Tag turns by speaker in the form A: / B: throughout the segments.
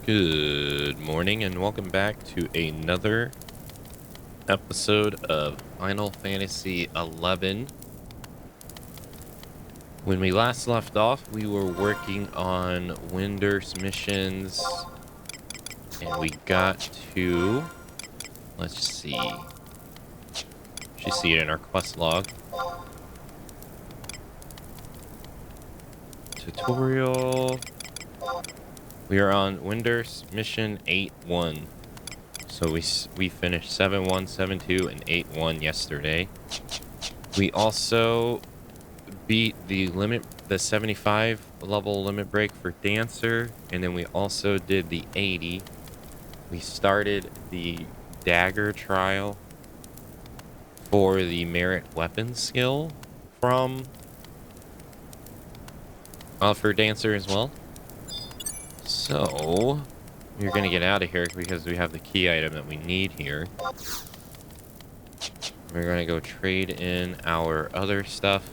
A: Good morning and welcome back to another episode of Final Fantasy XI. When we last left off, we were working on Winder's missions, and we got to, let's see, you see it in our quest log. Tutorial. We are on Winder's mission 8-1. So we finished 7-1, 7-2, and 8-1 yesterday. We also beat the 75 level limit break for Dancer, and then we also did the 80. We started the dagger trial for the merit weapon skill for Dancer as well. So we're gonna get out of here because we have the key item that we need here. We're gonna go trade in our other stuff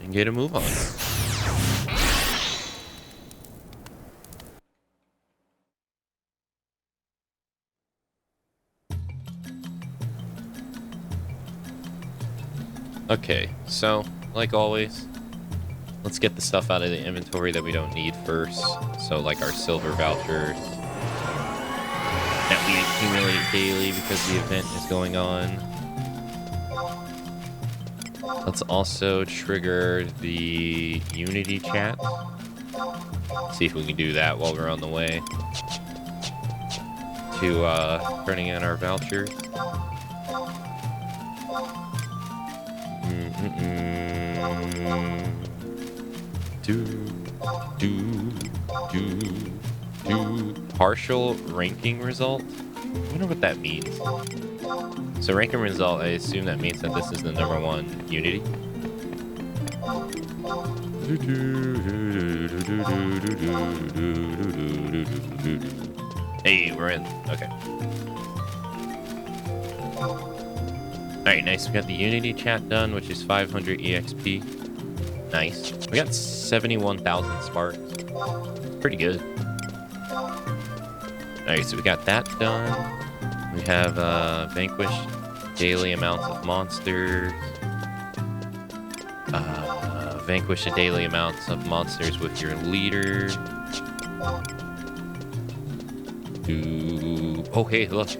A: and get a move on. Okay, so like always, let's get the stuff out of the inventory that we don't need first. So like our silver vouchers that we accumulate daily because the event is going on. Let's also trigger the Unity chat. See if we can do that while we're on the way to turning in our vouchers. Partial ranking result? I wonder what that means. So ranking result, I assume that means that this is the #1 Unity. Hey, we're in. Okay. Alright, nice. We got the Unity chat done, which is 500 EXP. Nice. We got 71,000 sparks. Pretty good. Alright, so we got that done. We have vanquished daily amounts of monsters. Vanquish the daily amounts of monsters with your leader. Oh, hey, look.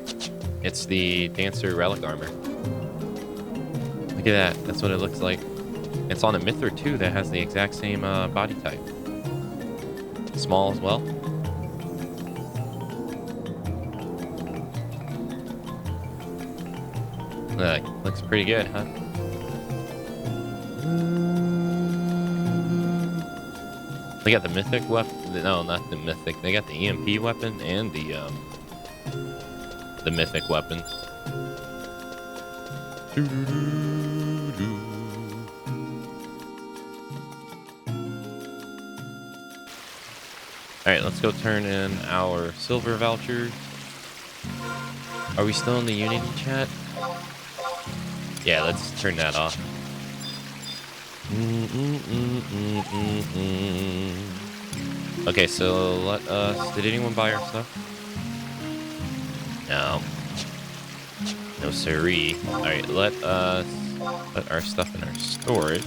A: It's the Dancer Relic Armor. Look at that. That's what it looks like. It's on a Mithra too that has the exact same body type. Small as well. Looks pretty good, huh? They got the mythic weapon. No, not the mythic. They got the EMP weapon and the mythic weapon. Alright, let's go turn in our silver vouchers. Are we still in the Unity chat? Yeah, let's turn that off. Okay, so let us... Did anyone buy our stuff? No. No siree. Alright, let us put our stuff in our storage.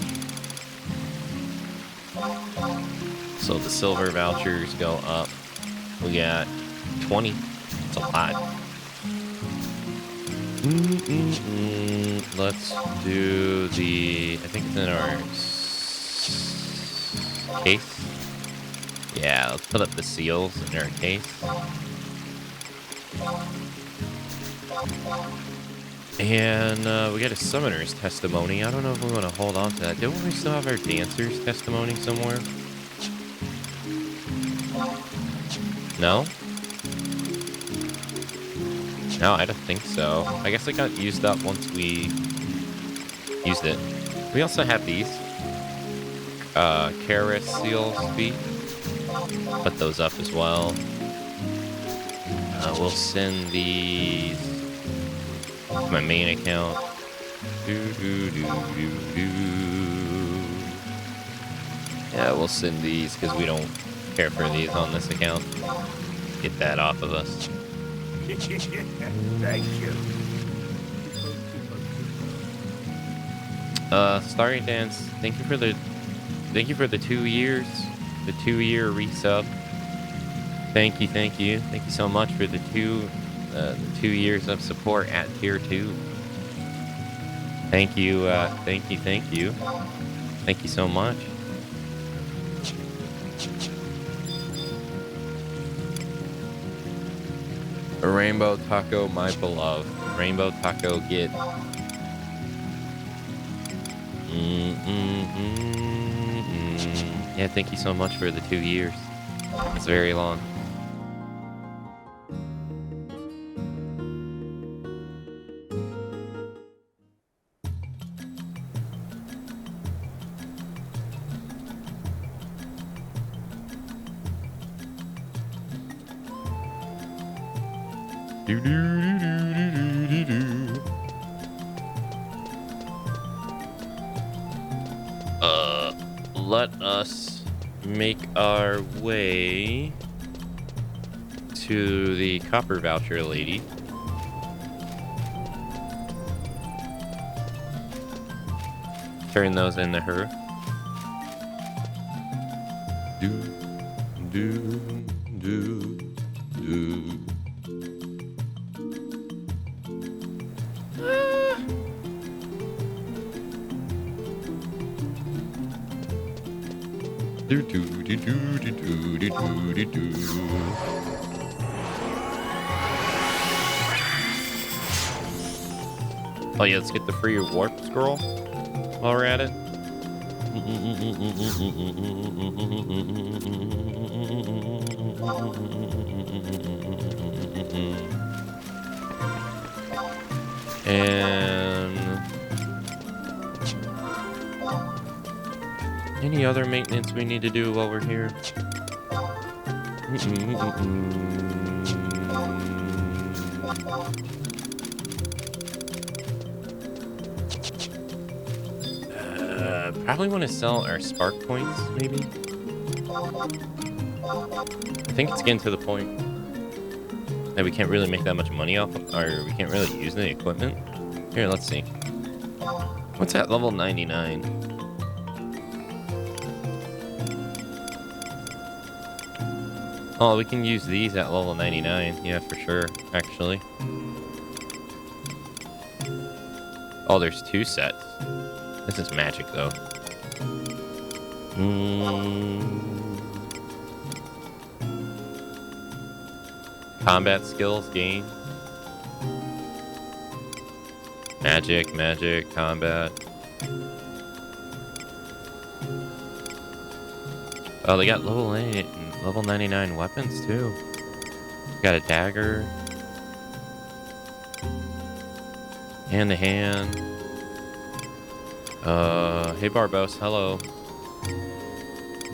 A: So the silver vouchers go up. We got 20. It's a lot. Let's do the... I think it's in our case. Yeah, let's put up the seals in our case. And we got a summoner's testimony. I don't know if we want to hold on to that. Don't we still have our dancer's testimony somewhere? No? No, I don't think so. I guess it got used up once we used it. We also have these. Karis seals feet. Put those up as well. We'll send these to my main account. Yeah, we'll send these because we don't care for these on this account. Get that off of us.
B: Thank you.
A: Starry Dance, thank you for the 2 years, the 2-year resub. Thank you so much for the 2 years of support at tier 2. Thank you so much. Rainbow Taco, my beloved. Rainbow Taco, get. Yeah, thank you so much for the 2 years. It's very long. Let us make our way to the copper voucher lady. Turn those into her. Oh yeah, let's get the free warp scroll while we're at it. And any other maintenance we need to do while we're here? Probably want to sell our spark points, maybe. I think it's getting to the point that we can't really make that much money off of, or we can't really use the equipment. Here, let's see. What's at level 99? Oh, we can use these at level 99. Yeah, for sure, actually. Oh, there's 2 sets. This is magic, though. Combat skills gain. Magic, combat. Oh, they got level 8 and level 99 weapons, too. Got a dagger. Hand to hand. Hey Barbos, hello.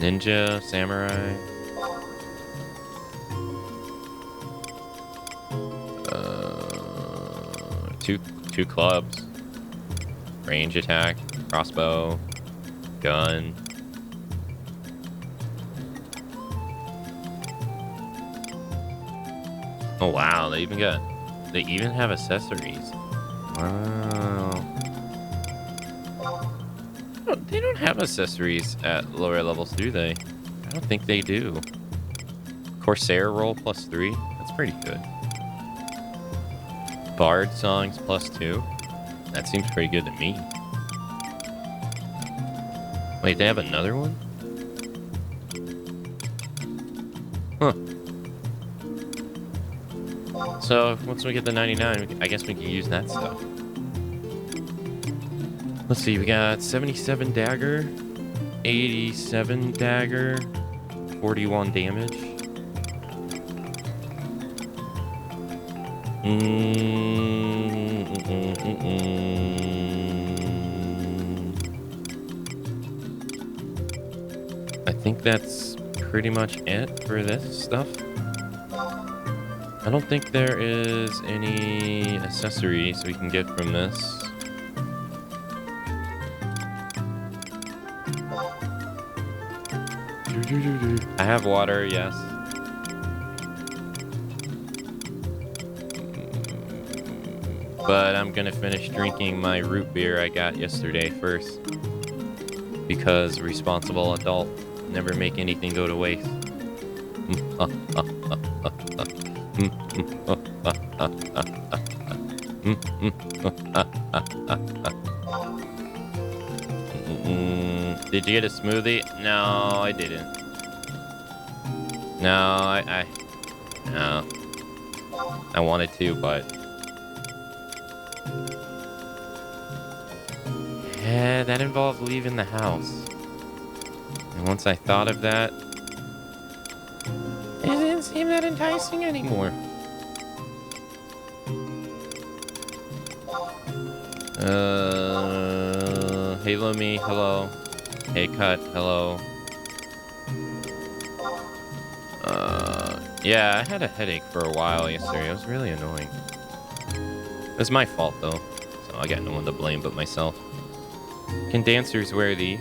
A: Ninja, samurai. Two clubs. Range attack, crossbow, gun. Oh wow, they even have accessories. Wow. They don't have accessories at lower levels, do they? I don't think they do. Corsair roll +3. That's pretty good. Bard songs +2. That seems pretty good to me. Wait, they have another one? Huh. So, once we get the 99, I guess we can use that stuff. Let's see, we got 77 dagger, 87 dagger, 41 damage. I think that's pretty much it for this stuff. I don't think there is any accessories we can get from this. I have water, yes. But I'm gonna finish drinking my root beer I got yesterday first. Because responsible adult, never make anything go to waste. Did you get a smoothie? No, I didn't. No, no. I wanted to, but yeah, that involved leaving the house. And once I thought of that, it didn't seem that enticing anymore. Hey Lumi, hello. Hey Cut, hello. Yeah, I had a headache for a while yesterday. It was really annoying. It was my fault though, so I got no one to blame but myself. Can dancers wear these?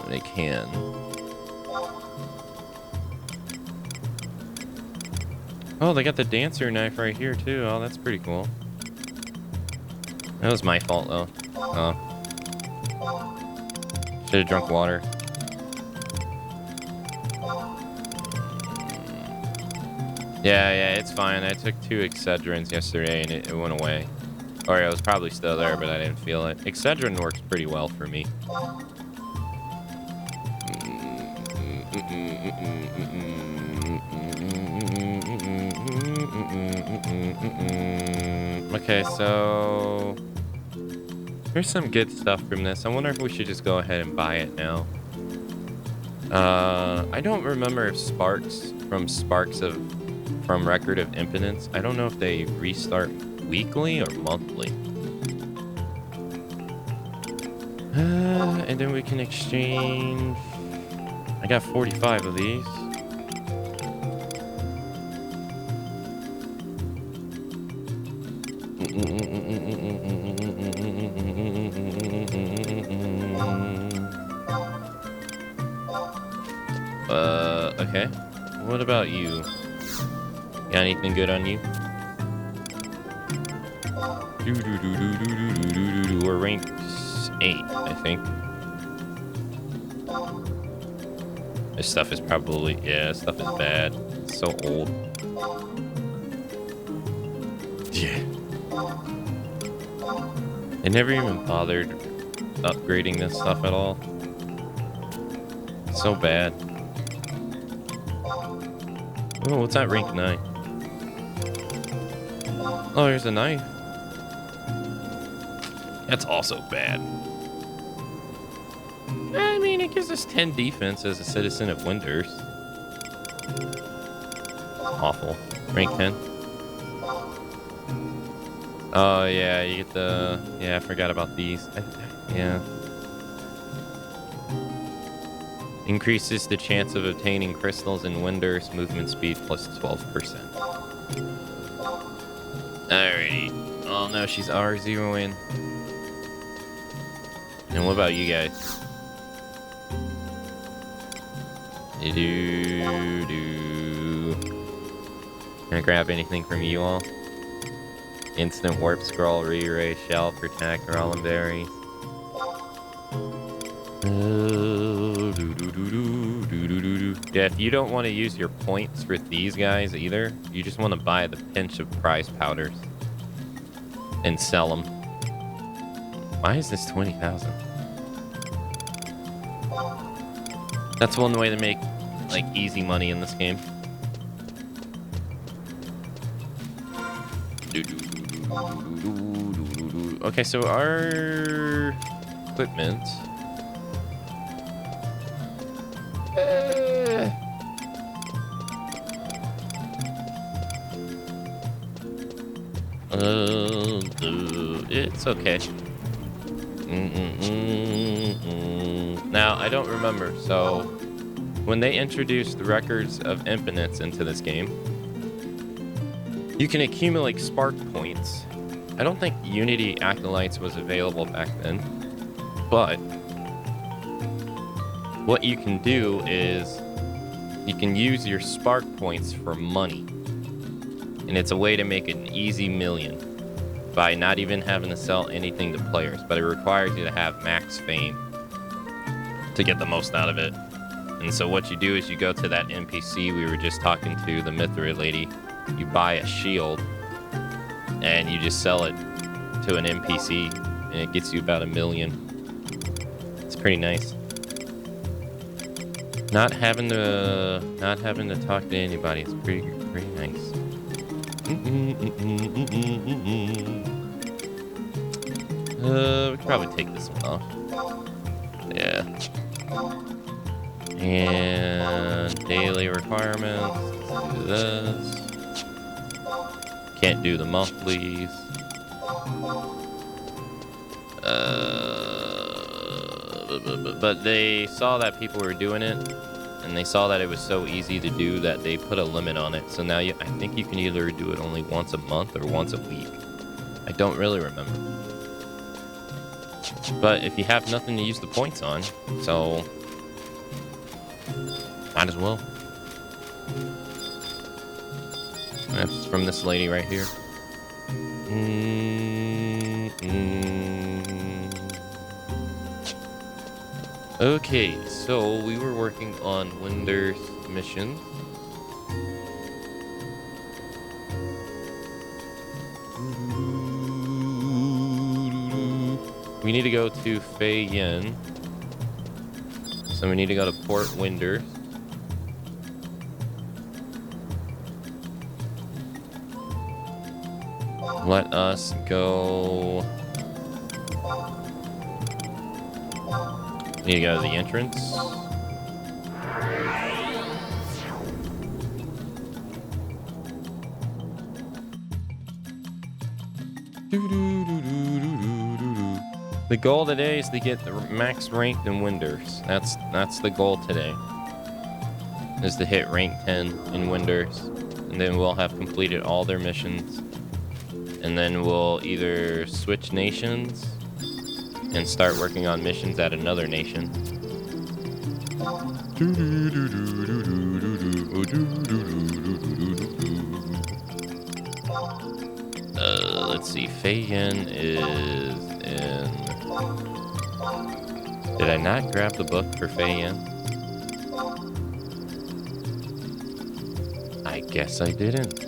A: They can. Oh, they got the dancer knife right here too. Oh, that's pretty cool. That was my fault though. Oh. Should have drunk water. Yeah, it's fine. I took 2 Excedrins yesterday and it went away. Or it was probably still there, but I didn't feel it. Excedrin works pretty well for me. Okay, so there's some good stuff from this. I wonder if we should just go ahead and buy it now. I don't remember if Sparks from Record of Impotence. I don't know if they restart weekly or monthly. And then we can exchange. I got 45 of these. Okay. What about you? Got anything good on you? We're ranked 8, I think. This stuff is probably, yeah, this stuff is bad. It's so old. Yeah. They never even bothered upgrading this stuff at all. It's so bad. Oh, what's that? Rank 9. Oh, here's a knife. That's also bad. I mean, it gives us 10 defense as a citizen of Winders. Awful. Rank 10. Oh, yeah, you get the... Yeah, I forgot about these. Yeah. Increases the chance of obtaining crystals in Winders, movement speed plus 12%. Alrighty. Oh, no, she's R0ing. And what about you guys? Can I grab anything from you all? Instant warp scroll, re-ray, shell, protect, rolling berries. Yeah, if you don't want to use your points for these guys either, you just want to buy the pinch of prize powders and sell them. Why is this 20,000? That's one way to make like easy money in this game. Okay, so our equipment. It's okay. Now, I don't remember. So, when they introduced the Records of Impotence into this game, you can accumulate spark points. I don't think Unity Acolytes was available back then. But what you can do is you can use your spark points for money. And it's a way to make an easy million by not even having to sell anything to players, but it requires you to have max fame to get the most out of it. And so what you do is you go to that NPC we were just talking to, the Mithra lady. You buy a shield and you just sell it to an NPC, and it gets you about 1 million. It's pretty nice. Not having to talk to anybody is pretty nice. We could probably take this one off. Yeah. And daily requirements. Let's do this. Can't do the monthlies. But they saw that people were doing it, and they saw that it was so easy to do that they put a limit on it. So now I think you can either do it only once a month or once a week. I don't really remember. But if you have nothing to use the points on, so might as well. That's from this lady right here. Okay, so we were working on Winder's mission. We need to go to ffxi. So we need to go to Port Winder. Let us go. Need to go to the entrance. The goal today is to get the max ranked in Winders. That's the goal today. Is to hit rank 10 in Winders, and then we'll have completed all their missions. And then we'll either switch nations and start working on missions at another nation. Let's see. ffxi is in. Did I not grab the book for ffxi? I guess I didn't.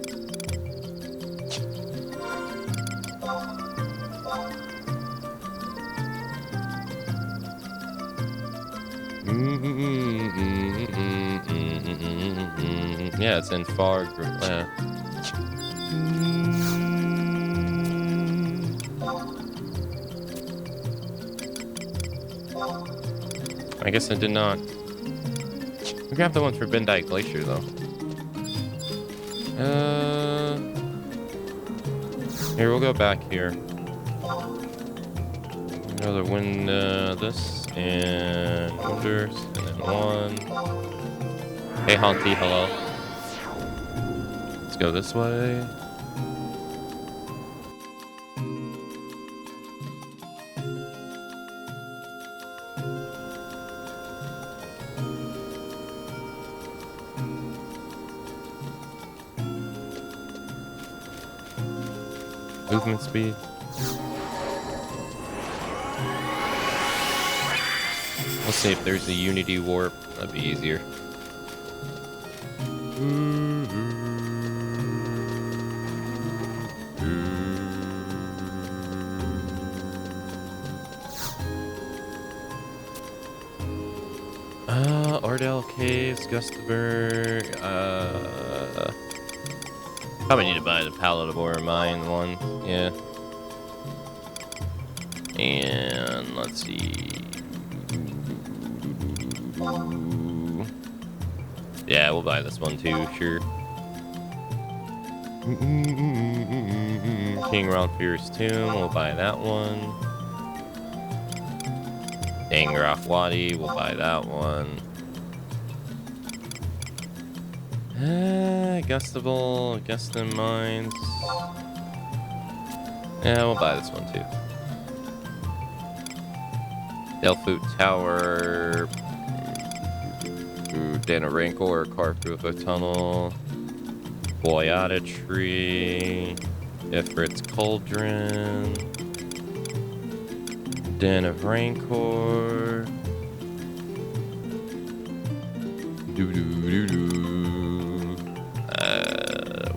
A: Yeah, it's in far. I guess I did not. We grabbed the one for Bendite Glacier, though. Here, we'll go back here. Another win, this, and Winders, and then one. Hey, Haunty, hello. Let's go this way. Movement speed. We'll see if there's a Unity warp. That'd be easier. Ardell Caves, Gustavberg. Probably need to buy the Palador Mine one. Yeah. And let's see. Yeah, we'll buy this one too, sure. King Ronfear's Tomb, we'll buy that one. Dangroff Wadi, we'll buy that one. Gustable, Gustin Mines. Yeah, we'll buy this one too. Delfoot Tower. Dana Rancor, Carproof Tunnel. Boyata Tree. Ifrit's Cauldron. Den of Rancor.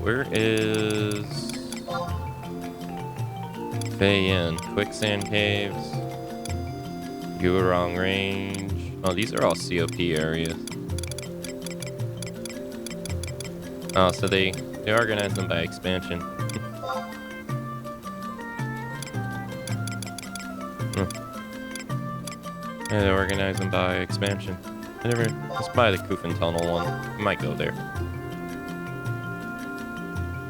A: Where is Fayin? Quicksand Caves. Gurong Range. Oh, these are all COP areas. Oh, so they organize them by expansion. Yeah, they organize them by expansion. Let's buy the Kufin Tunnel one. I might go there.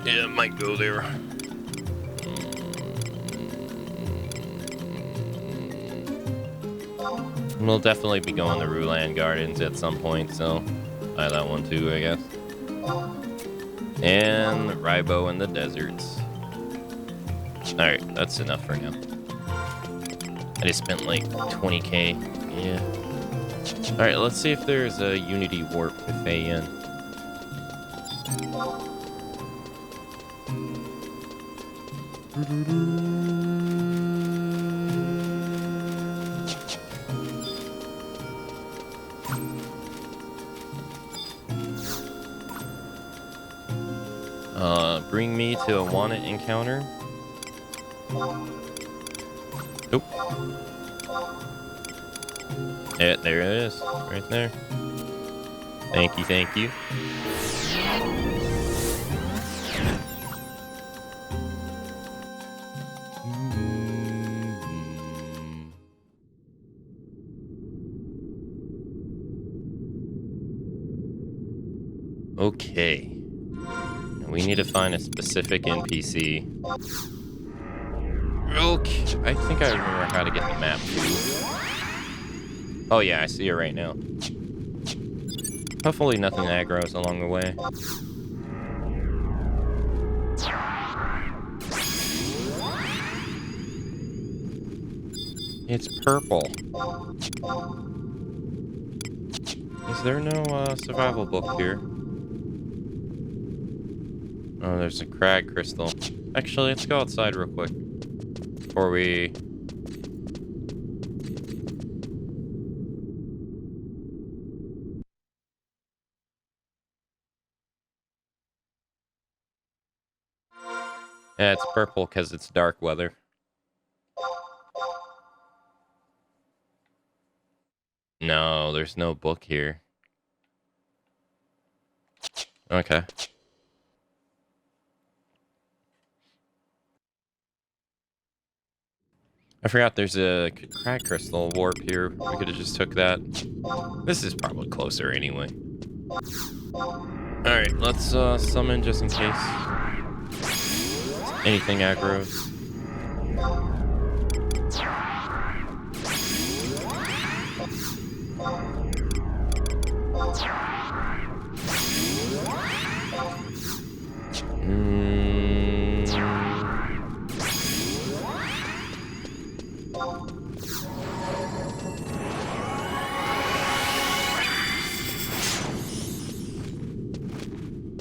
A: Yeah, I might go there. We'll definitely be going to Ruland Gardens at some point, so buy that one too, I guess. And Ribo in the deserts. Alright, that's enough for now. I just spent like 20k. Yeah. Alright, let's see if there's a Unity Warp to Fayin. Bring me to a wanted encounter. Nope. Yeah, there it is. Right there. Thank you, thank you. Okay. We need to find a specific NPC. Okay, I think I remember how to get the map too. Oh yeah, I see it right now. Hopefully nothing aggro's along the way. It's purple. Is there no survival book here? Oh, there's a crag crystal. Actually, let's go outside real quick before we... Yeah, it's purple because it's dark weather. No, there's no book here. Okay. I forgot there's a crag crystal warp here. We could have just took that. This is probably closer anyway. Alright, let's summon just in case anything aggroes.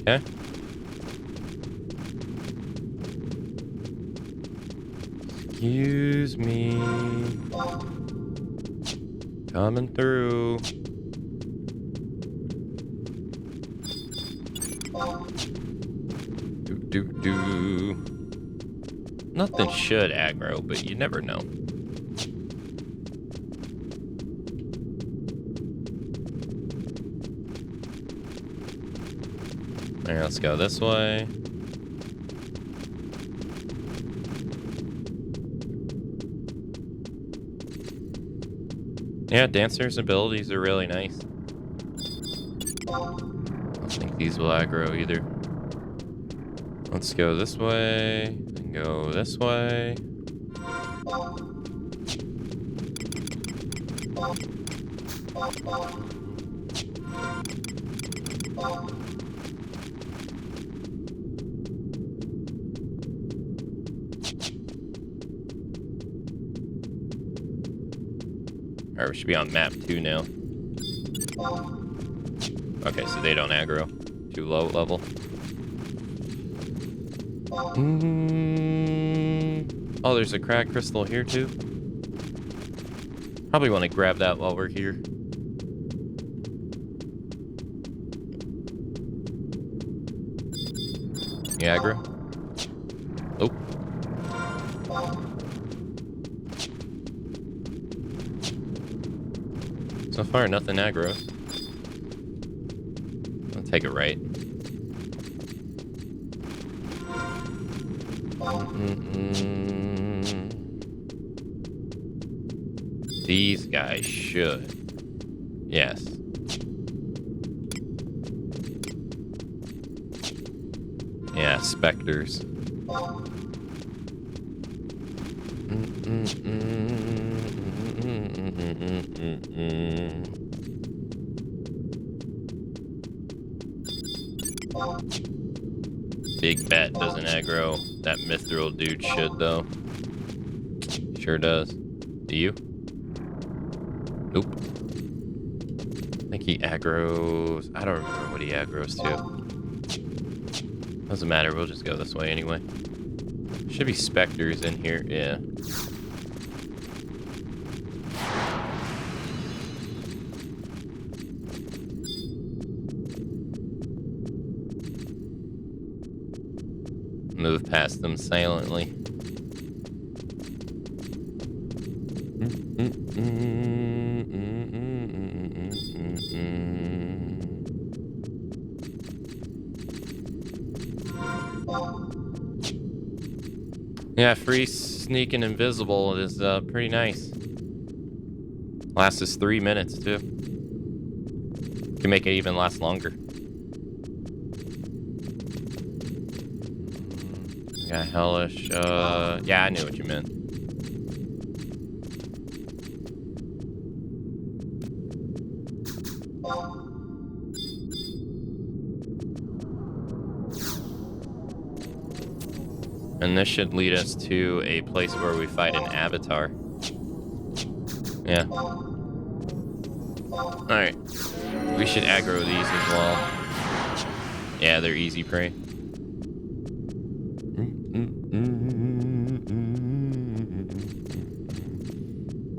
A: Okay. Excuse me. Coming through. Do. Nothing should aggro, but you never know. Alright, let's go this way. Yeah, Dancer's abilities are really nice. I don't think these will aggro either. Let's go this way, and go this way. Or we should be on map 2 now. Okay, so they don't aggro. Too low level. Oh, there's a crack crystal here too. Probably want to grab that while we're here. You aggro? Oh. So far, nothing aggro. I'll take it right. These guys should. Yes. Yeah, specters. Big bat doesn't aggro. That mithril dude should, though. Sure does. Do you? Nope. I think he aggroes. I don't remember what he aggroes to. Doesn't matter. We'll just go this way anyway. Should be specters in here. Yeah. Move past them silently. Yeah, free sneaking invisible is pretty nice. Lasts us 3 minutes too. Can make it even last longer. Yeah, hellish. Yeah, I knew what you meant. And this should lead us to a place where we fight an avatar. Yeah. Alright. We should aggro these as well. Yeah, they're easy prey.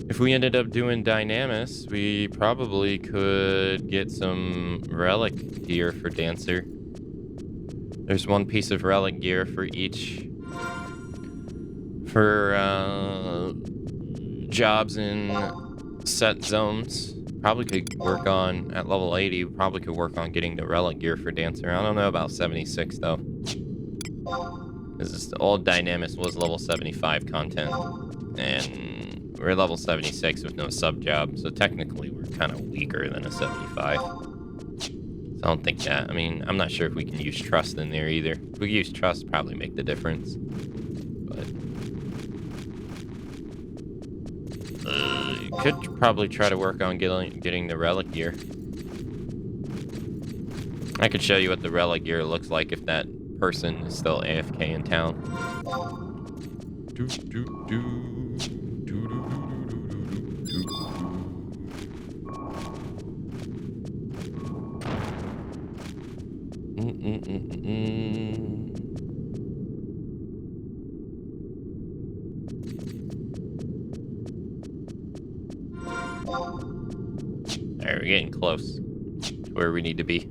A: If we ended up doing Dynamis, we probably could get some relic gear for Dancer. There's one piece of relic gear for each. For jobs in set zones. Probably could work on, at level 80, probably could work on getting the relic gear for Dancer. I don't know about 76 though. Because the old Dynamis was level 75 content. And we're level 76 with no sub job. So technically we're kind of weaker than a 75. So I don't think that. I mean, I'm not sure if we can use trust in there either. If we use trust, probably make the difference. But could probably try to work on getting the relic gear. I could show you what the relic gear looks like if that person is still AFK in town. Alright, we're getting close to where we need to be.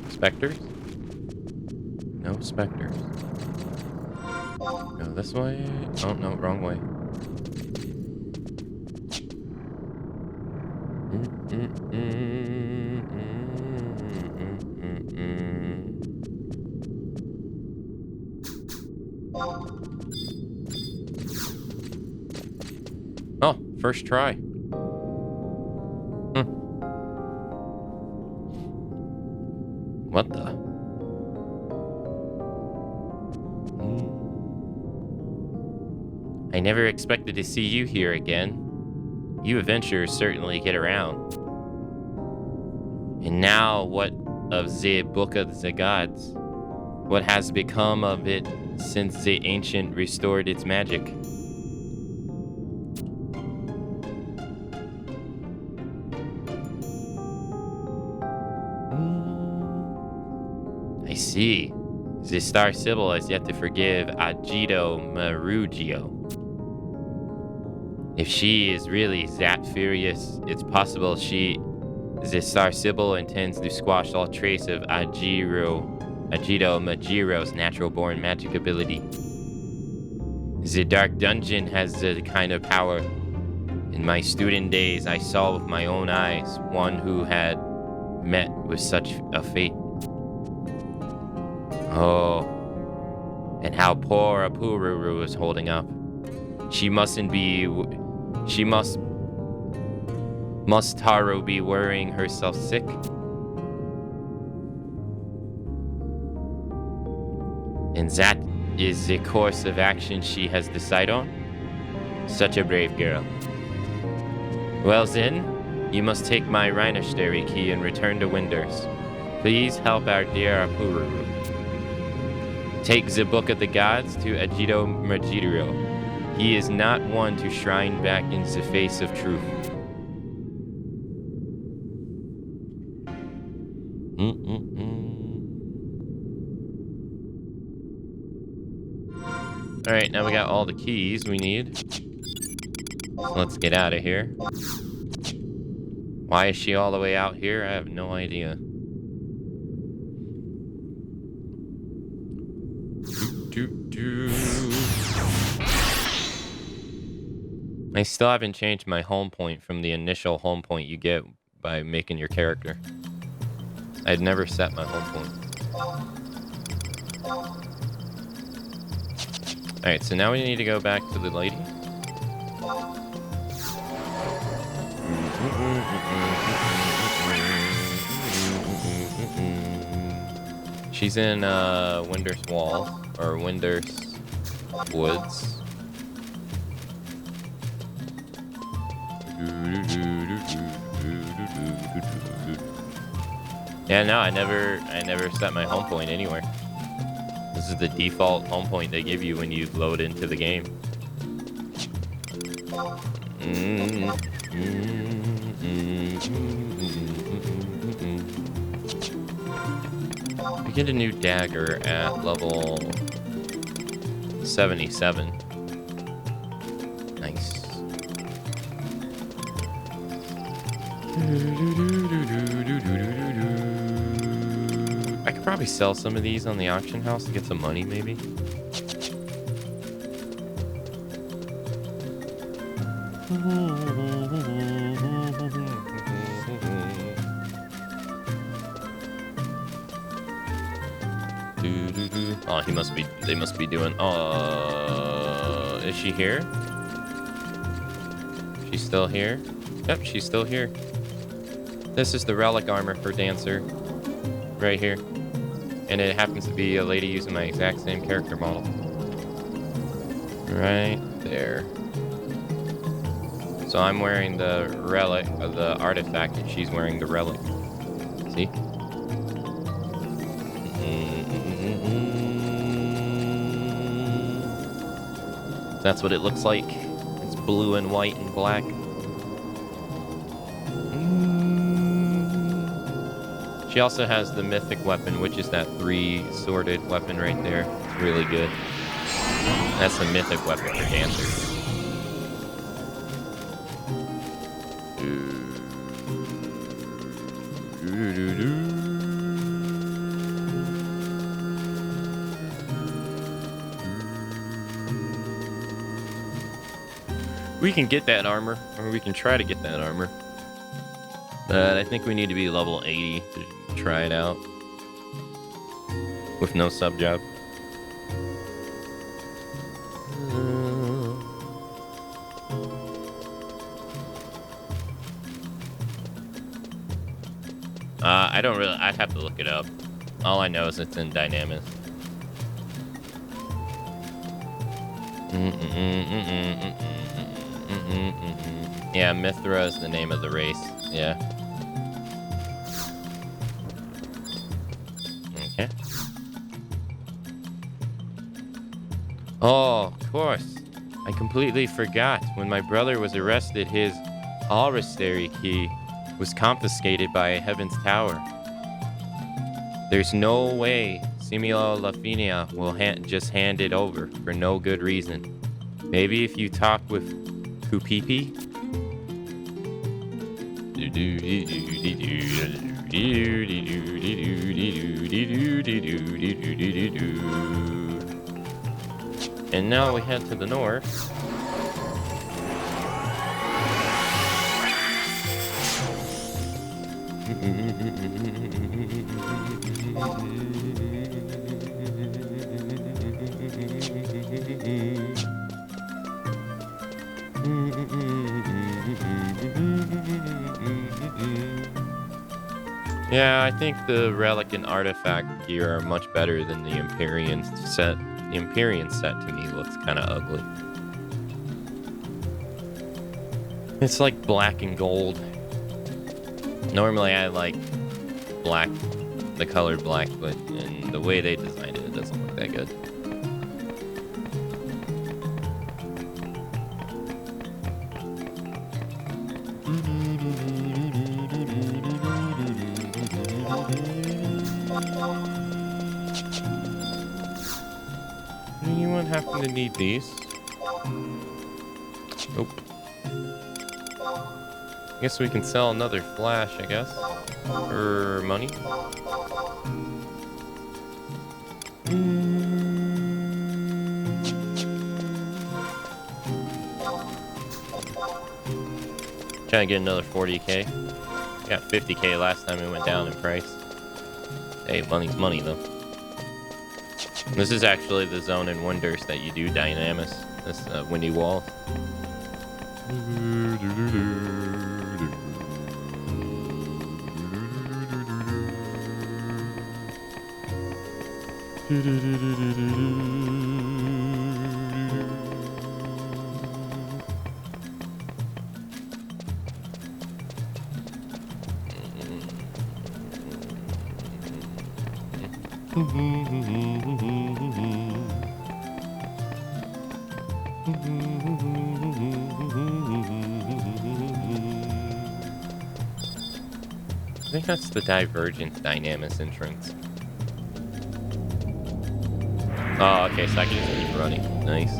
A: Specters? No specters. Go this way? Oh, no, wrong way. Oh, first try. What the? I never expected to see you here again. You adventurers certainly get around. And now, what of the Book of the Gods? What has become of it since the ancient restored its magic? I see. The Star Sibyl has yet to forgive Agito Marugio. If she is really that furious, it's possible the Star Sibyl intends to squash all trace of Agito Majiro's natural-born magic ability. The Dark Dungeon has the kind of power. In my student days, I saw with my own eyes one who had met with such a fate. Oh, and how poor Apururu is holding up. Must Taro be worrying herself sick? And that is the course of action she has decided on? Such a brave girl. Well then, you must take my Rhinostery key and return to Winders. Please help our dear Apururu. Take the Book of the Gods to Agito Majiro. He is not one to shrine back in the face of truth. Alright, now we got all the keys we need. So let's get out of here. Why is she all the way out here? I have no idea. I still haven't changed my home point from the initial home point you get by making your character. I'd never set my home point. Alright, so now we need to go back to the lady. She's in Winders Wall, or Winders Woods. Yeah, no, I never set my home point anywhere. This is the default home point they give you when you load into the game. We get a new dagger at level 77. Nice. I could probably sell some of these on the auction house to get some money, maybe. Oh, they must be doing, is she here? She's still here? Yep, she's still here. This is the relic armor for Dancer. Right here. And it happens to be a lady using my exact same character model. Right there. So I'm wearing the relic, the artifact, and she's wearing the relic. See? That's what it looks like. It's blue and white and black. She also has the mythic weapon, which is that 3-sworded weapon right there. It's really good. That's the mythic weapon for Dancer. We can get that armor, or we can try to get that armor. But I think we need to be level 80 to try it out. With no sub job. I don't really, I'd have to look it up. All I know is it's in Dynamis. Yeah, Mithra is the name of the race. Yeah. Okay. Oh, of course. I completely forgot. When my brother was arrested, his Alrestary key was confiscated by Heaven's Tower. There's no way Similo Lafinia will just hand it over for no good reason. Maybe if you talk with Kupipi? And now we head to the north. Yeah, I think the relic and artifact gear are much better than the Empyrean set. The Empyrean set to me looks kind of ugly. It's like black and gold. Normally I like black, the color black, but in the way they designed it, it doesn't look that good. Anyone happen to need these? Nope. Guess we can sell another flash, I guess, for money. Trying to get another 40k. Got 50k last time it went down in price. Hey, money's money though. This is actually the zone in Wonders that you do Dynamis. This windy wall. I think that's the Divergent Dynamis entrance. Oh, okay, so I can just keep running. Nice.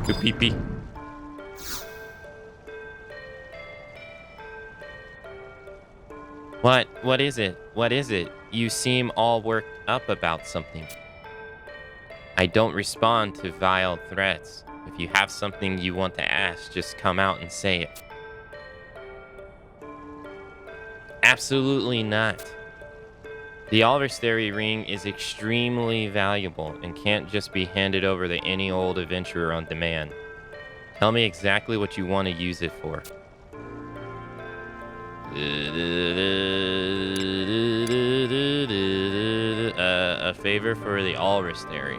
A: Good pee-pee. What is it? What is it? You seem all worked up about something. I don't respond to vile threats. If you have something you want to ask, just come out and say it. Absolutely not. The Alrestary ring is extremely valuable and can't just be handed over to any old adventurer on demand. Tell me exactly what you want to use it for. A favor for the Alrestary.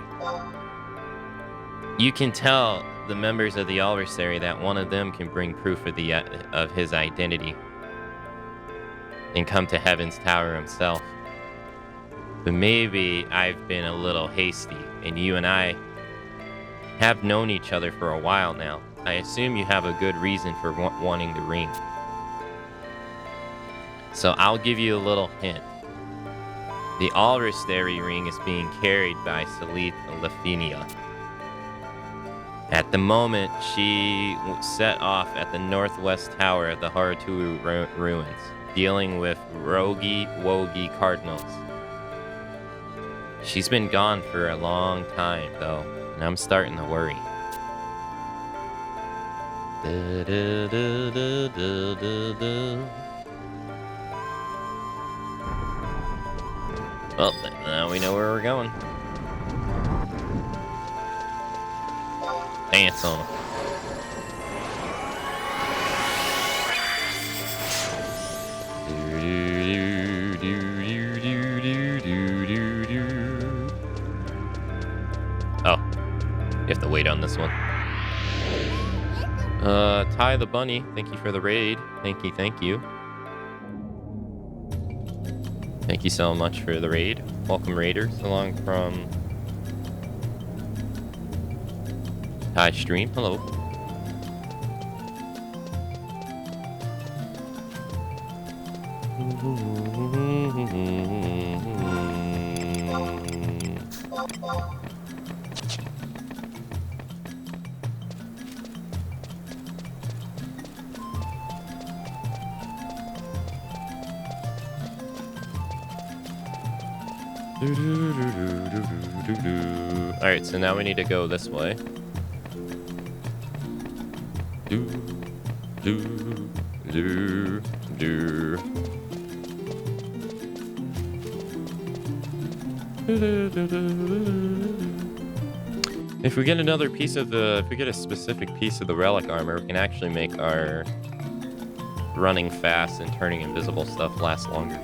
A: You can tell the members of the Alrestary that one of them can bring proof of his identity and come to Heaven's Tower himself. But maybe I've been a little hasty, and you and I have known each other for a while now. I assume you have a good reason for wanting the ring. So I'll give you a little hint. The Alrestary ring is being carried by Salit Lafinia. At the moment, she set off at the northwest tower of the Haraturu ruins, dealing with roguey wogie cardinals. She's been gone for a long time, though, and I'm starting to worry. Well, now we know where we're going. Dance on them. Oh, you have to wait on this one. Ty the Bunny, thank you for the raid. Thank you, thank you. Thank you so much for the raid. Welcome, raiders, along from Ty Stream. Hello. Alright, so now we need to go this way. If we get another piece of if we get a specific piece of the relic armor, we can actually make our running fast and turning invisible stuff last longer.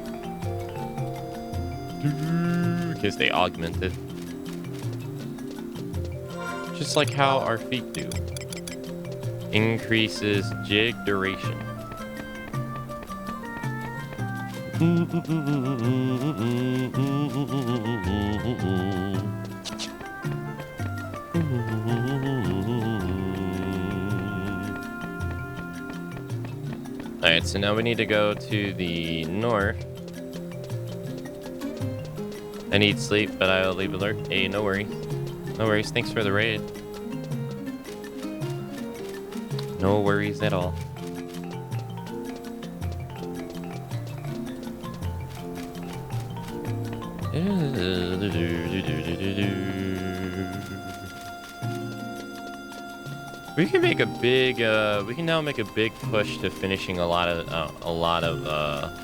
A: Because they augment it. Just like how our feet do. Increases jig duration. Alright, so now we need to go to the north. I need sleep, but I'll leave alert. Hey, no worries. No worries. Thanks for the raid. No worries at all. We can make a big. We can now make a big push to finishing a lot of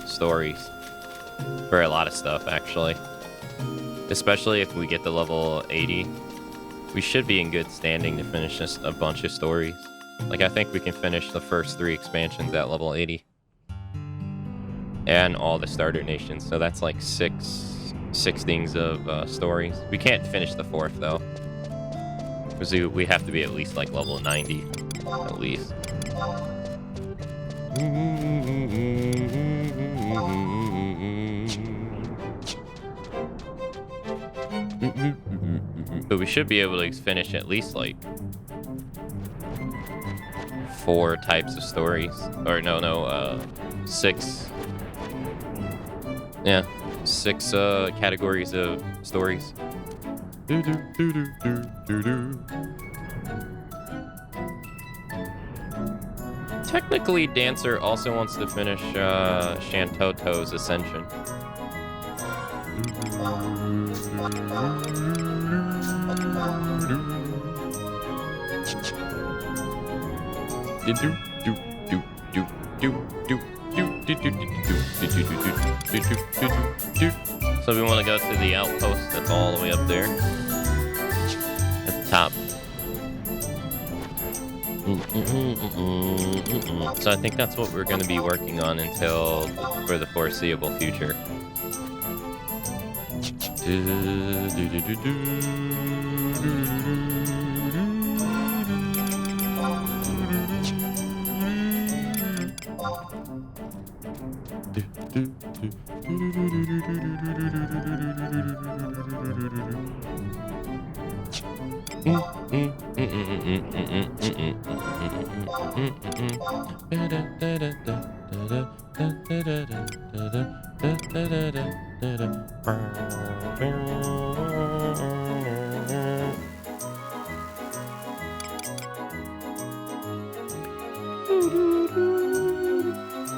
A: stories for a lot of stuff, actually. Especially if we get to level 80. We should be in good standing to finish just a bunch of stories. Like, I think we can finish the first 3 expansions at level 80. And all the starter nations. So that's like 6 things of stories. We can't finish the 4th, though. Because we have to be at least like level 90. At least. But we should be able to finish at least like 4 types of stories. Or no, 6. Yeah, 6 categories of stories. Technically, Dancer also wants to finish Shantoto's Ascension. So we want to go to the outpost that's all the way up there at the top. So I think that's what we're going to be working on until for the foreseeable future.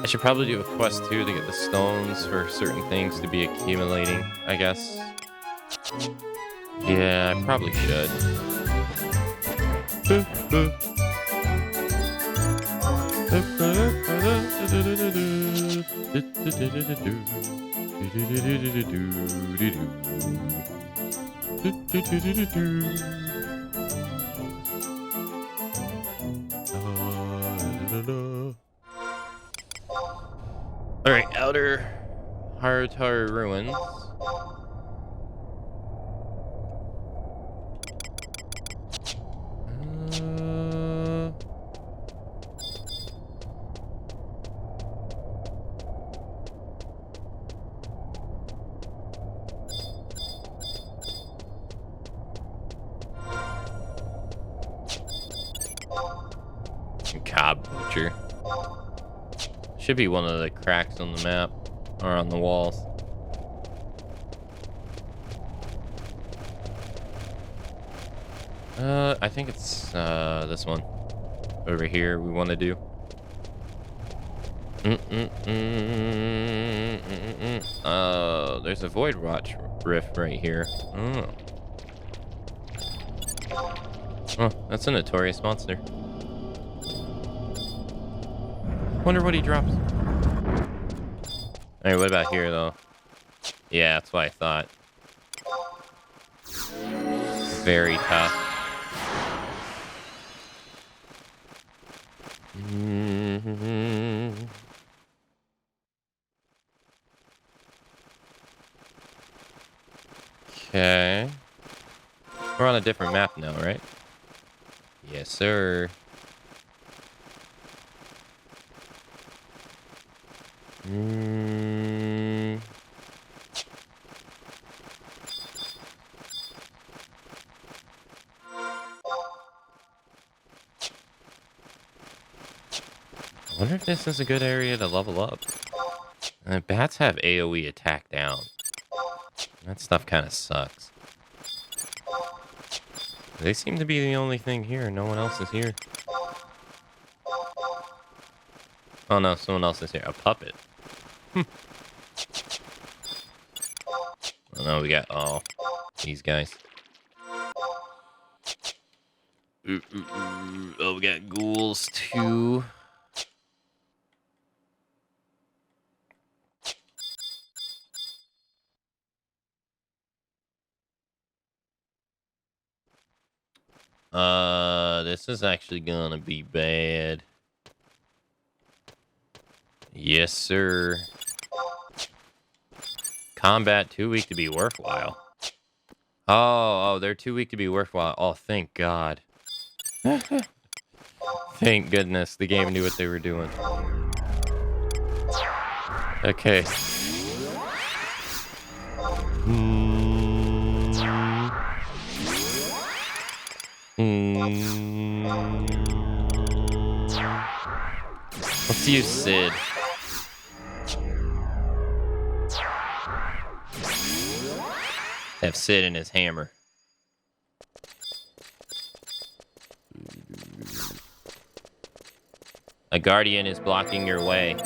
A: I should probably do a quest too to get the stones for certain things to be accumulating, I guess. Yeah, I probably should. Alright, Outer Hartar Ruins. picture. Should be one of the cracks on the map or on the walls. I think it's this one over here we want to do. Oh, there's a Void Watch rift right here. Oh, that's a notorious monster. Wonder what he drops. Alright, what about here though? Yeah, that's what I thought. Very tough. Okay. We're on a different map now, right? Yes, sir. I wonder if this is a good area to level up. Bats have AoE attack down. That stuff kind of sucks. They seem to be the only thing here. No one else is here. Oh no, someone else is here. A puppet. Oh no, we got these guys. Oh, we got ghouls too. This is actually gonna be bad. Yes, sir. Combat too weak to be worthwhile. Oh, they're too weak to be worthwhile. Oh, thank God. Thank goodness the game knew what they were doing. Okay. Let's use Sid. Have Sid and his hammer. A guardian is blocking your way.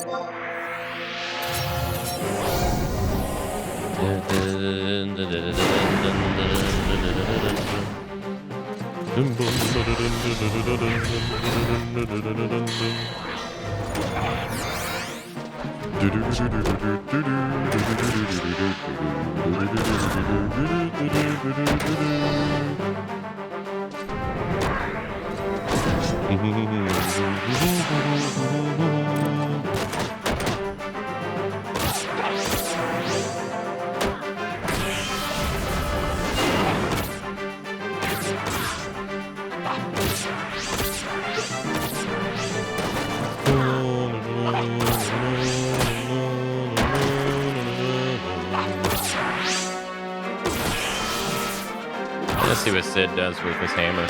A: Let's see what Sid does with his hammer.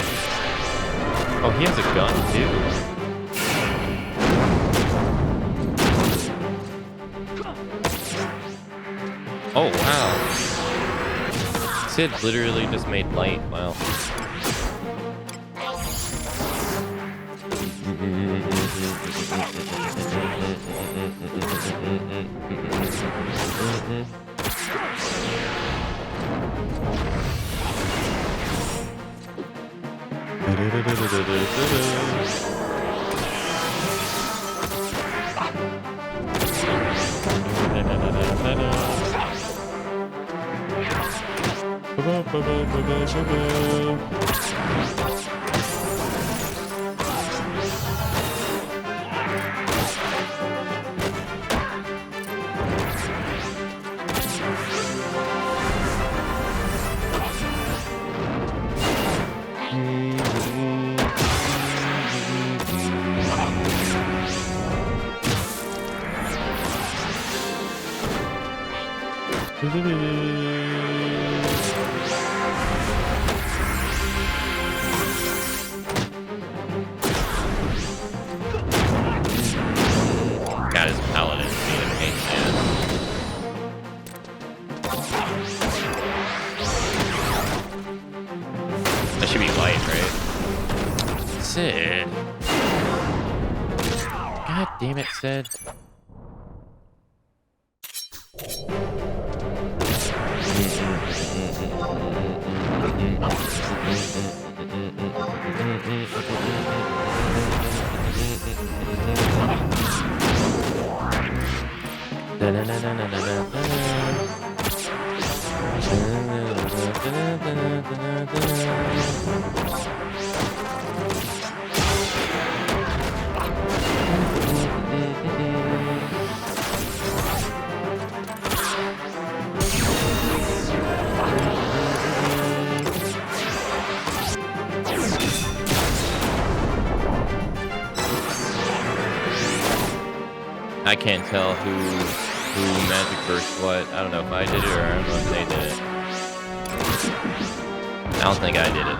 A: Oh, he has a gun too. Oh, wow. Sid literally just made light. Wow. That should be light, right? Sid. God damn it, Sid. I can't tell who Magic Burst what. I don't know if I did it or I don't know if they did it. I don't think I did it.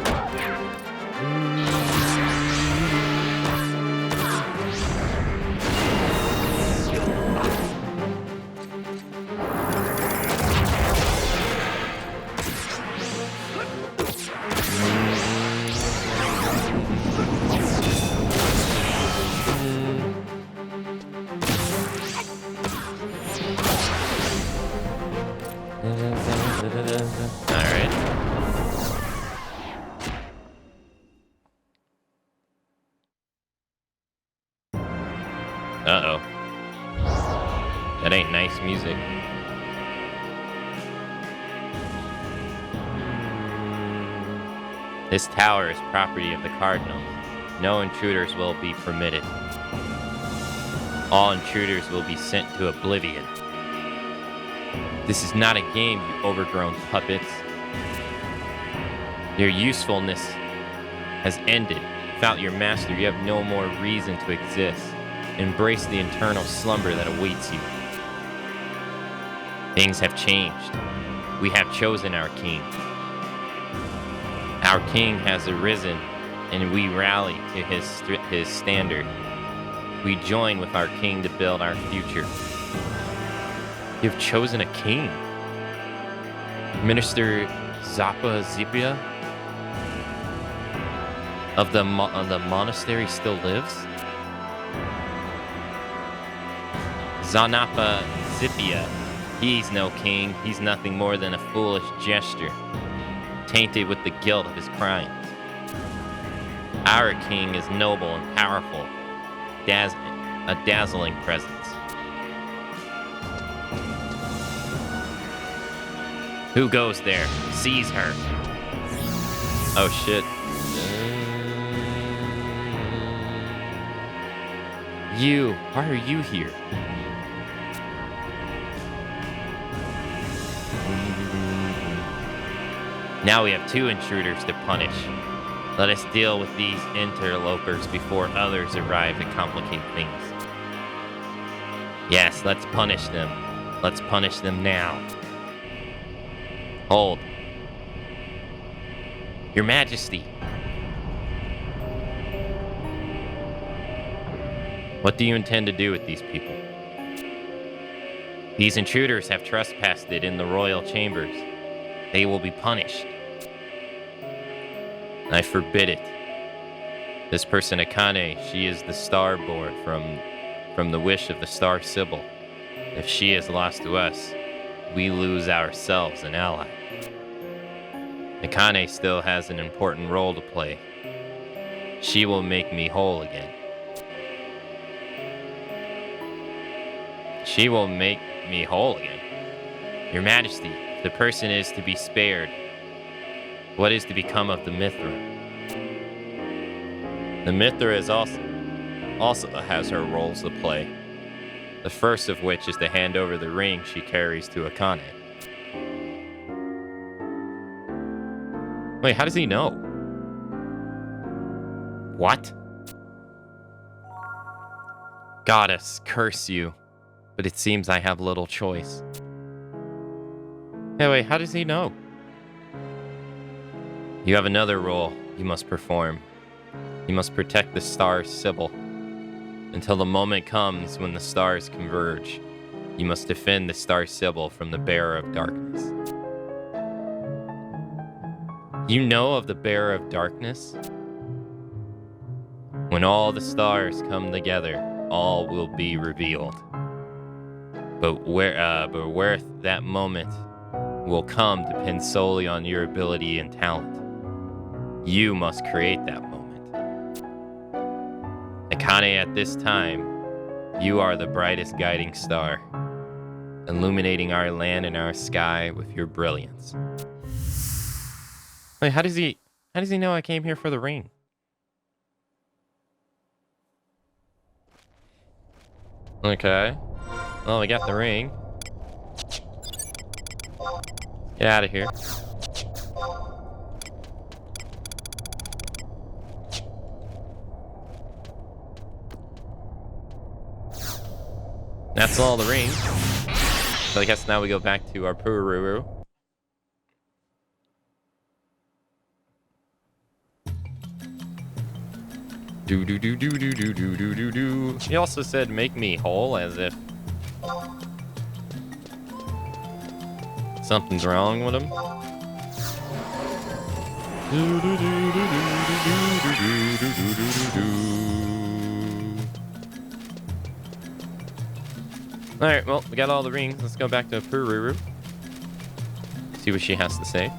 A: Uh-oh. That ain't nice music. This tower is property of the Cardinal. No intruders will be permitted. All intruders will be sent to oblivion. This is not a game, you overgrown puppets. Your usefulness has ended. Without your master, you have no more reason to exist. Embrace the eternal slumber that awaits you. Things have changed. We have chosen our king. Our king has arisen, and we rally to his standard. We join with our king to build our future. You've chosen a king. Minister Zappa Zipia of the monastery still lives? Zanapa Zipia. He's no king. He's nothing more than a foolish gesture, tainted with the guilt of his crimes. Our king is noble and powerful, a dazzling presence. Who goes there? Seize her. Oh shit. You, why are you here? Now we have two intruders to punish. Let us deal with these interlopers before others arrive to complicate things. Yes, let's punish them. Let's punish them now. Hold. Your Majesty. What do you intend to do with these people? These intruders have trespassed in the royal chambers. They will be punished. I forbid it. This person, Akane, she is the starboard from the wish of the Star Sibyl. If she is lost to us, we lose ourselves an ally. Akane still has an important role to play. She will make me whole again. She will make me whole again. Your Majesty, the person is to be spared. What is to become of the Mithra? The Mithra is also has her roles to play. The first of which is to hand over the ring she carries to Akane. Wait, how does he know? What? Goddess, curse you. But it seems I have little choice. Hey, wait, how does he know? You have another role you must perform. You must protect the Star Sibyl until the moment comes when the stars converge. You must defend the Star Sybil from the Bearer of Darkness. You know of the Bearer of Darkness? When all the stars come together, all will be revealed. But where that moment will come depends solely on your ability and talent. You must create that moment. Akane, at this time, you are the brightest guiding star, illuminating our land and our sky with your brilliance. Wait, how does he know I came here for the ring? Okay. Well, we got the ring. Get out of here. That's all the rings. So I guess now we go back to our Pururu. Do do do do do do do do do do. He also said, "Make me whole," as if something's wrong with him. Do do do do do do do do do do do. All right, well, we got all the rings. Let's go back to Pururu. See what she has to say.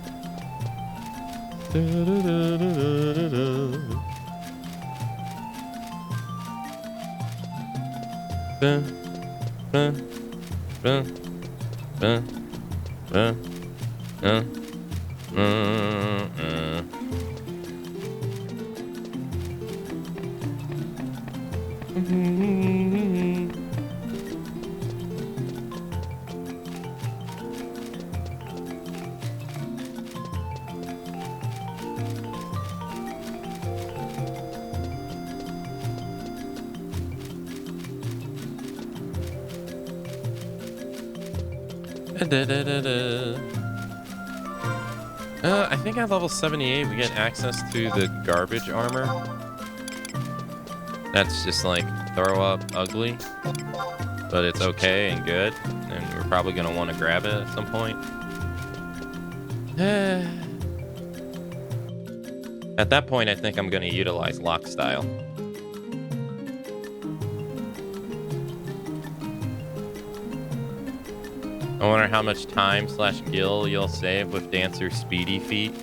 A: I think at level 78 we get access to the garbage armor. That's just like throw up ugly, but it's okay and good, and we're probably gonna want to grab it at some point. At that point, I think I'm gonna utilize lock style. I wonder how much time / gil you'll save with Dancer's speedy feat.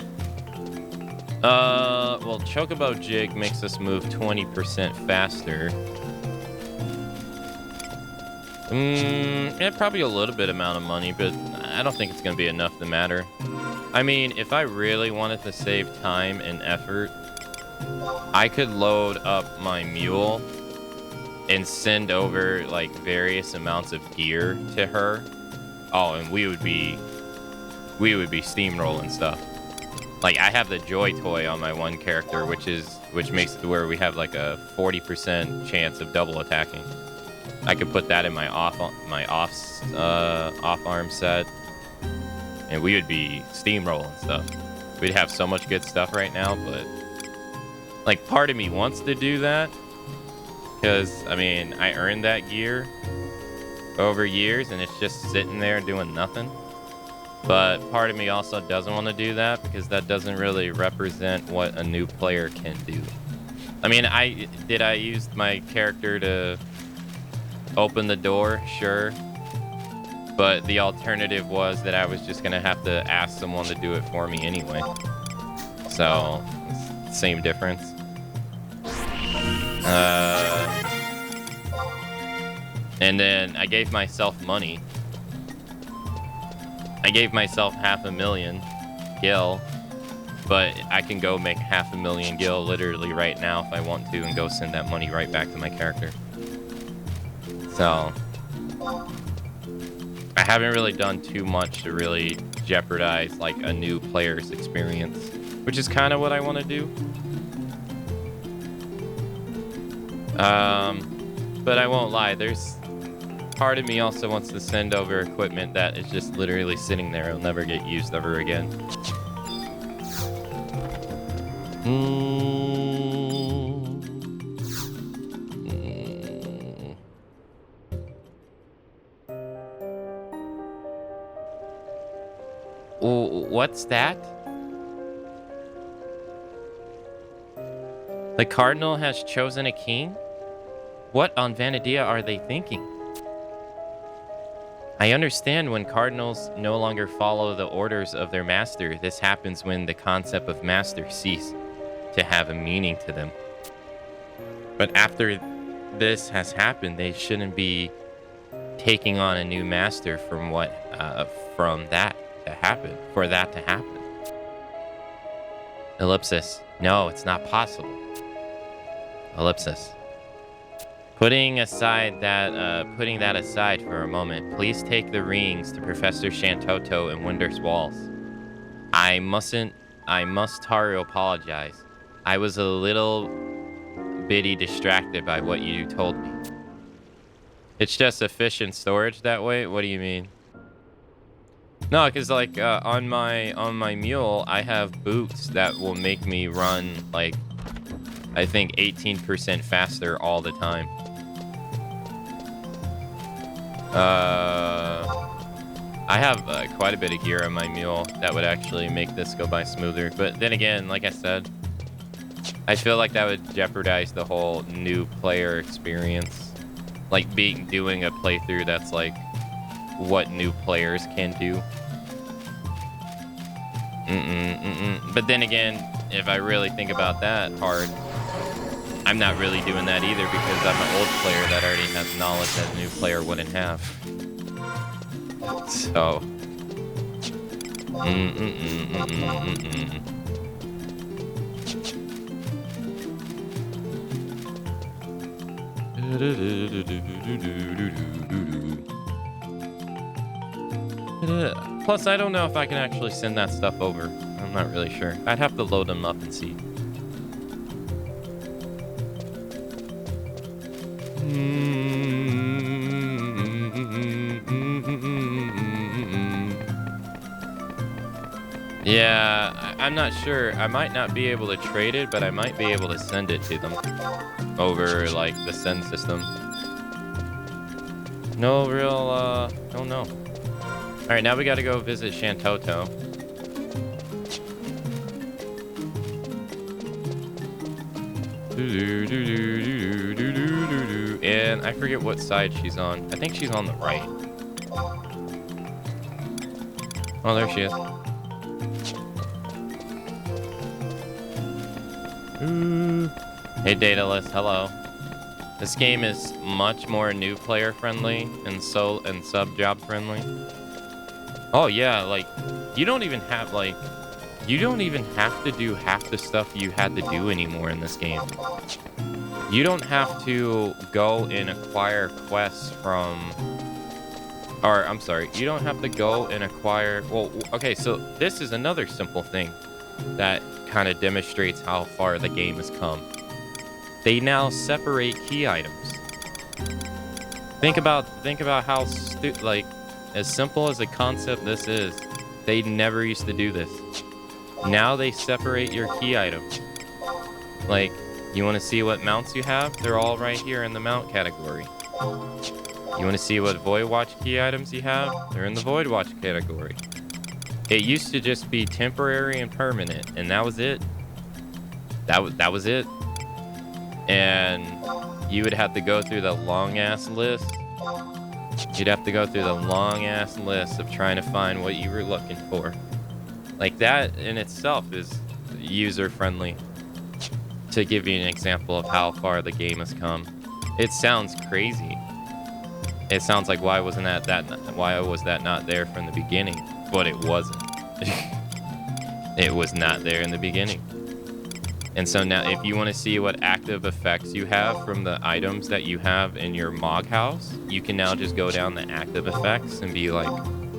A: Well, Chocobo Jig makes us move 20% faster. Yeah, probably a little bit amount of money, but I don't think it's gonna be enough to matter. I mean, if I really wanted to save time and effort, I could load up my mule and send over like various amounts of gear to her. Oh, and we would be steamrolling stuff. Like, I have the Joy Toy on my one character, which makes it to where we have like a 40% chance of double attacking. I could put that in my off arm set, and we would be steamrolling stuff. We'd have so much good stuff right now, but like part of me wants to do that because I mean I earned that gear over years, and it's just sitting there doing nothing. But part of me also doesn't want to do that because that doesn't really represent what a new player can do. I mean, I used my character to open the door, sure, but the alternative was that I was just gonna have to ask someone to do it for me anyway. So it's the same difference. And then I gave myself money. I gave myself 500,000 gil, but I can go make 500,000 gil literally right now if I want to and go send that money right back to my character. So I haven't really done too much to really jeopardize like a new player's experience, which is kind of what I want to do. But I won't lie, there's part of me also wants to send over equipment that is just literally sitting there. It'll never get used ever again. What's that? The cardinal has chosen a king? What on Vanadia are they thinking? I understand when cardinals no longer follow the orders of their master. This happens when the concept of master ceases to have a meaning to them. But after this has happened, they shouldn't be taking on a new master from that to happen. Ellipsis. No, it's not possible. Ellipsis. Putting that aside for a moment, please take the rings to Professor Shantoto and Winder's walls. I must Taru apologize. I was a little bitty distracted by what you told me. It's just efficient storage that way? What do you mean? No, because like on my mule, I have boots that will make me run like I think 18% faster all the time. I have quite a bit of gear on my mule that would actually make this go by smoother. But then again, like I said, I feel like that would jeopardize the whole new player experience. Like doing a playthrough that's like what new players can do. But then again, if I really think about that hard, I'm not really doing that either because I'm an old player that already has knowledge that a new player wouldn't have. So. Plus, I don't know if I can actually send that stuff over. I'm not really sure. I'd have to load them up and see. Yeah, I'm not sure. I might not be able to trade it, but I might be able to send it to them over like the send system. No real, don't know. All right, now we got to go visit Shantoto. And I forget what side she's on. I think she's on the right. Oh, there she is. Hey, Daedalus, hello. This game is much more new player friendly and sub job friendly. Oh yeah, like you don't even have to do half the stuff you had to do anymore in this game. You don't have to go and acquire quests you don't have to go and acquire, well, okay, so this is another simple thing that kind of demonstrates how far the game has come. They now separate key items. Think about how like as simple as a concept this is. They never used to do this. Now they separate your key items. Like, you want to see what mounts you have? They're all right here in the mount category. You want to see what Void Watch key items you have? They're in the Void Watch category. It used to just be temporary and permanent, and that was it. That was it. And you would have to go through the long-ass list. You'd have to go through the long-ass list of trying to find what you were looking for. Like, that in itself is user-friendly. To give you an example of how far the game has come. It sounds crazy. It sounds like why was that not there from the beginning? But it wasn't. It was not there in the beginning. And so now if you want to see what active effects you have from the items that you have in your Mog house, you can now just go down the active effects and be like,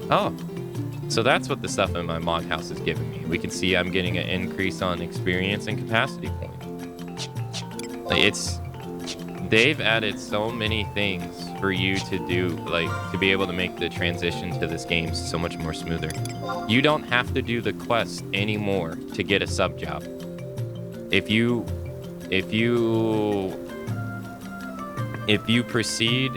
A: oh, so that's what the stuff in my Mog house is giving me. We can see I'm getting an increase on experience and capacity point. They've added so many things for you to do, like to be able to make the transition to this game so much more smoother. You don't have to do the quest anymore to get a sub job. If you proceed,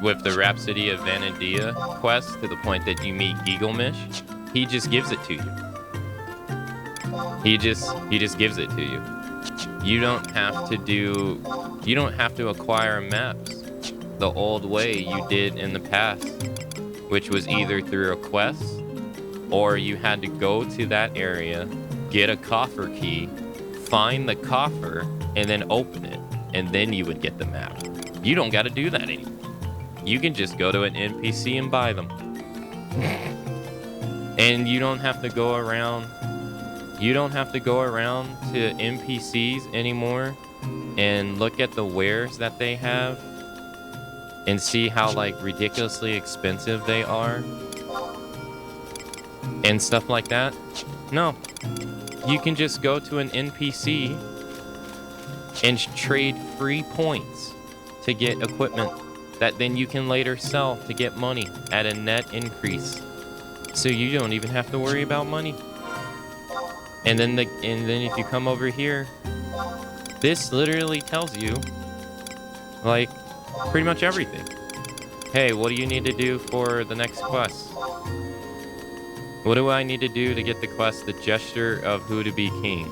A: with the Rhapsody of Vanadia quest to the point that you meet Gilgamesh, he just gives it to you. He just gives it to you. You don't have to acquire maps the old way you did in the past, which was either through a quest or you had to go to that area, get a coffer key, find the coffer, and then open it, and then you would get the map. You don't got to do that anymore. You can just go to an NPC and buy them. And you don't have to go around. You don't have to go around to NPCs anymore and look at the wares that they have and see how like ridiculously expensive they are and stuff like that. No, you can just go to an NPC and trade free points to get equipment that then you can later sell to get money at a net increase. So you don't even have to worry about money. And then if you come over here, this literally tells you like pretty much everything. Hey, what do you need to do for the next quest? What do I need to do to get the quest, the gesture of who to be king?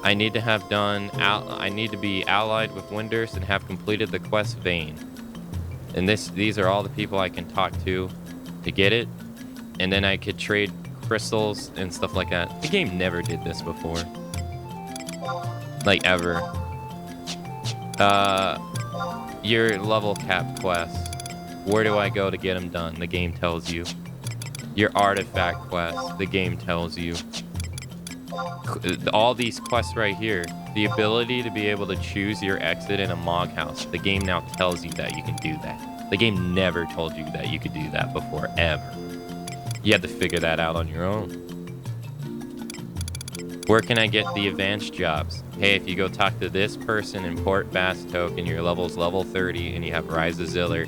A: I need to have I need to be allied with Winders and have completed the quest vein. And these are all the people I can talk to get it. And then I could trade crystals and stuff like that. The game never did this before. Like ever. Your level cap quests. Where do I go to get them done? The game tells you. Your artifact quest. The game tells you. All these quests right here. The ability to be able to choose your exit in a Mog house. The game now tells you that you can do that. The game never told you that you could do that before, ever. You had to figure that out on your own. Where can I get the advanced jobs? Hey, if you go talk to this person in Port Bastoke and your level's level 30 and you have Rise of Ziller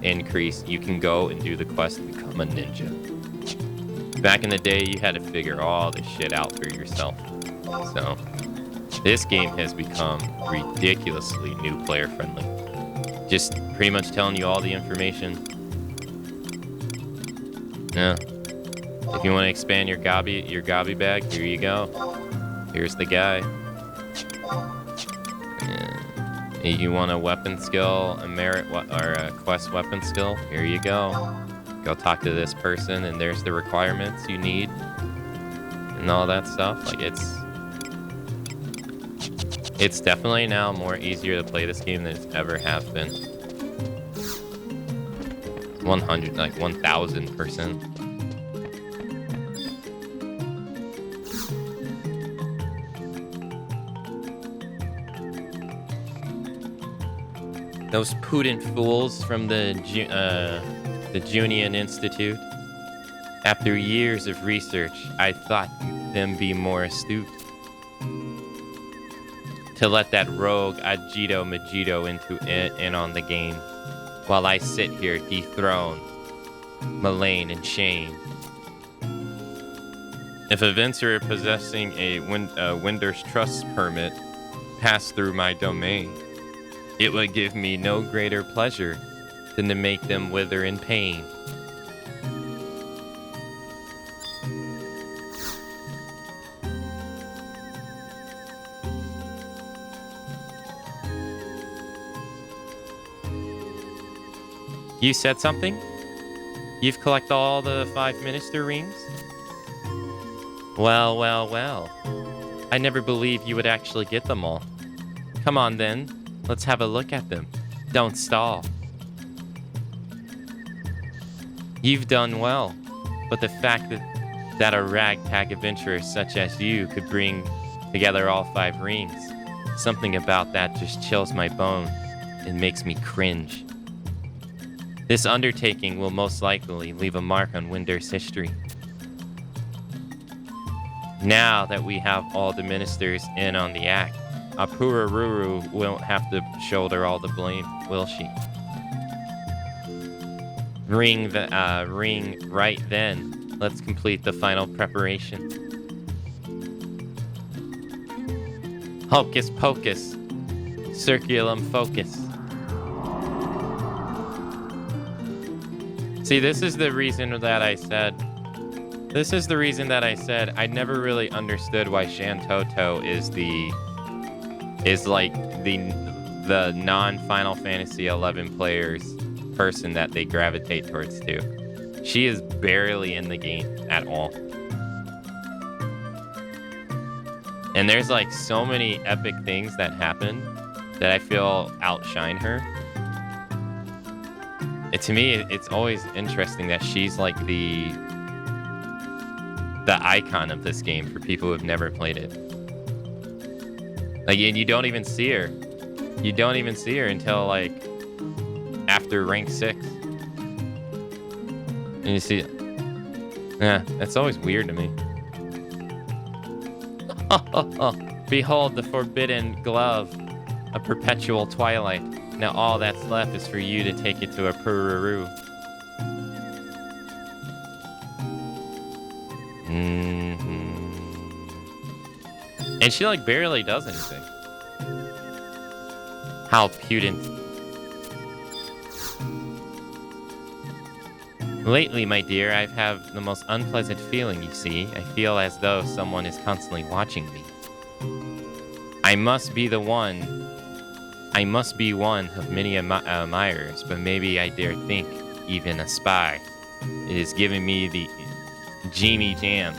A: increase, you can go and do the quest to become a ninja. Back in the day, you had to figure all this shit out for yourself. So, this game has become ridiculously new player friendly. Just pretty much telling you all the information. Yeah. If you want to expand your gobby bag, here you go. Here's the guy. Yeah. You want a weapon skill, a merit or a quest weapon skill? Here you go. Go talk to this person, and there's the requirements you need, and all that stuff. Like it's definitely now more easier to play this game than it's ever have been. 100, like 1000%. Those Putin fools from the Junian Institute. After years of research, I thought them be more astute. To let that rogue Ajito Majito in on the game, while I sit here dethroned, malign and shamed. If a Venturer possessing a Winder's Trust permit passed through my domain, it would give me no greater pleasure than to make them wither in pain. You said something? You've collected all the 5 Minister rings? Well, well, well. I never believed you would actually get them all. Come on then, let's have a look at them. Don't stall. You've done well, but the fact that a ragtag adventurer such as you could bring together all 5 rings, something about that just chills my bone and makes me cringe. This undertaking will most likely leave a mark on Winder's history. Now that we have all the ministers in on the act, Apuraruru won't have to shoulder all the blame, will she? Ring right then. Let's complete the final preparation. Hocus pocus, circulum focus. See, this is the reason that I said... This is the reason that I said I never really understood why Shantoto is the... Is like the non-Final Fantasy 11 players person that they gravitate towards too. She is barely in the game at all. And there's like so many epic things that happen that I feel outshine her. To me, it's always interesting that she's like the icon of this game for people who have never played it. Like, and you don't even see her. You don't even see her until like after rank 6. And you see it. Yeah, that's always weird to me. Behold the forbidden glove, a perpetual twilight. Now all that's left is for you to take it to a Pururu. And she like barely does anything. How pudent. Lately, my dear, I've had the most unpleasant feeling, you see. I feel as though someone is constantly watching me. I must be one of many admirers, but maybe I dare think even a spy. It is giving me the Jimmy Jams.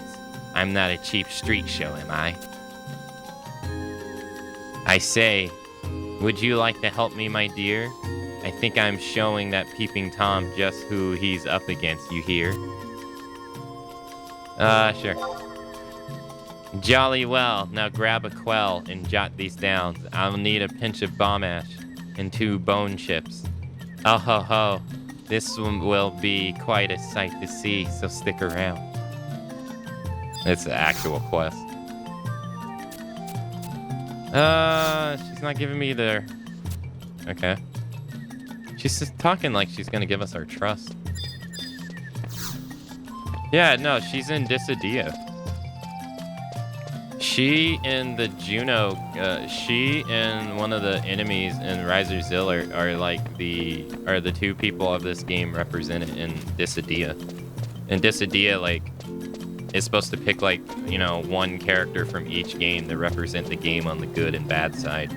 A: I'm not a cheap street show, am I? I say, would you like to help me, my dear? I think I'm showing that peeping Tom just who he's up against, you hear? Sure. Jolly well. Now grab a quell and jot these down. I'll need a pinch of bomb ash and 2 bone chips. Oh ho ho. This one will be quite a sight to see, so stick around. It's the actual quest. She's not giving me the... Okay. She's just talking like she's gonna give us our trust. Yeah, no, she's in Dissidia. She and the Juno, she and one of the enemies in Riser Zill are like the 2 people of this game represented in Dissidia. And Dissidia, like, is supposed to pick, like, you know, one character from each game to represent the game on the good and bad side.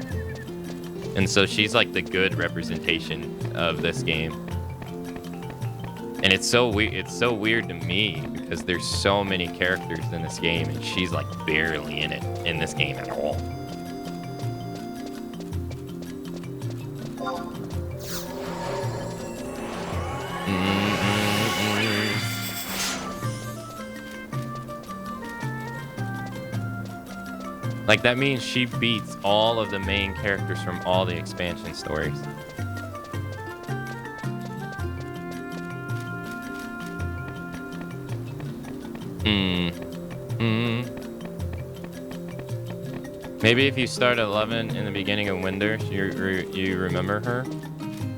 A: And so she's like the good representation of this game. And it's so weird to me because there's so many characters in this game and she's like barely in it in this game at all. Like, that means she beats all of the main characters from all the expansion stories. Maybe if you start at 11 in the beginning of Winder, you remember her.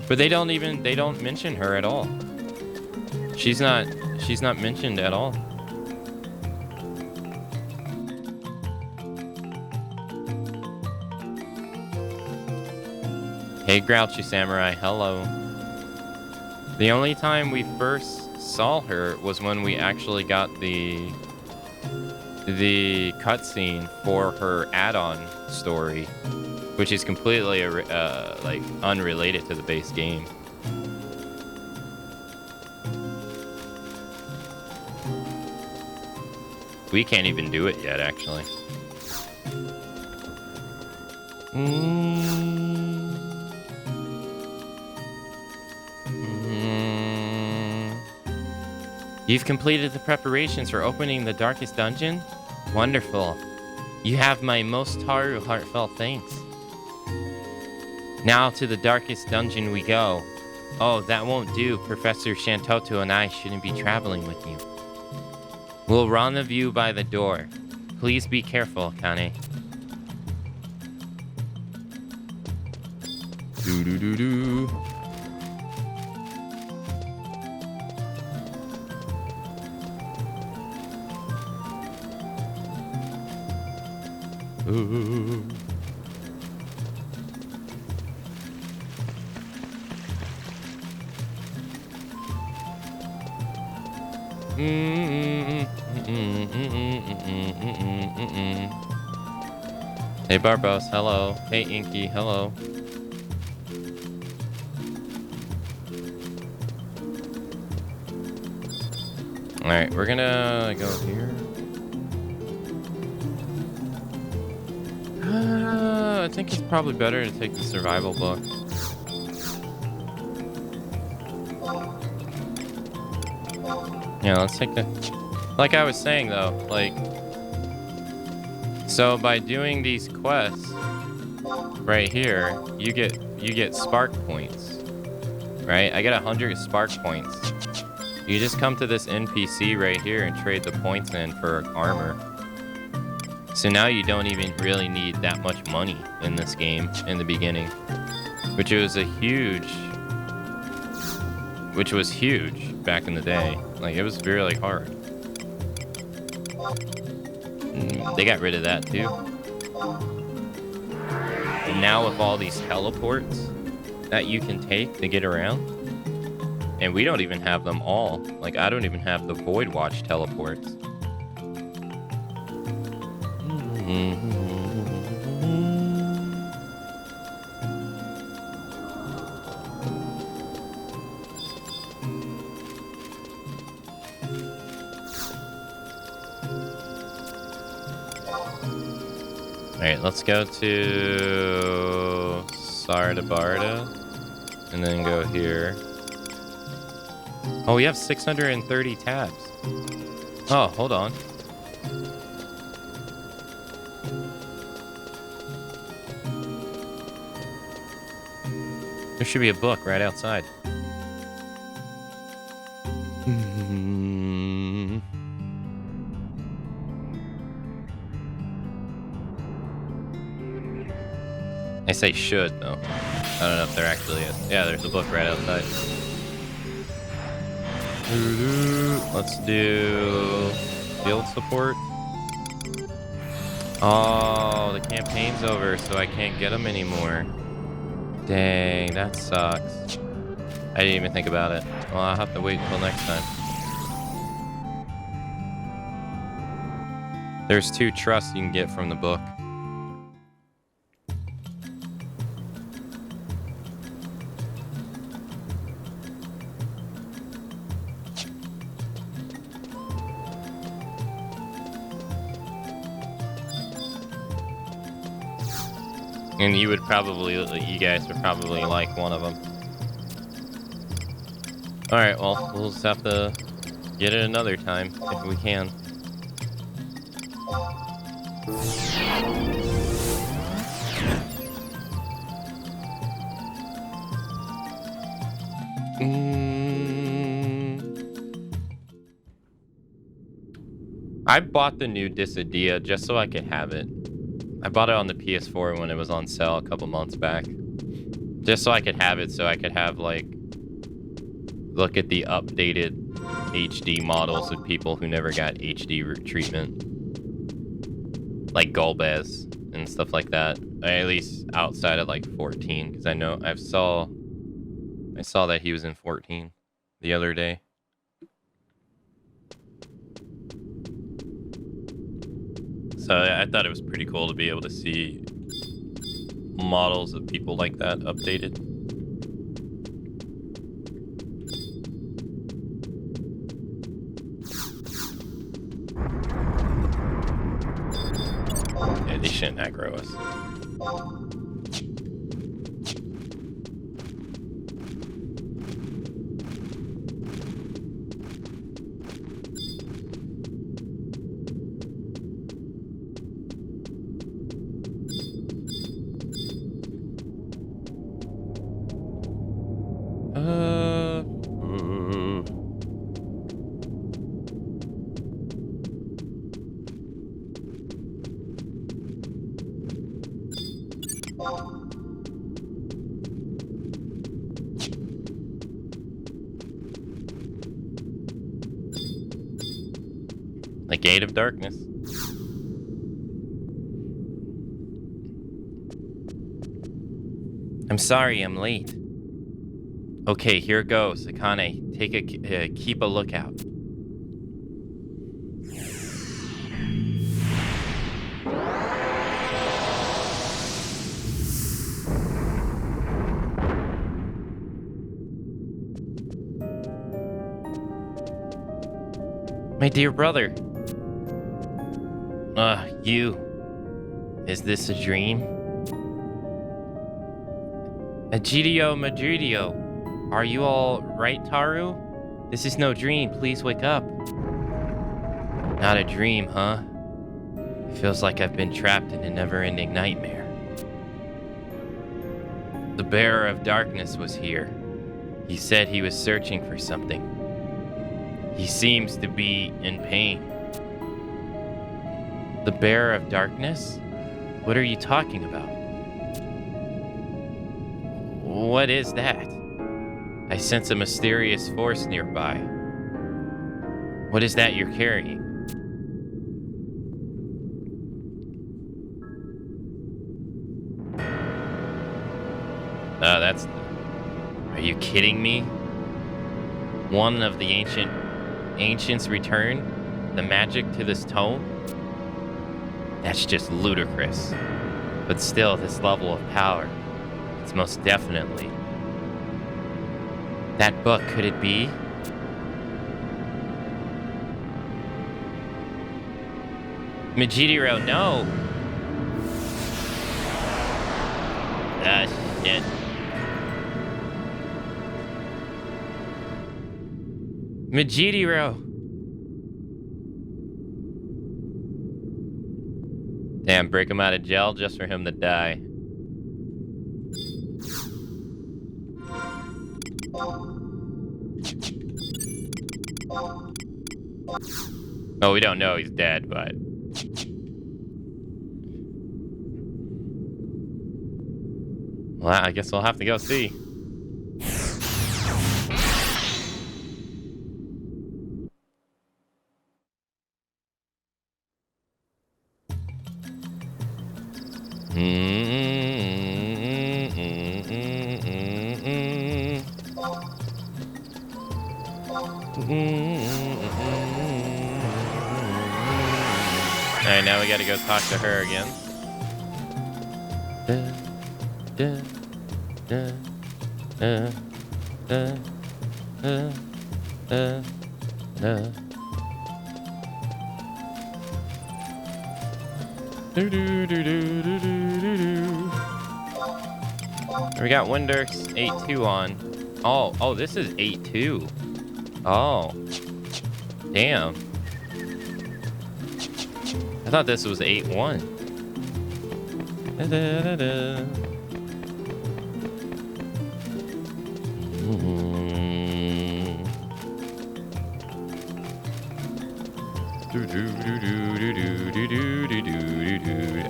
A: But they don't mention her at all. She's not mentioned at all. Hey, Grouchy Samurai, hello. The only time we first saw her was when we actually got the cutscene for her add-on story, which is completely like unrelated to the base game. We can't even do it yet, actually. You've completed the preparations for opening the darkest dungeon? Wonderful. You have my most heartfelt thanks. Now to the darkest dungeon we go. Oh, that won't do. Professor Shantoto and I shouldn't be traveling with you. We'll rendezvous by the door. Please be careful, Kane. Do-do-do-do. Ooh. Hey Barbos, hello. Hey Inky, hello. Alright, we're gonna go here. I think it's probably better to take the survival book. Yeah, let's take the... Like I was saying though, like... So by doing these quests right here, you get spark points. Right? I get 100 spark points. You just come to this NPC right here and trade the points in for armor. So now you don't even really need that much money in this game in the beginning. Which was huge back in the day. Like, it was really hard. They got rid of that too. And now with all these teleports that you can take to get around, and we don't even have them all. Like, I don't even have the Void Watch teleports. Alright, let's go to Sardabarda and then go here. Oh, we have 630 tabs. Oh, hold on. There should be a book right outside. I say should, though. I don't know if there actually is. Yeah, there's a book right outside. Let's do field support. Oh, the campaign's over, so I can't get them anymore. Dang, that sucks. I didn't even think about it. Well, I'll have to wait until next time. There's 2 trusts you can get from the book. And you guys would probably like one of them. Alright, well, we'll just have to get it another time, if we can. I bought the new Dissidia just so I could have it. I bought it on the PS4 when it was on sale a couple months back. Just so I could have it, so I could have, like, look at the updated HD models of people who never got HD treatment. Like Golbez and stuff like that. At least outside of, like, 14. Because I know, I saw that he was in 14 the other day. So I thought it was pretty cool to be able to see models of people like that updated. Yeah, they shouldn't aggro us. The Gate of Darkness. I'm sorry, I'm late. Okay, here goes. Akane, keep a lookout. My dear brother. You. Is this a dream? Egidio Madridio. Are you all right, Taru? This is no dream. Please wake up. Not a dream, huh? It feels like I've been trapped in a never-ending nightmare. The bearer of darkness was here. He said he was searching for something. He seems to be in pain. The bearer of darkness? What are you talking about? What is that? I sense a mysterious force nearby. What is that you're carrying? That's... Are you kidding me? One of the ancients return? The magic to this tome? That's just ludicrous. But still, this level of power, it's most definitely. That book, could it be? Majidiro, no! Ah, shit. Majidiro! Damn, break him out of jail just for him to die. Oh, we don't know he's dead, but... Well, I guess we'll have to go see. Alright, now we gotta go talk to her again. We got Winders 8.2 on. Oh, this is 8.2. Oh. Damn. I thought this was 8.1.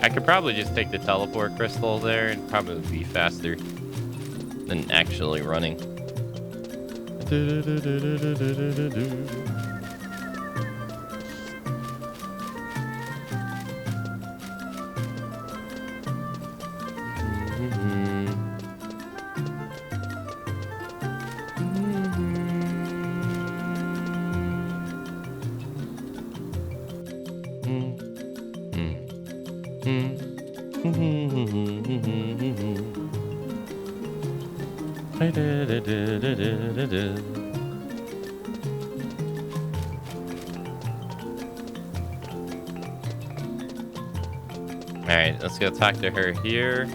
A: I could probably just take the teleport crystal there and probably be faster than actually running. Alright, let's go talk to her here.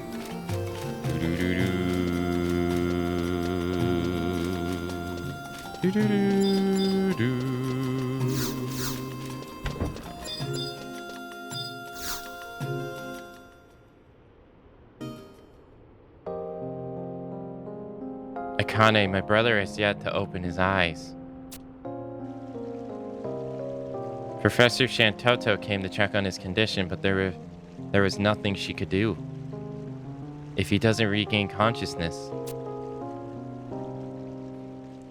A: Akane, my brother has yet to open his eyes. Professor Shantoto came to check on his condition, but there was nothing she could do. If he doesn't regain consciousness,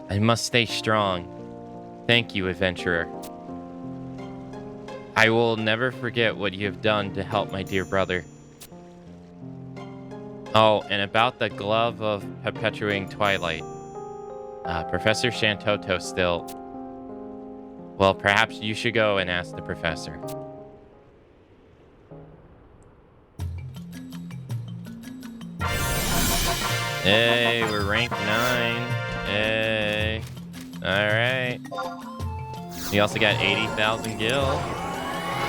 A: I must stay strong. Thank you, adventurer. I will never forget what you have done to help my dear brother. Oh, and about the glove of perpetuating twilight. Professor Shantoto still... Well, perhaps you should go and ask the professor. Hey, we're rank 9. Hey. Alright. We also got 80,000 gil.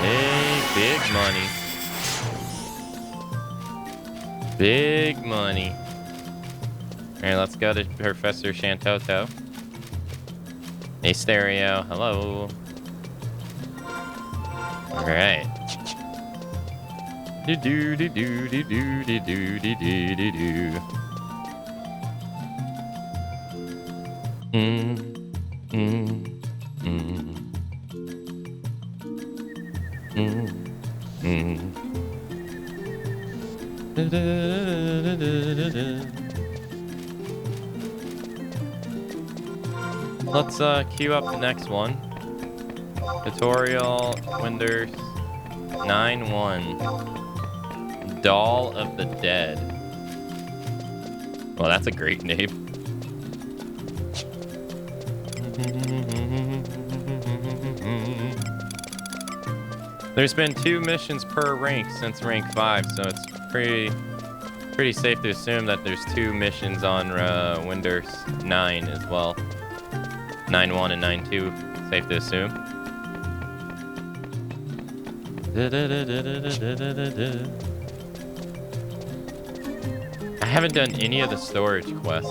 A: Hey, big money. Big money. Alright, let's go to Professor Shantoto. Hey, Stereo. Hello. Alright. Do do do do do do do do do do do do. Let's queue up the next one. Tutorial Winders 9-1. Doll of the Dead. Well, that's a great name. There's been 2 missions per rank since rank 5, so it's pretty safe to assume that there's 2 missions on Winders 9 as well. 9-1 and 9-2, safe to assume. I haven't done any of the storage quests.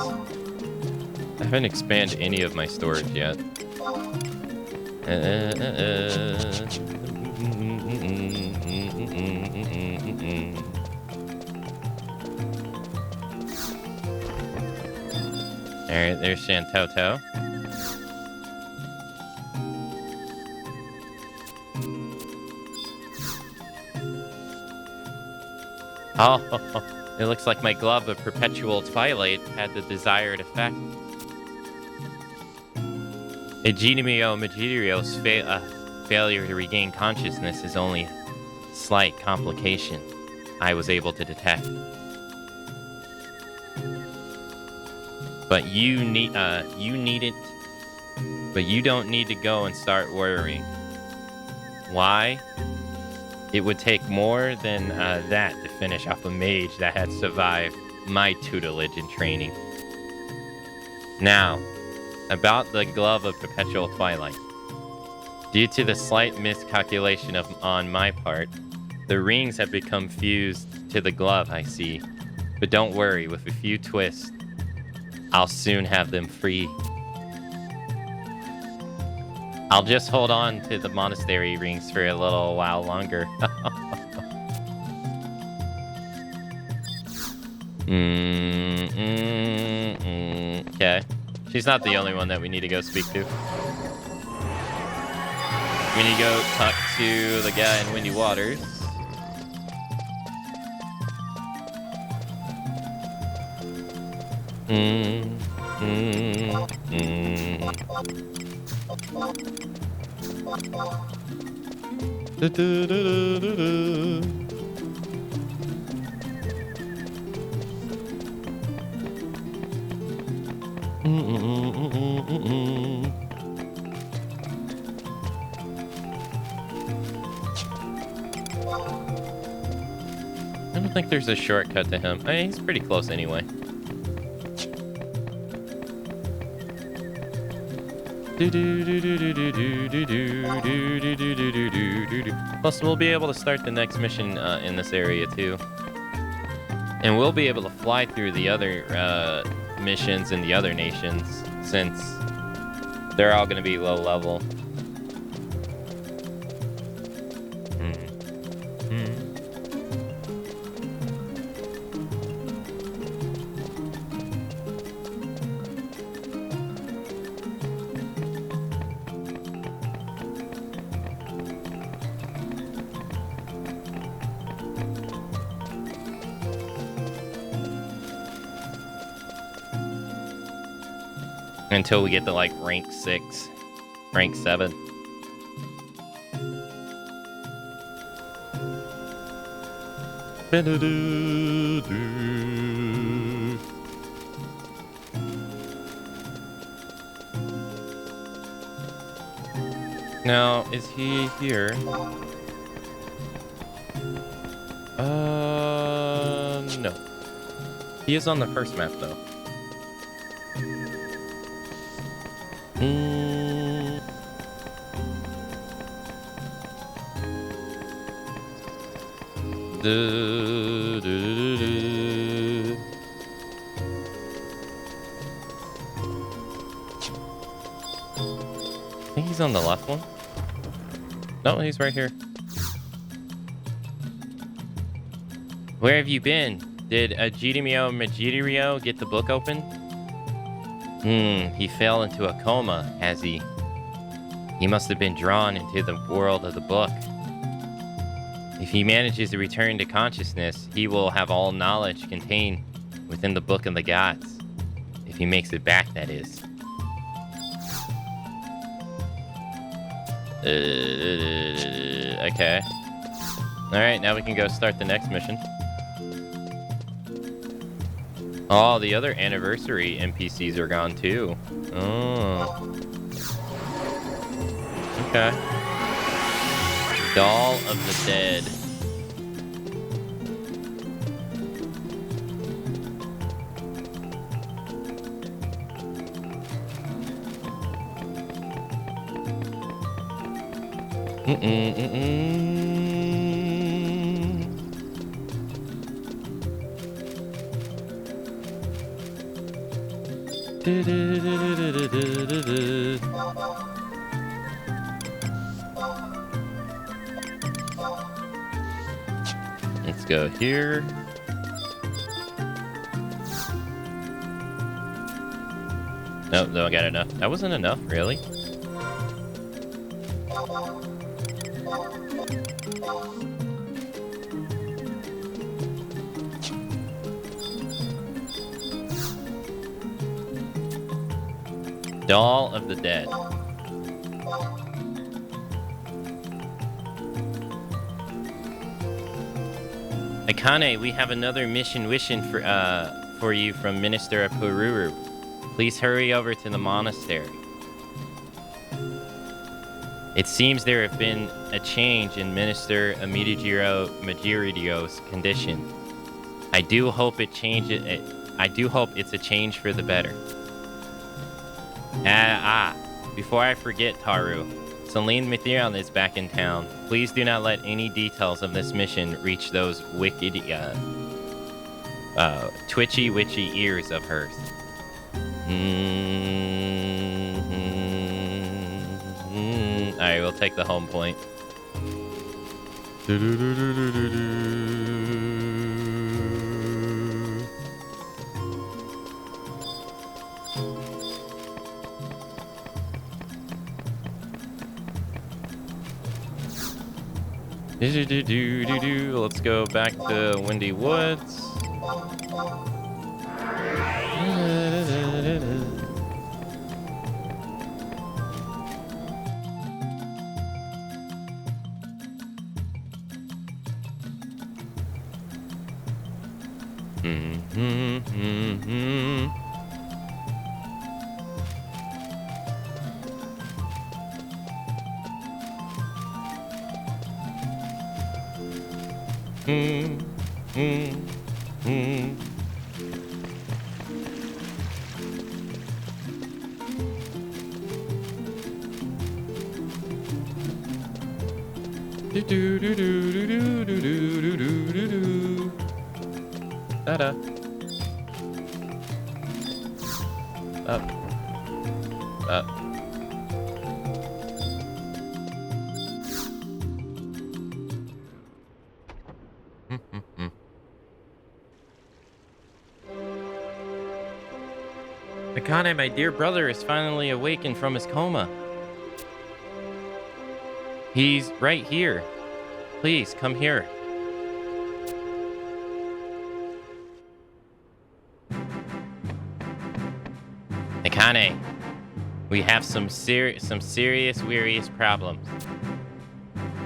A: I haven't expanded any of my storage yet. Alright, there's Shantoto. Oh, it looks like my glove of perpetual twilight had the desired effect. Magirio's failure to regain consciousness is only a slight complication I was able to detect. But you don't need to go and start worrying. Why? It would take more than that to finish off a mage that had survived my tutelage and training. Now, about the Glove of Perpetual Twilight. Due to the slight miscalculation on my part, the rings have become fused to the glove, I see. But don't worry, with a few twists, I'll soon have them free. I'll just hold on to the monastery rings for a little while longer. Okay. She's not the only one that we need to go speak to. We need to go talk to the guy in Windy Waters. I don't think there's a shortcut to him. I mean, he's pretty close anyway. Plus, we'll be able to start the next mission in this area too, and we'll be able to fly through the other missions in the other nations since they're all going to be low level. Until we get to like rank 6, rank 7. Now, is he here? No. He is on the first map though. Do, do, do, do. I think he's on the left one. No, he's right here. Where have you been? Did Ajidimio Majidirio get the book open? He fell into a coma, has he? He must have been drawn into the world of the book. If he manages to return to consciousness, he will have all knowledge contained within the Book of the Gods. If he makes it back, that is. Okay. Alright, now we can go start the next mission. Oh, the other anniversary NPCs are gone too. Oh. Okay. Doll of the Dead. Let's go here. Nope, no, I got enough. That wasn't enough, really. Doll of the Dead. Akane, we have another mission wishing for you from Minister Pururu. Please hurry over to the monastery. It seems there have been a change in Minister Majiridio's condition. I do hope it's a change for the better. Before I forget, Taru, Celine Mithiron is back in town. Please do not let any details of this mission reach those wicked, twitchy witchy ears of hers. Alright, we'll take the home point. Let's go back to Windy Woods. Da-da. Up. Up. Akane, my dear brother, is finally awakened from his coma. He's right here. Please, come here. Akane, we have some serious problems.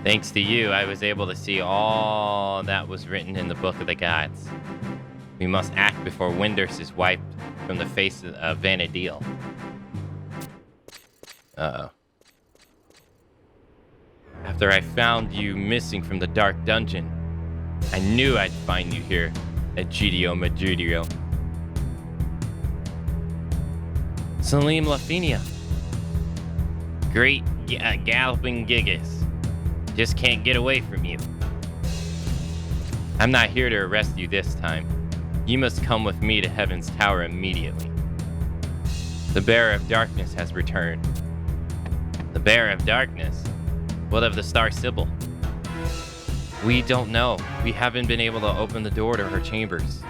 A: Thanks to you, I was able to see all that was written in the Book of the Gods. We must act before Winders is wiped from the face of Vanadil. Uh-oh. After I found you missing from the dark dungeon, I knew I'd find you here at GDO Majudio. Salim Lafinia. Great galloping gigas. Just can't get away from you. I'm not here to arrest you this time. You must come with me to Heaven's Tower immediately. The Bearer of Darkness has returned. The Bearer of Darkness? What of the Star Sibyl? We don't know. We haven't been able to open the door to her chambers.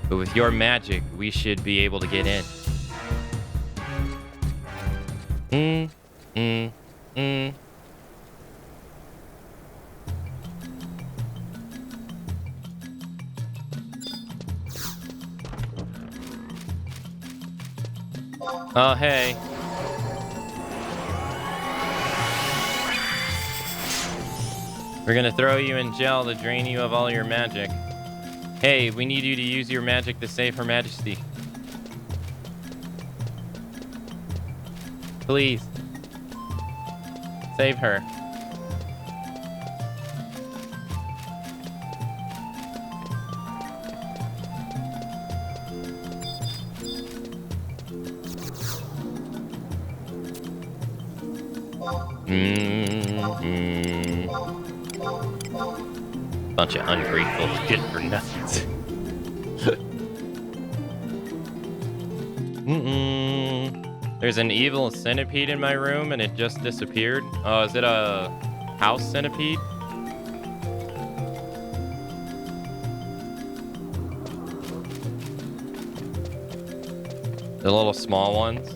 A: But with your magic, we should be able to get in. Oh, hey. We're gonna throw you in jail to drain you of all your magic. Hey, we need you to use your magic to save Her Majesty. Please. Save her. Bunch of ungrateful shit for nothing. There's an evil centipede in my room and it just disappeared. Oh, is it a house centipede? The little small ones.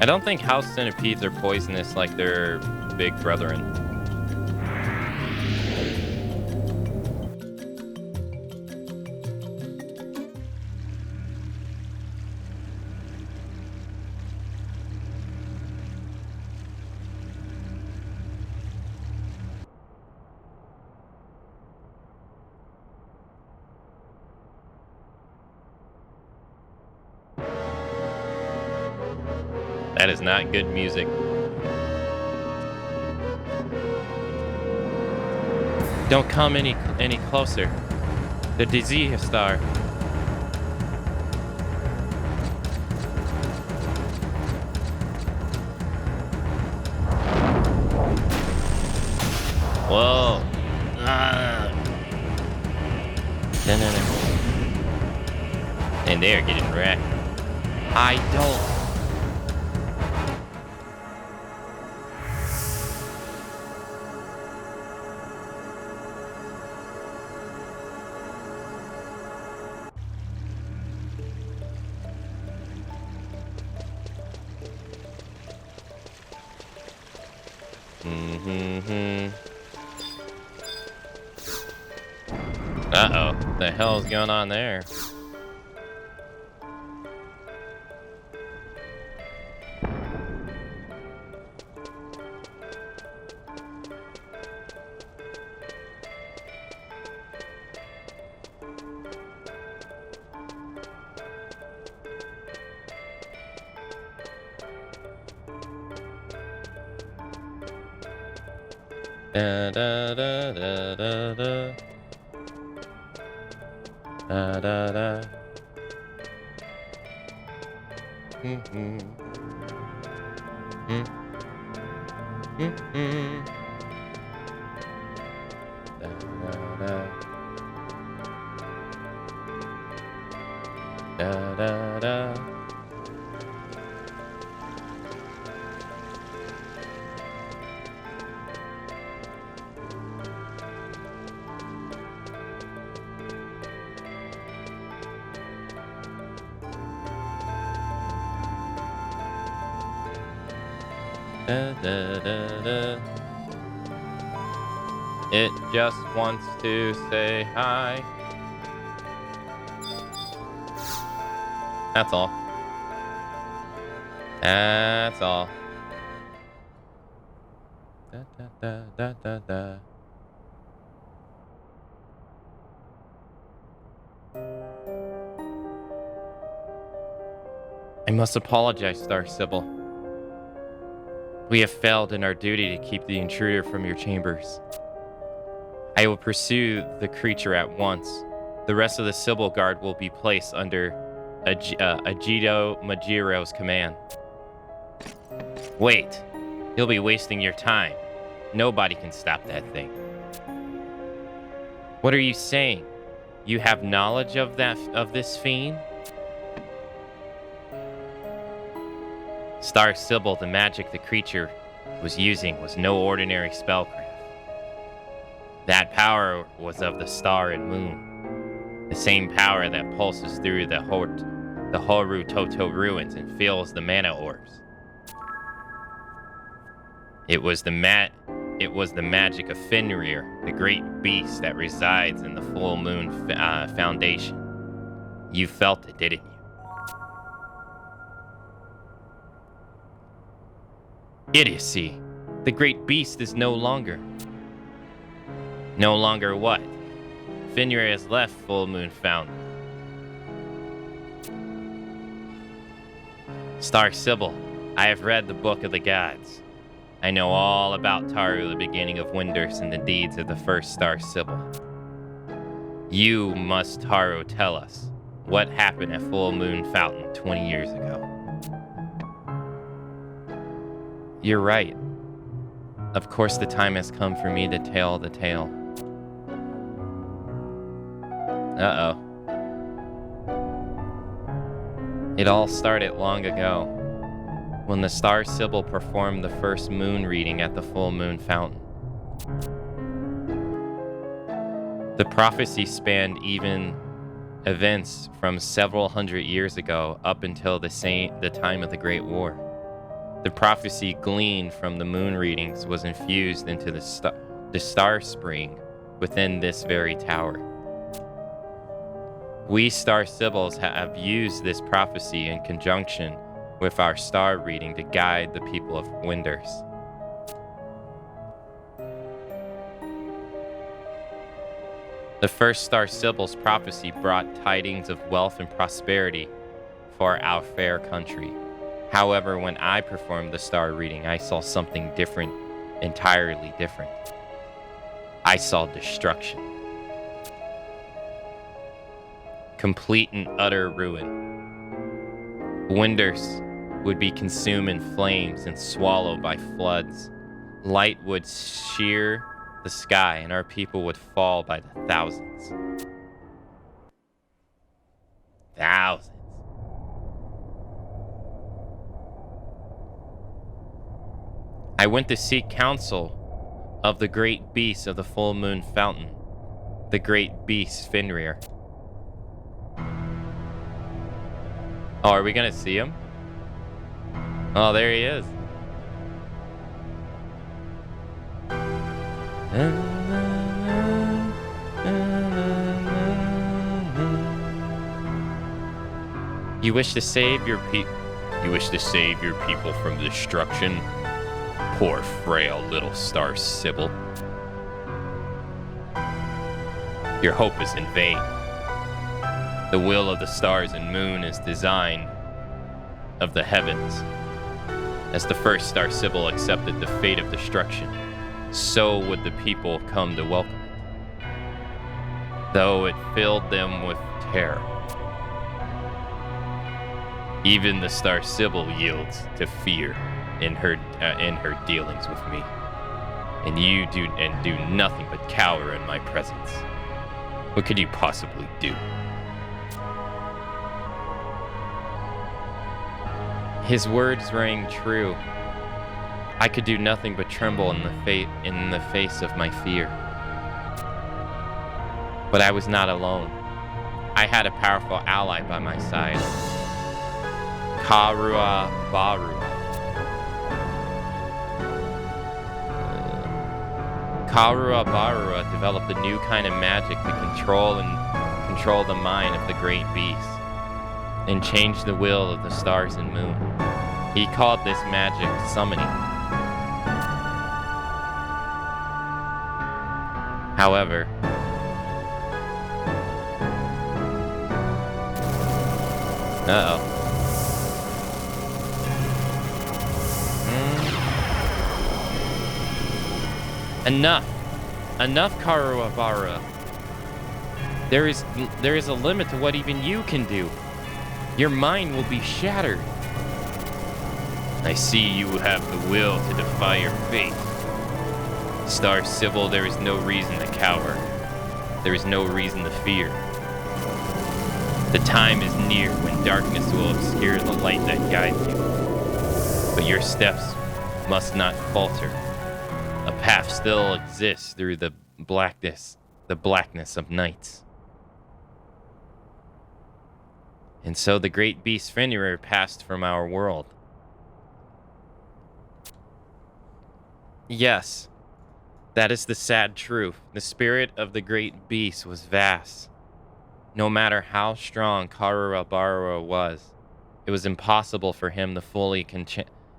A: I don't think house centipedes are poisonous like their big brethren. That is not good music. Don't come any closer. The disease star. Whoa. No. And they are getting wrecked. I don't. Uh-oh. What the hell is going on there? Da da da da da da. Da da da. Da da da. Da da da. Da, da, da, da. It just wants to say hi. That's all. That's all. Da, da, da, da, da, da. I must apologize, Star Sibyl. We have failed in our duty to keep the intruder from your chambers. I will pursue the creature at once. The rest of the Sybil Guard will be placed under Ajido Majiro's command. Wait. You'll be wasting your time. Nobody can stop that thing. What are you saying? You have knowledge of this fiend? Star Sybil, the magic the creature was using was no ordinary spellcraft. That power was of the star and moon. The same power that pulses through the Horu Toto ruins and fills the mana orbs. It was the magic of Fenrir, the great beast that resides in the full moon foundation. You felt it, didn't you? Idiocy. The great beast is no longer. No longer what? Fenrir has left Full Moon Fountain. Star Sybil, I have read the Book of the Gods. I know all about Taru, the beginning of Winders, and the deeds of the first Star Sybil. You must, Taru, tell us what happened at Full Moon Fountain 20 years ago. You're right. Of course the time has come for me to tell the tale. Uh-oh. It all started long ago, when the Star Sybil performed the first moon reading at the Full Moon Fountain. The prophecy spanned even events from several hundred years ago up until the time of the Great War. The prophecy gleaned from the moon readings was infused into the star spring within this very tower. We Star Sibyls have used this prophecy in conjunction with our star reading to guide the people of Winders. The first Star Sibyl's prophecy brought tidings of wealth and prosperity for our fair country. However, when I performed the star reading, I saw something different, entirely different. I saw destruction. Complete and utter ruin. Winders would be consumed in flames and swallowed by floods. Light would shear the sky, and our people would fall by the thousands. Thousands. I went to seek counsel of the great beast of the Full Moon Fountain, the great beast Fenrir. Oh, are we gonna see him? Oh, there he is. You wish to save your people from destruction? Poor frail little Star Sybil. Your hope is in vain. The will of the stars and moon is design of the heavens. As the first Star Sybil accepted the fate of destruction, so would the people come to welcome it, though it filled them with terror. Even the Star Sybil yields to fear in her dealings with me, and you do nothing but cower in my presence. What could you possibly do? His words rang true. I could do nothing but tremble in the face of my fear. But I was not alone. I had a powerful ally by my side. Karua Barua. Karua Barua developed a new kind of magic to control the mind of the great beast and change the will of the stars and moon. He called this magic summoning. However, Enough, Karua Barua. There is a limit to what even you can do. Your mind will be shattered. I see you have the will to defy your fate. Star Sybil, there is no reason to cower. There is no reason to fear. The time is near when darkness will obscure the light that guides you. But your steps must not falter. A path still exists through the blackness of nights. And so the great beast Fenrir passed from our world. Yes, that is the sad truth. The spirit of the great beast was vast. No matter how strong Karura Barura was, it was impossible for him to fully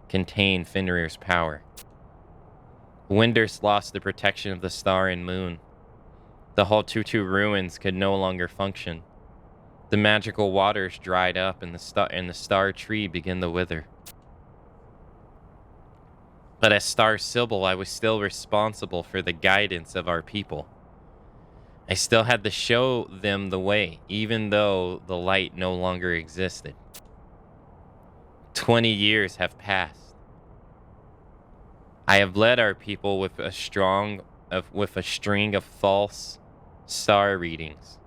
A: contain Fenrir's power. Winders lost the protection of the star and moon. The whole Tutu ruins could no longer function. The magical waters dried up and the star tree began to wither. But as Star Sybil, I was still responsible for the guidance of our people. I still had to show them the way, even though the light no longer existed. 20 years have passed. I have led our people with a string of false star readings.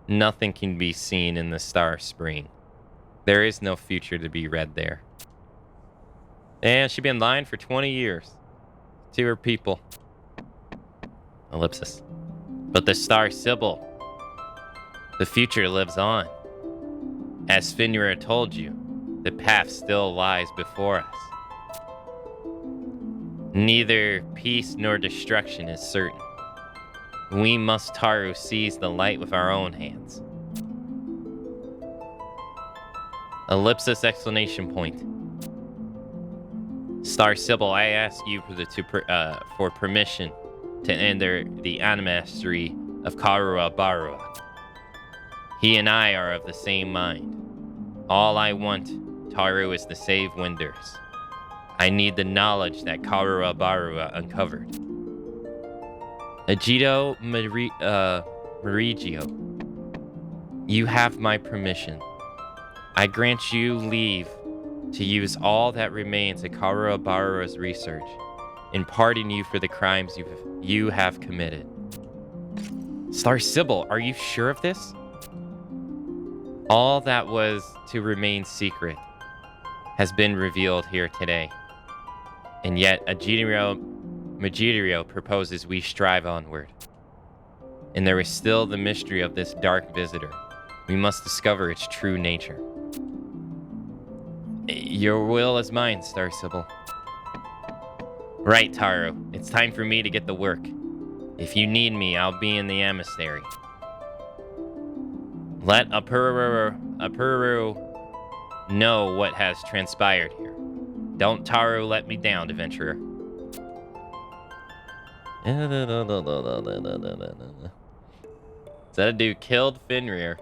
A: Nothing can be seen in the star spring. There is no future to be read there. And she's been lying for 20 years to her people. Ellipsis. But the Star Sybil, the future lives on. As Fenrir told you, the path still lies before us. Neither peace nor destruction is certain. We must, Taru, seize the light with our own hands. Ellipsis exclamation point. Star Sybil, I ask you for permission to enter the animastery of Karura Barua. He and I are of the same mind. All I want, Taru, is to save Winders. I need the knowledge that Karura Barua uncovered. Agito Marigio, you have my permission. I grant you leave to use all that remains of Karura Barua's research in pardoning you for the crimes you have committed. Star Sybil, are you sure of this? All that was to remain secret has been revealed here today. And yet, Magirio proposes we strive onward. And there is still the mystery of this dark visitor. We must discover its true nature. Your will is mine, Star Sybil. Right, Taro. It's time for me to get to work. If you need me, I'll be in the emissary. Let Apuru know what has transpired here. Don't Taro let me down, adventurer. That dude killed Fenrir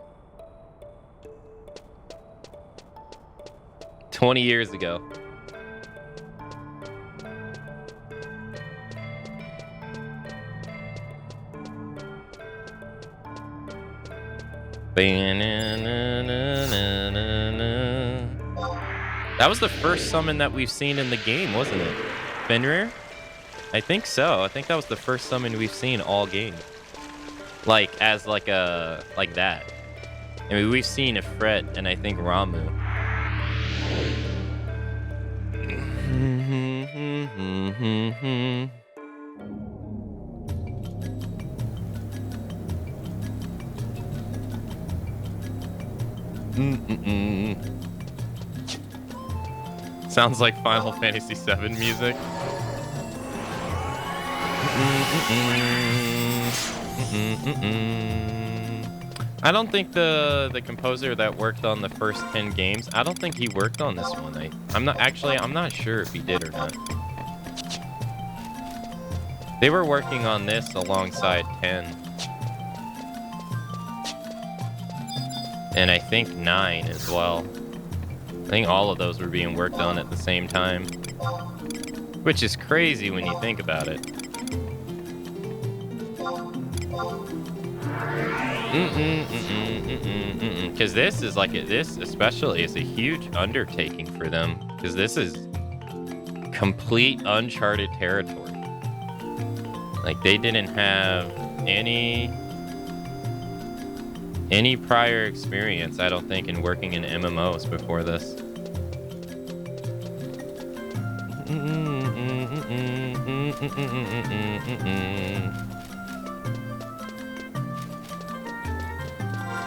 A: 20 years ago. That was the first summon that we've seen in the game, wasn't it? Fenrir? I think so. I think that was the first summon we've seen all game. Like, as like that. I mean, we've seen Ifrit and I think Ramu. Sounds like Final Fantasy VII music. I don't think the composer that worked on the first 10 games, I don't think he worked on this one. I'm not sure if he did or not. They were working on this alongside 10. And I think 9 as well. I think all of those were being worked on at the same time. Which is crazy when you think about it. Because this is like this especially is a huge undertaking for them. Because this is complete uncharted territory. Like they didn't have any prior experience, I don't think, in working in MMOs before this.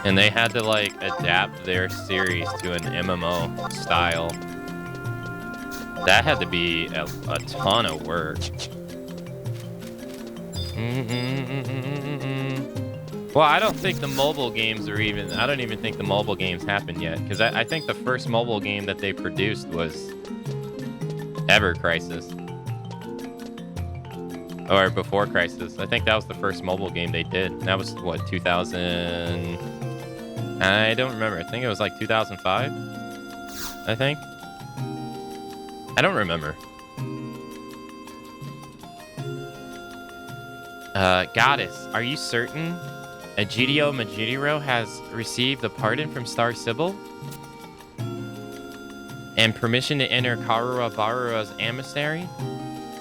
A: And they had to like adapt their series to an MMO style. That had to be a ton of work. Well, I don't think the mobile games are even... I don't even think the mobile games happened yet. Because I think the first mobile game that they produced was Ever Crisis. Or Before Crisis. I think that was the first mobile game they did. That was, what, 2000... I don't remember. I think it was like 2005, I think. I don't remember. Goddess, are you certain Egidio Majidiro has received the pardon from Star Sybil? And permission to enter Karura Barura's emissary?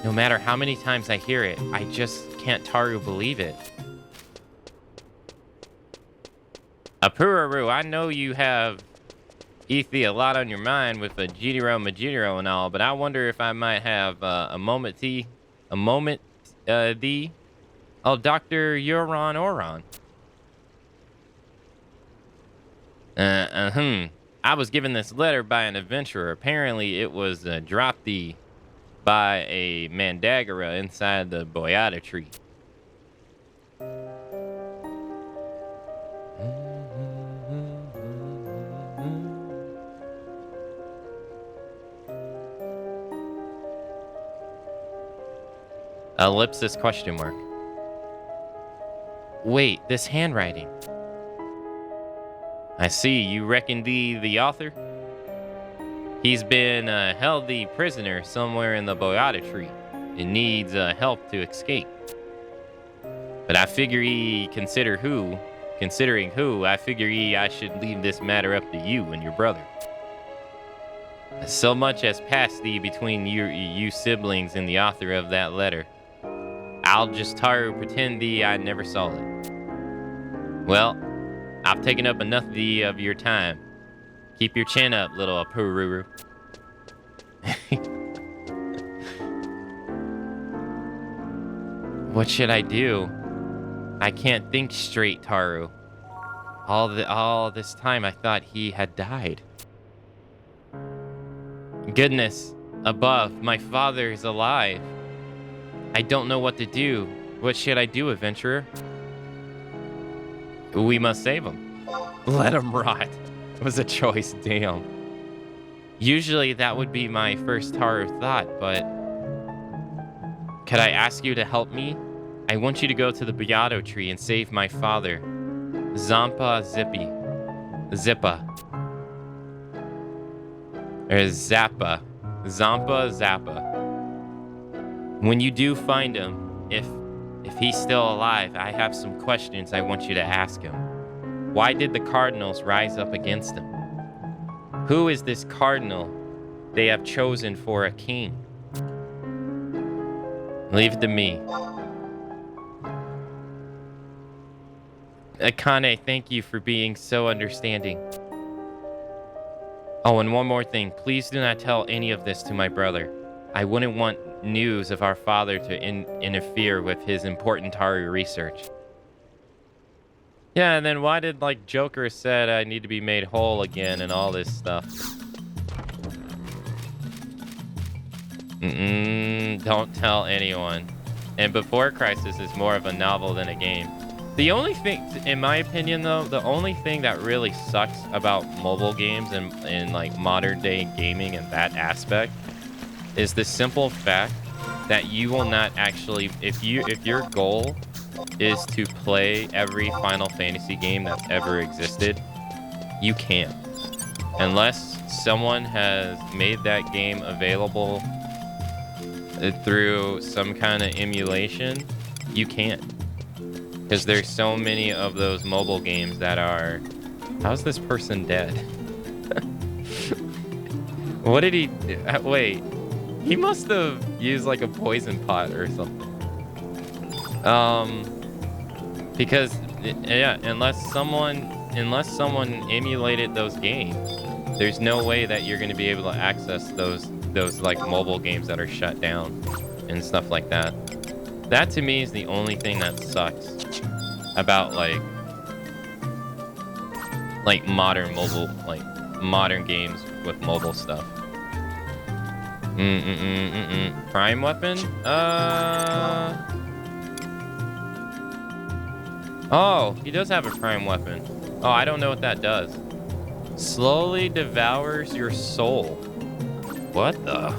A: No matter how many times I hear it, I just can't Taru believe it. Apuraru, I know you have Ethi a lot on your mind with Egidio Majidiro and all, but I wonder if I might have a moment thee. Oh, Dr. Euron Oron. I was given this letter by an adventurer. Apparently, it was dropped by a Mandagora inside the Boyata tree. Ellipsis question mark. Wait, this handwriting. I see, you reckon the author? He's been held the prisoner somewhere in the Boyata tree and needs help to escape. But I figure considering who, I figure I should leave this matter up to you and your brother. So much has passed between you siblings and the author of that letter. I'll just pretend I never saw it. Well, I've taken up enough of your time. Keep your chin up, little Apururu. What should I do? I can't think straight, Taru. All this time I thought he had died. Goodness above, my father is alive. I don't know what to do. What should I do, adventurer? We must save him. Let him rot. Was a choice, damn. Usually that would be my first Taru thought, but... Could I ask you to help me? I want you to go to the Beato tree and save my father. Zippa. Or Zappa. Zappa. When you do find him, if he's still alive, I have some questions I want you to ask him. Why did the cardinals rise up against him? Who is this cardinal they have chosen for a king? Leave it to me. Akane, thank you for being so understanding. Oh, and one more thing. Please do not tell any of this to my brother. I wouldn't want news of our father to interfere with his important Taru research. Yeah, and then why did, like, Joker said I need to be made whole again and all this stuff? Don't tell anyone. And Before Crisis is more of a novel than a game. The only thing, in my opinion, though, the only thing that really sucks about mobile games and like modern day gaming and that aspect is the simple fact that you will not actually, if your goal is to play every Final Fantasy game that's ever existed, you can't. Unless someone has made that game available through some kind of emulation, you can't. Because there's so many of those mobile games that are... How's this person dead? What did he... Wait. He must have used like a poison pot or something. Because, yeah, unless someone emulated those games, there's no way that you're going to be able to access those like mobile games that are shut down and stuff like that. That to me is the only thing that sucks about like modern mobile, like modern games with mobile stuff. Prime weapon? Oh, he does have a prime weapon. Oh, I don't know what that does. Slowly devours your soul. What the?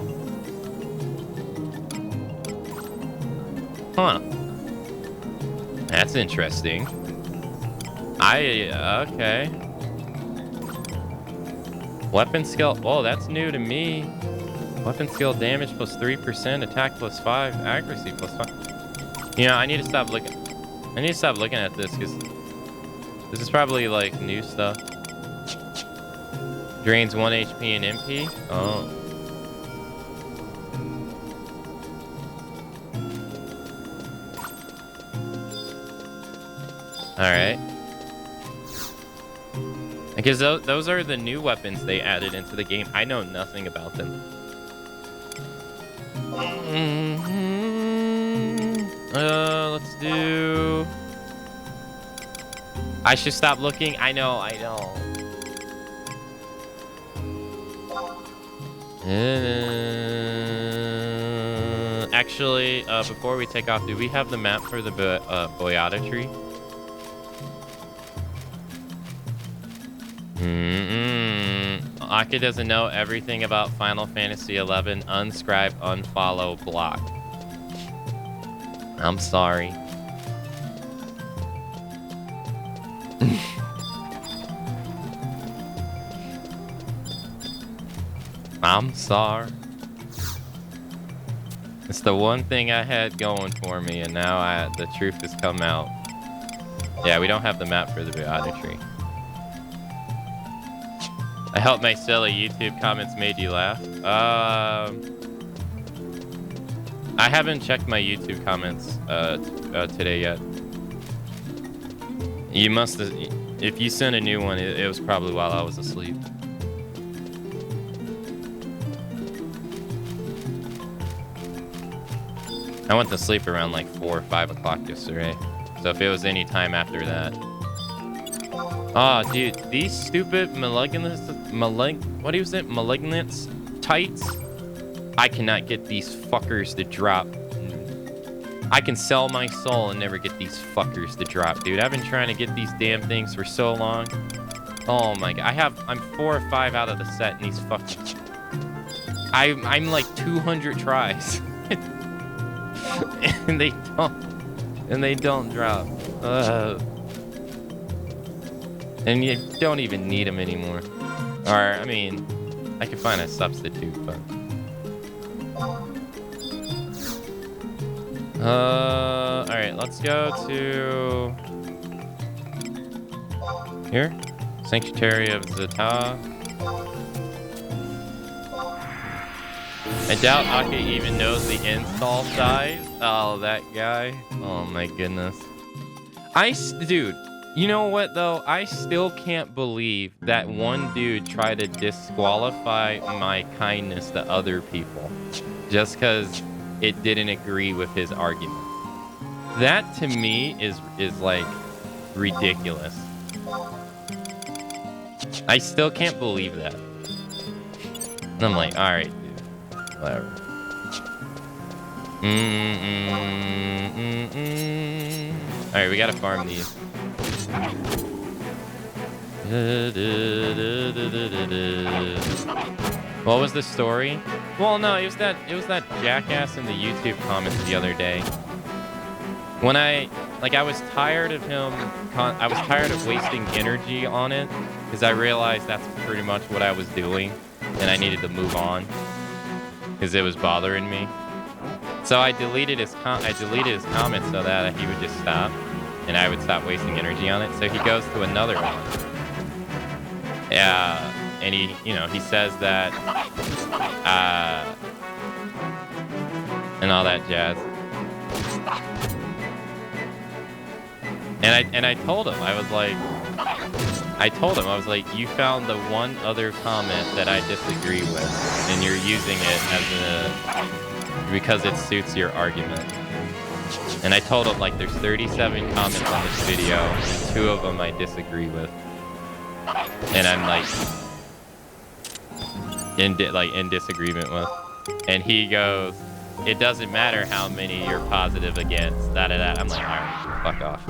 A: Huh. That's interesting. Okay. Weapon skill. Oh, that's new to me. Weapon skill damage plus 3%, attack plus 5, accuracy plus 5. You know, I need to stop looking. I need to stop looking at this because this is probably like new stuff. Drains 1 HP and MP. Oh. Alright. Because those are the new weapons they added into the game. I know nothing about them. Let's do... I should stop looking. I know. Actually, before we take off, do we have the map for the Boyata tree? Aki doesn't know everything about Final Fantasy XI. Unscribe, unfollow, block. I'm sorry. I'm sorry. It's the one thing I had going for me, and now the truth has come out. Yeah, we don't have the map for the Boyata tree. I hope my silly YouTube comments made you laugh. I haven't checked my YouTube comments today yet. You must have... If you sent a new one, it was probably while I was asleep. I went to sleep around like 4 or 5 o'clock yesterday. So if it was any time after that... Oh, dude, these stupid malignants tights. I cannot get these fuckers to drop. I can sell my soul and never get these fuckers to drop, dude. I've been trying to get these damn things for so long. Oh my god, I'm 4 or 5 out of the set, and these fuckers. I'm like 200 tries, and they don't drop. And you don't even need them anymore. Or, I mean, I could find a substitute, but... Alright, let's go to... Here? Sanctuary of Zeta. I doubt Aka even knows the install size. Oh, that guy. Oh my goodness. Dude. You know what, though? I still can't believe that one dude tried to disqualify my kindness to other people just because it didn't agree with his argument. That, to me, is like, ridiculous. I still can't believe that. And I'm like, alright, dude. Whatever. Alright, we gotta farm these. What was the story? Well, no, it was that jackass in the YouTube comments the other day. When I was tired of him. I was tired of wasting energy on it because I realized that's pretty much what I was doing, and I needed to move on because it was bothering me. So I deleted his comments so that he would just stop. and I would stop wasting energy on it. So he goes to another one. And he, you know, he says that, and all that jazz. And I told him, I was like, you found the one other comment that I disagree with, and you're using it as because it suits your argument. And I told him, like, there's 37 comments on this video, and 2 of them I disagree with. And I'm like, in disagreement with. And he goes, it doesn't matter how many you're positive against, da-da-da. I'm like, alright, fuck off.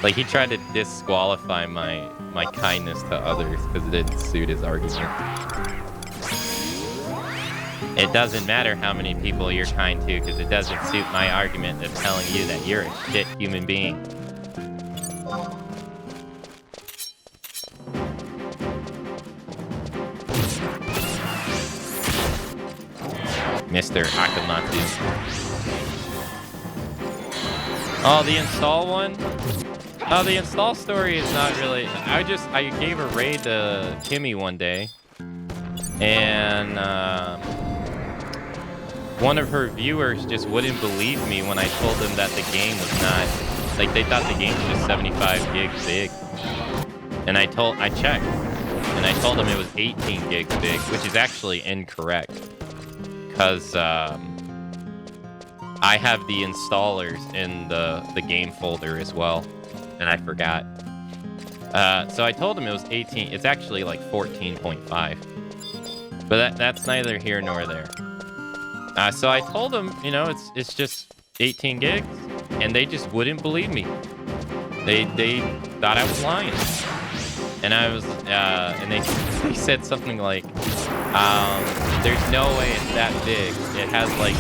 A: Like, he tried to disqualify my kindness to others because it didn't suit his argument. It doesn't matter how many people you're kind to because it doesn't suit my argument of telling you that you're a shit human being. Mr. Akamatzu. Oh, the install one? Oh, the install story is not really... I gave a raid to Kimmy one day. And, one of her viewers just wouldn't believe me when I told them that the game was not... Like, they thought the game was just 75 gigs big. And I checked. And I told them it was 18 gigs big, which is actually incorrect. Because, I have the installers in the game folder as well. And I forgot. So I told him it was 18. It's actually like 14.5. But that's neither here nor there. So I told them, you know, it's just 18 gigs. And they just wouldn't believe me. They thought I was lying. And I was, and they said something like, there's no way it's that big. It has like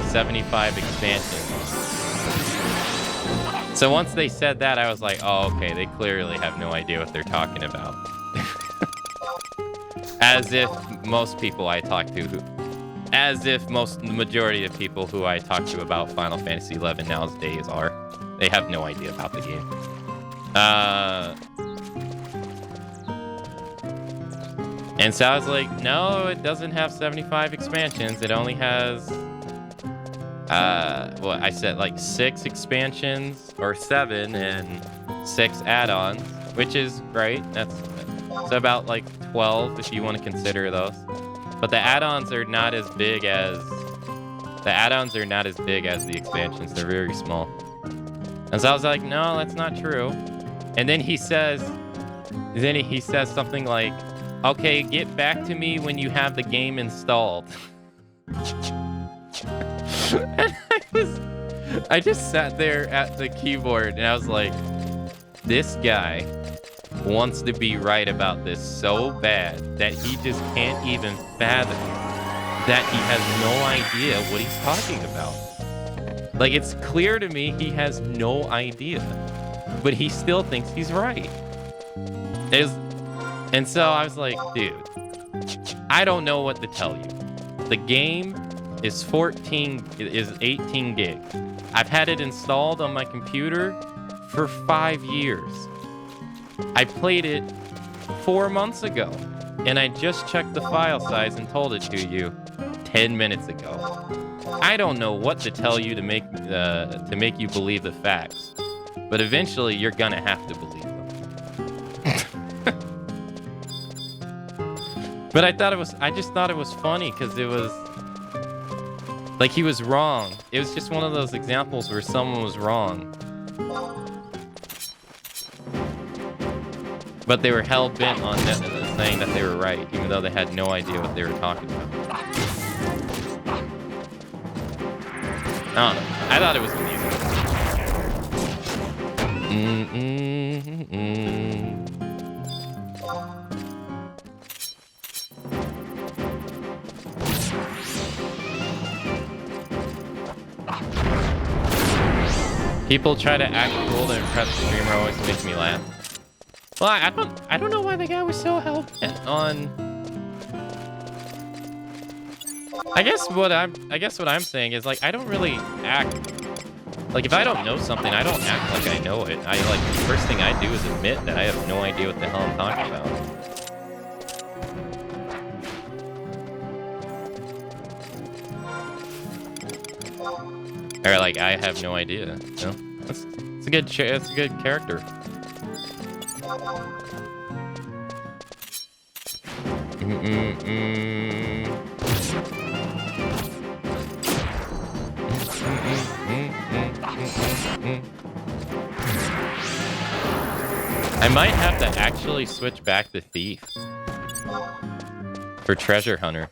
A: 75 expansions. So once they said that, I was like, oh, okay, they clearly have no idea what they're talking about. As if most people I talk to, the majority of people who I talk to about Final Fantasy XI nowadays are. They have no idea about the game. And so I was like, no, it doesn't have 75 expansions. It only has, well, I said like 6 expansions or 7 and 6 add-ons, which is great. That's about like 12 if you want to consider those. But the add-ons are not as big as the expansions. They're very small. And so I was like, no, that's not true. And then he says something like, okay, get back to me when you have the game installed. And I just sat there at the keyboard and I was like, this guy wants to be right about this so bad that he just can't even fathom that he has no idea what he's talking about. Like, it's clear to me he has no idea, but he still thinks he's right. And so I was like, dude, I don't know what to tell you. The game is 18 gigs. I've had it installed on my computer for 5 years. I played it 4 months ago, and I just checked the file size and told it to you 10 minutes ago. I don't know what to tell you to make you believe the facts, but eventually you're gonna have to believe them. But I just thought it was funny because it was like he was wrong. It was just one of those examples where someone was wrong, but they were hell-bent on saying that they were right, even though they had no idea what they were talking about. I don't know. I thought it was amusing. People try to act cool to impress the streamer, always makes me laugh. Well, I don't know why the guy was so hell-bent on. I guess what I'm saying is, like, I don't really act Like, if I don't know something, I don't act like I know it. Like, the first thing I do is admit that I have no idea what the hell I'm talking about. Or, like, I have no idea, you know? That's a good character. I might have to actually switch back to Thief for Treasure Hunter.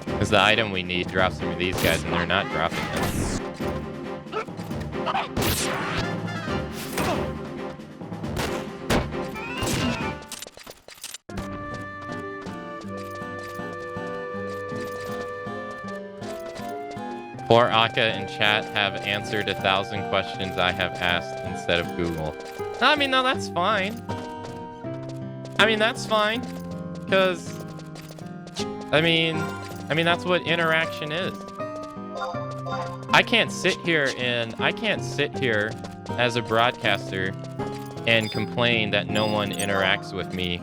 A: Because the item we need drops from these guys and they're not dropping it. Poor Aka in chat have answered 1,000 questions I have asked instead of Google. I mean, no, that's fine. I mean, that's fine. Because, I mean, that's what interaction is. I can't sit here as a broadcaster and complain that no one interacts with me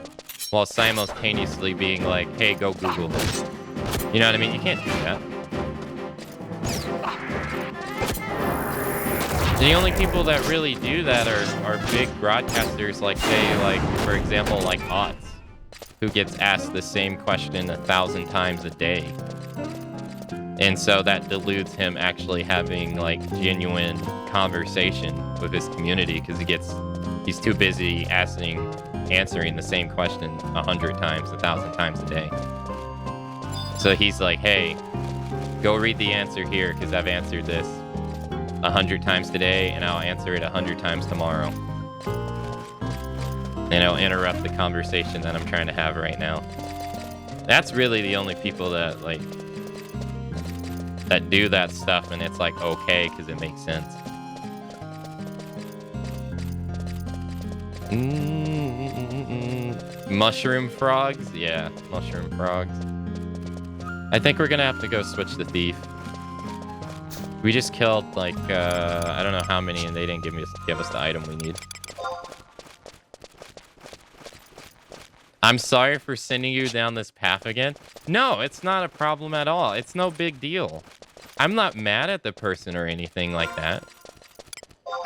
A: while simultaneously being like, hey, go Google this. You know what I mean? You can't do that. The only people that really do that are big broadcasters, like, say, like, for example, like Otz, who gets asked the same question 1,000 times a day. And so that dilutes him actually having, like, genuine conversation with his community, because he's too busy answering the same question 100 times, 1,000 times a day. So he's like, hey, go read the answer here, because I've answered this 100 times today, and I'll answer it 100 times tomorrow. And I'll interrupt the conversation that I'm trying to have right now. That's really the only people that, like, that do that stuff, and it's like, okay, because it makes sense. Mushroom frogs? Yeah, mushroom frogs. I think we're gonna have to go switch the Thief. We just killed, like, I don't know how many, and they didn't give us the item we need. I'm sorry for sending you down this path again. No, it's not a problem at all. It's no big deal. I'm not mad at the person or anything like that.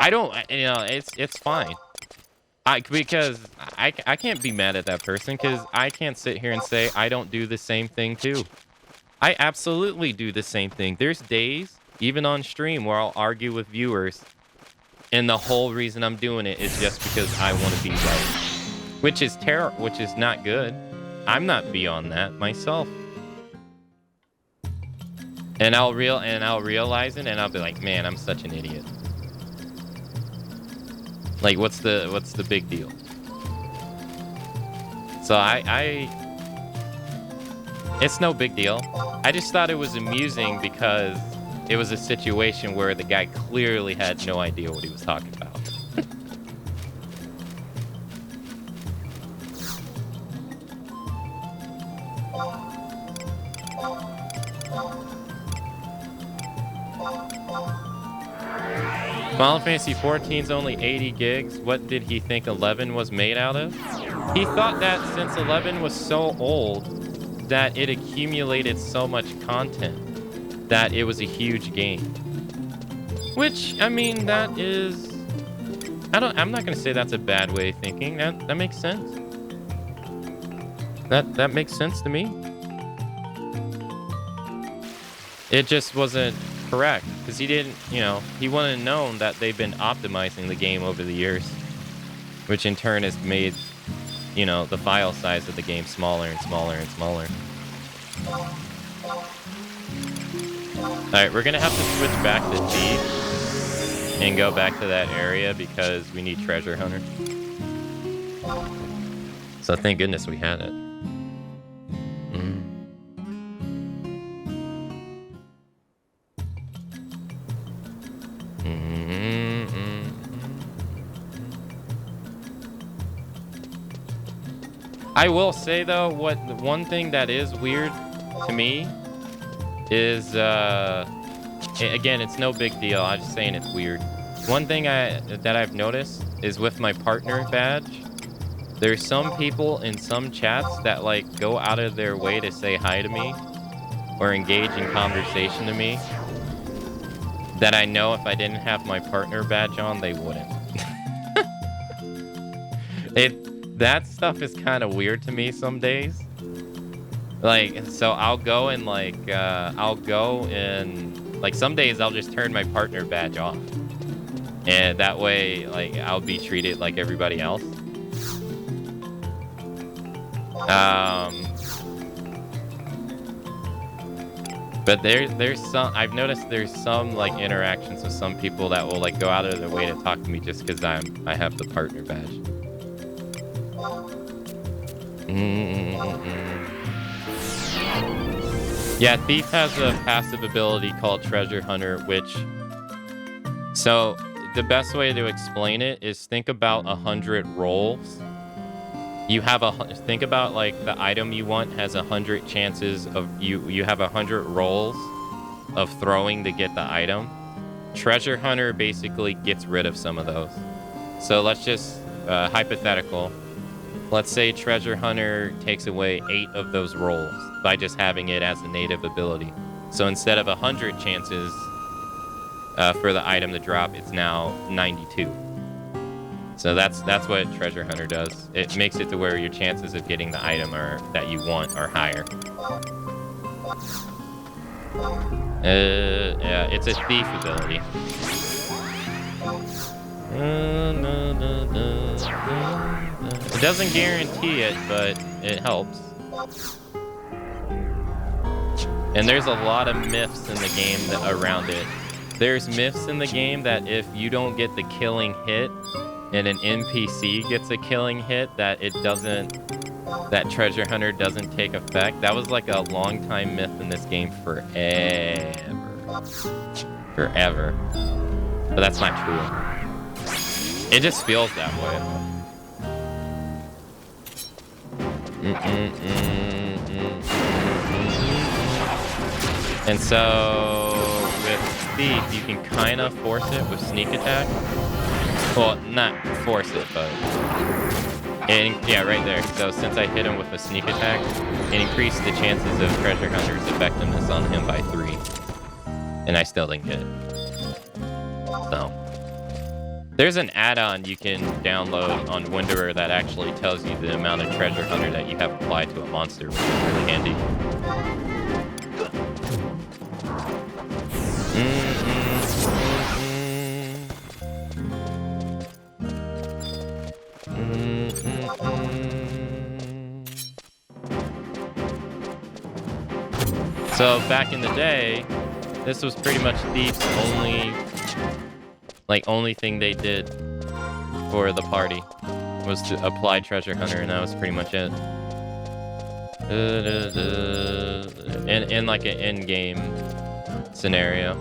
A: I don't, you know, it's fine. Because I can't be mad at that person, because I can't sit here and say I don't do the same thing too. I absolutely do the same thing. There's days, even on stream, where I'll argue with viewers, and the whole reason I'm doing it is just because I want to be right, which is which is not good. I'm not beyond that myself, and I'll realize it, and I'll be like, man, I'm such an idiot. Like, what's the big deal? So it's no big deal. I just thought it was amusing because it was a situation where the guy clearly had no idea what he was talking about. Final Fantasy 14's only 80 gigs. What did he think 11 was made out of? He thought that since 11 was so old, that it accumulated so much content that it was a huge game. Which, I mean, that is... I'm not gonna say that's a bad way of thinking. That makes sense. That makes sense to me. It just wasn't correct, because he didn't, you know, he wouldn't have known that they've been optimizing the game over the years, which in turn has made, you know, the file size of the game smaller and smaller and smaller. Alright, we're gonna have to switch back to Thief and go back to that area because we need Treasure Hunter. So thank goodness we had it. I will say though, one thing that is weird to me is, again, it's no big deal. I'm just saying it's weird. One thing that I've noticed is with my partner badge, there's some people in some chats that like go out of their way to say hi to me or engage in conversation to me that I know if I didn't have my partner badge on, they wouldn't. That stuff is kind of weird to me some days. Like, so I'll go and like, some days I'll just turn my partner badge off. And that way, like, I'll be treated like everybody else. But there's some, I've noticed there's some like interactions with some people that will like go out of their way to talk to me just because I have the partner badge. Yeah, Thief has a passive ability called Treasure Hunter, which, so the best way to explain it is think about 100 rolls. You have think about like the item you want has 100 chances of you have 100 rolls of throwing to get the item. Treasure Hunter basically gets rid of some of those. So let's just hypothetical. Let's say Treasure Hunter takes away 8 of those rolls by just having it as a native ability. So instead of 100 chances for the item to drop, it's now 92. So that's what Treasure Hunter does. It makes it to where your chances of getting the item that you want are higher. Yeah, it's a thief ability. It doesn't guarantee it, but it helps. And there's a lot of myths in the game around it. There's myths in the game that if you don't get the killing hit, and an NPC gets a killing hit, that Treasure Hunter doesn't take effect. That was like a long time myth in this game forever. But that's not true. It just feels that way. And so with Thief, you can kind of force it with sneak attack. Well, not force it, but... yeah, right there. So since I hit him with a sneak attack, it increased the chances of Treasure Hunter's effectiveness on him by 3. And I still didn't get it. So... there's an add-on you can download on Winderer that actually tells you the amount of Treasure Hunter that you have applied to a monster, which is really handy. So back in the day, this was pretty much Thief's only thing they did for the party was to apply Treasure Hunter, and that was pretty much it. In like an in-game scenario.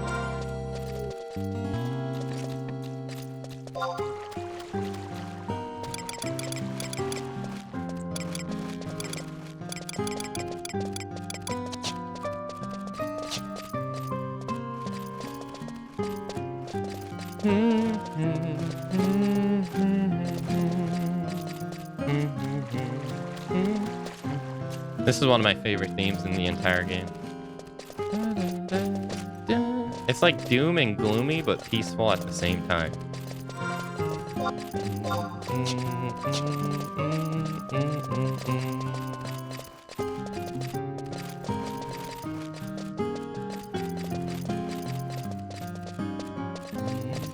A: This is one of my favorite themes in the entire game. It's like doom and gloomy, but peaceful at the same time.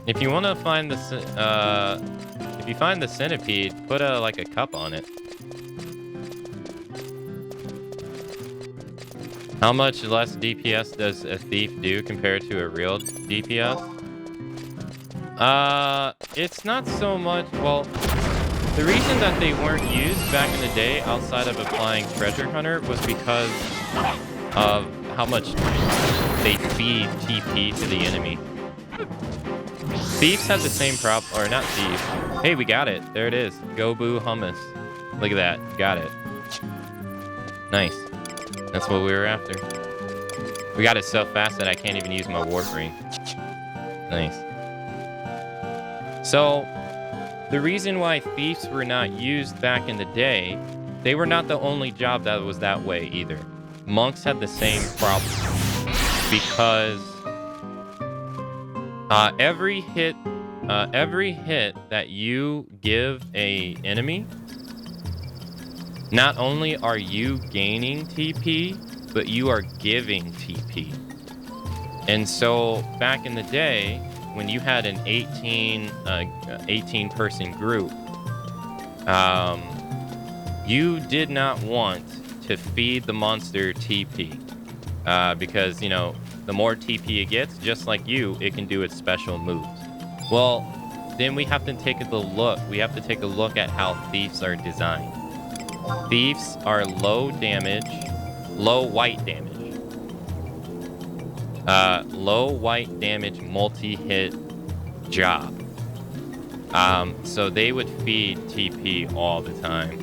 A: If you want to find if you find the centipede, put like a cup on it. How much less DPS does a thief do compared to a real DPS? It's not so much, well, the reason that they weren't used back in the day outside of applying Treasure Hunter was because of how much they feed TP to the enemy. Thieves have the same problem, or not thieves. Hey, we got it. There it is. Gobu hummus. Look at that. Got it. Nice. That's what we were after. We got it so fast that I can't even use my Warframe. Nice. So, the reason why thieves were not used back in the day, they were not the only job that was that way either. Monks had the same problem. Because every hit that you give a enemy, not only are you gaining TP, but you are giving TP. And so back in the day, when you had an 18 person group, you did not want to feed the monster TP. Because, you know, the more TP it gets, just like you, it can do its special moves. Well, then we have to take a look. We have to take a look at how thieves are designed. Thieves are low damage, low white damage. Low white damage multi-hit job. So they would feed TP all the time,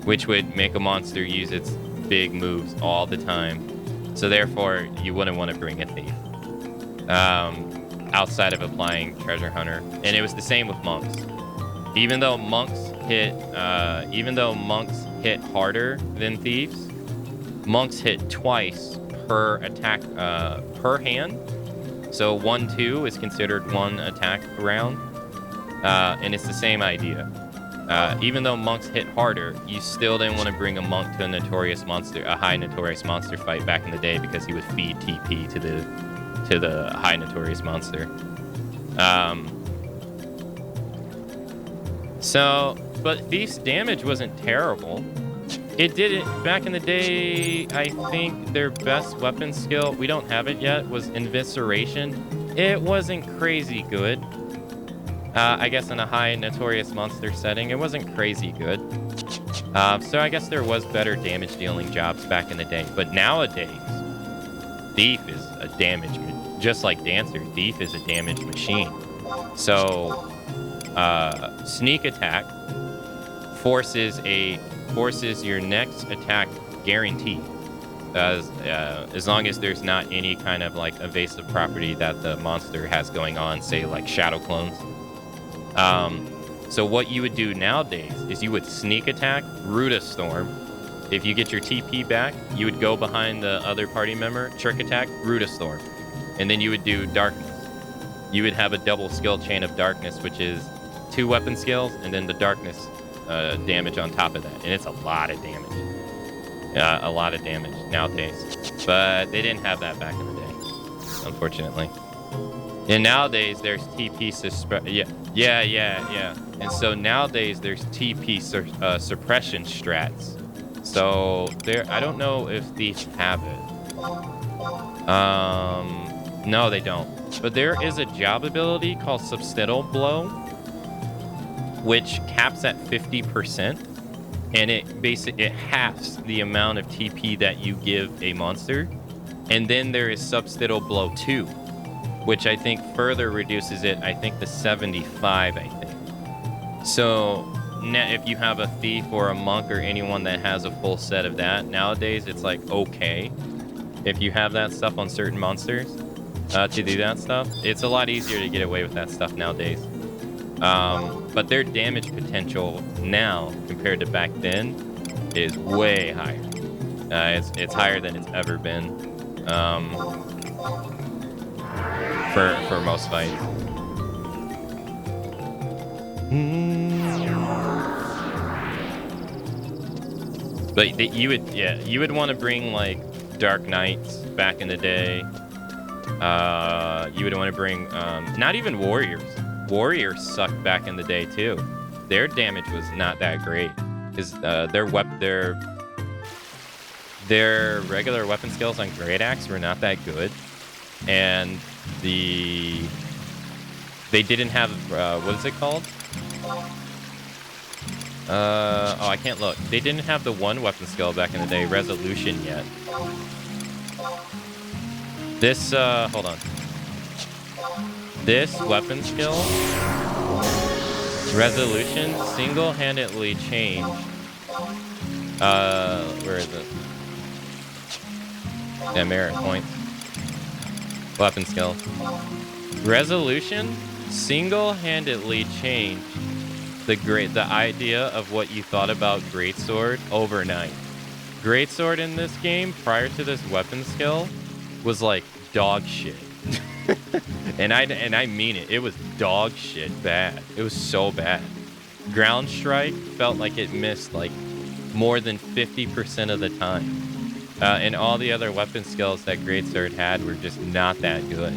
A: which would make a monster use its big moves all the time. So therefore, you wouldn't want to bring a thief outside of applying Treasure Hunter. And it was the same with monks. Even though monks hit harder than thieves, monks hit twice per attack per hand. So 1-2 is considered one attack round, and it's the same idea. Even though monks hit harder, you still didn't want to bring a monk to a high notorious monster fight back in the day because he would feed TP to the high notorious monster. But Thief's damage wasn't terrible. It did it back in the day. I think their best weapon skill, we don't have it yet, was Invisceration. It wasn't crazy good. I guess in a high notorious monster setting, it wasn't crazy good. So I guess there was better damage dealing jobs back in the day. But nowadays, Thief is a damage, just like Dancer, Thief is a damage machine. So Sneak Attack forces your next attack guaranteed. As long as there's not any kind of like evasive property that the monster has going on, say like Shadow Clones. So what you would do nowadays is you would Sneak Attack, Root a Storm. If you get your TP back, you would go behind the other party member, Trick Attack, Root a Storm. And then you would do Darkness. You would have a double skill chain of Darkness, which is 2 weapon skills, and then the Darkness damage on top of that. And it's a lot of damage. A lot of damage nowadays. But they didn't have that back in the day, unfortunately. And nowadays, there's TP Yeah. And so nowadays, there's TP suppression strats. So I don't know if these have it. No, they don't. But there is a job ability called Substantial Blow, which caps at 50%, and it halves the amount of TP that you give a monster. And then there is Substantial Blow 2, which I think further reduces it, I think, to 75, I think. So if you have a thief or a monk or anyone that has a full set of that, nowadays it's like okay. If you have that stuff on certain monsters to do that stuff, it's a lot easier to get away with that stuff nowadays. But their damage potential now compared to back then is way higher. It's higher than it's ever been for most fights. But you would want to bring like Dark Knights back in the day. You would want to bring not even Warriors. Warriors sucked back in the day too. Their damage was not that great because their regular weapon skills on Great Axe were not that good, and they didn't have what is it called? Oh, I can't look. They didn't have the one weapon skill back in the day, Resolution, yet. This, hold on. This weapon skill, Resolution, single-handedly changed. Where is it? Yeah, merit points. weapon skill. Resolution single-handedly changed the idea of what you thought about greatsword overnight. Greatsword in this game, prior to this weapon skill, was like dog shit. and I mean it. It was dog shit bad. It was so bad. Ground strike felt like it missed like more than 50% of the time. And all the other weapon skills that greatsword had were just not that good.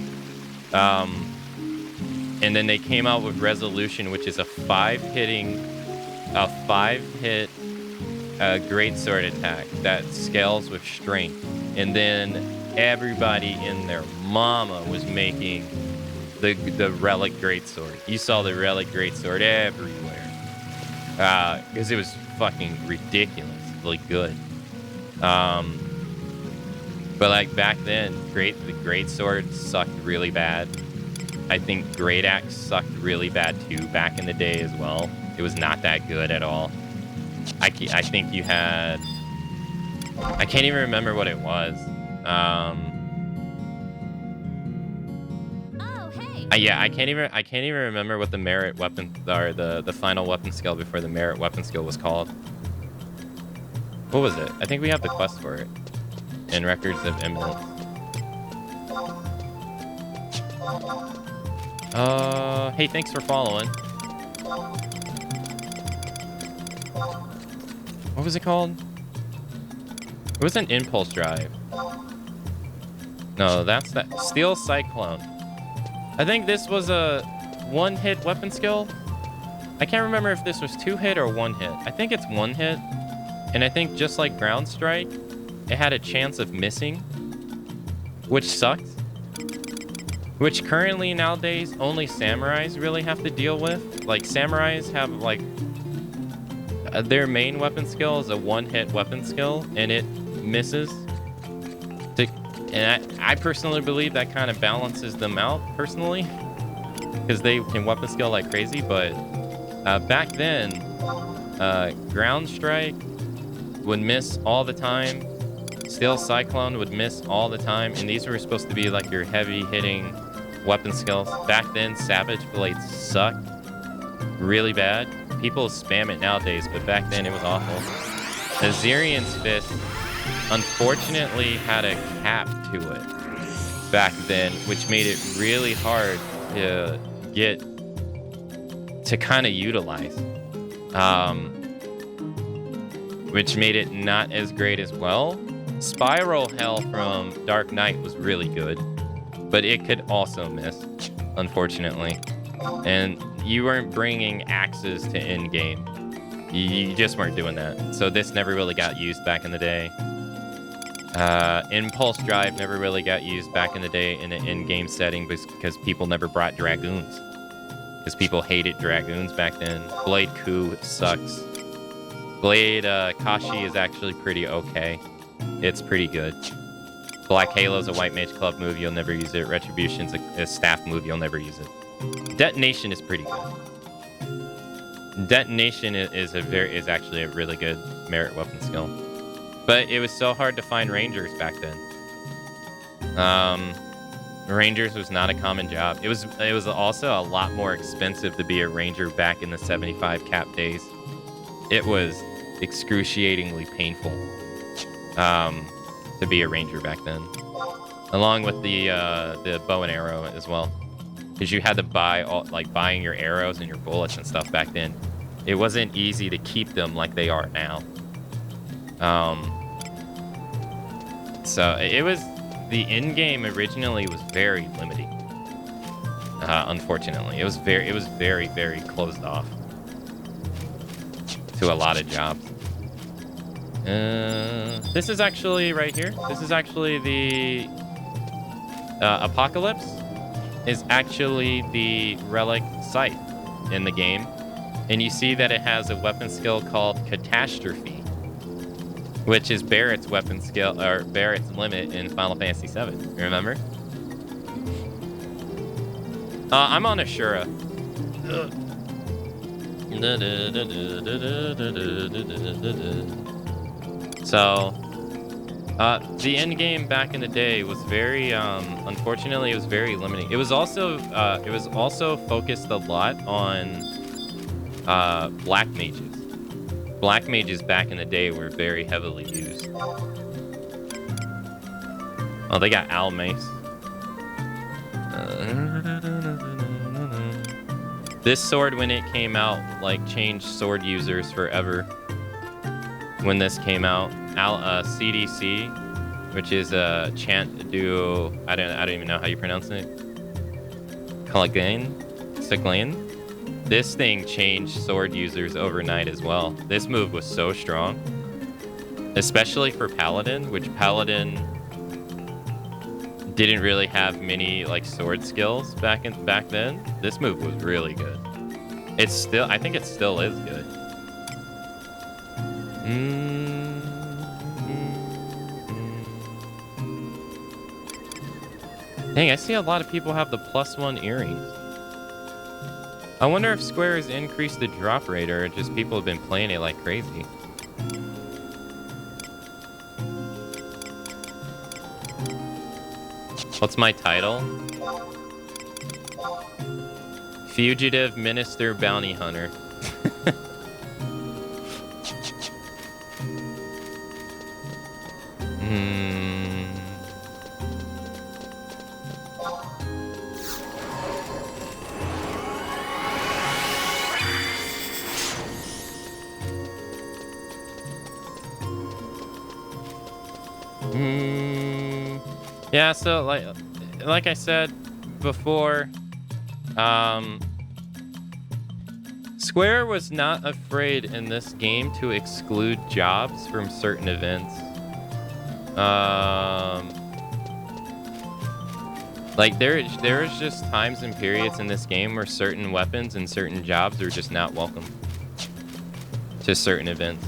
A: And then they came out with resolution, which is a 5-hit greatsword attack that scales with strength. And then everybody in their mama was making the relic greatsword. You saw the relic greatsword everywhere. Because it was fucking ridiculously good. But like back then, the greatsword sucked really bad. I think Great Axe sucked really bad too back in the day as well. It was not that good at all. I think you had... I can't even remember what it was. Yeah, I can't even remember what the merit weapon or the final weapon skill before the merit weapon skill was called. What was it? I think we have the quest for it in Records of Eminence. Hey, thanks for following. What was it called? It was an impulse drive. No, that's that Steel Cyclone. I think this was a 1-hit weapon skill. I can't remember if this was 2-hit or 1-hit. I think it's 1-hit. And I think just like Ground Strike, it had a chance of missing, which sucked. Which currently nowadays only samurais really have to deal with. Like samurais have like their main weapon skill is a 1-hit weapon skill and it misses. And I personally believe that kind of balances them out personally, because they can weapon skill like crazy. But back then, Ground Strike would miss all the time. Steel Cyclone would miss all the time, and these were supposed to be like your heavy hitting weapon skills. Back then, Savage Blades sucked really bad. People spam it nowadays, but back then it was awful. Azirian's Fist unfortunately had a cap to it back then, which made it really hard to get to kind of utilize, which made it not as great as well. Spiral Hell from Dark Knight was really good, but it could also miss, unfortunately. And you weren't bringing axes to end game. You just weren't doing that. So this never really got used back in the day. Impulse Drive never really got used back in the day in an in-game setting because people never brought Dragoons. Because people hated Dragoons back then. Blade Coup sucks. Blade Kashi is actually pretty okay. It's pretty good. Black Halo's a White Mage Club move, you'll never use it. Retribution's a staff move, you'll never use it. Detonation is pretty good. Detonation is actually a really good merit weapon skill. But it was so hard to find Rangers back then. Rangers was not a common job. It was also a lot more expensive to be a Ranger back in the 75 cap days. It was excruciatingly painful to be a Ranger back then. Along with the bow and arrow as well. Because you had to buy buying your arrows and your bullets and stuff back then. It wasn't easy to keep them like they are now. So it was, the end game originally was very limiting. Unfortunately, it was very, very closed off to a lot of jobs. This is actually right here. This is actually the Apocalypse is actually the relic site in the game. And you see that it has a weapon skill called Catastrophe, which is Barrett's weapon skill, or Barrett's limit in Final Fantasy VII. You remember? I'm on Ashura. So, The end game back in the day was very, unfortunately, it was very limiting. It was also focused a lot on, black mages. Black mages back in the day were very heavily used. Oh, they got owl mace. This sword, when it came out, like, changed sword users forever. When this came out, CDC, which is a chant do. I don't even know how you pronounce it. Kalagain? This thing changed sword users overnight as well. This move was so strong, especially for Paladin, which Paladin didn't really have many like sword skills back then. This move was really good. I think it still is good. Dang, I see a lot of people have the +1 earrings. I wonder if Square has increased the drop rate or just people have been playing it like crazy. What's my title? Fugitive Minister Bounty Hunter. Yeah, so like I said before, Square was not afraid in this game to exclude jobs from certain events. Like there's just times and periods in this game where certain weapons and certain jobs are just not welcome to certain events.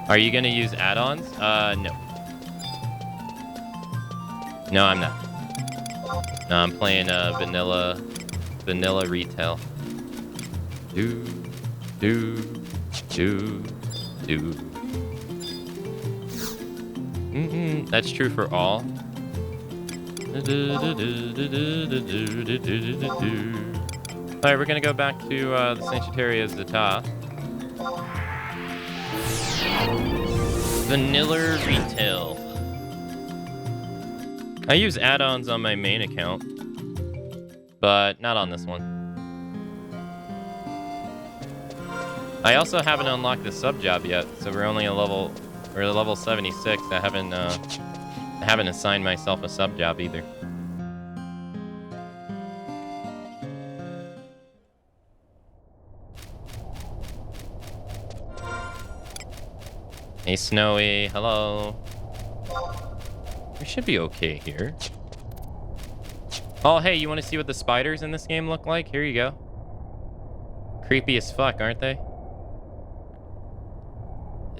A: Are you gonna use add-ons? No. No, I'm not. No, I'm playing vanilla retail. That's true for all. Alright, we're gonna go back to the Sanctuary of Zeta. Vanilla retail. I use add-ons on my main account, but not on this one. I also haven't unlocked the sub job yet, so we're level 76. I haven't assigned myself a sub job either. Hey, Snowy. Hello. We should be okay here. Oh, hey, you want to see what the spiders in this game look like? Here you go. Creepy as fuck, aren't they?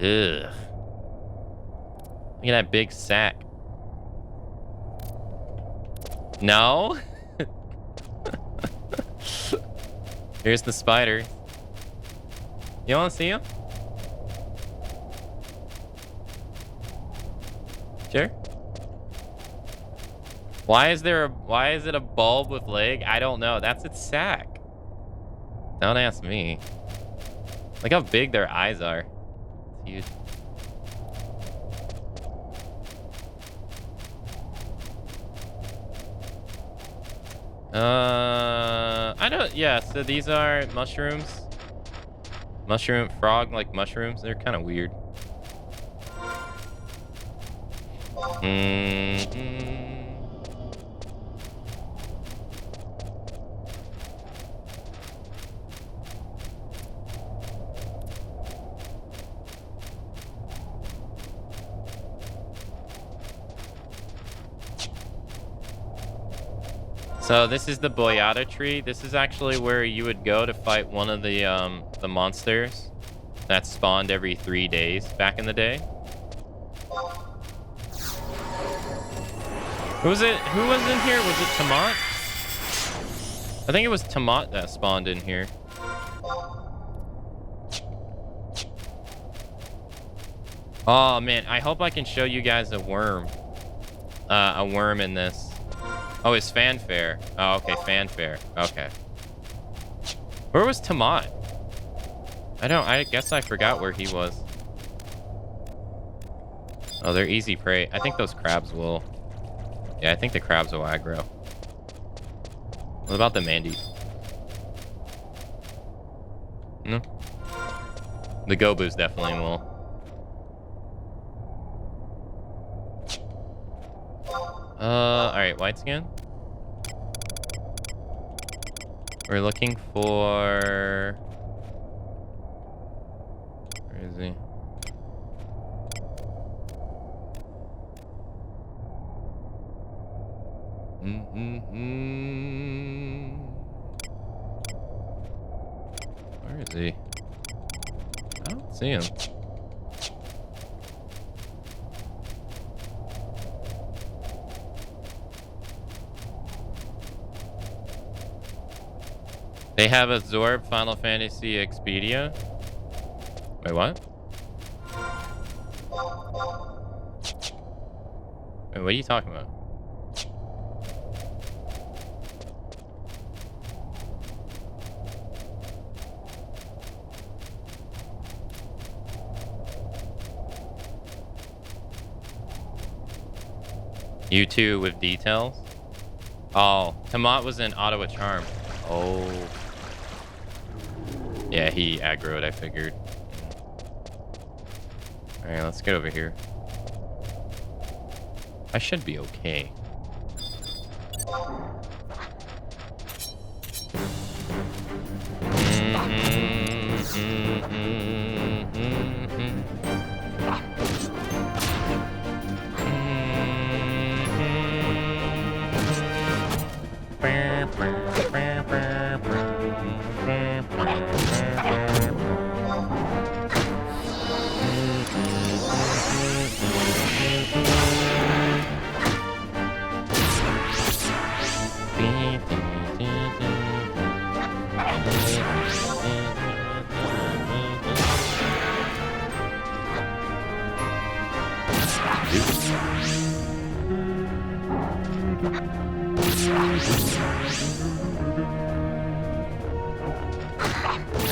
A: Ugh. Look at that big sack. No? Here's the spider. You want to see him? Sure. Why is it a bulb with leg? I don't know. That's its sack. Don't ask me. Look how big their eyes are. It's huge. Yeah, so these are mushrooms. Mushroom frog like mushrooms. They're kind of weird. So this is the Boyata tree. This is actually where you would go to fight one of the monsters that spawned every 3 days back in the day. Who was it? Who was in here? Was it Tamat? I think it was Tamat that spawned in here. Oh man, I hope I can show you guys a worm. A worm in this. Oh, it's fanfare. Oh, okay, fanfare. Okay. Where was Tamat? I guess I forgot where he was. Oh, they're easy prey. I think those crabs will. Yeah, I think the crabs will aggro. What about the Mandy? No. The Gobus definitely will. Alright, white skin. We're looking for... Where is he? Where is he? I don't see him. They have a Zorb Final Fantasy Expedia. Wait, what? Wait, what are you talking about? You two with details? Oh, Tamat was in Ottawa Charm. Oh. Yeah, he aggroed, I figured. Alright, let's get over here. I should be okay.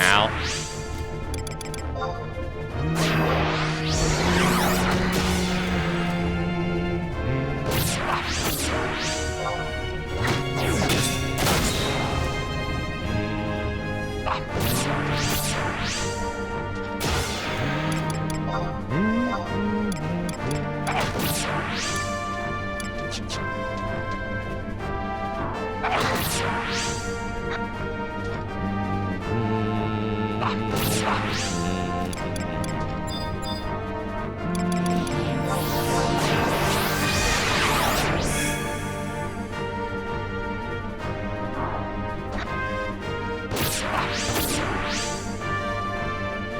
A: Ow.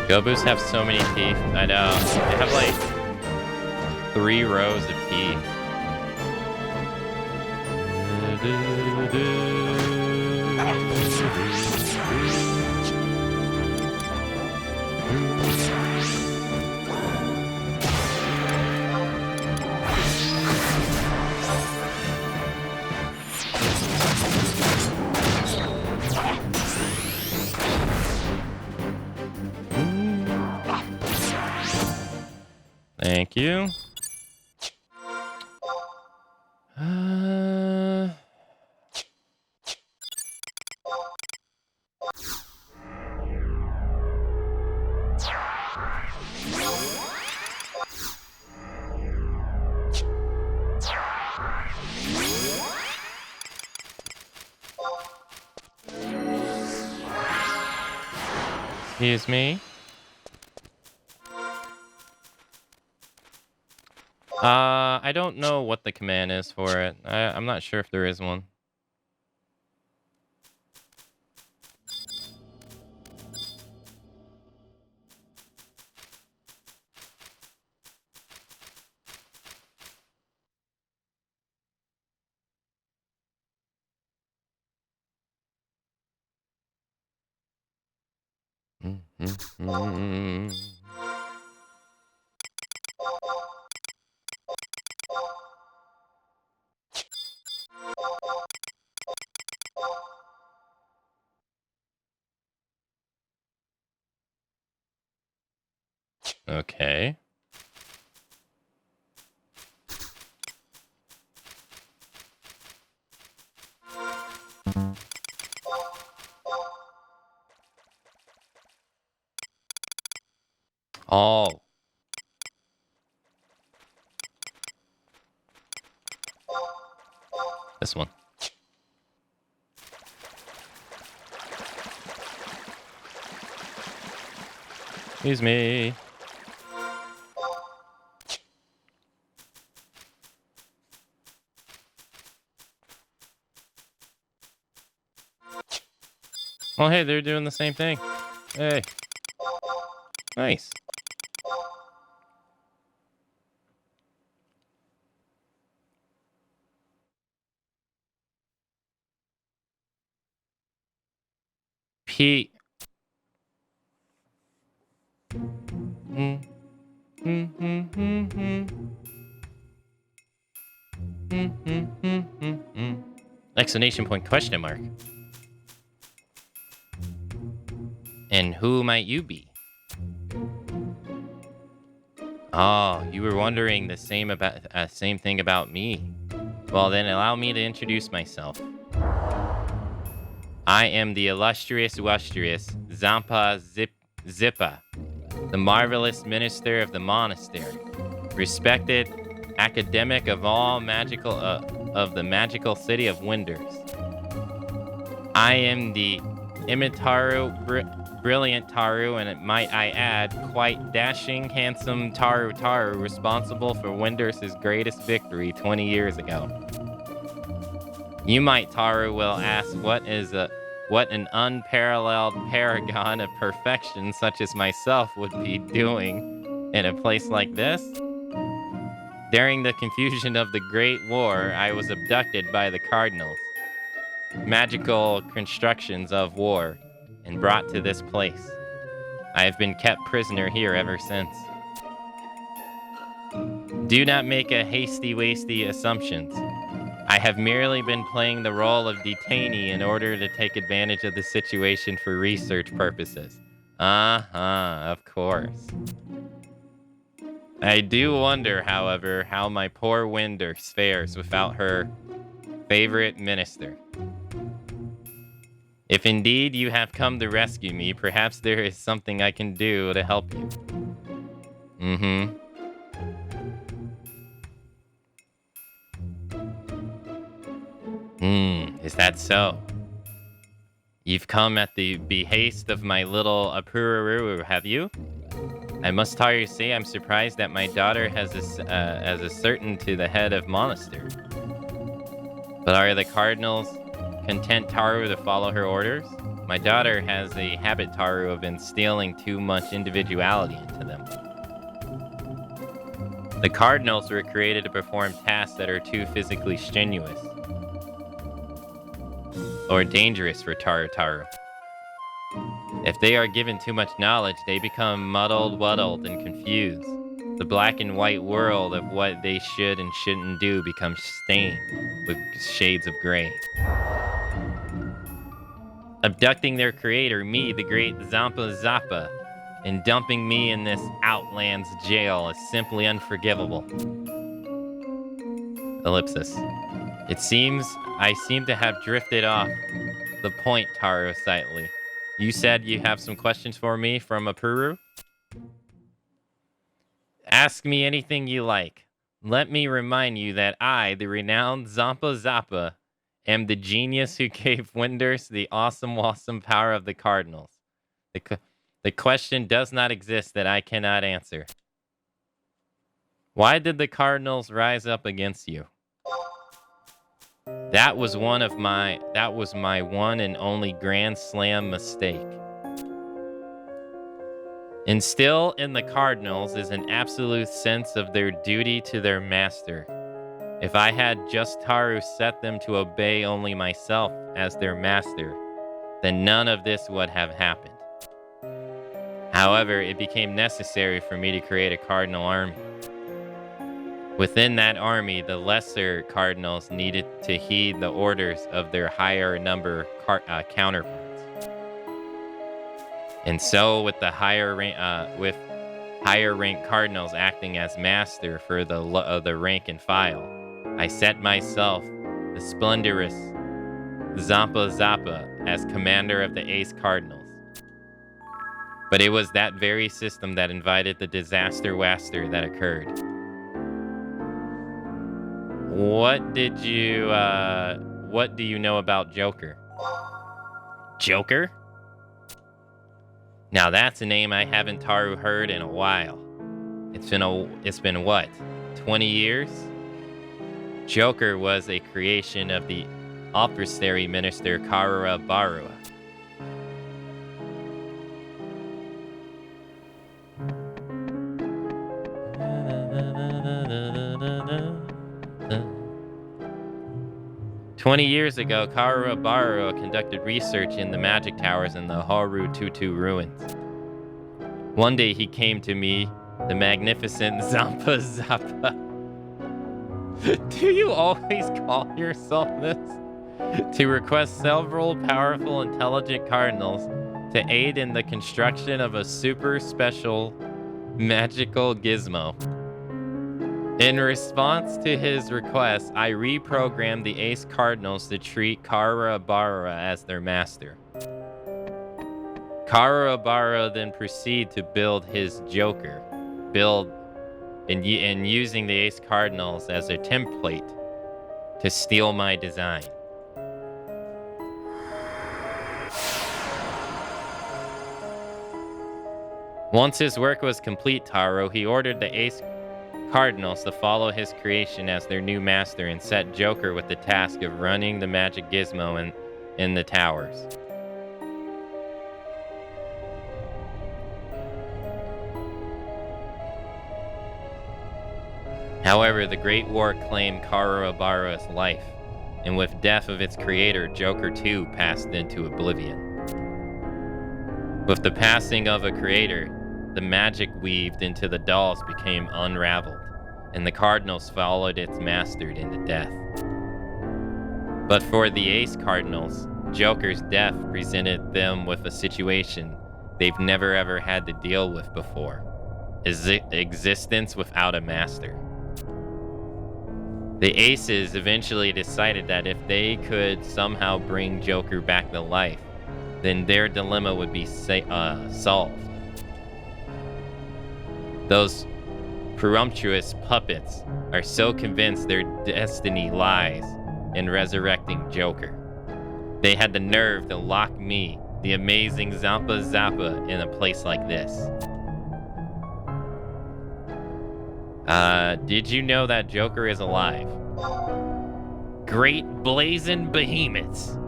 A: Gobus have so many teeth. I know. They have like 3 rows of teeth. Thank you. Excuse me. I don't know what the command is for it. I'm not sure if there is one. Oh. This one. Excuse me. Oh, hey, they're doing the same thing. Hey. Nice. Pete. Exclamation point, question mark. And who might you be? Oh, you were wondering the same thing about me. Well, then allow me to introduce myself. I am the illustrious Zampa Zippa, the marvelous minister of the monastery, respected academic of all magical of the magical city of Winders. I am the Imitaru, brilliant Taru, and might I add, quite dashing, handsome Taru, responsible for Winders' greatest victory 20 years ago. You might, Taru, will ask, what an unparalleled paragon of perfection such as myself would be doing in a place like this? During the confusion of the Great War, I was abducted by the Cardinals, magical constructions of war, and brought to this place. I have been kept prisoner here ever since. Do not make a hasty assumptions. I have merely been playing the role of detainee in order to take advantage of the situation for research purposes. Of course. I do wonder, however, how my poor Winders fares without her favorite minister. If indeed you have come to rescue me, perhaps there is something I can do to help you. Is that so? You've come at the behest of my little Apururu, have you? I must tell you, say I'm surprised that my daughter has a certain to the head of monastery. But are the cardinals content Taru to follow her orders? My daughter has a habit, Taru, of instilling too much individuality into them. The cardinals were created to perform tasks that are too physically strenuous or dangerous for Taru. If they are given too much knowledge, they become muddled, and confused. The black and white world of what they should and shouldn't do becomes stained with shades of gray. Abducting their creator, me, the great Zampa Zappa, and dumping me in this Outlands jail is simply unforgivable. Ellipsis. It seems I seem to have drifted off the point, Taru slightly. You said you have some questions for me from Apuru? Ask me anything you like. Let me remind you that I, the renowned Zampa Zappa, am the genius who gave Winders the awesome power of the Cardinals. The question does not exist that I cannot answer. Why did the Cardinals rise up against you? That was my one and only Grand Slam mistake. Instill in the Cardinals is an absolute sense of their duty to their master. If I had just Taru set them to obey only myself as their master, then none of this would have happened. However, it became necessary for me to create a cardinal army. Within that army, the lesser cardinals needed to heed the orders of their higher number counterparts. And so, with the higher rank cardinals acting as master for the rank and file, I set myself the splendorous Zampa Zappa as commander of the Ace Cardinals. But it was that very system that invited the disaster waster that occurred. What do you know about Joker? Joker? Now that's a name I haven't heard in a while. It's been what? 20 years? Joker was a creation of the Opera minister Karura Barua. 20 years ago, Karura Barua conducted research in the magic towers in the Haru Tutu ruins. One day he came to me, the magnificent Zampa Zappa. Do you always call yourself this? To request several powerful, intelligent cardinals to aid in the construction of a super special magical gizmo. In response to his request, I reprogrammed the Ace Cardinals to treat Karura Barua as their master. Karura Barua then proceeded to build his Joker, and using the Ace Cardinals as a template to steal my design. Once his work was complete, Taro, he ordered the Ace Cardinals to follow his creation as their new master and set Joker with the task of running the magic gizmo in the towers. However, the Great War claimed Karura Barua's life, and with death of its creator, Joker too passed into oblivion. With the passing of a creator, the magic weaved into the dolls became unraveled, and the Cardinals followed its master into death. But for the Ace Cardinals, Joker's death presented them with a situation they've never ever had to deal with before. Existence without a master. The Aces eventually decided that if they could somehow bring Joker back to life, then their dilemma would be solved. Those presumptuous puppets are so convinced their destiny lies in resurrecting Joker. They had the nerve to lock me, the amazing Zampa Zappa, in a place like this. Did you know that Joker is alive? Great blazing behemoths!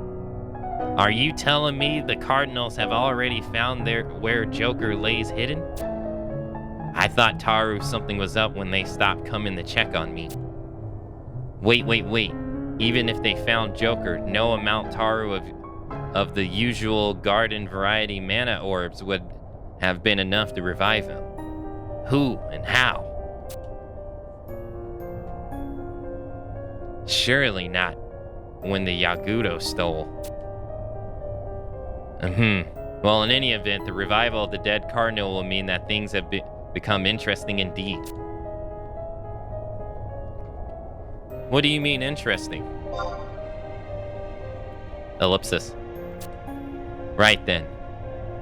A: Are you telling me the Cardinals have already found where Joker lays hidden? I thought Taru something was up when they stopped coming to check on me. Wait. Even if they found Joker, no amount Taru of the usual garden variety mana orbs would have been enough to revive him. Who and how? Surely not when the Yagudo stole. Well, in any event, the revival of the dead Cardinal will mean that things have become interesting indeed. What do you mean interesting? Ellipsis. Right then.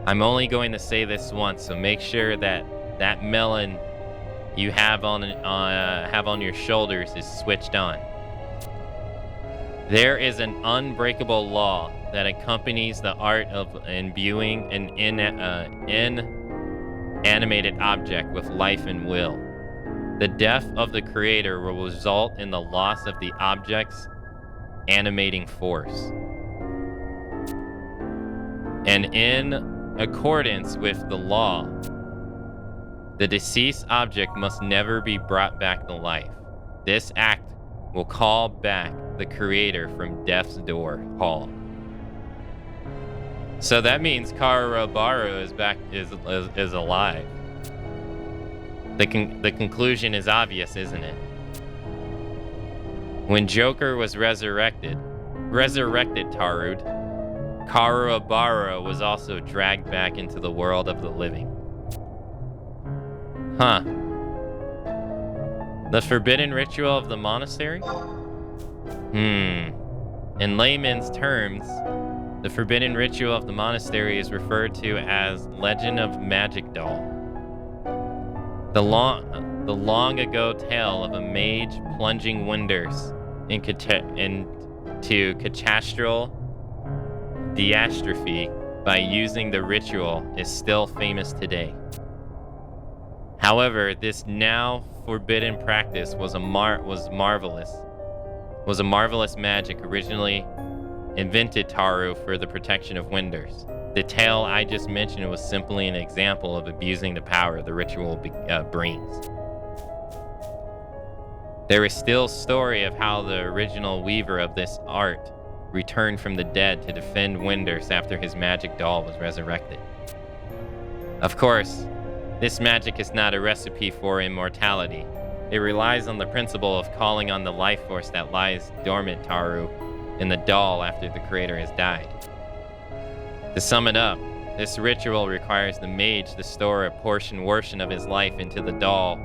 A: I'm only going to say this once, so make sure that melon you have on your shoulders is switched on. There is an unbreakable law that accompanies the art of imbuing an inanimated object with life and will. The death of the creator will result in the loss of the object's animating force. And in accordance with the law, the deceased object must never be brought back to life. This act will call back the creator from death's door hall. So that means Karura Barua is alive. The conclusion is obvious, isn't it? When Joker was resurrected Tarud, Karura Barua was also dragged back into the world of the living. Huh. The forbidden ritual of the monastery? In layman's terms, the forbidden ritual of the monastery is referred to as Legend of Magic Doll. The long ago tale of a mage plunging wonders into catastral diastrophe by using the ritual is still famous today. However, this now forbidden practice was a marvelous magic originally invented Taru for the protection of Winders. The tale I just mentioned was simply an example of abusing the power the ritual brings. There is still a story of how the original weaver of this art returned from the dead to defend Winders after his magic doll was resurrected. Of course, this magic is not a recipe for immortality. It relies on the principle of calling on the life force that lies dormant Taru in the doll after the creator has died. To sum it up, this ritual requires the mage to store a portion of his life into the doll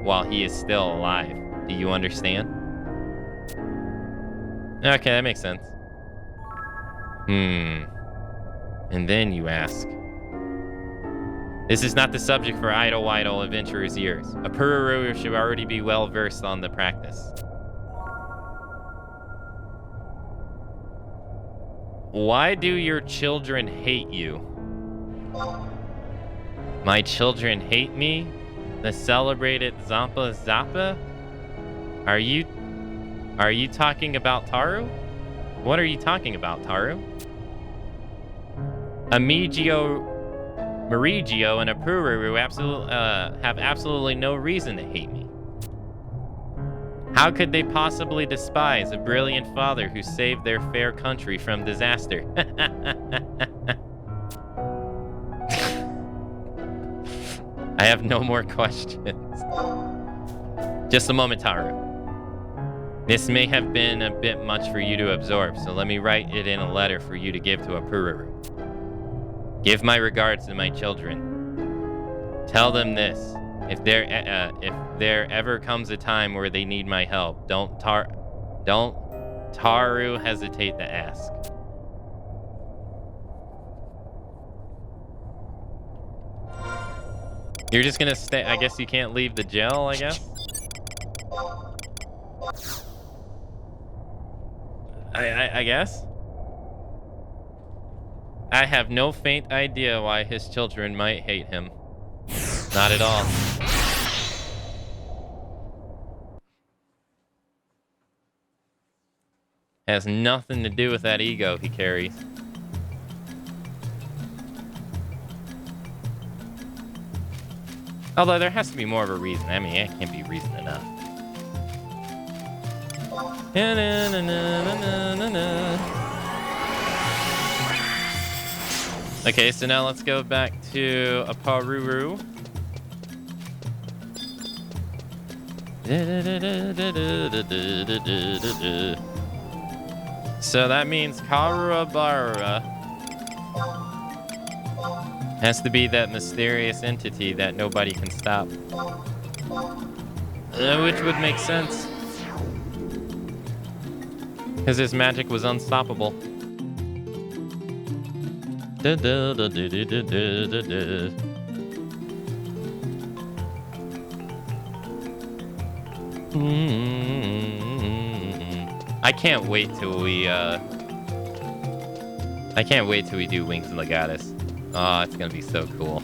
A: while he is still alive. Do you understand? Okay, that makes sense. And then you ask. This is not the subject for idle adventurers' ears. A Pururu should already be well versed on the practice. Why do your children hate you? My children hate me? The celebrated Zampa Zappa? Are you talking about Taru? What are you talking about, Taru? Marigio and Apururu have absolutely no reason to hate me. How could they possibly despise a brilliant father who saved their fair country from disaster? I have no more questions. Just a moment, Taru. This may have been a bit much for you to absorb, so let me write it in a letter for you to give to Apururu. Give my regards to my children. Tell them this. If there ever comes a time where they need my help, don't Taru hesitate to ask. You're just gonna stay. I guess you can't leave the jail, I guess. I guess. I have no faint idea why his children might hate him. Not at all. Has nothing to do with that ego he carries. Although there has to be more of a reason. I mean, it can't be reason enough. Okay, so now let's go back to Apururu. So that means Karabara has to be that mysterious entity that nobody can stop. Which would make sense. Because his magic was unstoppable. I can't wait till we do Wings and Legatus. Oh, it's gonna be so cool.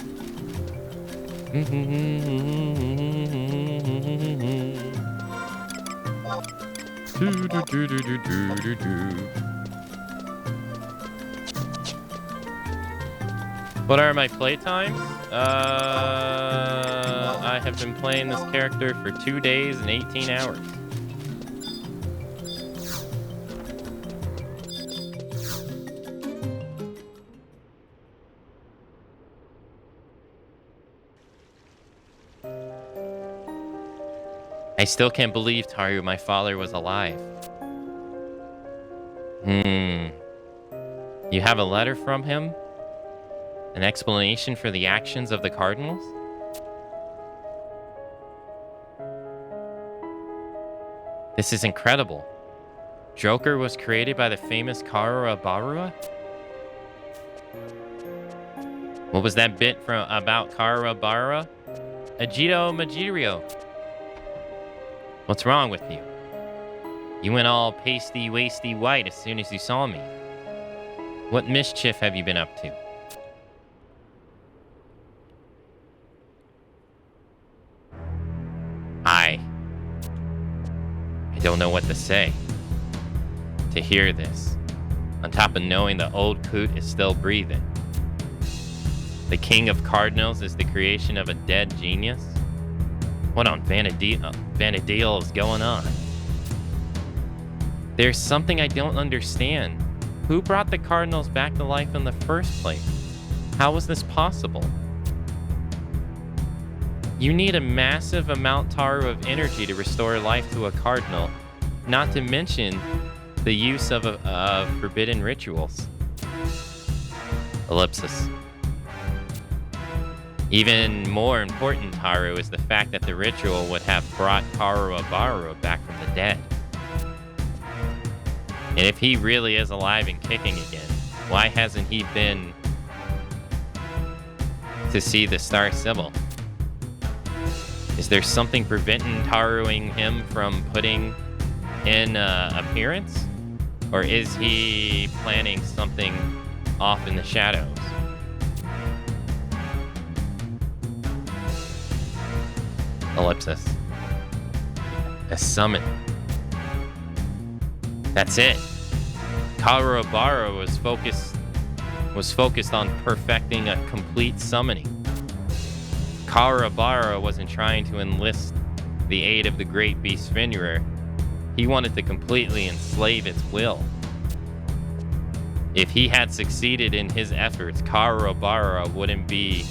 A: What are my playtimes? I have been playing this character for 2 days and 18 hours. I still can't believe, Taru, my father was alive. You have a letter from him? An explanation for the actions of the Cardinals? This is incredible. Joker was created by the famous Karura Barua? What was that bit from about Karura Barua? Ajito Majirio. What's wrong with you? You went all pasty, wasty white as soon as you saw me. What mischief have you been up to? I don't know what to say. To hear this, on top of knowing the old coot is still breathing. The king of cardinals is the creation of a dead genius? What on Vanadil is going on? There's something I don't understand. Who brought the cardinals back to life in the first place? How was this possible? You need a massive amount, Taru, of energy to restore life to a cardinal, not to mention the use of forbidden rituals. Ellipsis. Even more important, Taru, is the fact that the ritual would have brought Karua Barua back from the dead. And if he really is alive and kicking again, why hasn't he been to see the Star Sibyl? Is there something preventing Taruing him from putting in appearance? Or is he planning something off in the shadows? Ellipsis. A summon. That's it. Karurabara was focused on perfecting a complete summoning. Karurabara wasn't trying to enlist the aid of the great beast Fenrir. He wanted to completely enslave its will. If he had succeeded in his efforts, Karurabara wouldn't be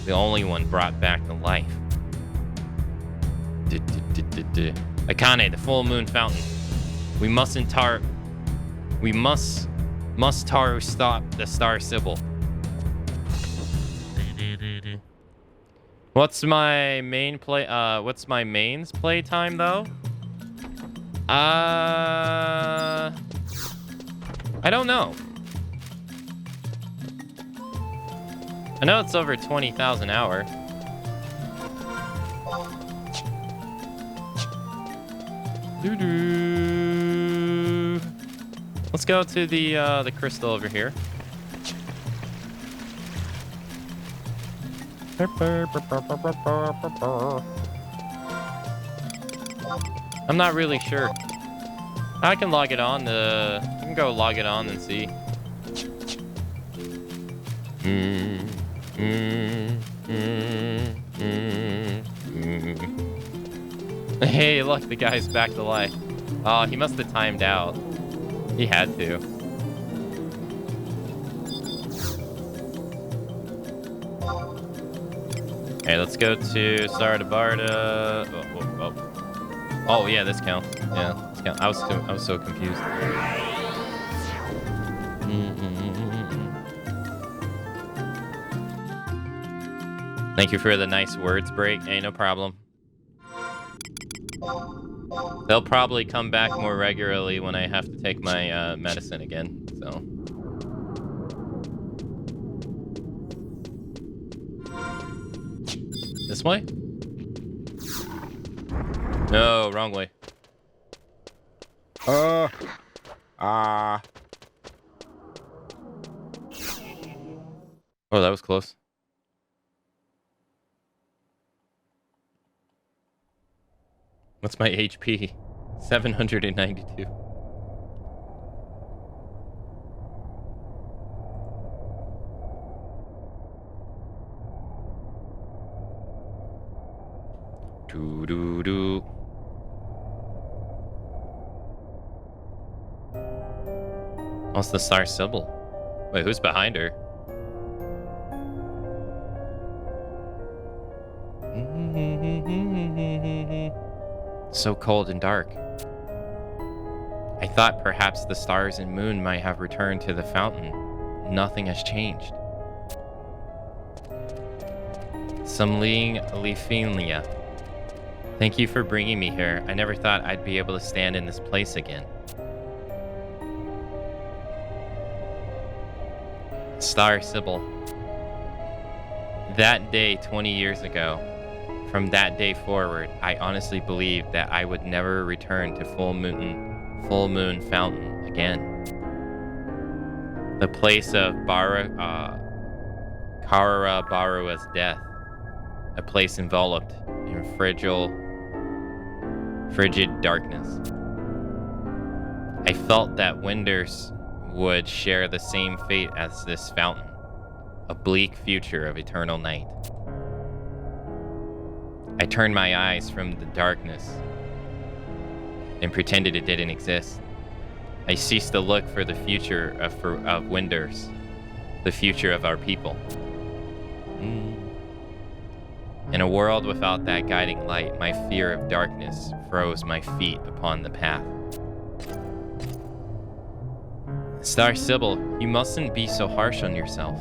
A: the only one brought back to life. Akane, the full moon fountain. We must Taru stop the Star Sibyl. What's my main play? What's my main's play time though? I don't know. I know it's over 20,000 hour. Doo-doo. Let's go to the crystal over here. I'm not really sure. I can log it on. I can go log it on and see. Hey, look, the guy's back to life. Oh, he must have timed out. He had to. Okay, let's go to Sardabarda. Oh, yeah, this counts. Yeah, this counts. I was so confused. Thank you for the nice words break. Hey, no problem. They'll probably come back more regularly when I have to take my medicine again, so. This way? No, wrong way. Oh, that was close. What's my HP? 792. Doo-doo-doo. What's the Star Sibyl? Wait, who's behind her? So cold and dark. I thought perhaps the stars and moon might have returned to the fountain. Nothing has changed. Sumling Lifinia. Thank you for bringing me here. I never thought I'd be able to stand in this place again. Star Sybil. That day 20 years ago, from that day forward, I honestly believed that I would never return to Full Moon Fountain again. The place of Karara Barua's death. A place enveloped in frigid darkness. I felt that Winders would share the same fate as this fountain. A bleak future of eternal night. I turned my eyes from the darkness and pretended it didn't exist. I ceased to look for the future of Winders, the future of our people. In a world without that guiding light, my fear of darkness froze my feet upon the path. Star Sybil, you mustn't be so harsh on yourself.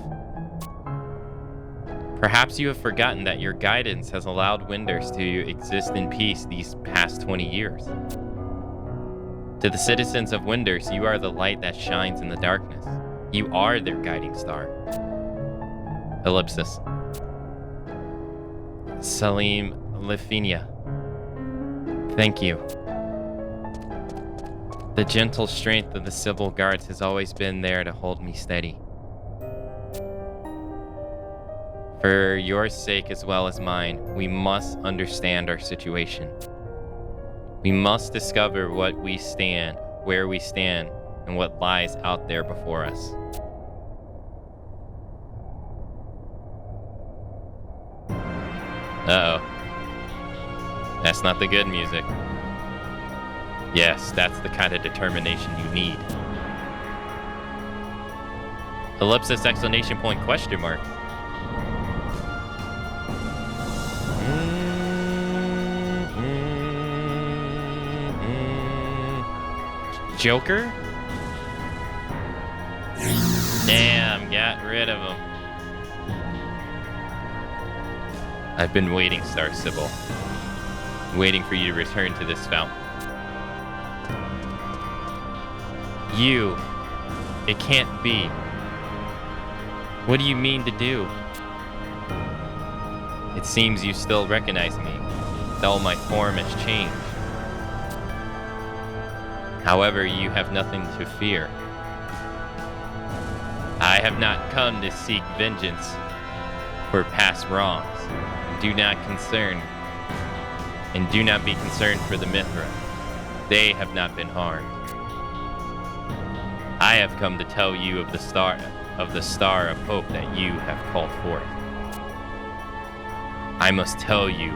A: Perhaps you have forgotten that your guidance has allowed Winders to exist in peace these past 20 years. To the citizens of Winders, you are the light that shines in the darkness. You are their guiding star. Ellipsis. Salim Lifinia. Thank you. The gentle strength of the Sybil guards has always been there to hold me steady. For your sake as well as mine, we must understand our situation. We must discover where we stand, and what lies out there before us. Uh-oh. That's not the good music. Yes, that's the kind of determination you need. Ellipsis, exclamation point, question mark. Joker? Damn, got rid of him. I've been waiting, Star Sybil. Waiting for you to return to this fountain. You. It can't be. What do you mean to do? It seems you still recognize me, though my form has changed. However, you have nothing to fear. I have not come to seek vengeance for past wrongs. Do not be concerned for the Mithra. They have not been harmed. I have come to tell you of the star of hope that you have called forth. I must tell you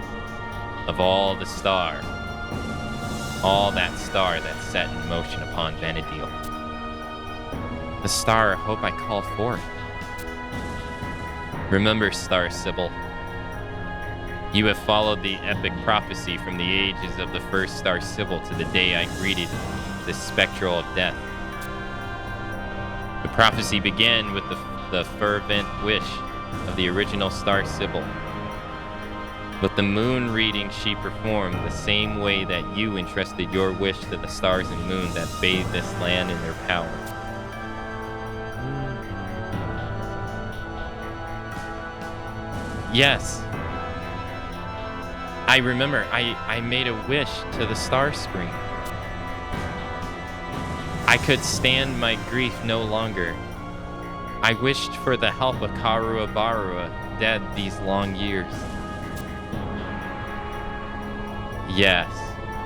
A: of all that star that set in motion upon Vanadil. The star of hope I called forth. Remember, Star Sybil, you have followed the epic prophecy from the ages of the first Star Sybil to the day I greeted the spectral of death. The prophecy began with the fervent wish of the original Star Sybil. With the moon reading she performed the same way that you entrusted your wish to the stars and moon that bathe this land in their power. Yes. I remember I made a wish to the star spring. I could stand my grief no longer. I wished for the help of Karua Barua, dead these long years. Yes,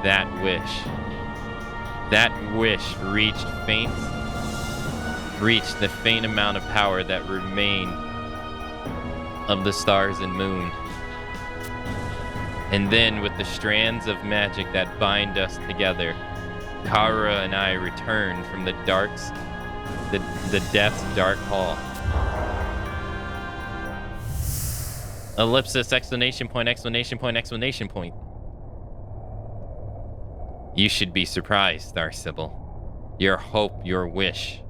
A: that wish reached the faint amount of power that remained of the stars and moon. And then with the strands of magic that bind us together, Kara and I returned from the death's dark hall. Ellipsis, exclamation point, exclamation point, exclamation point. You should be surprised, Star Sybil. Your hope, your wish,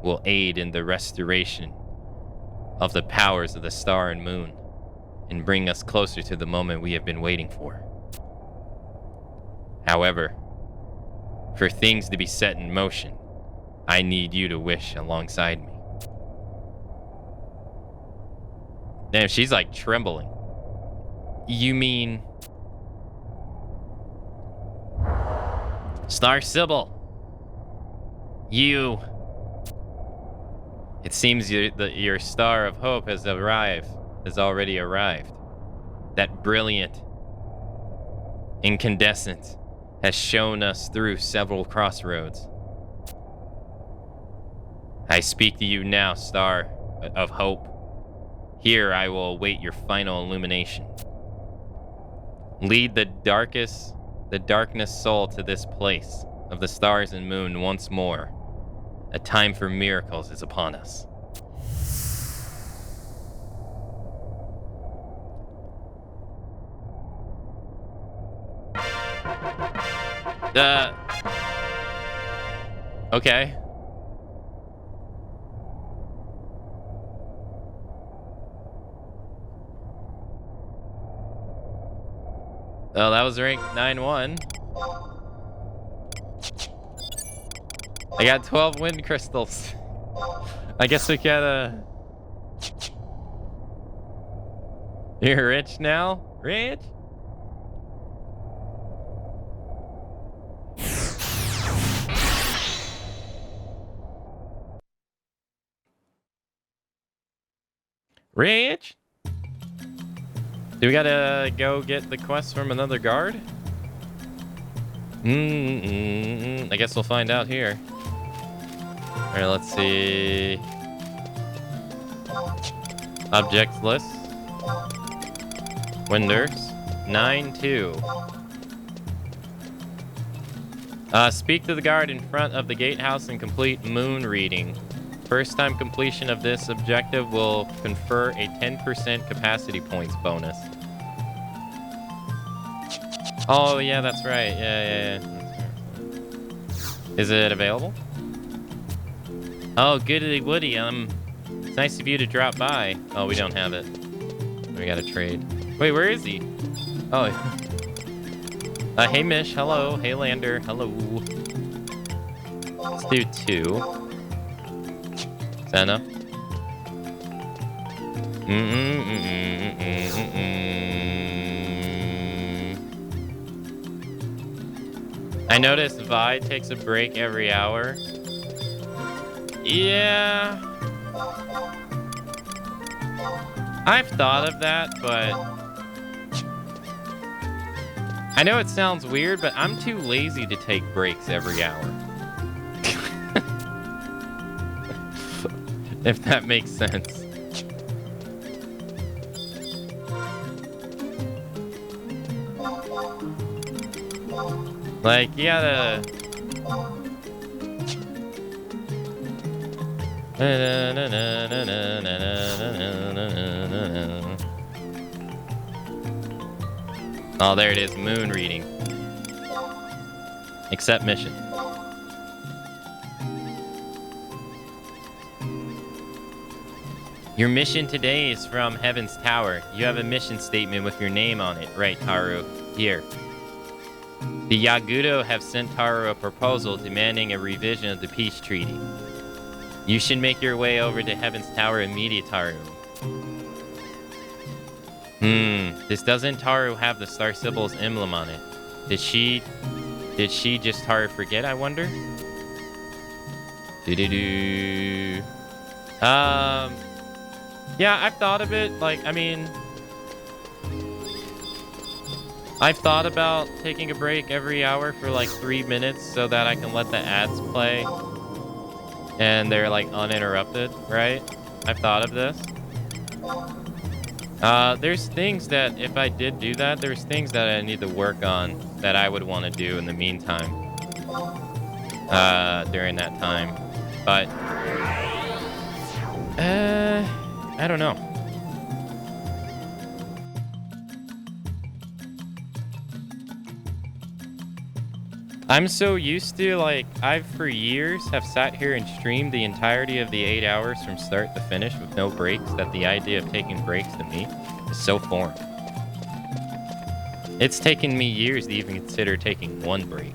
A: will aid in the restoration of the powers of the star and moon, and bring us closer to the moment we have been waiting for. However, for things to be set in motion, I need you to wish alongside me. Damn, she's like trembling. You mean... Star Sybil. You... It seems your star of hope has already arrived. That brilliant incandescent has shown us through several crossroads. I speak to you now, star of hope. Here I will await your final illumination. Lead the darkness soul to this place of the stars and moon once more. A time for miracles is upon us. Okay. Well, that was rank 9-1. I got 12 wind crystals. I guess we gotta... You're rich now? Rich? Rich? Do we gotta go get the quest from another guard? I guess we'll find out here. Alright, let's see. Objects list. Winders. 9-2. Speak to the guard in front of the gatehouse and complete moon reading. First time completion of this objective will confer a 10% capacity points bonus. Oh, yeah, that's right. Yeah. Is it available? Oh, goody woody. It's nice of you to drop by. Oh, we don't have it. We gotta trade. Wait, where is he? Oh. Hey, Mish. Hello. Hey, Lander. Hello. Let's do 2. Is that enough? I noticed Vi takes a break every hour. Yeah. I've thought of that, but... I know it sounds weird, but I'm too lazy to take breaks every hour. If that makes sense. Like, you gotta... Oh, there it is, moon reading. Accept mission. Your mission today is from Heaven's Tower. You have a mission statement with your name on it. Right, Taru. Here. The Yagudo have sent Taru a proposal demanding a revision of the peace treaty. You should make your way over to Heaven's Tower immediately, Taru. This doesn't Taru have the Star Sibyl's emblem on it. Did she just Taru forget, I wonder? Yeah, I've thought of it. Like, I mean, I've thought about taking a break every hour for like 3 minutes so that I can let the ads play and they're like uninterrupted, right? I've thought of this. There's things that if I did do that, there's things that I need to work on that I would want to do in the meantime, during that time. But, I don't know. I'm so used to, like, I've for years have sat here and streamed the entirety of the 8 hours from start to finish with no breaks that the idea of taking breaks to me is so foreign. It's taken me years to even consider taking one break.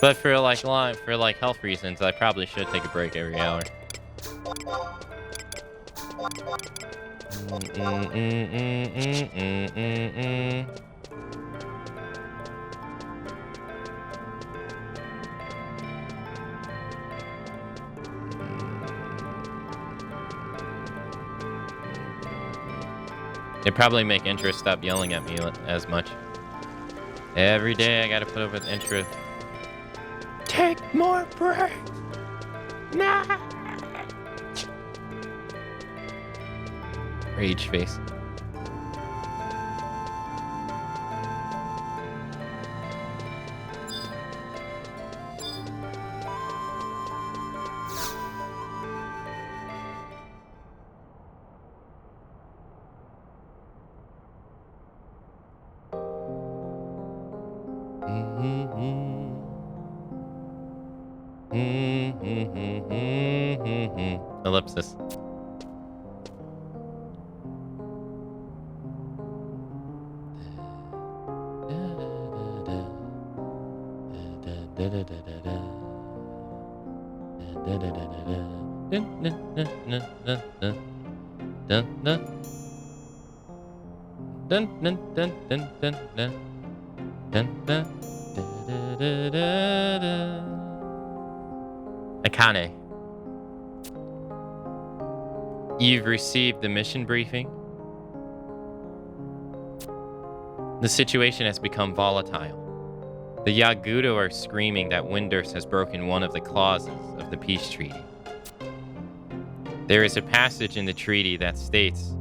A: But for like health reasons, I probably should take a break every hour. They probably make Intra stop yelling at me as much. Every day I gotta put up with Intra. Take more breaks! Nah! Rage face. Ellipsis. Akane. You've received the mission briefing. The situation has become volatile. The Yagudo are screaming that Windurst has broken one of the clauses of the peace treaty. There is a passage in the treaty that states,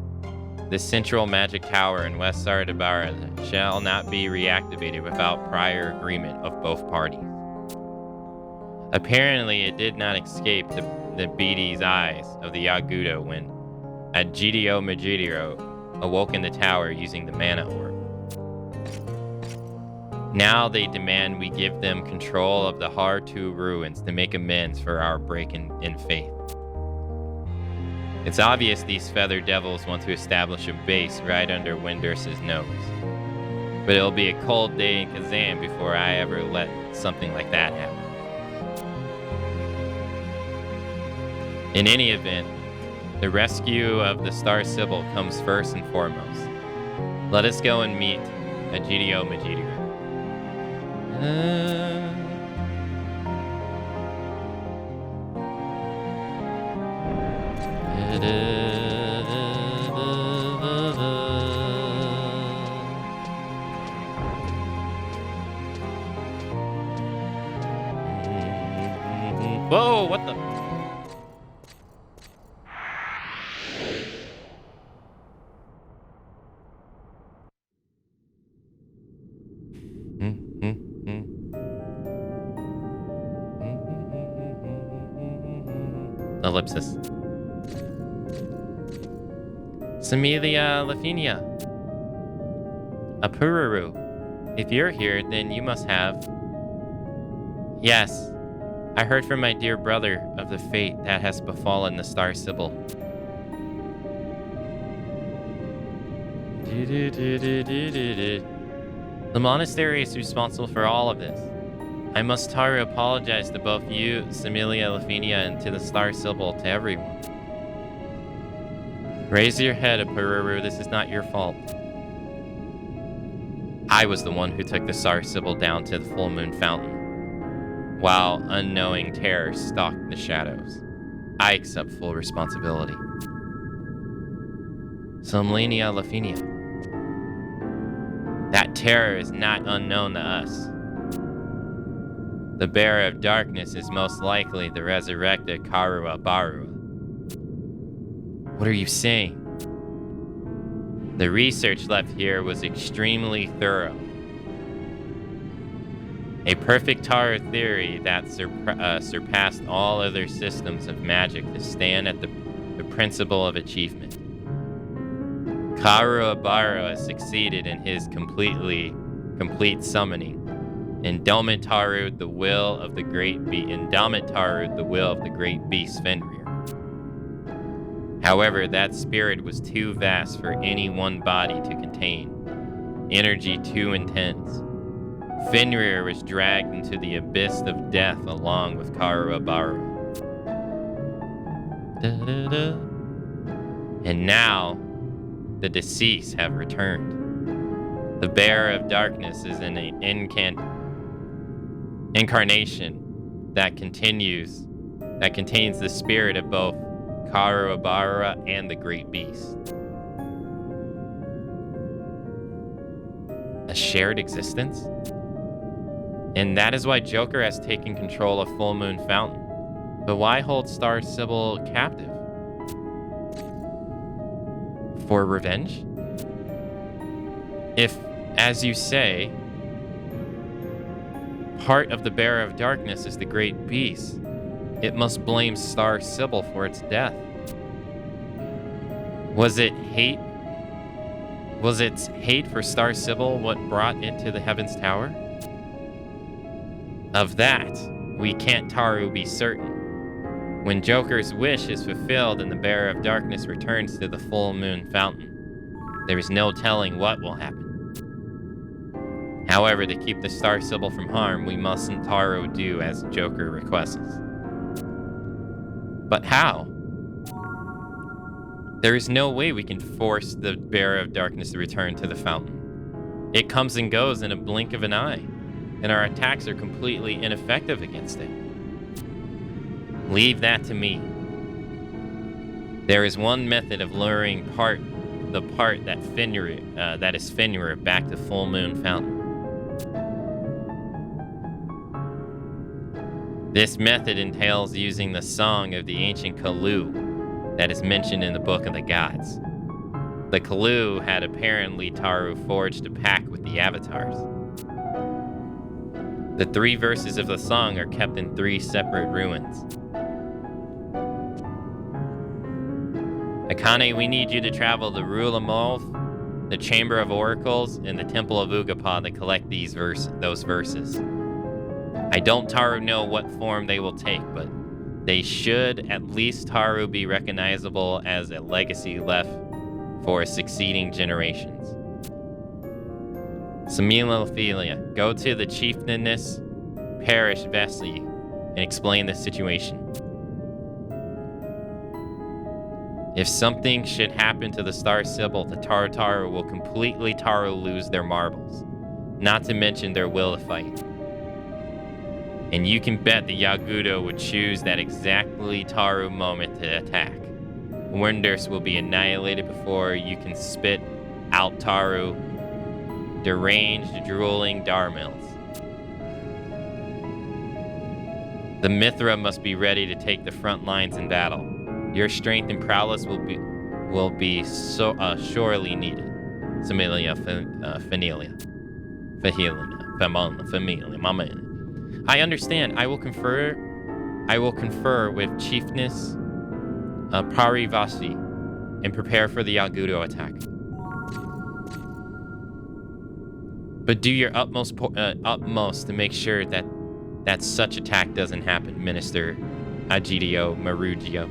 A: the central magic tower in West Sardabara shall not be reactivated without prior agreement of both parties. Apparently, it did not escape the beady's eyes of the Yagudo when GDO Majidiro awoke in the tower using the mana orb. Now they demand we give them control of the Har-2 ruins to make amends for our break in faith. It's obvious these feathered devils want to establish a base right under Windurst's nose. But it'll be a cold day in Kazan before I ever let something like that happen. In any event, the rescue of the Star Sibyl comes first and foremost. Let us go and meet a GDO Majidiro. Whoa, what the? Ellipsis. Samilia Lafinia. Apururu. If you're here, then you must have... Yes. I heard from my dear brother of the fate that has befallen the Star Sibyl. The monastery is responsible for all of this. I must Taru apologize to both you, Samilia Lafinia, and to the Star Sibyl, to everyone. Raise your head, Apururu, this is not your fault. I was the one who took the Star Sibyl down to the Full Moon Fountain. while unknowing terror stalked the shadows. I accept full responsibility. Somlenia Lafinia. That terror is not unknown to us. The bearer of darkness is most likely the resurrected Karua Barua. What are you saying? The research left here was extremely thorough. A perfect Taru theory that surpassed all other systems of magic to stand at the principle of achievement. Karua Barua succeeded in his complete summoning. Indomitaru, the will of the great beast Fenrir. However, that spirit was too vast for any one body to contain. Energy too intense. Fenrir was dragged into the abyss of death along with Karua Barua. And now, the deceased have returned. The bearer of darkness is an incarnation that contains the spirit of both Karua Barua and the great beast. A shared existence? And that is why Joker has taken control of Full Moon Fountain. But why hold Star Sibyl captive? For revenge? If, as you say, part of the bearer of darkness is the great beast, it must blame Star Sibyl for its death. Was its hate for Star Sibyl what brought it to the Heaven's Tower? Of that, we can't Taru be certain. When Joker's wish is fulfilled and the bearer of darkness returns to the Full Moon Fountain, there is no telling what will happen. However, to keep the Star Sibyl from harm, we mustn't Taru do as Joker requests. But how? There is no way we can force the bearer of darkness to return to the fountain. It comes and goes in a blink of an eye, and our attacks are completely ineffective against it. Leave that to me. There is one method of luring the part that is Fenrir back to Full Moon Fountain. This method entails using the song of the ancient Kalu that is mentioned in the Book of the Gods. The Kalu had apparently Taru forged a pact with the avatars. The 3 verses of the song are kept in 3 separate ruins. Akane, we need you to travel to Rulamov, the Chamber of Oracles, and the Temple of Ugapa to collect those verses. I don't Taru know what form they will take, but they should at least Taru be recognizable as a legacy left for succeeding generations. Samila, go to the Chieftainess Parish Vesli and explain the situation. If something should happen to the Star Sibyl, the Taru will completely lose their marbles, not to mention their will to fight. And you can bet the Yagudo would choose that exactly Taru moment to attack. Wonders will be annihilated before you can spit out Taru, deranged, drooling Darmils. The Mithra must be ready to take the front lines in battle. Your strength and prowess will be surely needed. Familia. I understand. I will confer with Chiefness Parivasi and prepare for the Yagudo attack. But do your utmost to make sure that such attack doesn't happen, Minister Agidio Marugio.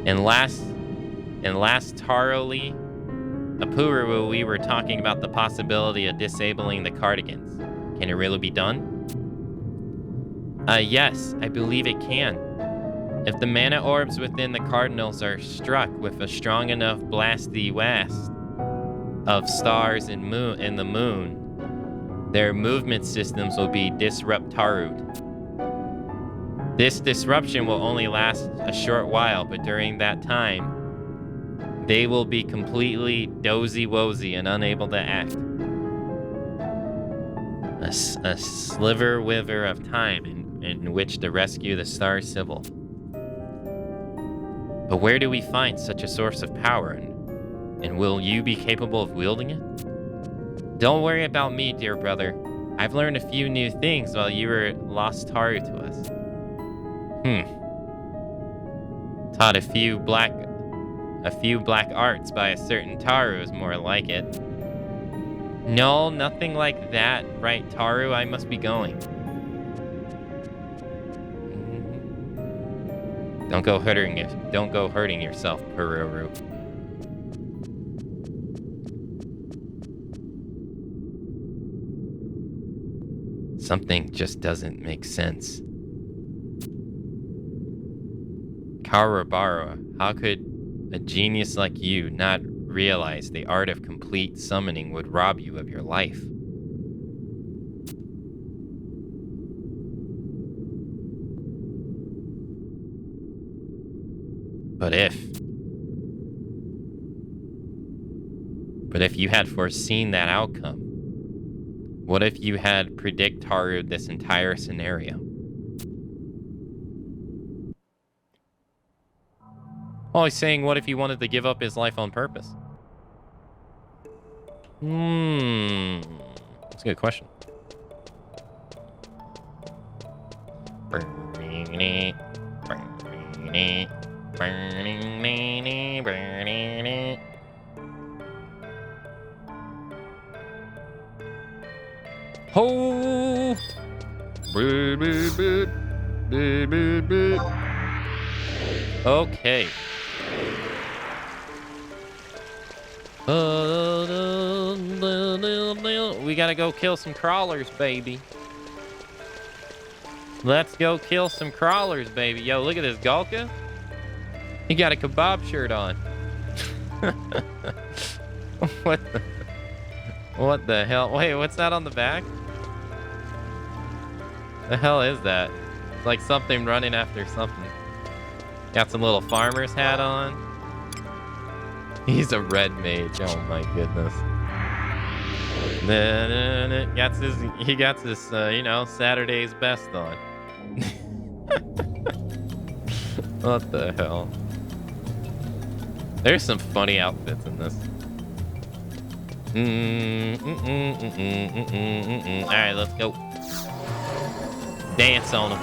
A: And last Taroli Apuru, we were talking about the possibility of disabling the cardigans. Can it really be done? Yes, I believe it can. If the mana orbs within the cardinals are struck with a strong enough blasty wast, of stars and the moon, their movement systems will be disrupted. This disruption will only last a short while, but during that time, they will be completely dozy-wozy and unable to act. A sliver-wither of time in which to rescue the Star Civil. But where do we find such a source of power, and will you be capable of wielding it? Don't worry about me, dear brother. I've learned a few new things while you were lost Taru to us. Taught a few black arts by a certain Taru is more like it. No, nothing like that, right, Taru? I must be going. Don't go hurting yourself, Pururu. Something just doesn't make sense. Karabara, how could a genius like you not realize the art of complete summoning would rob you of your life? But if you had foreseen that outcome, what if you had predicted Taru this entire scenario? Oh, he's saying, what if he wanted to give up his life on purpose? That's a good question. Ho! Okay. We gotta go kill some crawlers, baby. Let's go kill some crawlers, baby. Yo, look at this Gulka. He got a kebab shirt on. What the hell? Wait, what's that on the back? The hell is that? It's like something running after something. Got some little farmer's hat on. He's a red mage. Oh my goodness. He got his, Saturday's best on. What the hell? There's some funny outfits in this. Alright, let's go. Dance on him.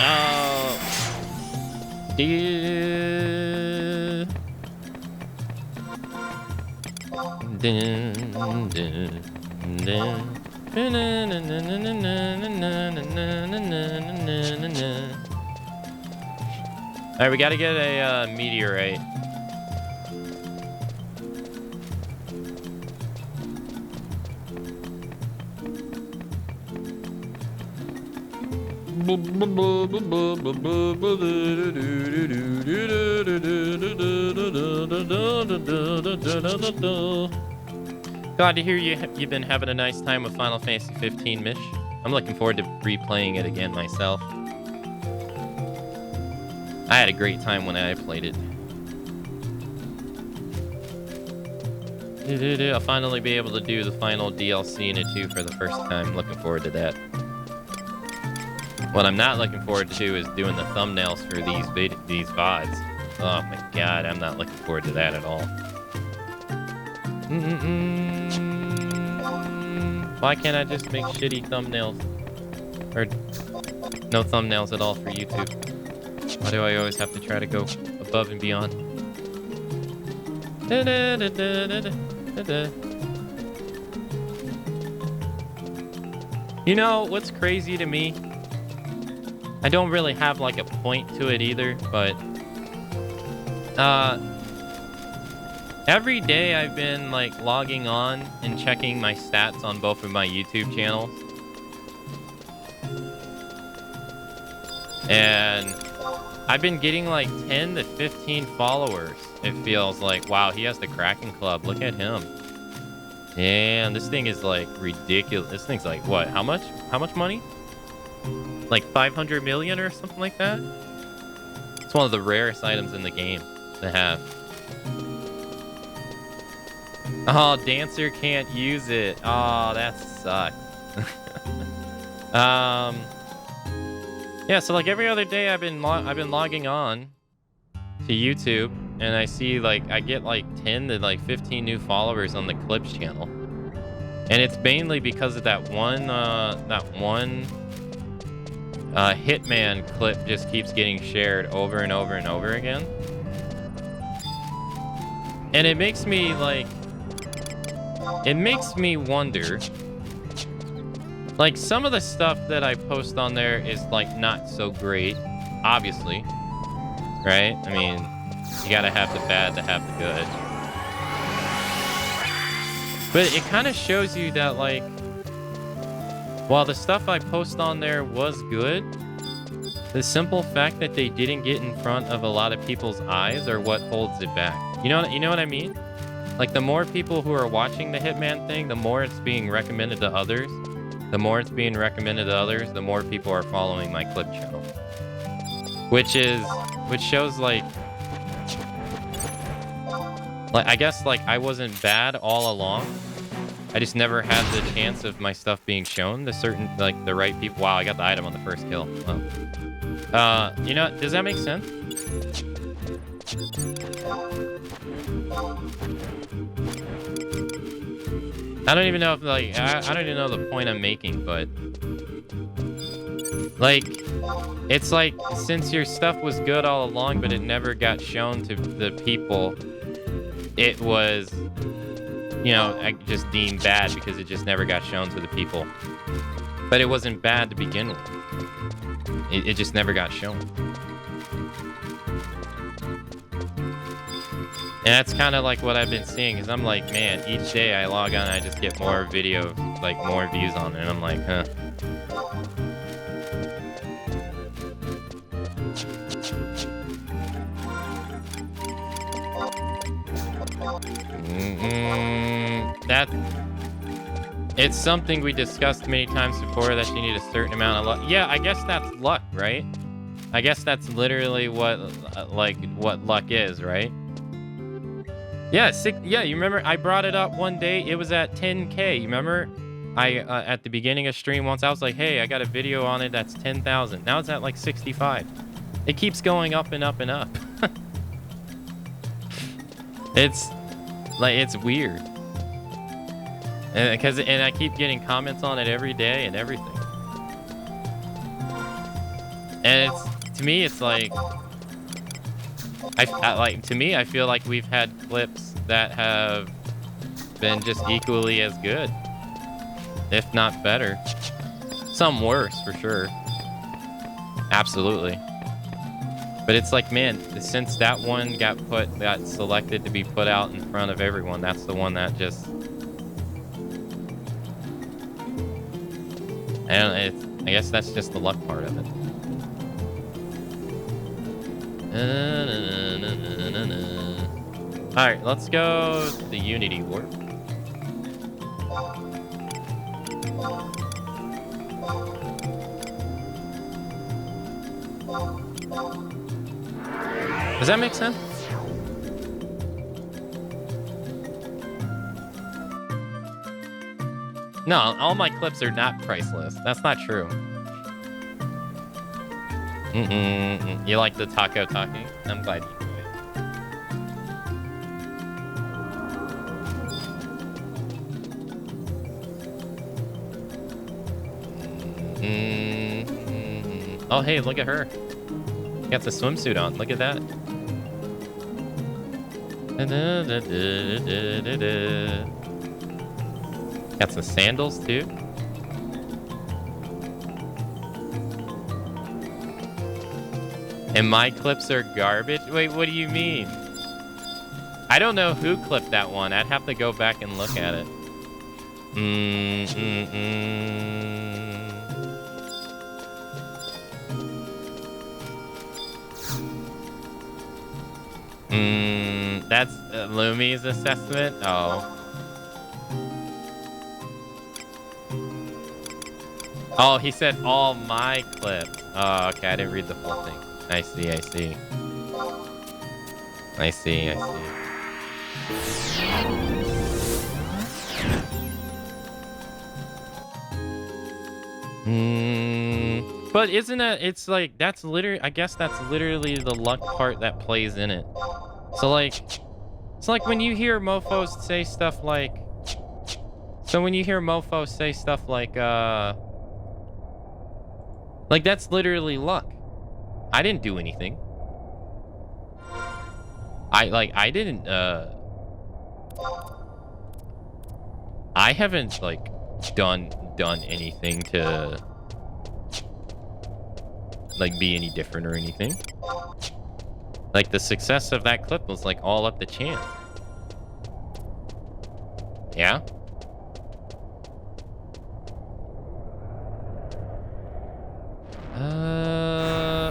A: Oh. Alright, we gotta get a meteorite. Glad to hear you've been having a nice time with Final Fantasy 15, Mish. I'm looking forward to replaying it again myself. I had a great time when I played it. I'll finally be able to do the final DLC in it too for the first time. Looking forward to that. What I'm not looking forward to is doing the thumbnails for these VODs. Oh my god, I'm not looking forward to that at all. Why can't I just make shitty thumbnails? Or no thumbnails at all for YouTube? Why do I always have to try to go above and beyond? You know what's crazy to me? I don't really have like a point to it either, but every day I've been like logging on and checking my stats on both of my YouTube channels. And I've been getting like 10 to 15 followers. It feels like, wow, he has the Kraken Club. Look at him. Damn, this thing is like ridiculous. This thing's like, what? How much? How much money? Like 500 million or something like that? It's one of the rarest items in the game to have. Oh, Dancer can't use it. Oh, that sucks. Yeah, so like every other day I've been logging on to YouTube, and I see like I get like 10 to like 15 new followers on the Clips channel. And it's mainly because of that one Hitman clip just keeps getting shared over and over and over again. And it makes me like, it makes me wonder, like some of the stuff that I post on there is like not so great, obviously, right? I mean, you gotta have the bad to have the good. But it kind of shows you that like, while the stuff I post on there was good, the simple fact that they didn't get in front of a lot of people's eyes are what holds it back. You know what I mean? Like the more people who are watching the Hitman thing, the more it's being recommended to others. The more it's being recommended to others, the more people are following my clip channel. Which shows like I guess like I wasn't bad all along. I just never had the chance of my stuff being shown to certain, like the right people. Wow, I got the item on the first kill. Oh. You know, does that make sense? I don't even know if like I don't even know the point I'm making, but like it's like since your stuff was good all along, but it never got shown to the people, it was, you know, I just deemed bad because it just never got shown to the people. But it wasn't bad to begin with. It just never got shown. And that's kind of like what I've been seeing, is I'm like, man, each day I log on, I just get more video, like more views on it. And I'm like, huh. It's something we discussed many times before, that you need a certain amount of luck. Yeah, I guess that's luck, right? I guess that's literally what luck is, right? Yeah, yeah, you remember I brought it up one day. It was at 10K. You remember? I at the beginning of stream once, I was like, hey, I got a video on it that's 10,000. Now it's at like 65. It keeps going up and up and up. It's like, it's weird. And I keep getting comments on it every day and everything. And it's, to me, it's like, to me, I feel like we've had clips that have been just equally as good, if not better. Some worse, for sure. Absolutely. But it's like, man, since that one got selected to be put out in front of everyone, that's the one that just... I guess that's just the luck part of it. Alright, let's go to the Unity warp. Does that make sense? No, all my clips are not priceless. That's not true. You like the taco talking? I'm glad you do. Oh, hey, look at her. Got the swimsuit on. Look at that. Got some sandals too. And my clips are garbage? Wait, what do you mean? I don't know who clipped that one. I'd have to go back and look at it. That's Lumi's assessment? Oh. Oh, he said all my clips. Oh, okay, I didn't read the full thing. I see, I see. I see, I see. But isn't it, it's like, that's literally, I guess that's literally the luck part that plays in it. So like, it's like when you hear mofos say stuff like, like that's literally luck. I didn't do anything. I didn't, I haven't like done anything to like be any different or anything. Like the success of that clip was like all up the chance. Yeah.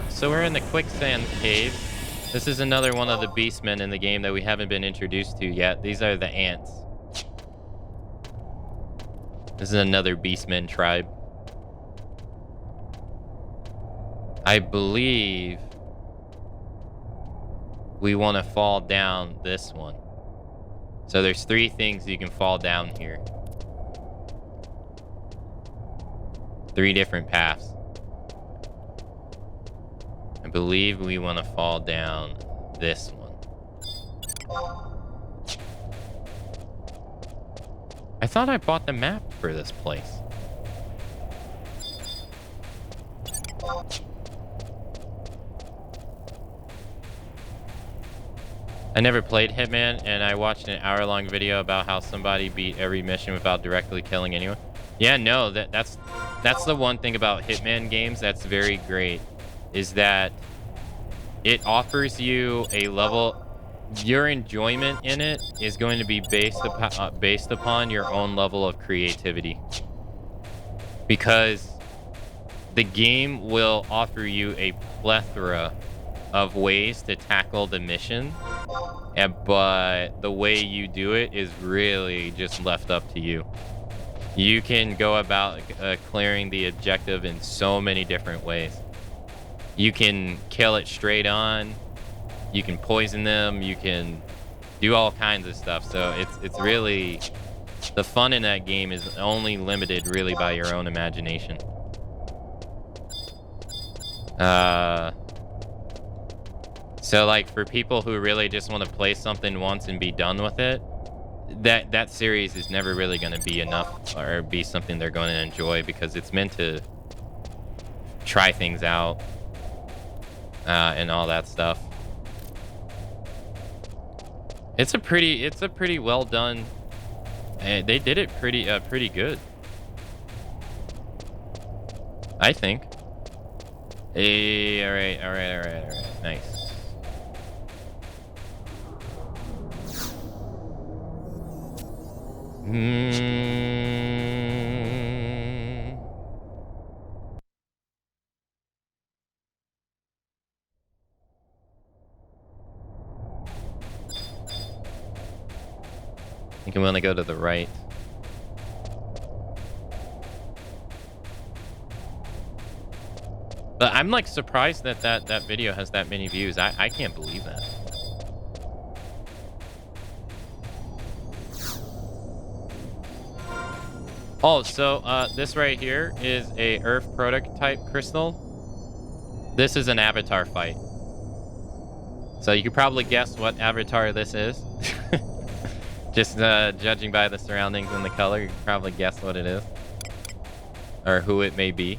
A: So we're in the quicksand cave. This is another one of the beastmen in the game that we haven't been introduced to yet. These are the ants. This is another beastman tribe. I believe we want to fall down this one. So there's 3 things you can fall down here. 3 different paths. I believe we want to fall down this one. I thought I bought the map for this place. I never played Hitman, and I watched an hour-long video about how somebody beat every mission without directly killing anyone. Yeah, no, that's the one thing about Hitman games that's very great, is that it offers you a level. Your enjoyment in it is going to be based upon your own level of creativity, because the game will offer you a plethora of ways to tackle the mission, but the way you do it is really just left up to you. You can go about clearing the objective in so many different ways. You can kill it straight on. You can poison them. You can do all kinds of stuff. So it's really, the fun in that game is only limited really by your own imagination. So like for people who really just want to play something once and be done with it, that series is never really going to be enough or be something they're going to enjoy, because it's meant to try things out and all that stuff. It's a pretty well done. They did it pretty good, I think. Hey, all right, nice. I think I'm gonna go to the right. But I'm like surprised that that video has that many views. I can't believe that. Oh, so this right here is a Earth prototype crystal. This is an avatar fight. So you could probably guess what avatar this is. Just judging by the surroundings and the color, you can probably guess what it is. Or who it may be.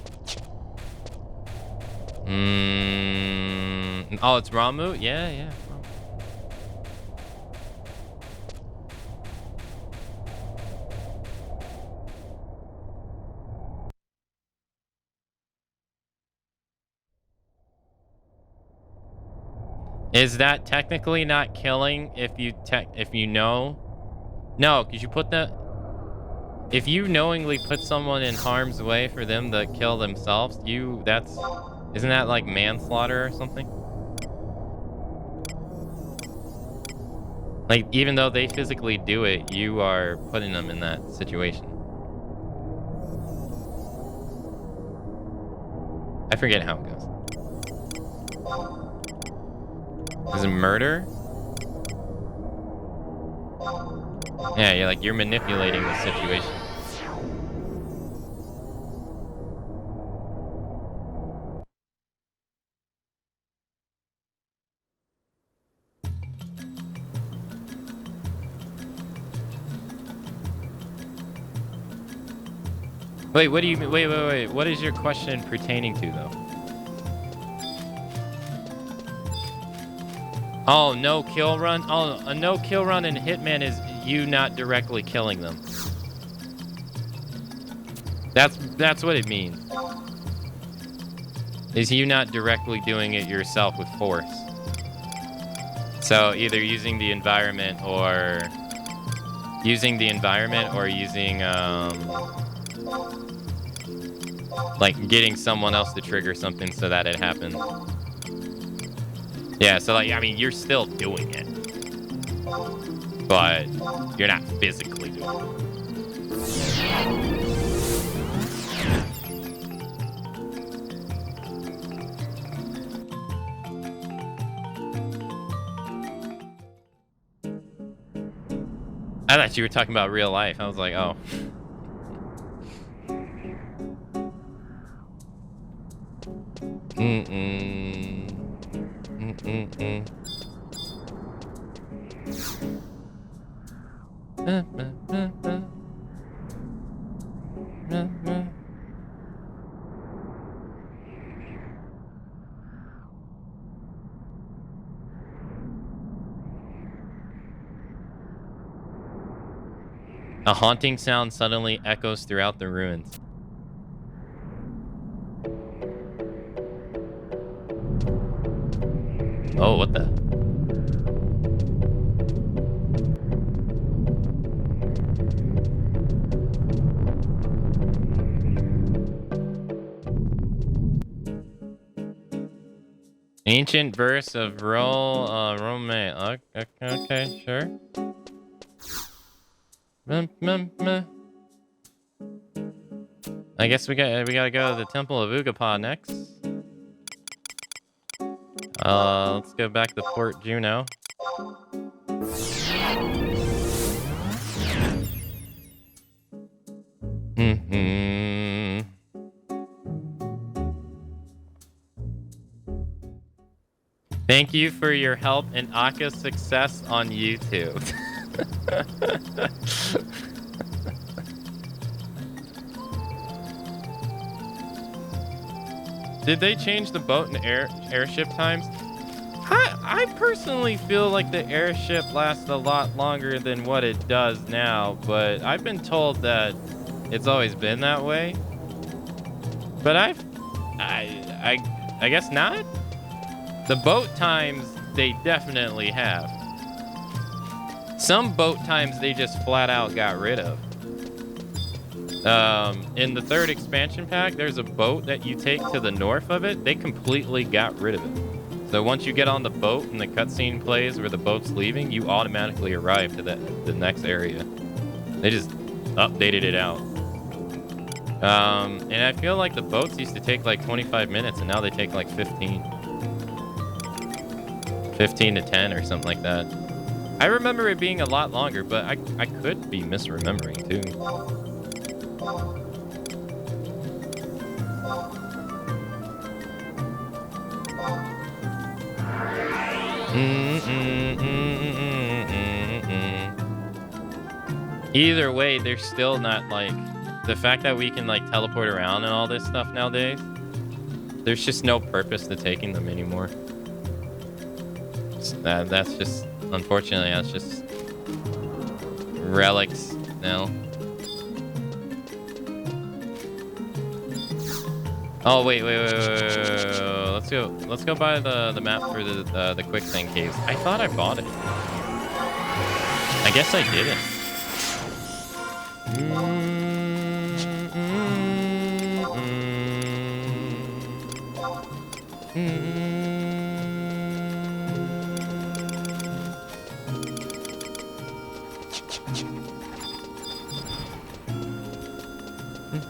A: Oh, it's Ramu? Yeah. Is that technically not killing if you know? No, because you put that... If you knowingly put someone in harm's way for them to kill themselves, that's... Isn't that like manslaughter or something? Like, even though they physically do it, you are putting them in that situation. I forget how it goes. Is it murder? Yeah, you're manipulating the situation. Wait, what do you mean? Wait. What is your question pertaining to, though? Oh, no kill run? Oh, a no kill run in Hitman is you not directly killing them. That's what it means. Is you not directly doing it yourself with force. So either using the environment or using like getting someone else to trigger something so that it happens. Yeah, so like, I mean, you're still doing it, but you're not physically doing it. I thought you were talking about real life. I was like, oh. A haunting sound suddenly echoes throughout the ruins. Oh, what the? Ancient verse of Rome. Okay, sure. I guess we gotta go to the Temple of Ugapa next. Let's go back to Port Juno. Thank you for your help in Aka's success on YouTube. Did they change the boat and airship times? I personally feel like the airship lasts a lot longer than what it does now, but I've been told that it's always been that way. But I guess not. The boat times, they definitely have. Some boat times they just flat out got rid of. In the 3rd expansion pack, there's a boat that you take to the north of it. They completely got rid of it. So once you get on the boat and the cutscene plays where the boat's leaving, you automatically arrive to the next area. They just updated it out. And I feel like the boats used to take like 25 minutes and now they take like 15. 15 to 10 or something like that. I remember it being a lot longer, but I could be misremembering too. Either way, they're still not like the fact that we can like teleport around and all this stuff nowadays. There's just no purpose to taking them anymore. That's just, unfortunately, that's just relics now. Oh wait. Let's go buy the map for the quicksand caves. I thought I bought it. I guess I didn't.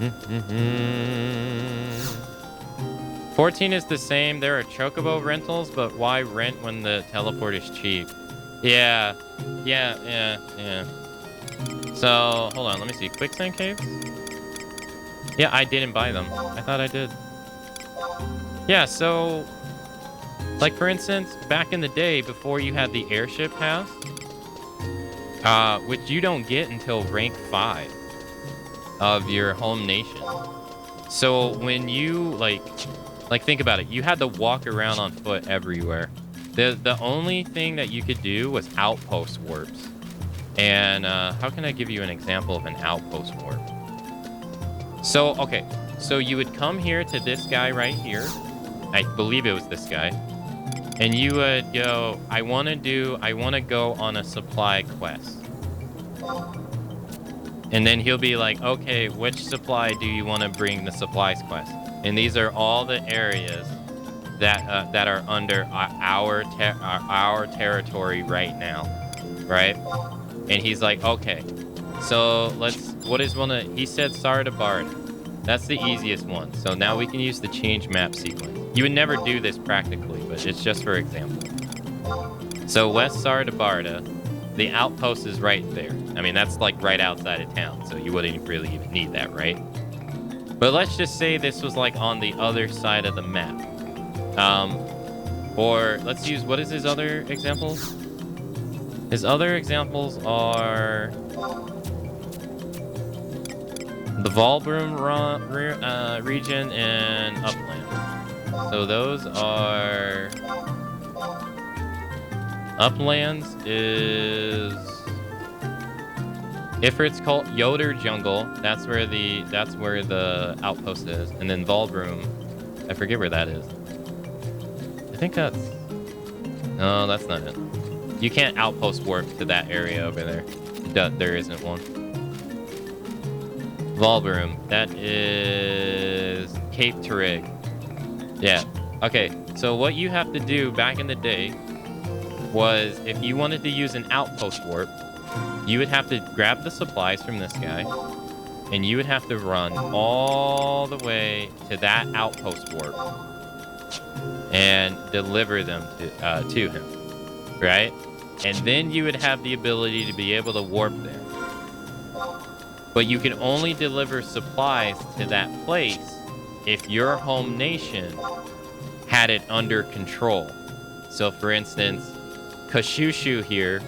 A: Mm-hmm. 14 is the same. There are chocobo rentals, but why rent when the teleport is cheap? Yeah. So, hold on. Let me see. Quicksand caves? Yeah, I didn't buy them. I thought I did. Yeah, so... Like, for instance, back in the day, before you had the airship pass, which you don't get until rank 5 of your home nation. So when you, like think about it. You had to walk around on foot everywhere. The only thing that you could do was outpost warps. And how can I give you an example of an outpost warp? So, okay. So you would come here to this guy right here. I believe it was this guy. And you would go, I want to go on a supply quest. And then he'll be like, okay, which supply do you want to bring the supplies quest? And these are all the areas that are under our territory right now, right? And he's like, okay, so he said Sardabard. That's the easiest one. So now we can use the change map sequence. You would never do this practically, but it's just for example. So West Sardabarda, the outpost is right there. I mean, that's like right outside of town, so you wouldn't really even need that, right? But let's just say this was like on the other side of the map. Or let's use, what is his other examples? His other examples are the Volbrum region and Upland. So those are... Uplands is... Ifrit's called Yoder Jungle. That's where the outpost is. And then Volbrum, I forget where that is. I think that's... No, that's not it. You can't outpost warp to that area over there. There isn't one. Volbrum, that is Cape Tarig. Yeah. Okay, so what you have to do back in the day was, if you wanted to use an outpost warp, you would have to grab the supplies from this guy, and you would have to run all the way to that outpost warp and deliver them to him, right? And then you would have the ability to be able to warp there. But you can only deliver supplies to that place if your home nation had it under control. So for instance, Kashushu here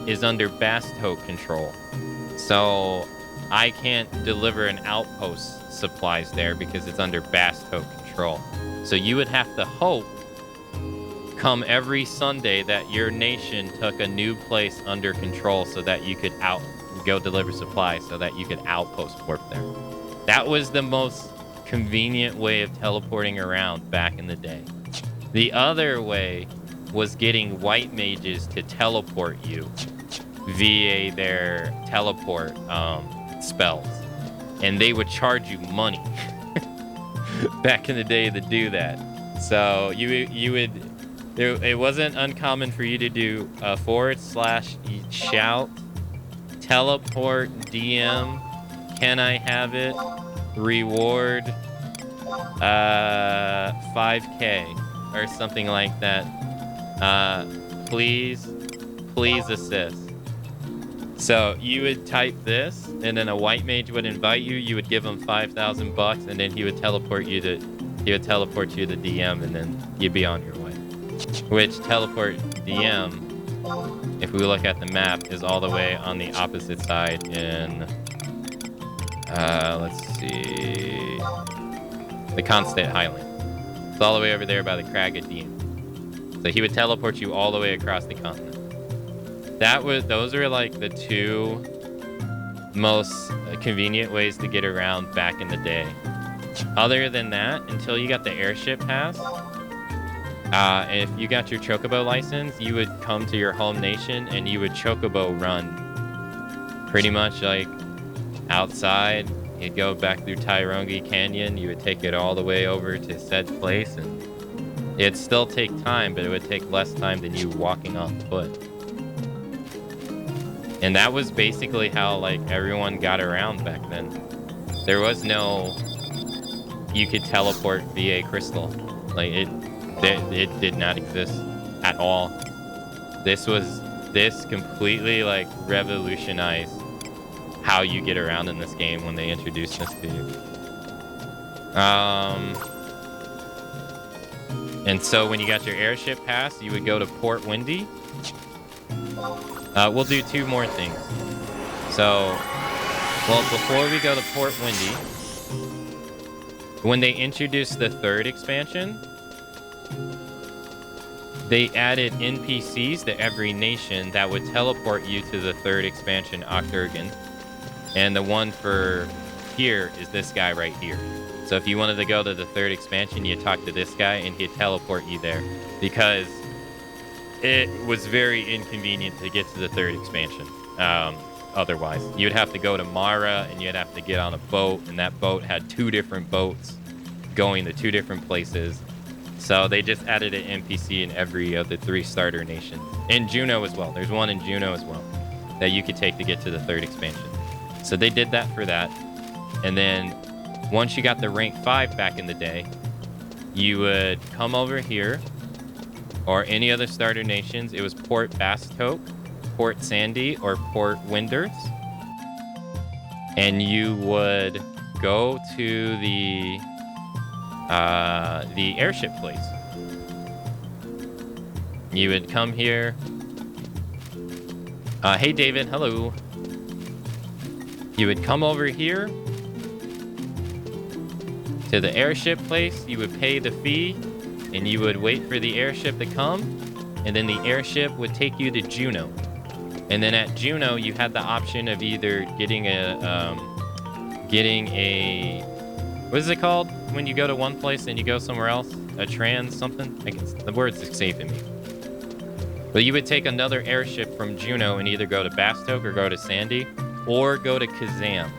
A: is under Basto control. So I can't deliver an outpost supplies there because it's under Basto control. So you would have to hope come every Sunday that your nation took a new place under control so that you could go deliver supplies so that you could outpost warp there. That was the most convenient way of teleporting around back in the day. The other way was getting white mages to teleport you via their teleport spells, and they would charge you money back in the day to do that. So it wasn't uncommon for you to do / shout teleport DM, can I have it, reward 5k or something like that. Please assist. So you would type this, and then a white mage would invite you. You would give him 5,000 bucks, and then he would teleport you to the DM, and then you'd be on your way. Which teleport DM, if we look at the map, is all the way on the opposite side in let's see, the Constant Highland. It's all the way over there by the Crag of Dean. So he would teleport you all the way across the continent. Those are like the two most convenient ways to get around back in the day. Other than that, until you got the airship pass, if you got your chocobo license, you would come to your home nation and you would chocobo run pretty much like outside. You'd go back through Tairongi Canyon, you would take it all the way over to said place, and it'd still take time, but it would take less time than you walking on foot. And that was basically how like everyone got around back then. There was no you could teleport via crystal. Like it did not exist at all. This completely like revolutionized how you get around in this game when they introduced this to you. And so when you got your airship pass, you would go to Port Windy. We'll do two more things. So, well, before we go to Port Windy, when they introduced the third expansion, they added NPCs to every nation that would teleport you to the third expansion, Octurgan. And the one for here is this guy right here. So if you wanted to go to the third expansion, you talk to this guy and he'd teleport you there, because it was very inconvenient to get to the third expansion. Otherwise, you'd have to go to Mara and you'd have to get on a boat, and that boat had two different boats going to two different places. So they just added an NPC in every of the 3 starter nations. In Juneau as well. There's one in Juneau as well that you could take to get to the third expansion. So they did that for that. And then once you got the rank 5 back in the day, you would come over here, or any other starter nations. It was Port Bastoke, Port Sandy, or Port Winders. And you would go to the airship place. You would come here. Hey, David. Hello. You would come over here to the airship place. You would pay the fee, and you would wait for the airship to come, and then the airship would take you to Juneau. And then at Juneau, you had the option of either getting a what is it called when you go to one place and you go somewhere else? A trans something? The word's escaping me. But you would take another airship from Juneau and either go to Bastoke or go to Sandy, or go to Kazam.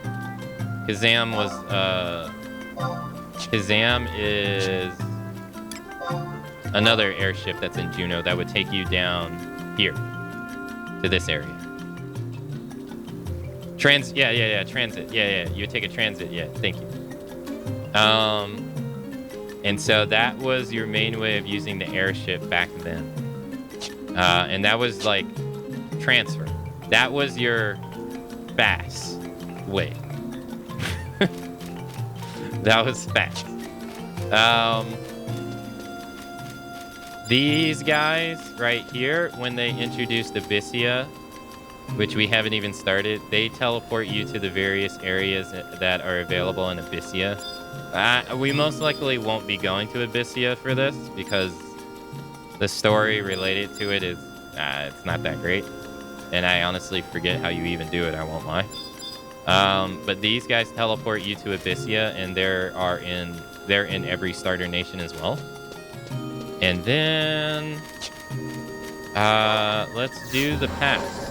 A: Kazam is another airship that's in Juneau that would take you down here to this area. Transit. Yeah, you would take a transit. Yeah, thank you. And so that was your main way of using the airship back then. And that was like transfer. That was your fast way. That was fast. These guys right here, when they introduced Abyssia, which we haven't even started, they teleport you to the various areas that are available in Abyssia. We most likely won't be going to Abyssia for this, because the story related to it is it's not that great, and I honestly forget how you even do it, I won't lie. But these guys teleport you to Abyssia, and they're in every starter nation as well. And then let's do the pass.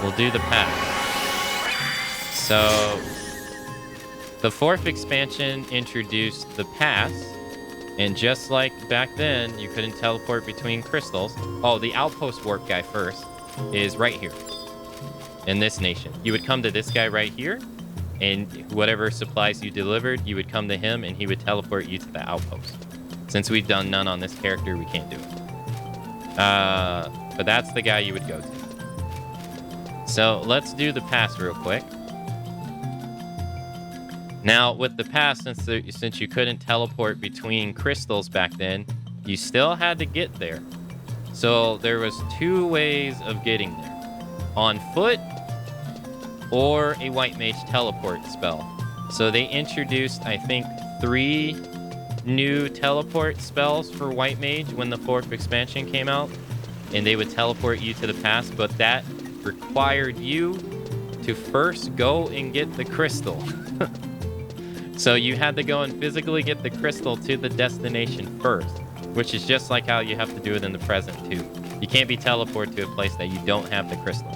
A: We'll do the pass. So the 4th expansion introduced the pass, and just like back then, you couldn't teleport between crystals. Oh, the outpost warp guy first is right here in this nation. You would come to this guy right here, and whatever supplies you delivered, you would come to him, and he would teleport you to the outpost. Since we've done none on this character, we can't do it. But that's the guy you would go to. So let's do the pass real quick. Now, with the pass, since you couldn't teleport between crystals back then, you still had to get there. So there was 2 ways of getting there. On foot, or a white mage teleport spell. So they introduced, I think, 3 new teleport spells for white mage when the 4th expansion came out, and they would teleport you to the pass, but that required you to first go and get the crystal. So you had to go and physically get the crystal to the destination first, which is just like how you have to do it in the present too. You can't be teleported to a place that you don't have the crystal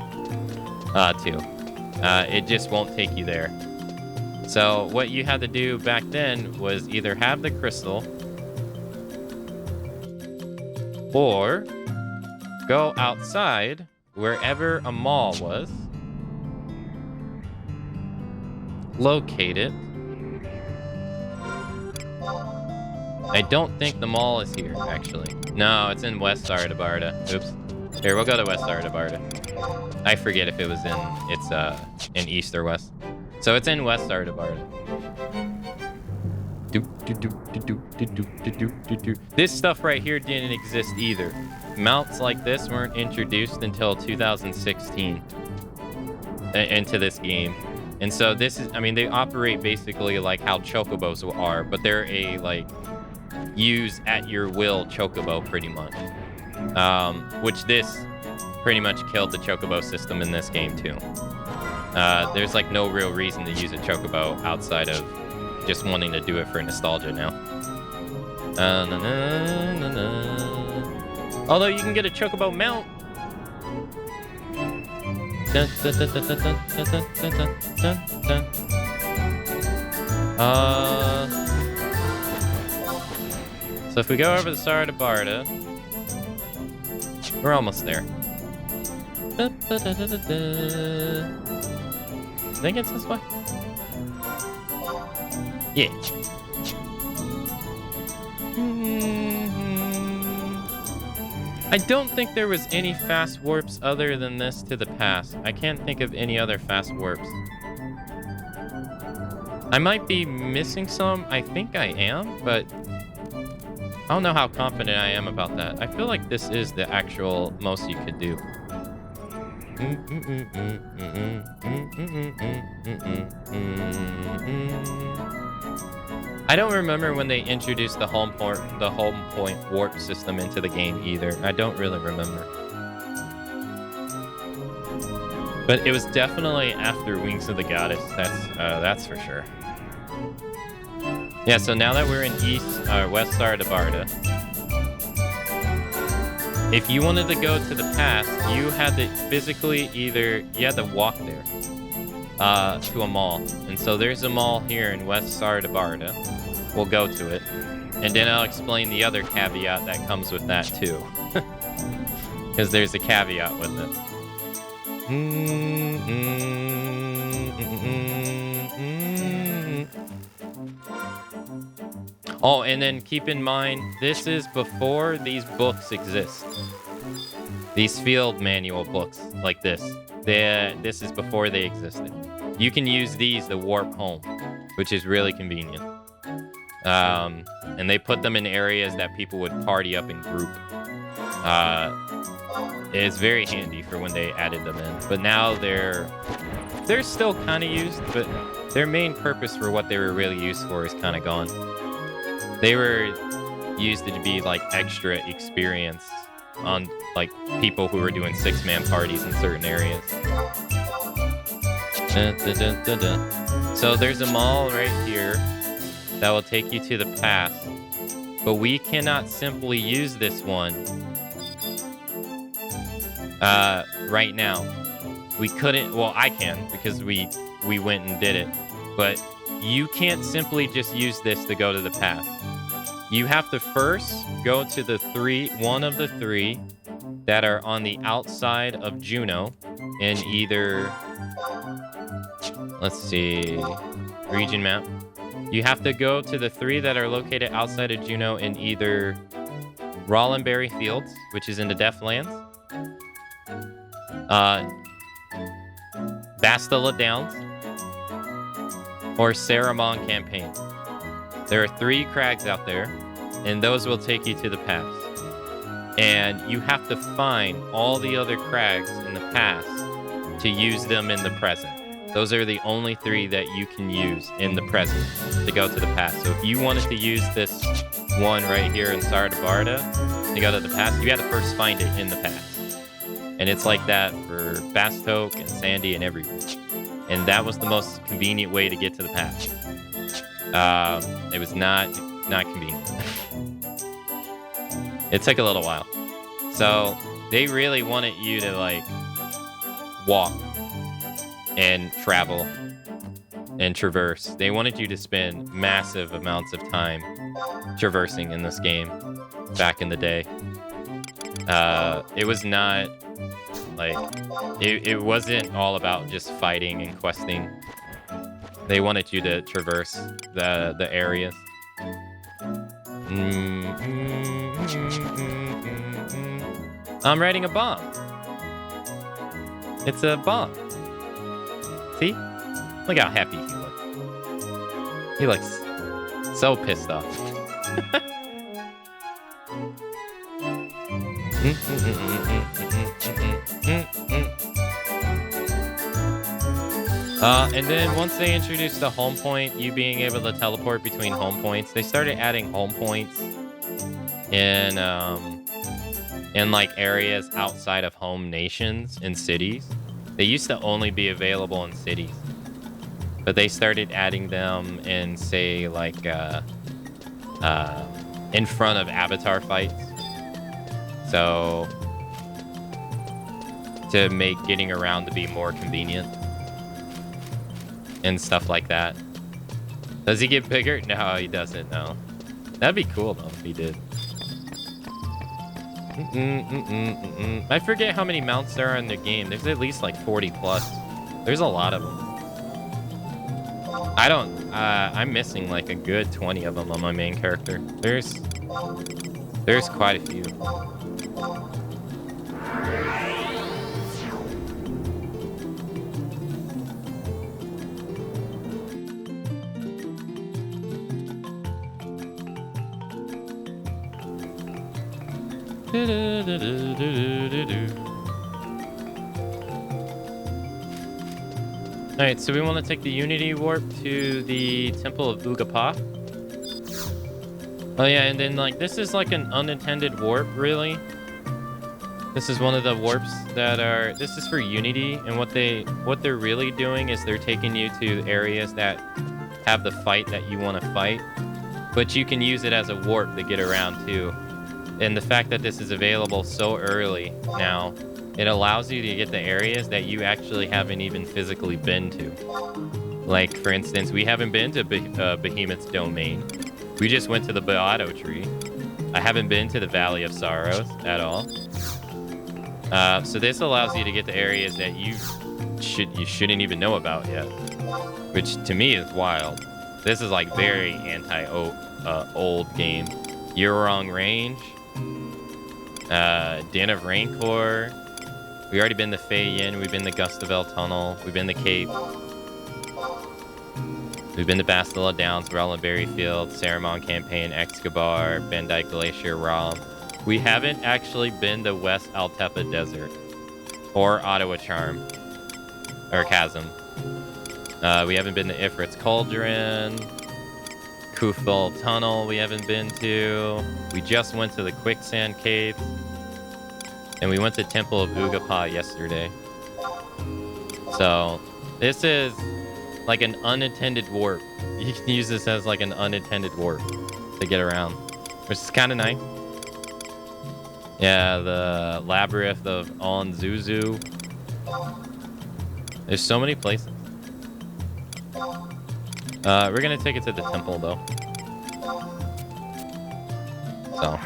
A: to. It just won't take you there. So what you had to do back then was either have the crystal or go outside wherever a mall was, locate it. I don't think the mall is here, actually. No, it's in West Sardabarda. Oops. Here, we'll go to West Sardabarda. I forget if it was in East or West. So it's in West Sardabarda. This stuff right here didn't exist either. Mounts like this weren't introduced until 2016 into this game. And so this is, I mean, they operate basically like how chocobos are, but they're a, like, use at your will chocobo pretty much. Which this pretty much killed the chocobo system in this game too. There's like no real reason to use a chocobo outside of just wanting to do it for nostalgia now. Although you can get a chocobo mount. So if we go over the Sardabarda, we're almost there. I think it's this way. Yeah. I don't think there was any fast warps other than this to the past. I can't think of any other fast warps. I might be missing some. I think I am, but I don't know how confident I am about that. I feel like this is the actual most you could do. I don't remember when they introduced the home point warp system into the game either. I don't really remember. But it was definitely after Wings of the Goddess. That's for sure. Yeah, so now that we're in West Sardabarda, if you wanted to go to the past, you had to physically you had to walk there to a mall. And so there's a mall here in West Sardabarda. We'll go to it. And then I'll explain the other caveat that comes with that too. Because there's a caveat with it. Oh, and then keep in mind, this is before these books exist. These field manual books like this. This is before they existed. You can use these to warp home, which is really convenient. And they put them in areas that people would party up in group. It's very handy for when they added them in. But now they're still kind of used, but their main purpose for what they were really used for is kind of gone. They were used to be like extra experience on like people who were doing 6-man parties in certain areas. So there's a mall right here that will take you to the past, but we cannot simply use this one right now. We couldn't. Well, I can because we went and did it, but you can't simply just use this to go to the past. You have to first go to one of the three that are on the outside of Juneau in either, let's see, region map. You have to go to the three that are located outside of Juneau in either Rollenberry Fields, which is in the Deathlands, Bastilla Downs, or Saramon Campaign. There are 3 crags out there, and those will take you to the past. And you have to find all the other crags in the past to use them in the present. Those are the only 3 that you can use in the present to go to the past. So if you wanted to use this one right here in Sardabarda to go to the past, you had to first find it in the past. And it's like that for Bastoke and Sandy and everywhere. And that was the most convenient way to get to the past. It was not convenient. It took a little while. So they really wanted you to like walk and travel and traverse. They wanted you to spend massive amounts of time traversing in this game back in the day. It was not Like, it wasn't all about just fighting and questing. They wanted you to traverse the areas. I'm writing a bomb. It's a bomb. See? Look how happy he looks. He looks so pissed off. And then once they introduced the home point, you being able to teleport between home points, they started adding home points in like areas outside of home nations and cities. They used to only be available in cities, but they started adding them in, say, like in front of avatar fights. So to make getting around to be more convenient and stuff like that. Does he get bigger? No, he doesn't. No. That'd be cool though if he did. I forget how many mounts there are in the game. There's at least like 40 plus. There's a lot of them. I'm missing like a good 20 of them on my main character. There's quite a few. Alright, so we want to take the Unity Warp to the Temple of Ugapa. Oh yeah, and then like this is like an unintended warp, really. This is one of the warps that are, this is for Unity, and what they're really doing is they're taking you to areas that have the fight that you want to fight, but you can use it as a warp to get around too. And the fact that this is available so early now, it allows you to get the areas that you actually haven't even physically been to. Like, for instance, we haven't been to Behemoth's domain. We just went to the Beato Tree. I haven't been to the Valley of Sorrows at all. So this allows you to get the areas that you shouldn't even know about yet, which to me is wild. This is like very old game. Yurong Range. Den of Rancor. We already been to Fei Yin. We've been to Gustavell Tunnel. We've been to Cape. We've been to Bastilla Downs, Relland Berryfield, Saramon Campaign, Escobar, Bendite Glacier, Rom. We haven't actually been to West Altepa Desert or Ottawa Charm or Chasm. We haven't been to Ifrit's Cauldron. Kufal Tunnel we haven't been to. We just went to the Quicksand Caves. And we went to Temple of Ugapa yesterday. So this is like an unintended warp. You can use this as like an unintended warp to get around, which is kind of nice. Yeah, the Labyrinth of Onzuzu. There's so many places. We're gonna take it to the temple though. So,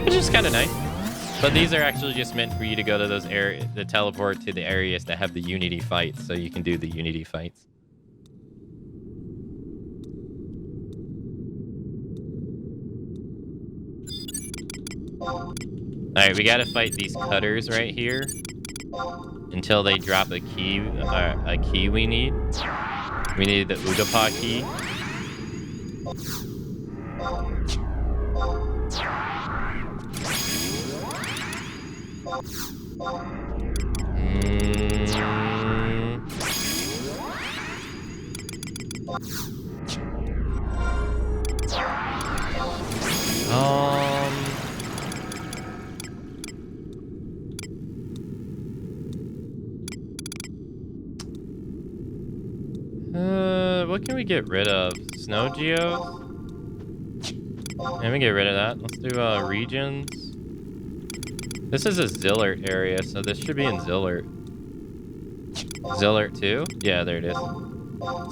A: which is kind of nice. But these are actually just meant for you to go to those areas, to teleport to the areas that have the Unity fights, so you can do the Unity fights. Alright, we gotta fight these cutters right here until they drop a key we need. We need the Ugapa key. What can we get rid of? Snow geos? Let me get rid of that. Let's do regions. This is a Zillert area, so this should be in Zillert. Zillert 2? Yeah, there it is.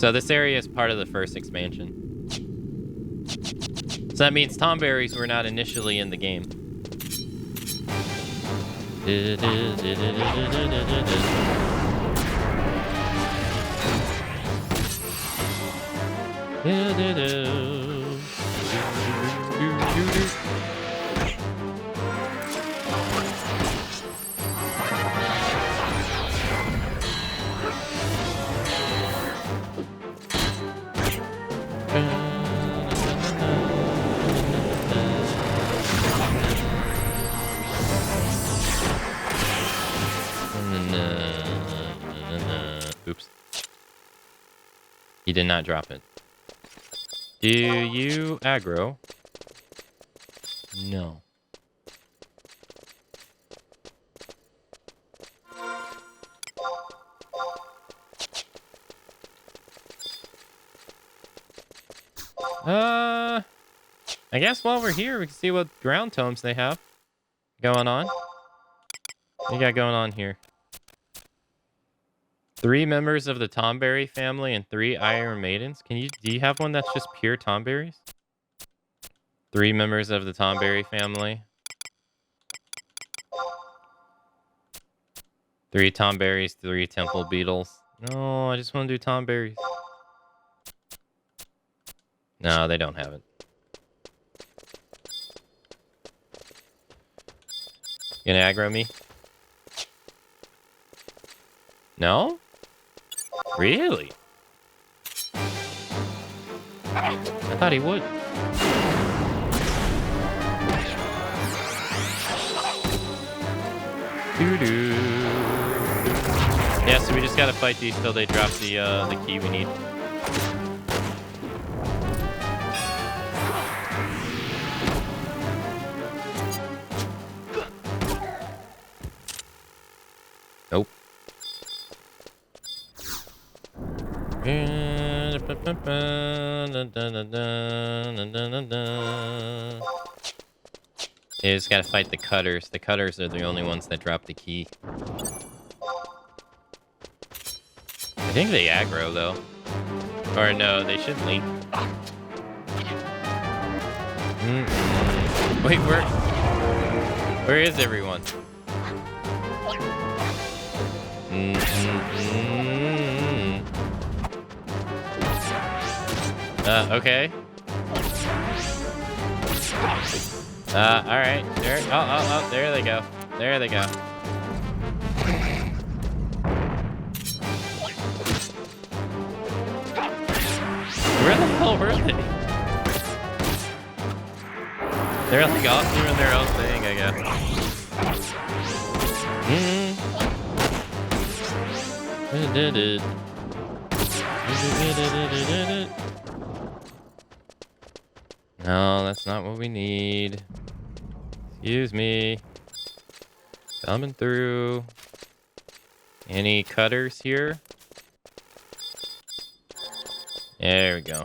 A: So this area is part of the first expansion. So that means Tomberries were not initially in the game. Oops. He did not drop it. Do you aggro? No. I guess while we're here, we can see what ground tomes they have going on. What you got going on here? 3 members of the Tomberry family and 3 Iron Maidens. Do you have one that's just pure Tomberries? 3 members of the Tomberry family. 3 Tomberries, 3 Temple Beetles. No, I just want to do Tomberries. No, they don't have it. You gonna aggro me? No? Really? I thought he would. Doo-doo. Yeah, so we just gotta fight these till they drop the key we need. Nope. You just gotta fight the cutters. The cutters are the only ones that drop the key. I think they aggro, though. Or no, they should link. Wait, where is everyone? Okay. Alright. There. Oh, there they go. There they go. Where the hell were they? They're like off doing their own thing, I guess. No, that's not what we need. Excuse me. Coming through. Any cutters here? There we go.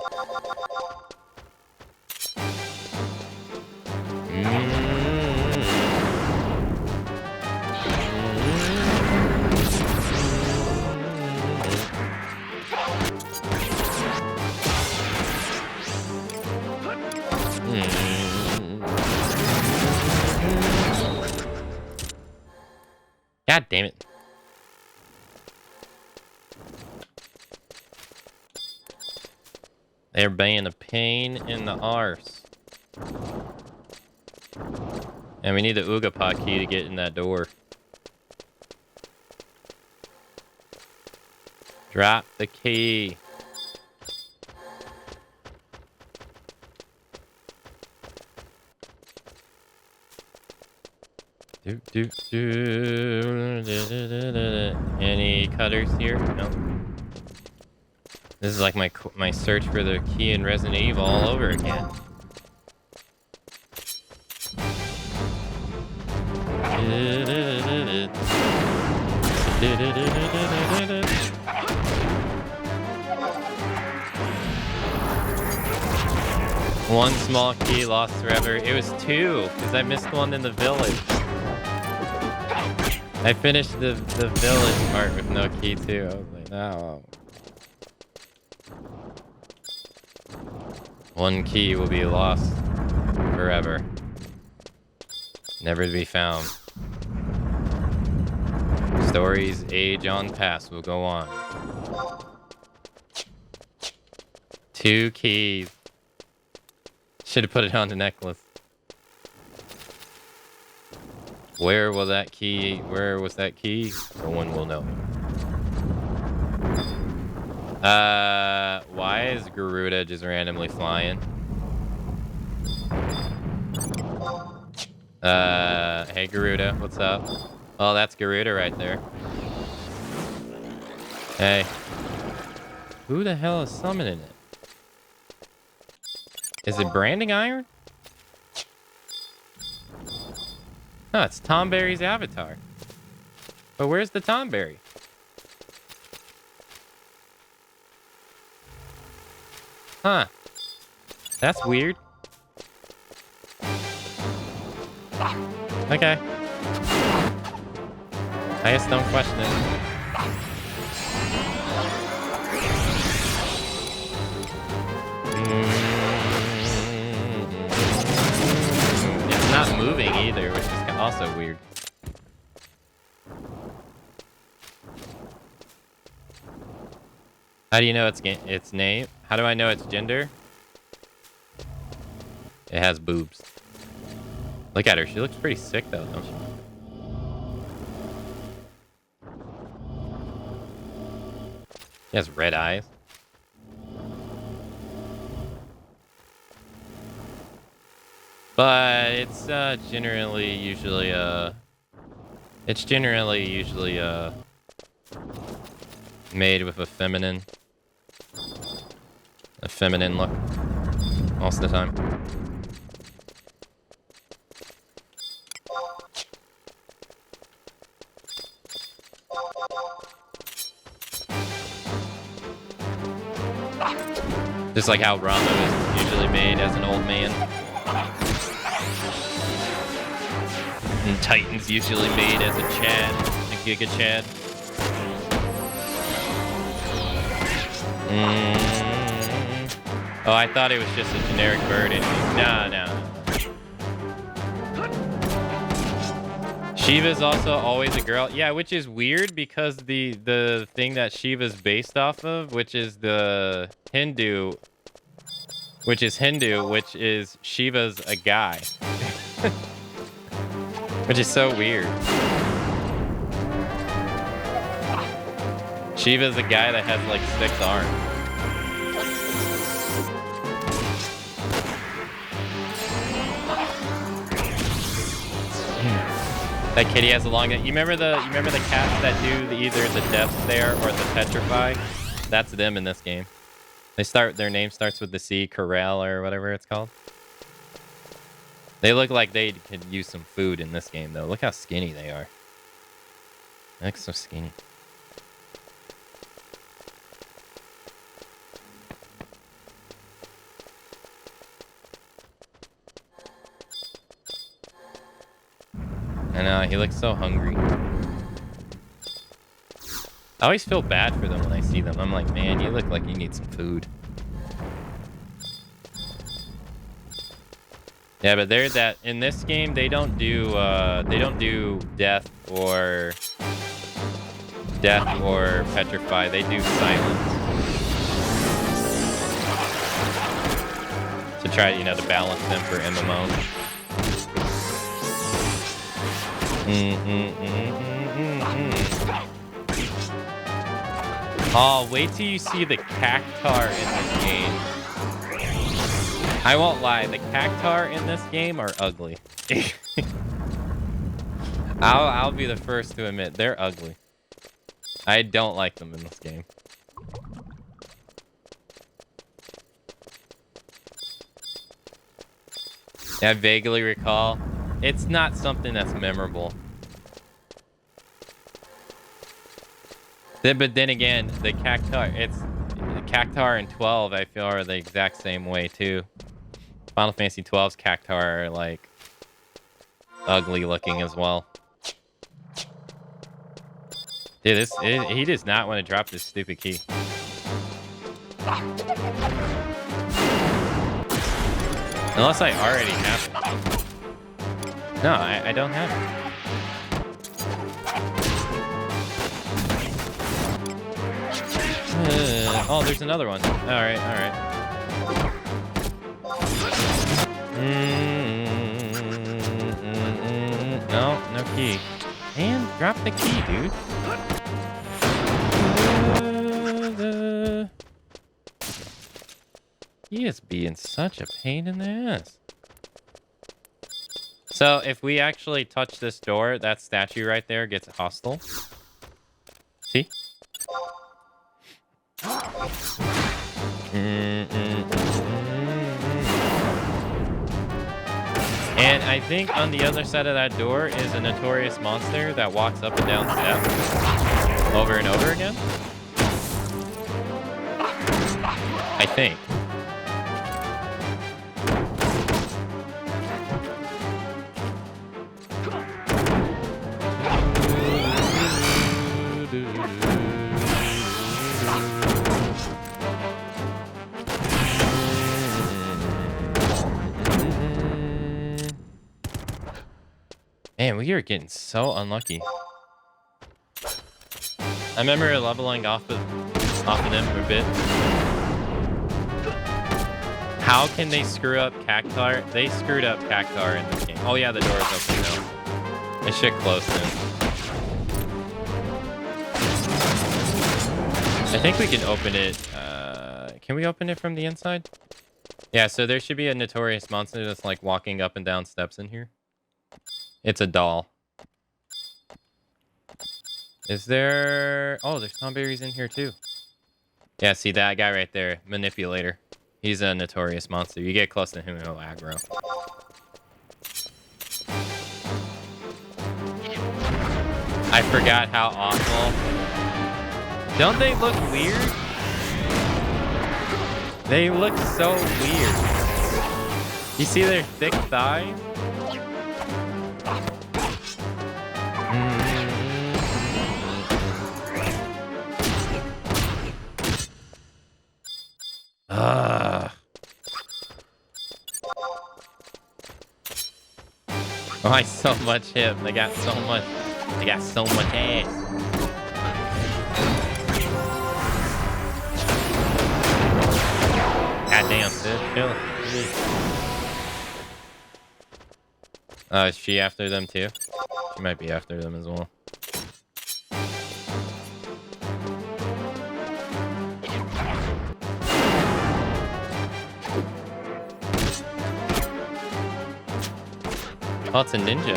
A: God damn it. They're being a pain in the arse. And we need the Ooga Pot key to get in that door. Drop the key. Any cutters here? No. This is like my search for the key in Resident Evil all over again. One small key lost forever. It was 2 because I missed one in the village. I finished the village part with no key too. I was like, no. One key will be lost forever. Never to be found. Stories age on past will go on. 2 keys. Should have put it on the necklace. Where was that key? No one will know. Why is Garuda just randomly flying? Hey Garuda, what's up? Oh, that's Garuda right there. Hey. Who the hell is summoning it? Is it branding iron? No, it's Tom Berry's avatar. But where's the Tom Berry? Huh. That's weird. Okay. I guess don't question it. It's not moving either, which is also weird. How do you know its name? How do I know its gender? It has boobs. Look at her. She looks pretty sick though, don't she? She has red eyes. But it's generally usually made with a feminine look most of the time. Just like how Rama is usually made as an old man. And Titan's usually made as a Chad, a Giga Chad. Oh, I thought it was just a generic bird. No. Shiva's also always a girl. Yeah, which is weird because the thing that Shiva's based off of, which is the Hindu, which is Shiva's a guy. Which is so weird. Shiva's a guy that has like 6 arms. That kitty has a long. You remember the cats that do either the death stare or the petrify? That's them in this game. Their name starts with the C, Corral or whatever it's called. They look like they could use some food in this game though. Look how skinny they are. They look so skinny. I know, he looks so hungry. I always feel bad for them when I see them. I'm like, man, you look like you need some food. Yeah, but they're that in this game they don't do death or petrify. They do silence. To try, to balance them for MMO. Oh, wait till you see the cactar in this game. I won't lie, the cactar in this game are ugly. I'll be the first to admit, they're ugly. I don't like them in this game. I vaguely recall. It's not something that's memorable. But then again, the cactar in 12, I feel, are the exact same way too. Final Fantasy 12's cactar are like ugly looking as well. Dude, he does not want to drop this stupid key. Unless I already have it. No, I don't have it. Oh, there's another one. All right, all right. No, no key. Man, drop the key, dude. He is being such a pain in the ass. So if we actually touch this door, that statue right there gets hostile. See? And I think on the other side of that door is a notorious monster that walks up and down steps over and over again. I think. Man, we are getting so unlucky. I remember leveling off of them for a bit. How can they screw up Cactar? They screwed up Cactar in this game. Oh yeah, the door is open now. This shit closed in. I think we can open it. Can we open it from the inside? Yeah, so there should be a notorious monster that's like walking up and down steps in here. It's a doll. Is there... Oh, there's Tomberries in here too. Yeah, see that guy right there. Manipulator. He's a notorious monster. You get close to him, he'll aggro. I forgot how awful. Don't they look weird? They look so weird. You see their thick thighs? Oh, I so much hip. They got so much. They got so much ass. God damn, dude. Chill. Oh, is she after them too? She might be after them as well. Oh, it's a ninja.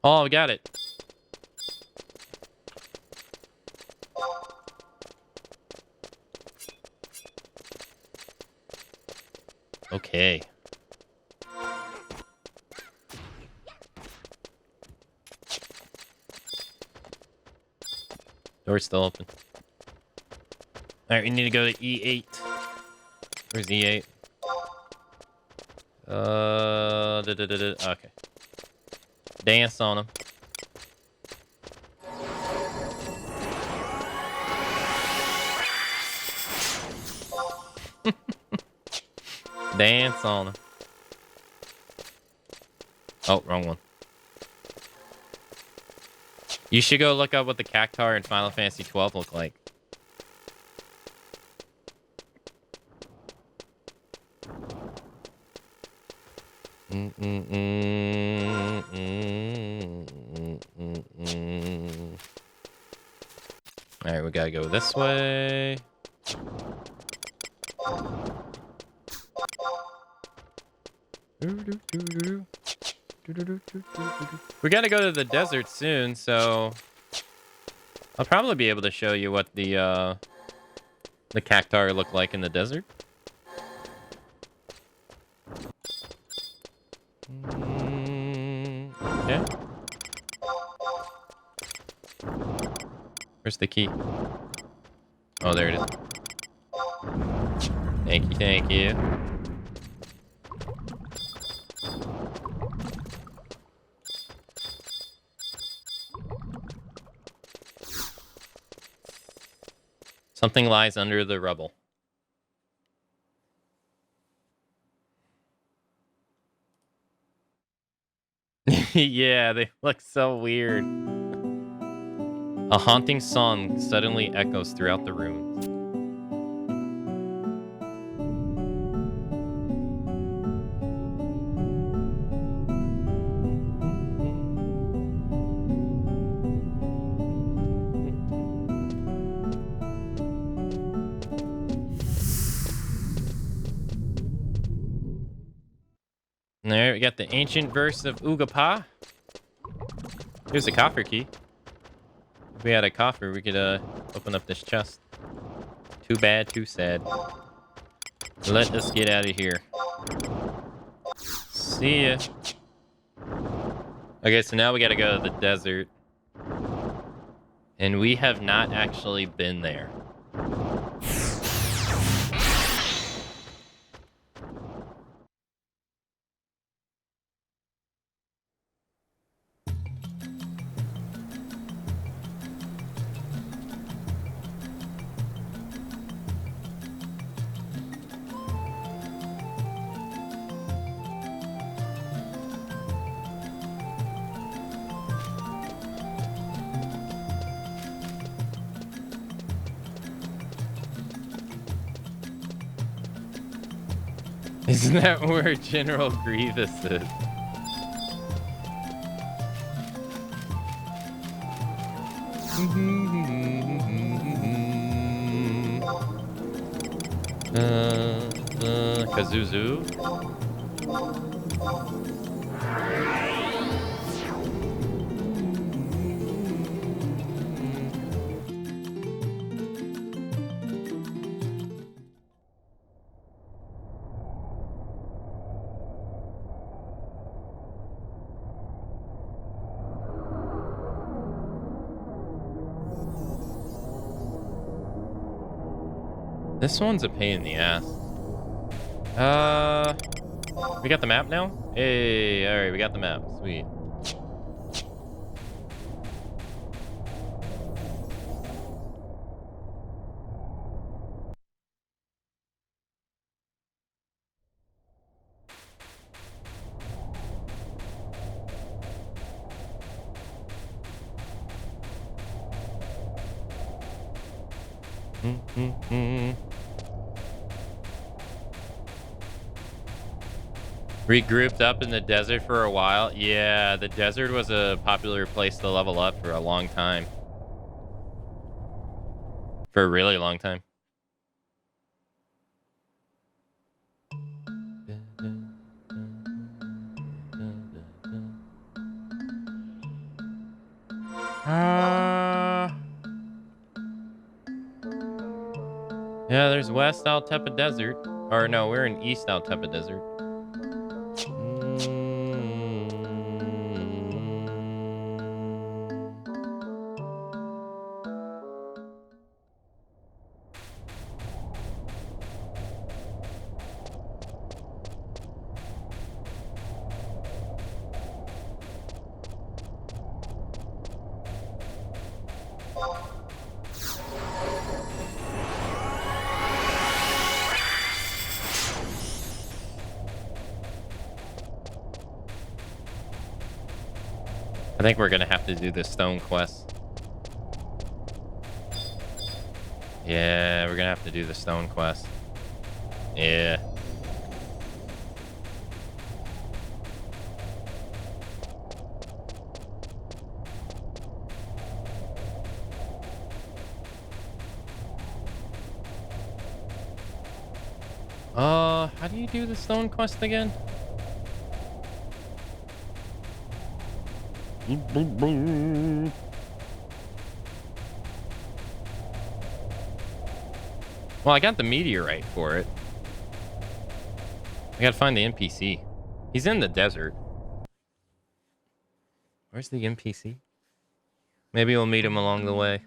A: Oh, we got it. Okay. Door's still open. Alright, we need to go to E8. Where's E8? Okay. Dance on him. Dance on him. Oh, wrong one. You should go look up what the Cactar in Final Fantasy 12 look like. Alright, we gotta go this way. We gotta go to the desert soon, so I'll probably be able to show you what the Cactar look like in the desert. Okay. Where's the key? Oh, there it is. Thank you, thank you. Something lies under the rubble. Yeah, they look so weird. A haunting song suddenly echoes throughout the ruins. And there we got the ancient verse of Ugapa. Here's a coffer key. If we had a coffer, we could open up this chest. Too bad, too sad. Let us get out of here. See ya. Okay, so now we gotta go to the desert. And we have not actually been there. Isn't that where General Grievous is? Kazuzu? This one's a pain in the ass. We got the map now? Hey, alright, we got the map. Sweet. Regrouped up in the desert for a while. Yeah, the desert was a popular place to level up for a long time. For a really long time. Yeah, there's West Altepa Desert. Or no, we're in East Altepa Desert. I think we're gonna have to do the stone quest. Yeah, we're gonna have to do the stone quest. Yeah. How do you do the stone quest again? Well, I got the meteorite for it. I gotta find the NPC. He's in the desert. Where's the NPC? Maybe we'll meet him along the way.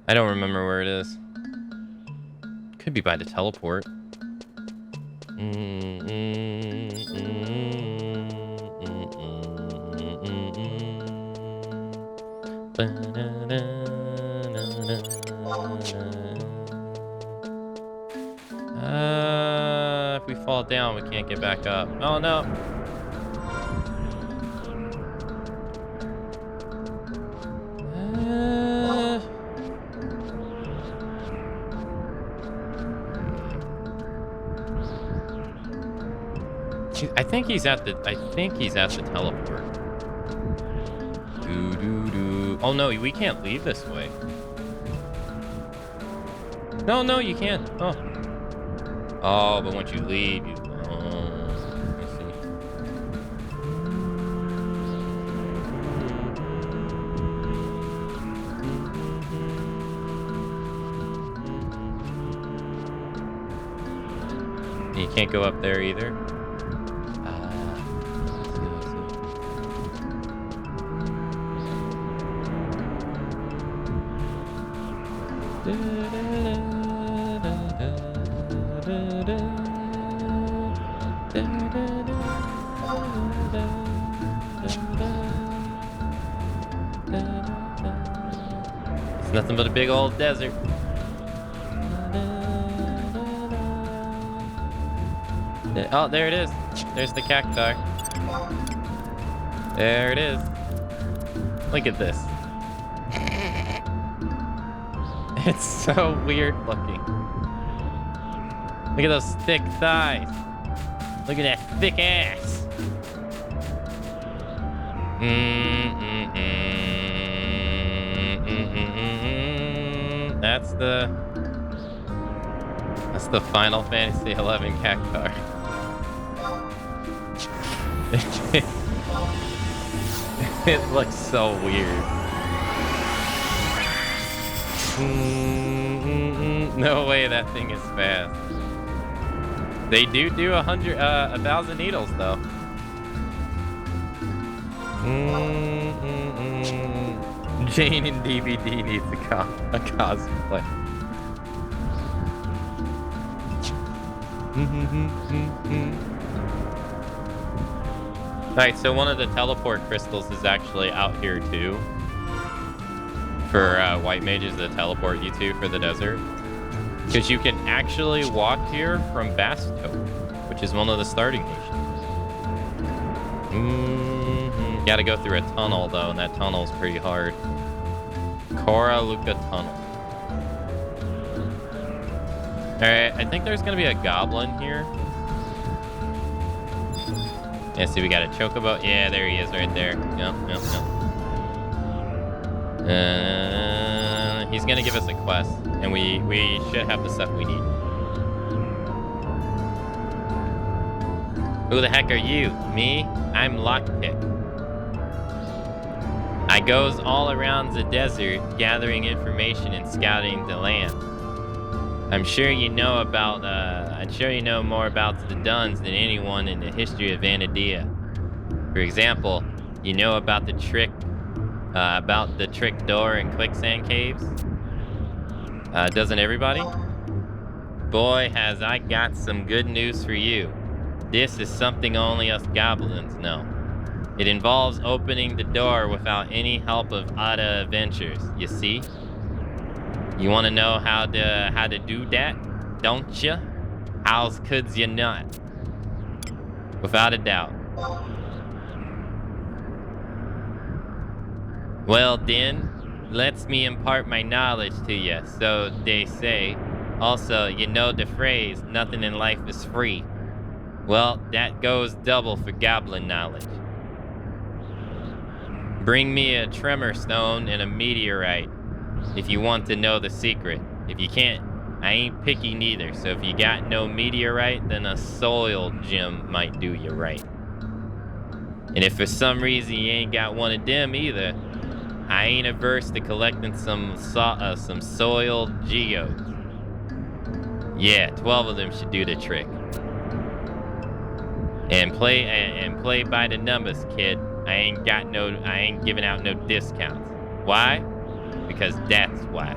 A: I don't remember where it is. Could be by the teleport. If we fall down, we can't get back up. Oh no. I think he's at the teleport. Oh no, we can't leave this way. No, you can't. Oh, but once you leave, you. I see. You can't go up there either. It's nothing but a big old desert. Oh, there it is. There's the cacti. There it is. Look at this. It's so weird looking. Look at those thick thighs. Look at that thick ass. That's the Final Fantasy 11 cactar. It looks so weird. No way that thing is fast. They do 1,000 needles though. Jane in DVD needs a cosplay. Alright, so one of the teleport crystals is actually out here too. For white mages that teleport you to for the desert. Because you can actually walk here from Basto, which is one of the starting nations. You gotta go through a tunnel though, and that tunnel's pretty hard. Cora Luca Tunnel. Alright, I think there's gonna be a goblin here. Yeah, see, we got a chocobo. Yeah, there he is right there. Yep. He's gonna give us a quest, and we should have the stuff we need. Who the heck are you? Me? I'm Lockpick. I goes all around the desert, gathering information and scouting the land. I'm sure you know more about the Duns than anyone in the history of Vanadia. For example, you know about the trick door in quicksand caves? Doesn't everybody? Boy, has I got some good news for you. This is something only us goblins know. It involves opening the door without any help of other adventures, you see? You want to know how to do that, don't you? How's could you not? Without a doubt. Well then, lets me impart my knowledge to you, so they say. Also, you know the phrase, nothing in life is free. Well, that goes double for goblin knowledge. Bring me a tremor stone and a meteorite if you want to know the secret. If you can't, I ain't picky neither, so if you got no meteorite, then a soil gem might do you right. And if for some reason you ain't got one of them either, I ain't averse to collecting some soiled geodes. Yeah, 12 of them should do the trick. And play by the numbers, kid. I ain't giving out no discounts. Why? Because that's why.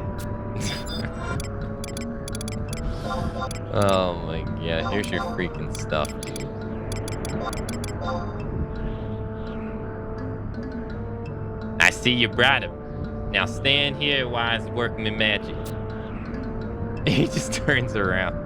A: Oh my god, here's your freaking stuff, dude. I see you brought him. Now stand here while I work my magic. He just turns around.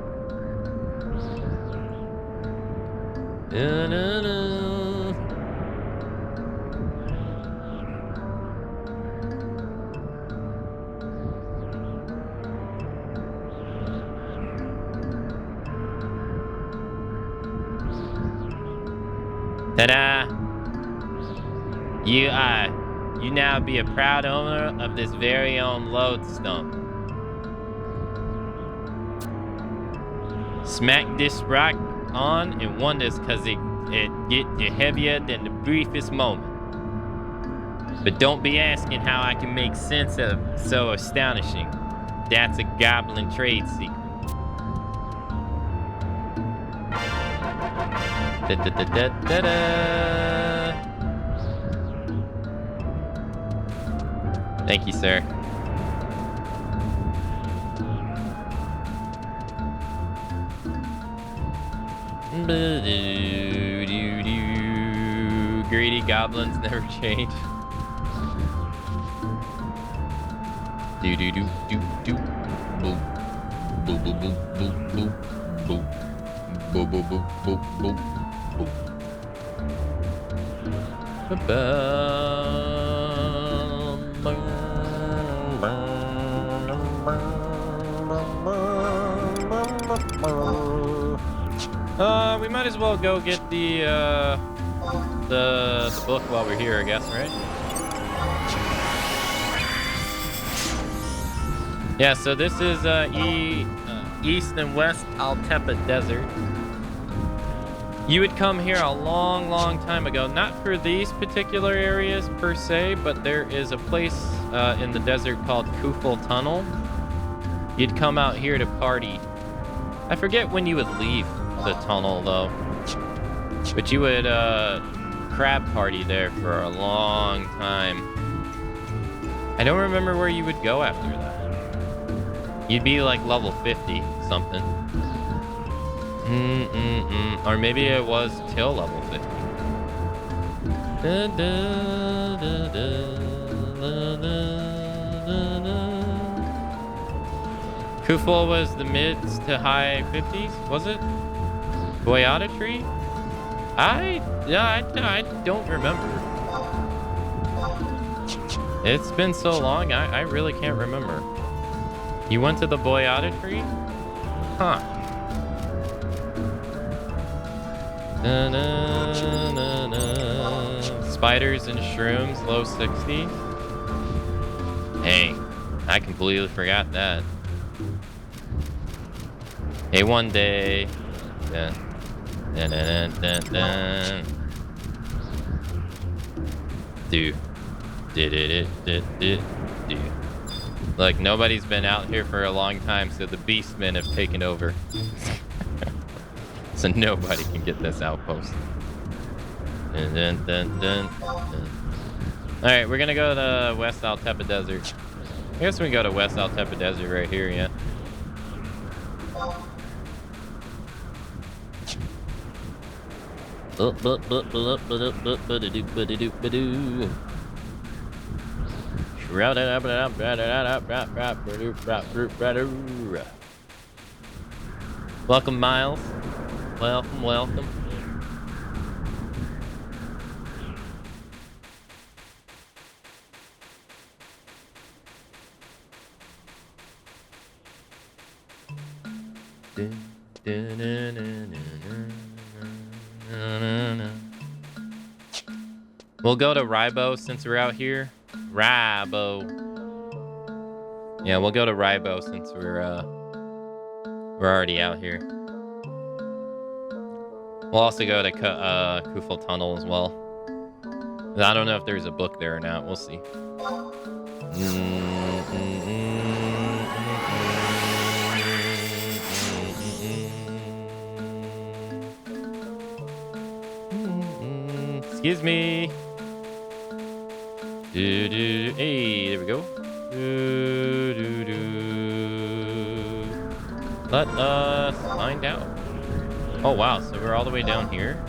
A: Ta-da! You now be a proud owner of this very own lodestone. Smack this rock on and wonders cause it get you heavier than the briefest moment. But don't be asking how I can make sense of so astonishing. That's a goblin trade secret. Thank you, sir. Greedy goblins never change. Do do do do do. Boop boop boop boop boop boop boop boop boop boop boop boop. We might as well go get the book while we're here, I guess, right? Yeah, so this is East and West Altepa Desert. You would come here a long, long time ago, not for these particular areas per se, but there is a place in the desert called Kufel Tunnel. You'd come out here to party. I forget when you would leave the tunnel though, but you would crab party there for a long time. I don't remember where you would go after that. You'd be like level 50 something. Or maybe it was till level 50. Kufel was the mids to high 50s, was it? Boyata tree? I don't remember. It's been so long, I really can't remember. You went to the Boyata tree? Huh. Spiders and shrooms, low 60s. Hey, I completely forgot that. Hey, one day. Yeah. Dun, dun, dun, dun. Do. Look, nobody's been out here for a long time, so the beastmen have taken over. So nobody can get this outpost. Dun, dun, dun, dun, dun. Alright, we're gonna go to West Altepa Desert. I guess we can go to West Altepa Desert right here, yeah. Welcome, Miles. Welcome, welcome. We'll go to Ribo since we're out here. Ribo. Yeah, we'll go to Ribo since we're already out here. We'll also go to Kufel Tunnel as well. I don't know if there's a book there or not. We'll see. Excuse me. Hey, there we go. Let us find out. Oh wow, so we're all the way down here.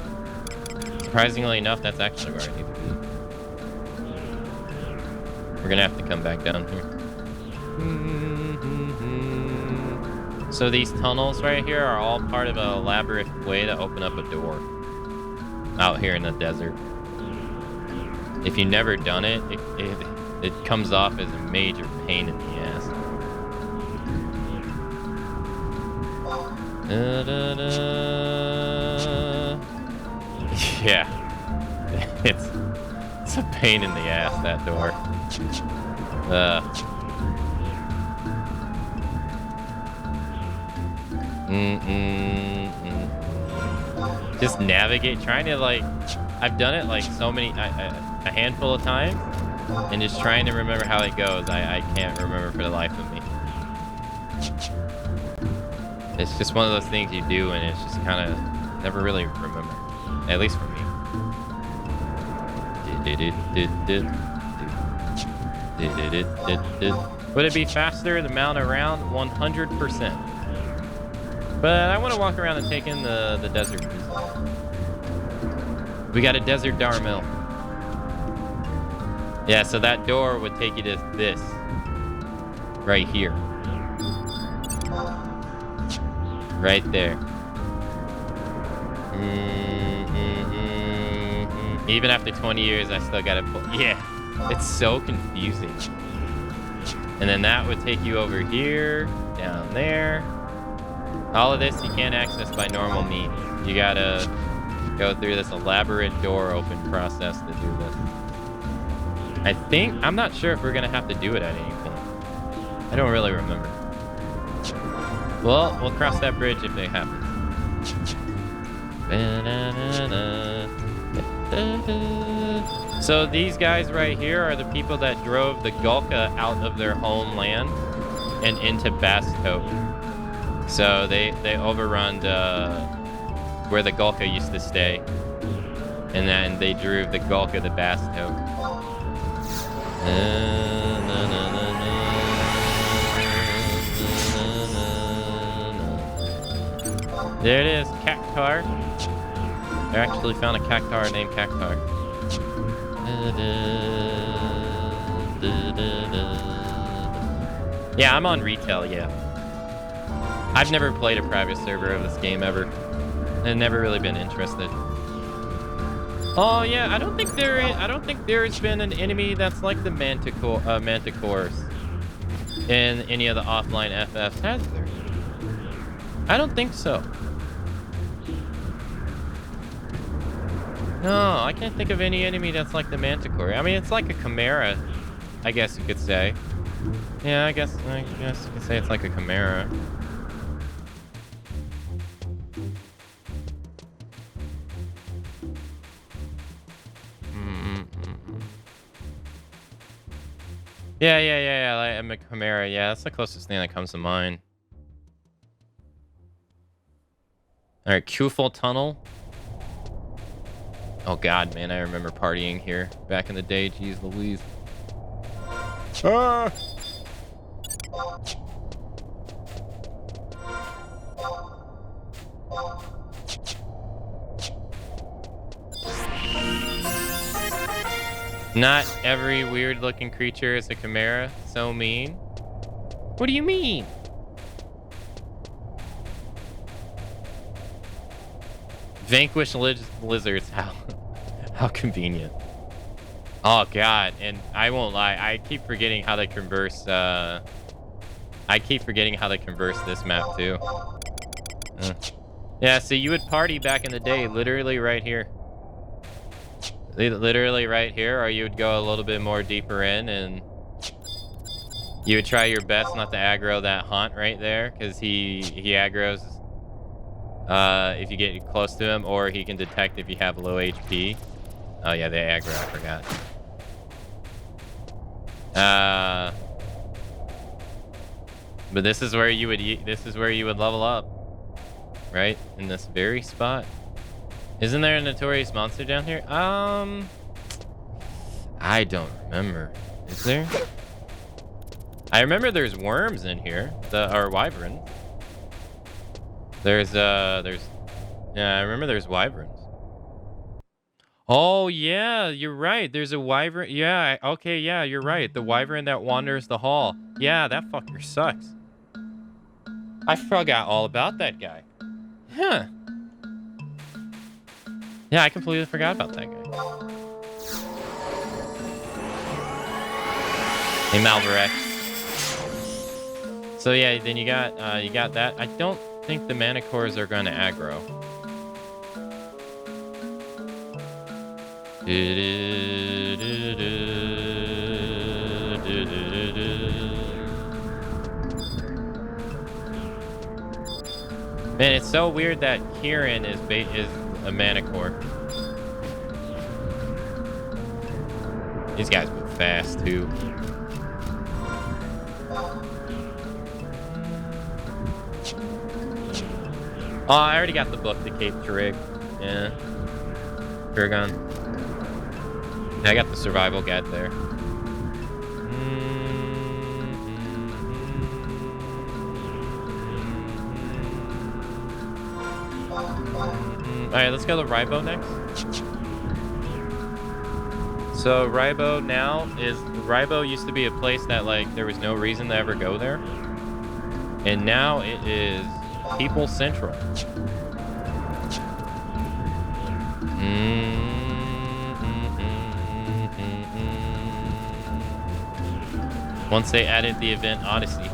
A: Surprisingly enough, that's actually where I need to be. We're gonna have to come back down here. So these tunnels right here are all part of an elaborate way to open up a door out here in the desert. If you've never done it, it comes off as a major pain in the ass. Yeah, it's a pain in the ass, that door. Just navigate, trying to like, I've done it like so many, a handful of times, and just trying to remember how it goes. I can't remember for the life of me. It's just one of those things you do, and it's just kind of never really remember. At least for me. Would it be faster to mount around? 100%. But I want to walk around and take in the desert. We got a desert Darmel. Yeah, so that door would take you to this. Right here. Right there. Even after 20 years, I still gotta pull. Yeah, it's so confusing. And then that would take you over here, down there. All of this you can't access by normal means. You gotta go through this elaborate door open process to do this. I'm not sure if we're gonna have to do it at any point. I don't really remember. Well, we'll cross that bridge if it happens. So these guys right here are the people that drove the Gulka out of their homeland and into Basto. So they overrun where the Gulka used to stay, and then they drove the Gulka to Basto. There it is, Cactar. I actually found a Cactar named Cactar. Yeah, I'm on retail, yeah. I've never played a private server of this game ever. I've never really been interested. Oh yeah, I don't think there's been an enemy that's like the manticores in any of the offline FFs, has there? I don't think so. No, I can't think of any enemy that's like the manticore. I mean, it's like a chimera, I guess you could say. Yeah, I guess you could say it's like a chimera. Yeah, like a chimera. Yeah, that's the closest thing that comes to mind. All right, Kufel Tunnel. Oh God, man, I remember partying here back in the day. Jeez Louise. Ah! Not every weird-looking creature is a chimera. So mean. What do you mean? Vanquish lizards. How convenient. Oh God, and I won't lie. I keep forgetting how to converse. I keep forgetting how to converse this map too. Yeah, so you would party back in the day, literally right here. Literally right here, or you would go a little bit more deeper in, and you would try your best not to aggro that haunt right there, because he aggroes if you get close to him, or he can detect if you have low HP. Oh yeah, they aggro. I forgot. But this is where you would level up, right? In this very spot. Isn't there a notorious monster down here? I don't remember. Is there? I remember there's worms in here. Or wyvern. Yeah, I remember there's wyverns. Oh, yeah, you're right. There's a wyvern. Yeah, okay, yeah, you're right. The wyvern that wanders the hall. Yeah, that fucker sucks. I forgot all about that guy. Huh. Yeah, I completely forgot about that guy. Hey, Malvarex. So yeah, then you got that. I don't think the Manicores are gonna aggro. Man, it's so weird that Kieran is a Manicore. These guys move fast too. Oh, I already got the book to Cape Trig. Yeah. Kurgan. I got the survival guide there. Alright, let's go to Ribo next. So Ribo used to be a place that like there was no reason to ever go there. And now it is People Central. Once they added the event Odyssey.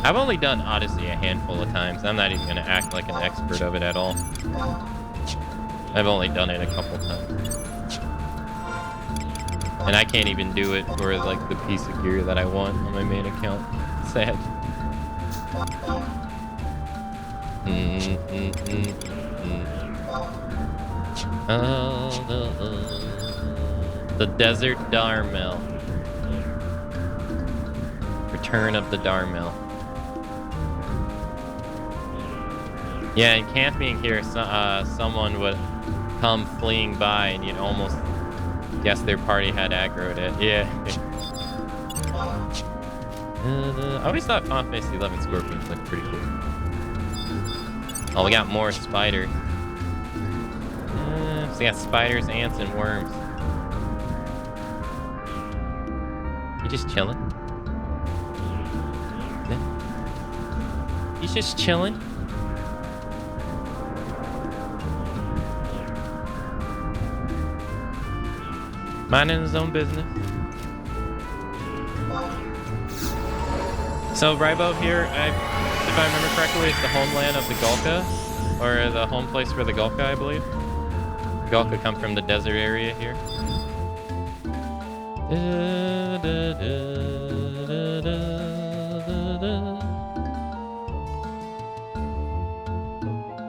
A: I've only done Odyssey a handful of times. I'm not even going to act like an expert of it at all. I've only done it a couple times. And I can't even do it for like the piece of gear that I want on my main account. Sad. The Desert Darmel. Return of the Darmel. Yeah, in camping here, someone would come fleeing by and you'd almost guess their party had aggroed it. Yeah. I always thought Final Fantasy 11 Scorpions looked pretty cool. Oh, we got more spiders. So we got spiders, ants, and worms. You just chilling? Yeah. He's just chilling. Minding his own business. So Ribo here, if I remember correctly, it's the homeland of the Gulka, or the home place for the Gulka, I believe. The Gulka come from the desert area here.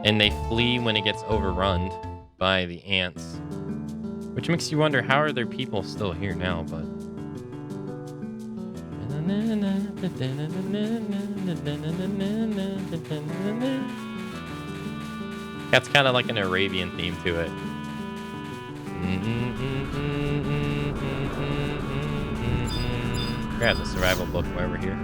A: And they flee when it gets overrun by the ants. Which makes you wonder, how are there people still here now, but... That's kind of like an Arabian theme to it. Grab the survival book while we're here.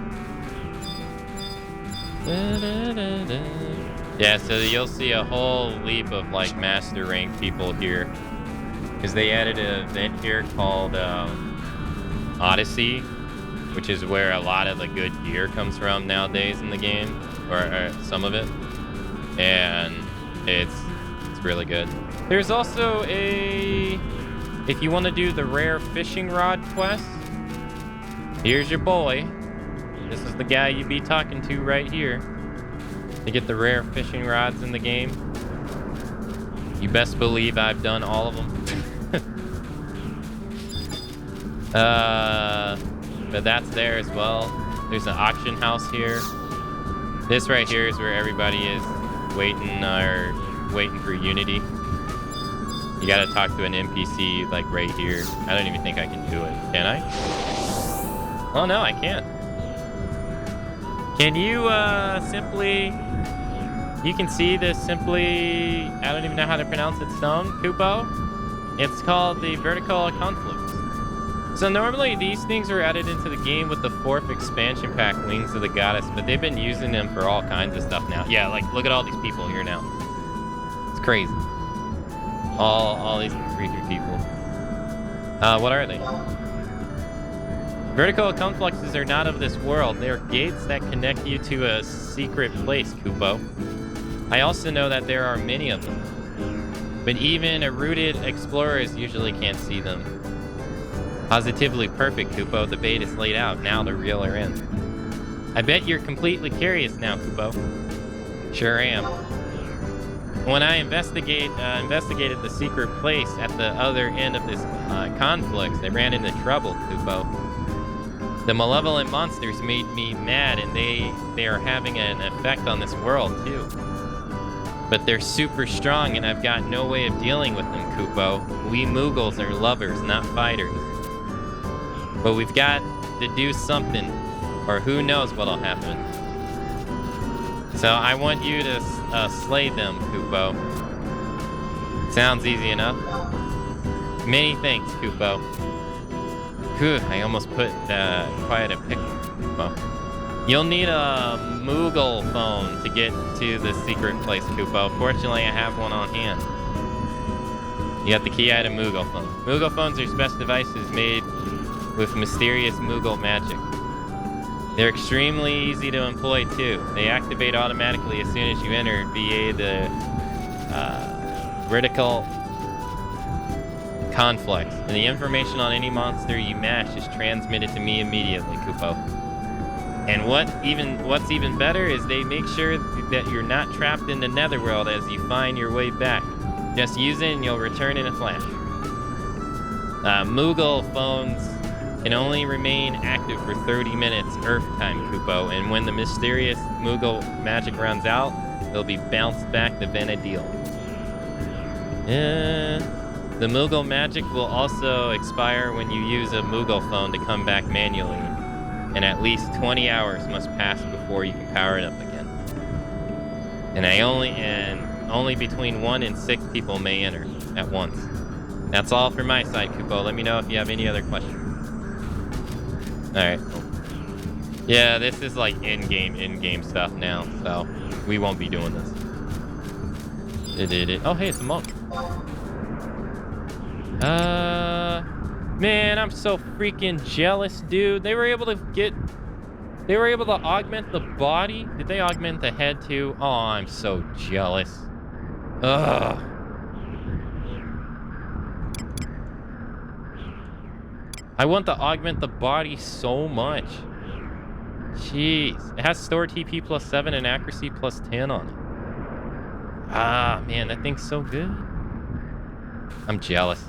A: Yeah, so you'll see a whole leap of like master rank people here. Because they added an event here called Odyssey, which is where a lot of the good gear comes from nowadays in the game, or some of it, and it's really good. There's also if you want to do the rare fishing rod quest, here's your boy. This is the guy you'd be talking to right here to get the rare fishing rods in the game. You best believe I've done all of them. But that's there as well. There's an auction house here. This right here is where everybody is waiting for Unity. You gotta talk to an NPC like right here. I don't even think I can do it. Can I? Oh no, I can't. Can you simply... You can see this simply... I don't even know how to pronounce it. Stone? Kupo? It's called the Vertical Confluence. So normally these things are added into the game with the 4th expansion pack, Wings of the Goddess, but they've been using them for all kinds of stuff now. Yeah, like look at all these people here now. It's crazy. All these freaky people. What are they? Vertical complexes are not of this world. They are gates that connect you to a secret place, Kupo. I also know that there are many of them, but even rooted explorers usually can't see them. Positively perfect, Kupo. The bait is laid out. Now the reel are in. I bet you're completely curious now, Kupo. Sure am. When I investigated the secret place at the other end of this conflict, I ran into trouble, Kupo. The malevolent monsters made me mad, and they are having an effect on this world, too. But they're super strong, and I've got no way of dealing with them, Kupo. We Moogles are lovers, not fighters. But we've got to do something, or who knows what'll happen. So I want you to slay them, Kupo. Sounds easy enough. Many thanks, Kupo. Whew, I almost put quite a pick, Kupo. You'll need a Moogle phone to get to the secret place, Kupo. Fortunately, I have one on hand. You got the key item Moogle phone. Moogle phones are special devices made with mysterious Moogle magic. They're extremely easy to employ too. They activate automatically as soon as you enter via the vertical conflicts, and the information on any monster you mash is transmitted to me immediately, Kupo. And what's even better is they make sure that you're not trapped in the netherworld as you find your way back. Just use it and you'll return in a flash. Moogle phones can only remain active for 30 minutes Earth time, Kupo, and when the mysterious Moogle magic runs out, they'll be bounced back to Vanadil. The Moogle magic will also expire when you use a Moogle phone to come back manually, and at least 20 hours must pass before you can power it up again. And only between 1 and 6 people may enter at once. That's all from my side, Kupo. Let me know if you have any other questions. Alright. Yeah, this is like in-game stuff now, so we won't be doing this. Oh, hey, it's a monk. Man, I'm so freaking jealous, dude. They were able to augment the body. Did they augment the head too? Oh, I'm so jealous. Ugh. I want to augment the body so much. Jeez. It has store TP plus 7 and accuracy plus 10 on it. Ah, man, that thing's so good. I'm jealous.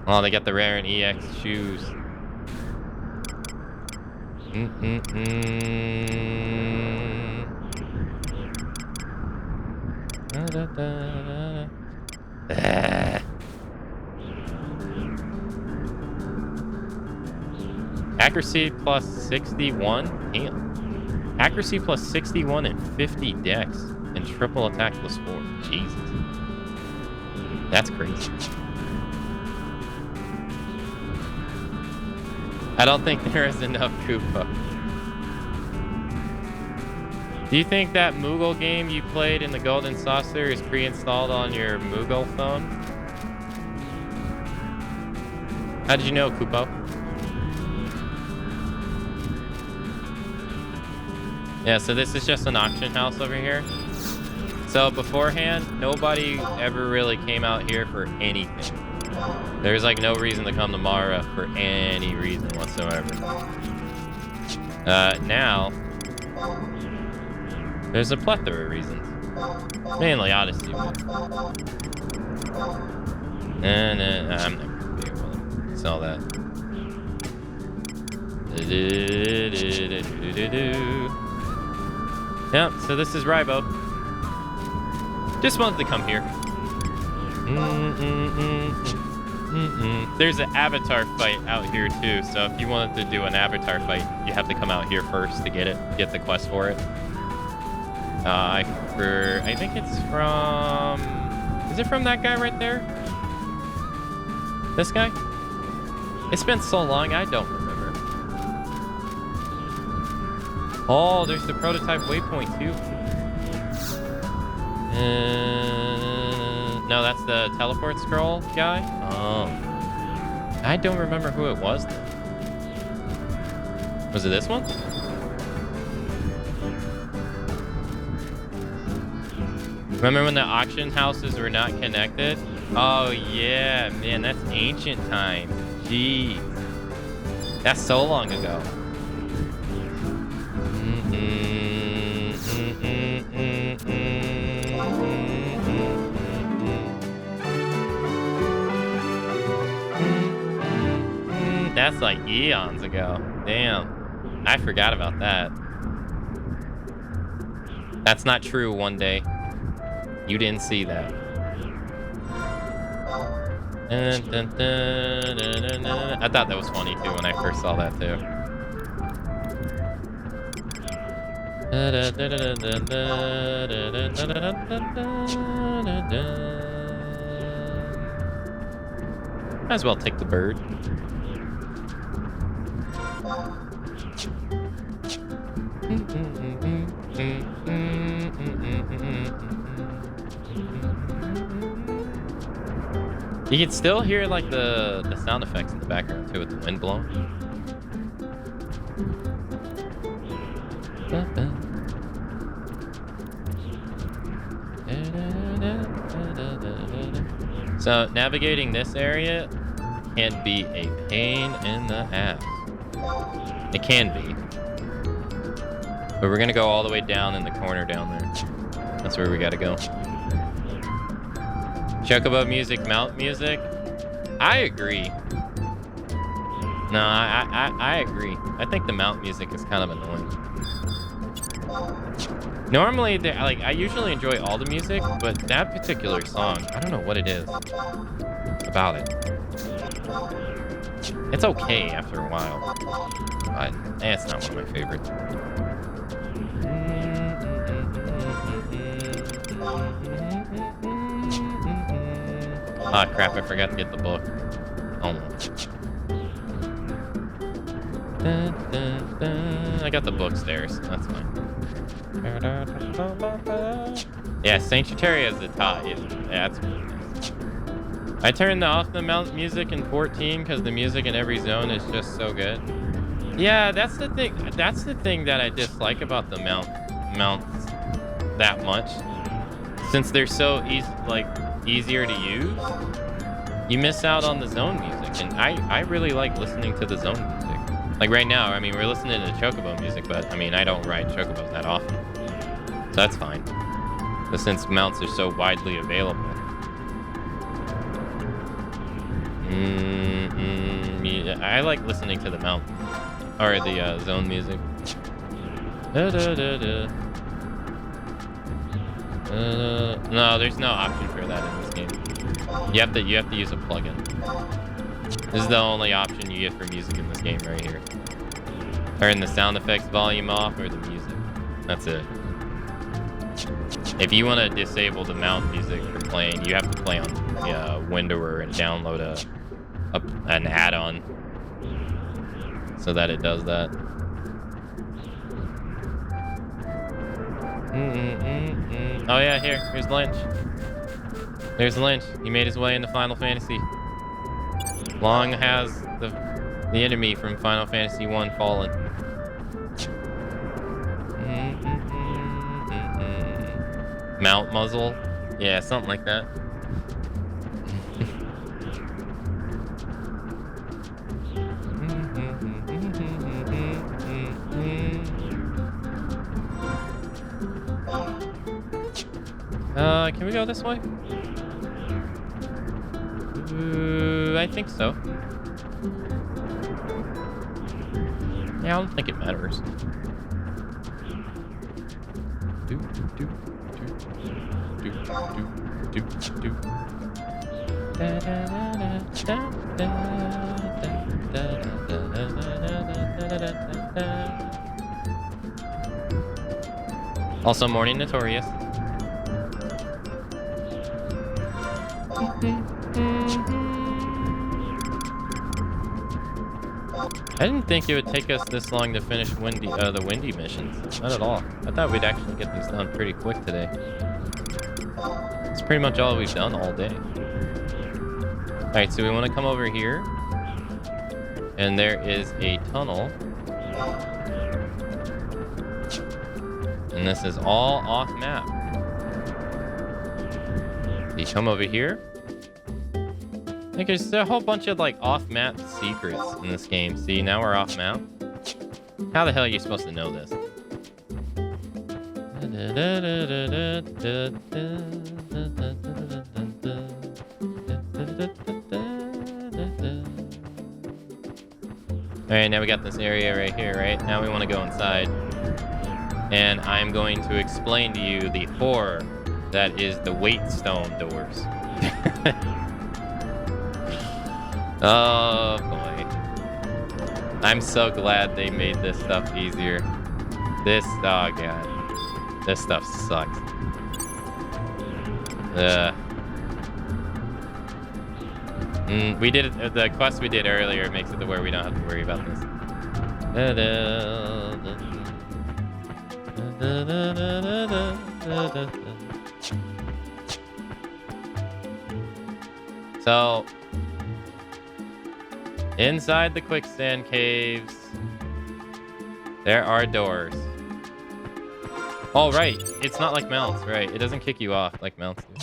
A: Oh, they got the rare and EX shoes. Accuracy plus 61? Damn. Accuracy plus 61 and 50 dex. And triple attack plus 4. Jesus. That's crazy. I don't think there is enough Koopa. Do you think that Moogle game you played in the Golden Saucer is pre-installed on your Moogle phone? How did you know, Koopa? Yeah, so this is just an auction house over here. So beforehand, nobody ever really came out here for anything. There's like no reason to come to Mara for any reason whatsoever. Now, there's a plethora of reasons. Mainly Odyssey. And I'm never gonna be able to sell that. Yep, so this is Rybo. Just wanted to come here. There's an avatar fight out here too, so if you wanted to do an avatar fight, you have to come out here first to get the quest for it. I think it's from... Is it from that guy right there? This guy? It's been so long, I don't remember. Oh, there's the prototype waypoint too. No, that's the teleport scroll guy. Oh, I don't remember who it was though. Was it this one? Remember when the auction houses were not connected? Oh yeah, man, that's ancient time. Jeez, that's so long ago. That's like eons ago. Damn, I forgot about that. That's not true. One day, you didn't see that. I thought that was funny too when I first saw that too. Might as well take the bird. You can still hear like the sound effects in the background too with the wind blowing. So navigating this area can be a pain in the ass. It can be. But we're gonna go all the way down in the corner down there. That's where we gotta go. Chocobo music, mount music. I agree. No, I agree. I think the mount music is kind of annoying. Normally, like I usually enjoy all the music, but that particular song, I don't know what it is about it. It's okay after a while, but it's not one of my favorites. Ah, crap, I forgot to get the book. Almost. I got the bookstairs. That's fine. Yeah, Sanctuary is the top. Yeah, that's really nice. I turned off the mount music in 14 because the music in every zone is just so good. Yeah, that's the thing. That's the thing that I dislike about the mounts that much. Since they're so easier to use, you miss out on the zone music, and I really like listening to the zone music. Like right now, I mean, we're listening to Chocobo music, but I mean, I don't ride Chocobos that often, so that's fine. But since mounts are so widely available, yeah, I like listening to the mount or the zone music. No, there's no option for that in this game. You have to use a plugin. This is the only option you get for music in this game right here. Turn the sound effects volume off or the music. That's it. If you want to disable the mount music for playing, you have to play on Windower and download an add-on so that it does that. Oh yeah, here's Lynch. There's Lynch. He made his way into Final Fantasy. Long has the enemy from Final Fantasy 1 fallen. Mount muzzle? Yeah, something like that. Can we go this way? I think so. Yeah, I don't think it matters. Also, Morning Notorious. I didn't think it would take us this long to finish the windy missions. Not at all. I thought we'd actually get these done pretty quick today. It's pretty much all we've done all day. Alright, so we want to come over here. And there is a tunnel. And this is all off map. You come over here. I think there's a whole bunch of like off map secrets in this game. See, now we're off map. How the hell are you supposed to know this? Alright, now we got this area right here, right? Now we want to go inside. And I'm going to explain to you the horror that is the weight stone doors. Oh boy. I'm so glad they made this stuff easier. This, oh god. This stuff sucks. We did the quest we did earlier makes it to where we don't have to worry about this. So, inside the quicksand caves, there are doors. Oh, right. It's not like mounts, right? It doesn't kick you off like mounts do.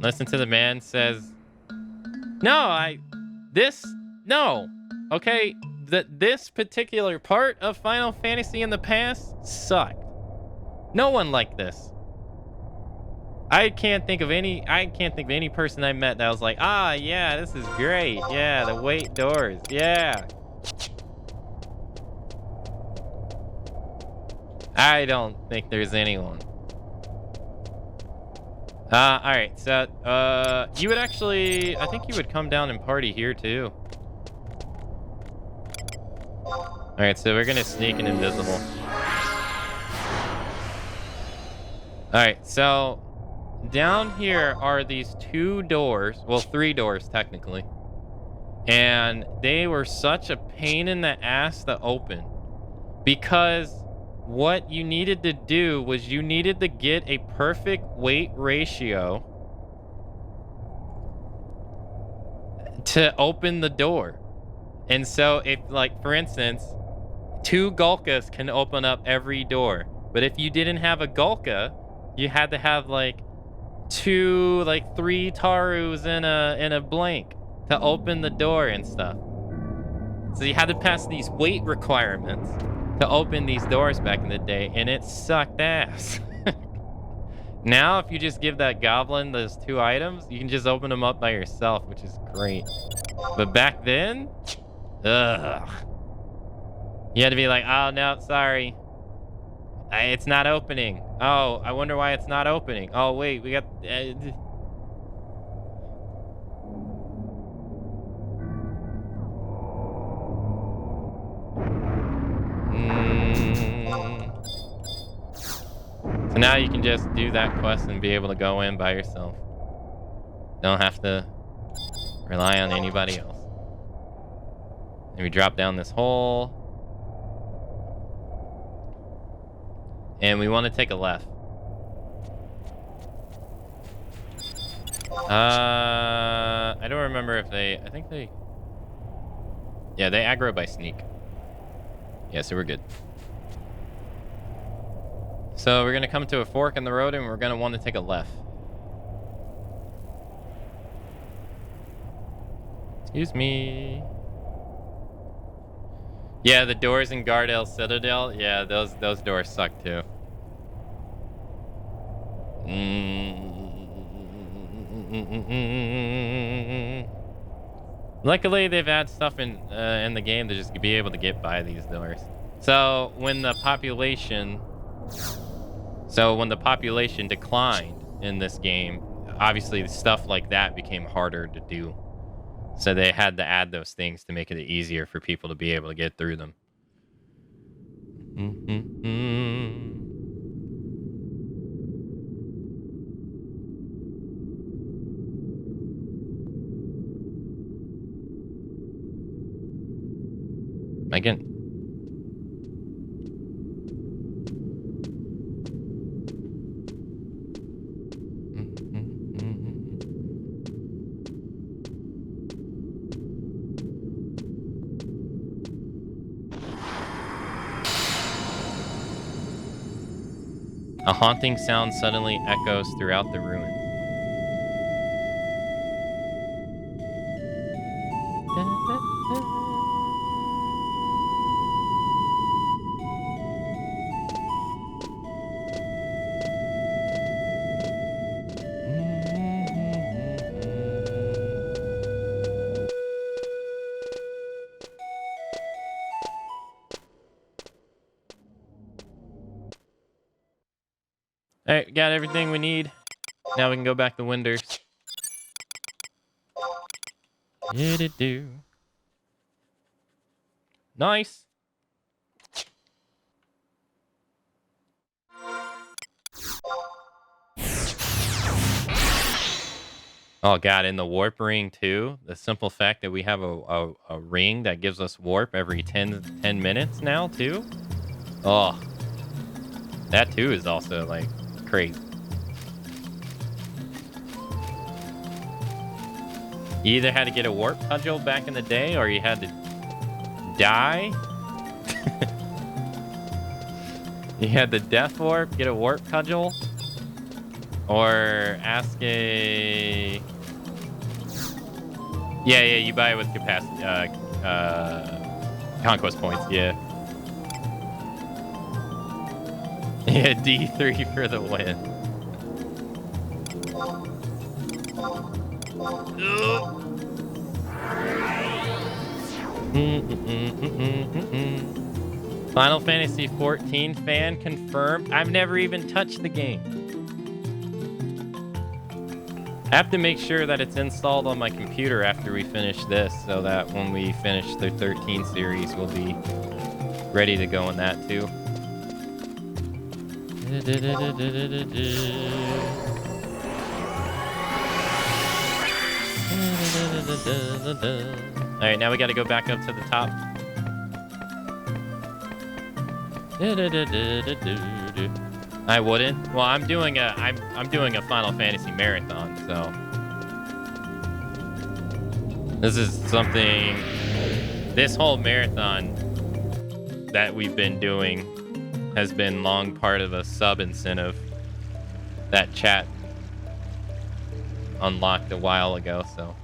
A: Listen to the man says, no, no. Okay, this particular part of Final Fantasy in the past sucked. No one liked this. I can't think of any person I met that was like, ah, yeah, this is great. Yeah, the weight doors. Yeah. I don't think there's anyone. All right, so you would actually, I think you would come down and party here too. All right, so we're gonna sneak an invisible. All right, so down here are these 2 doors, well, 3 doors technically, and they were such a pain in the ass to open because what you needed to do was you needed to get a perfect weight ratio to open the door. And so if, like, for instance, 2 Gulkas can open up every door. But if you didn't have a Gulka, you had to have, like, 3 Tarus and a blank to open the door and stuff. So you had to pass these weight requirements to open these doors back in the day, and it sucked ass. Now, if you just give that goblin those 2 items, you can just open them up by yourself, which is great. But back then, ugh. You had to be like, oh, no, sorry. It's not opening. Oh, I wonder why it's not opening. Oh, wait, we got... So now you can just do that quest and be able to go in by yourself. Don't have to rely on anybody else. And we drop down this hole. And we want to take a left. I don't remember if they... I think they... Yeah, they aggro by sneak. Yeah, so we're good. So we're going to come to a fork in the road, and we're going to want to take a left. Excuse me. Yeah, the doors in Gardel Citadel. Yeah, those doors suck too. Luckily, they've had stuff in the game to just be able to get by these doors. So when the population declined in this game, obviously stuff like that became harder to do. So they had to add those things to make it easier for people to be able to get through them. Again. A haunting sound suddenly echoes throughout the ruin. All right, got everything we need. Now we can go back to Winders. Nice. Oh god, in the warp ring too. The simple fact that we have a ring that gives us warp every 10 minutes now too. Oh, that too is also like crazy. You either had to get a warp cudgel back in the day, or you had to die. You had the death warp, get a warp cudgel, or ask a... Yeah, you buy it with capacity, conquest points, yeah. Yeah, D3 for the win. Final Fantasy 14 fan confirmed. I've never even touched the game. I have to make sure that it's installed on my computer after we finish this, so that when we finish the 13 series, we'll be ready to go on that too. All right, now we got to go back up to the top. I wouldn't. Well, I'm doing a Final Fantasy marathon, so this is something. This whole marathon that we've been doing has been long part of a sub incentive that chat unlocked a while ago. So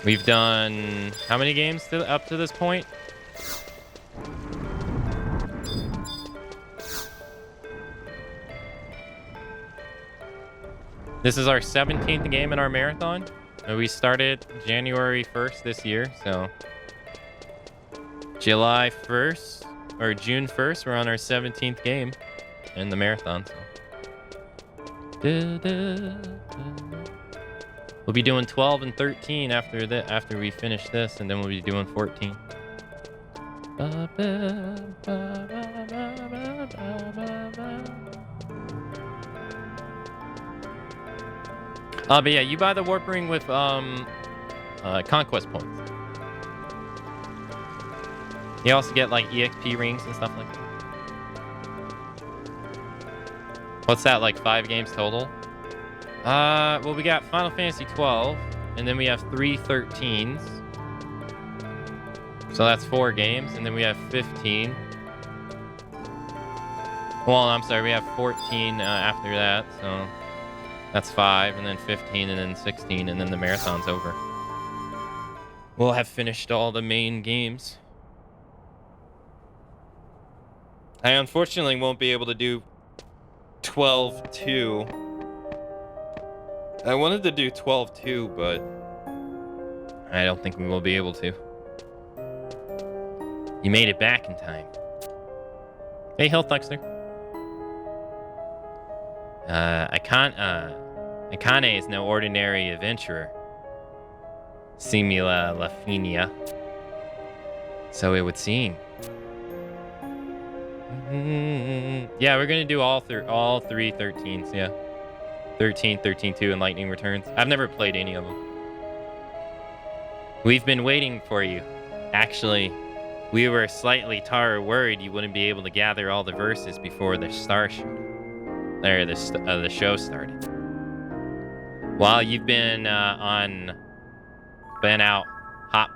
A: we've done how many games up to this point? This is our 17th game in our marathon. We started January 1st this year, so July 1st or June 1st, we're on our 17th game in the marathon. So. We'll be doing 12 and 13 after we finish this, and then we'll be doing 14. But yeah, you buy the warp ring with conquest points. You also get like EXP rings and stuff like that. What's that, like 5 games total? Well, we got Final Fantasy 12, and then we have 3 13s. So that's 4 games, and then we have 15. Well, I'm sorry, we have 14 after that, so that's 5, and then 15, and then 16, and then the marathon's over. We'll have finished all the main games. I unfortunately won't be able to do 12-2. I wanted to do 12-2, but I don't think we will be able to. You made it back in time. Hey, Health Thuxter. Akane is no ordinary adventurer. Simula la finia. So it would seem. Yeah, we're gonna do all 3 13s, yeah. 13, 13-2, and Lightning Returns. I've never played any of them. We've been waiting for you. Actually, we were slightly worried you wouldn't be able to gather all the verses before the the show started. While you've been out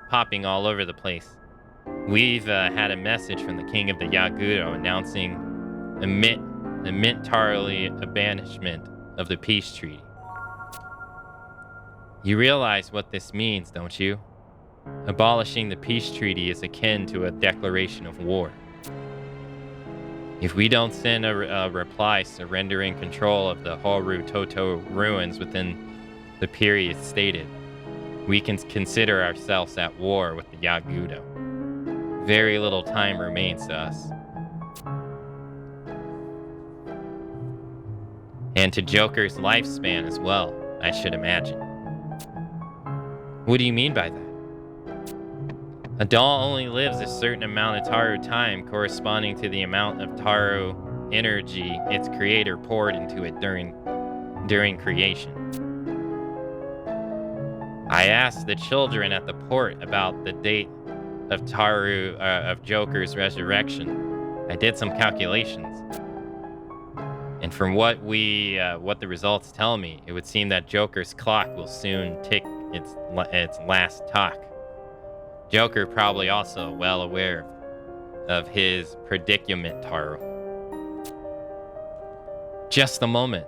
A: popping all over the place, we've had a message from the king of the Yaguro announcing momentarily a banishment of the peace treaty. You realize what this means, don't you? Abolishing the peace treaty is akin to a declaration of war. If we don't send a reply surrendering control of the Horu Toto ruins within the period stated, we can consider ourselves at war with the Yagudo. Very little time remains to us. And to Joker's lifespan as well, I should imagine. What do you mean by that? A doll only lives a certain amount of Taru time corresponding to the amount of Taru energy its creator poured into it during creation. I asked the children at the port about the date of Joker's resurrection. I did some calculations. And from what the results tell me, it would seem that Joker's clock will soon tick its last talk. Joker probably also well aware of his predicament, Taro. Just a moment.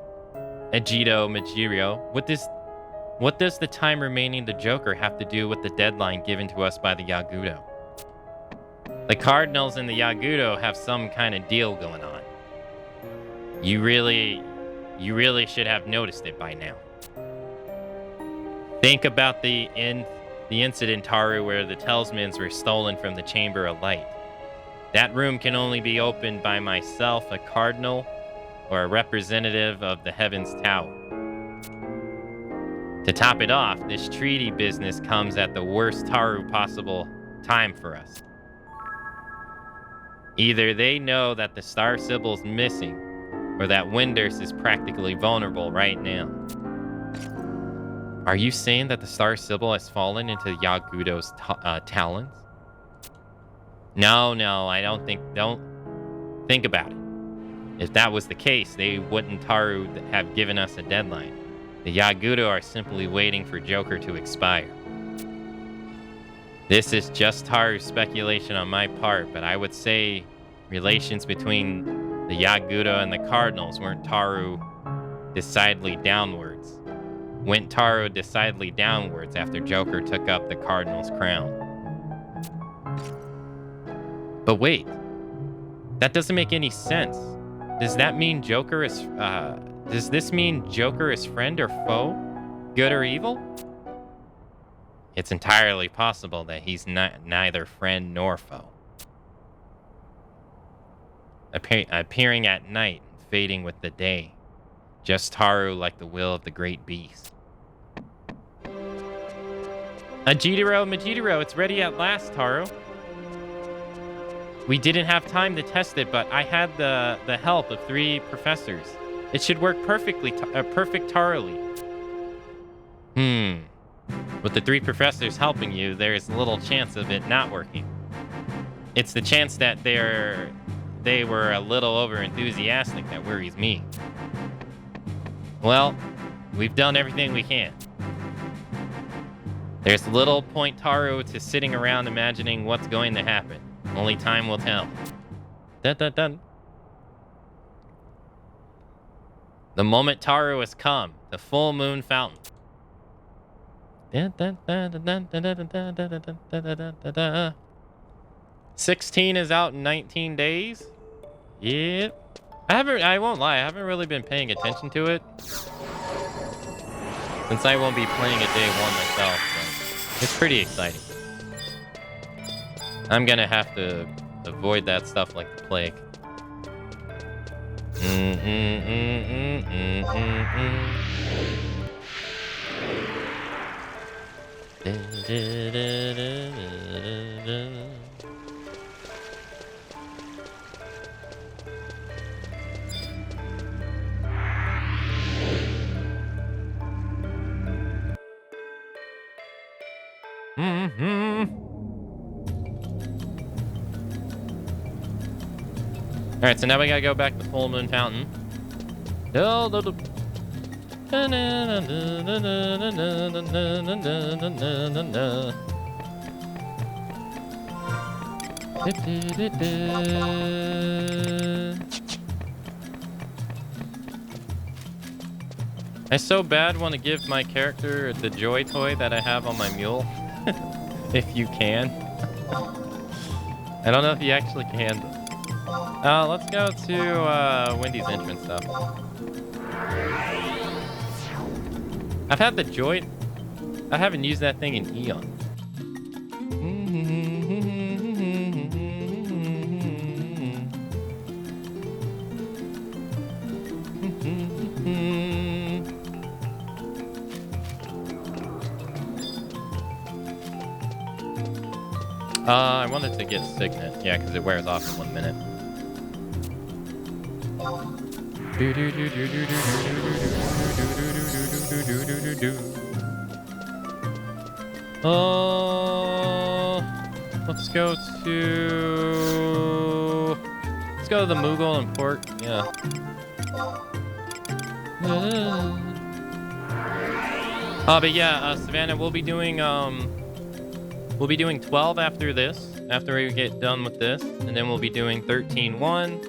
A: Ejido Majirio, what does the time remaining to Joker have to do with the deadline given to us by the Yagudo? The Cardinals and the Yagudo have some kind of deal going on. You really should have noticed it by now. Think about the incident, Taru, where the talismans were stolen from the Chamber of Light. That room can only be opened by myself, a cardinal, or a representative of the Heaven's Tower. To top it off, this treaty business comes at the worst Taru possible time for us. Either they know that the Star Sibyl's missing, or that Windurst is practically vulnerable right now. Are you saying that the Star Sibyl has fallen into Yagudo's talons? No, I don't think about it. If that was the case, they wouldn't Taru have given us a deadline. The Yagudo are simply waiting for Joker to expire. This is just Taru's speculation on my part, but I would say relations between the Yagudo and the Cardinals went Taru decidedly downwards after Joker took up the Cardinal's crown. But wait, that doesn't make any sense. Does this mean Joker is friend or foe? Good or evil? It's entirely possible that he's neither friend nor foe. Appearing at night, fading with the day. Just Taru like the will of the great beast. Majidiro, it's ready at last, Taru. We didn't have time to test it, but I had the help of 3 professors. It should work perfectarily. With the 3 professors helping you, there's little chance of it not working. It's the chance that they were a little over-enthusiastic that worries me. Well, we've done everything we can. There's little point, Taru, to sitting around imagining what's going to happen. Only time will tell. Dun, dun, dun. The moment Taru has come, the full moon fountain. 16 is out in 19 days. Yep. I won't lie, I haven't really been paying attention to it. Since I won't be playing it day 1 myself, but it's pretty exciting. I'm gonna have to avoid that stuff like the plague. Alright, so now we gotta go back to Full Moon Fountain. I so bad want to give my character the joy toy that I have on my mule. If you can. I don't know if you actually can. Let's go to Wendy's entrance stuff. I've had the joy. I haven't used that thing in eons. I wanted to get Signet, yeah, because it wears off in 1 minute. Let's go to the Moogle and Port, yeah. But yeah, Savannah, we'll be doing 12 after this, after we get done with this, and then we'll be doing 13-1,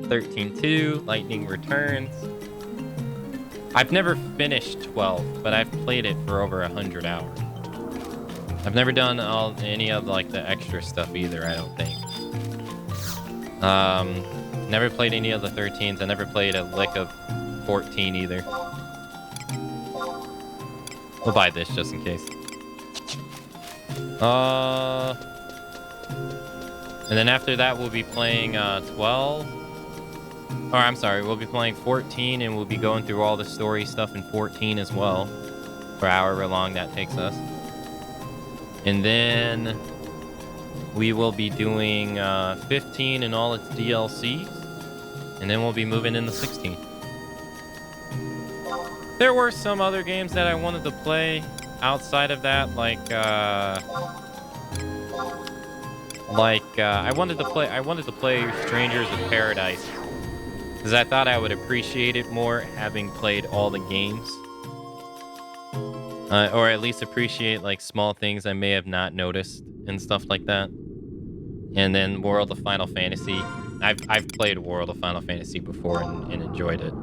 A: 13-2, Lightning Returns. I've never finished 12, but I've played it for over 100 hours. I've never done any of like the extra stuff either, I don't think. Never played any of the 13s. I never played a lick of 14 either. We'll buy this just in case. And then after that, we'll be playing 12. Or I'm sorry, we'll be playing 14, and we'll be going through all the story stuff in 14 as well, for however long that takes us. And then we will be doing 15 and all its DLCs, and then we'll be moving into 16. There were some other games that I wanted to play outside of that, like I wanted to play Strangers of Paradise, because I thought I would appreciate it more having played all the games, or at least appreciate like small things I may have not noticed and stuff like that. And then World of Final Fantasy. I've played World of Final Fantasy before and enjoyed it,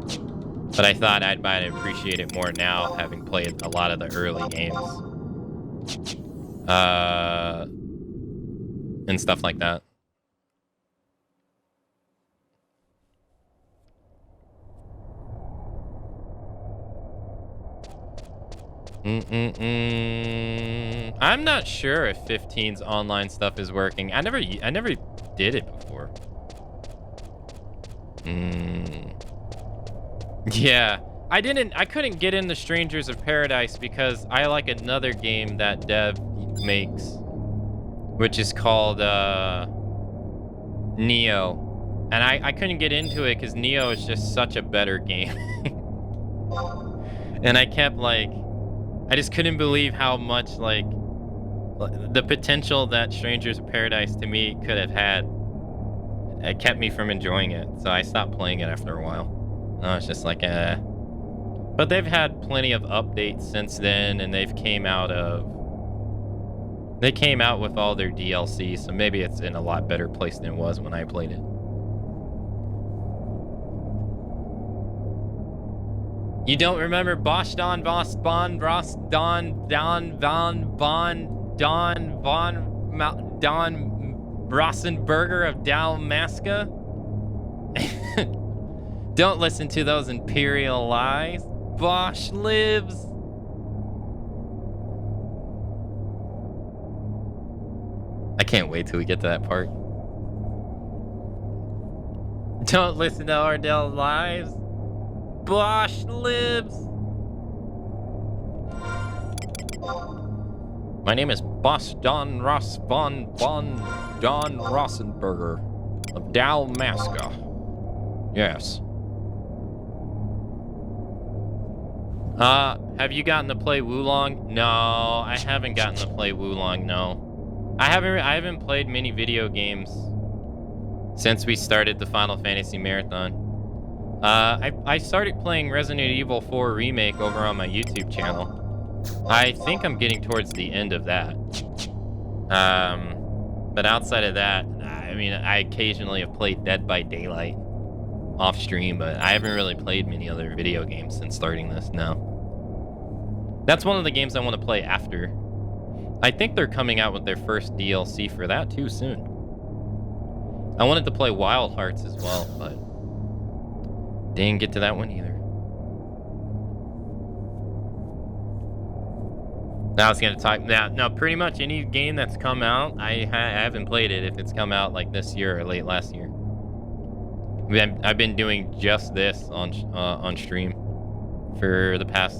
A: but I thought I might appreciate it more now, having played a lot of the early games, and stuff like that. I'm not sure if 15's online stuff is working. I never did it before. Yeah, I couldn't get into Strangers of Paradise because I like another game that Dev makes, which is called Neo, and I couldn't get into it because Neo is just such a better game. And I kept like, I just couldn't believe how much like the potential that Strangers of Paradise to me could have had. It kept me from enjoying it, so I stopped playing it after a while. I was just like, eh. But they've had plenty of updates since then, and they came out with all their DLC, so maybe it's in a lot better place than it was when I played it. You don't remember Bosch Don Voss Bon Ross Don Don Von Bon Don Von Don Rossenberger of Dalmasca? Don't listen to those imperial lies. Bosch lives. I can't wait till we get to that part. Don't listen to Ardell lies. Bosch lives. My name is Boss Don Ross Von Don Rossenberger of Dalmasca. Yes. Have you gotten to play Wulong? No, I haven't gotten to play Wulong, no. I haven't played many video games since we started the Final Fantasy Marathon. I started playing Resident Evil 4 Remake over on my YouTube channel. I think I'm getting towards the end of that. But outside of that, I mean, I occasionally have played Dead by Daylight off stream, but I haven't really played many other video games since starting this now. That's one of the games I want to play after. I think they're coming out with their first DLC for that too soon. I wanted to play Wild Hearts as well, but didn't get to that one either. Now I was gonna talk now. Pretty much any game that's come out, I haven't played it if it's come out like this year or late last year. I've been doing just this on stream for the past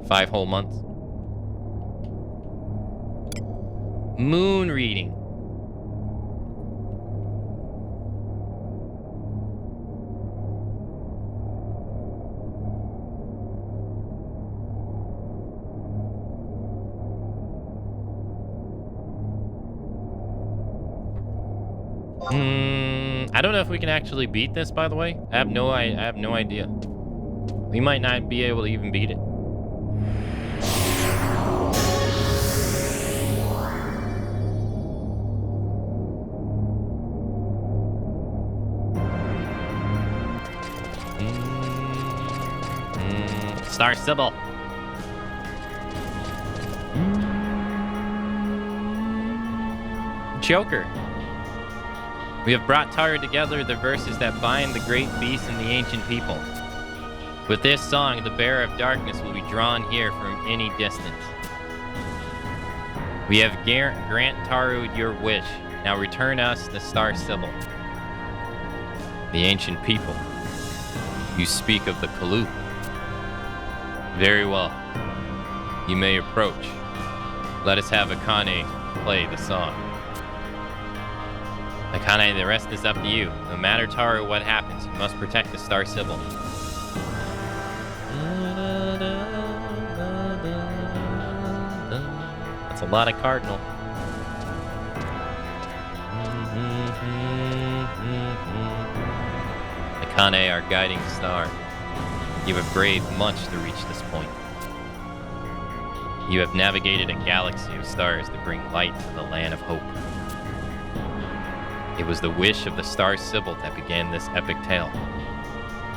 A: 5 whole months. Moon reading. I don't know if we can actually beat this, by the way. I have no idea. We might not be able to even beat it. Star Sybil. Joker. We have brought Taru together the verses that bind the great beast and the ancient people. With this song, the bearer of darkness will be drawn here from any distance. We have grant Taru your wish. Now return us the Star Sybil. The ancient people. You speak of the Kalu. Very well. You may approach. Let us have Akane play the song. Akane, the rest is up to you. No matter, Taru, what happens, you must protect the Star Sybil. That's a lot of Cardinal. Akane, our guiding star. You have braved much to reach this point. You have navigated a galaxy of stars to bring light to the land of hope. It was the wish of the Star Sybil that began this epic tale.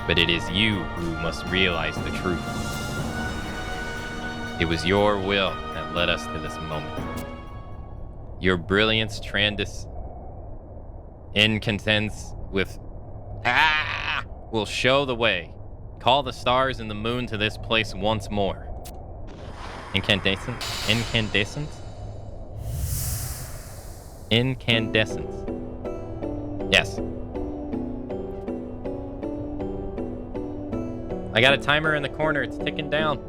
A: But it is you who must realize the truth. It was your will that led us to this moment. Your brilliance incandescence with will show the way. Call the stars and the moon to this place once more. Incandescent? Incandescent? Incandescent. Yes. I got a timer in the corner. It's ticking down.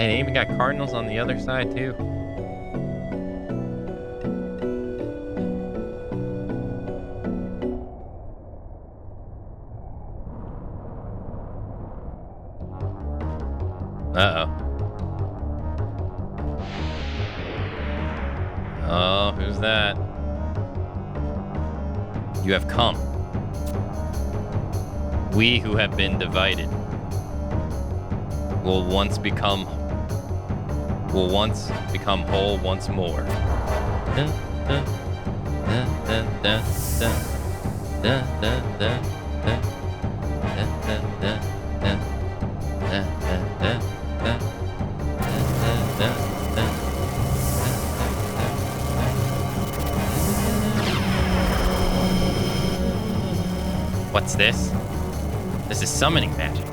A: And they even got Cardinals on the other side, too. Uh-oh. Oh, who's that? You have come. We who have been divided will once become whole once more. What's this? This is summoning magic.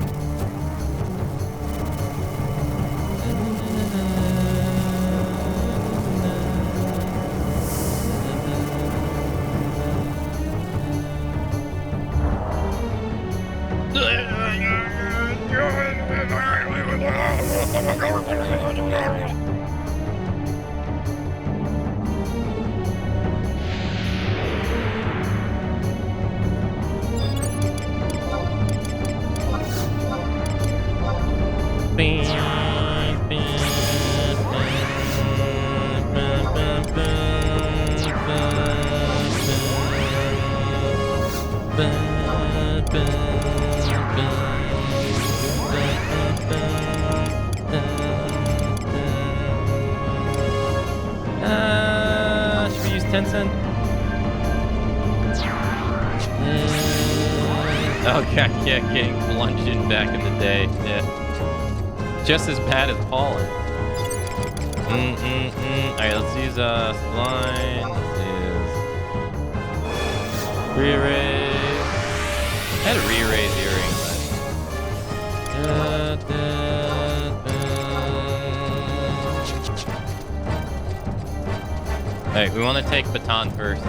A: Should we use Tencent? Oh god, yeah, getting bludgeoned back in the day. Yeah. Just as bad as Pollen. Alright, let's use Sublime. Let's use Re-Raise. I had a Re-Raise earring, but... Alright, we want to take Baton first.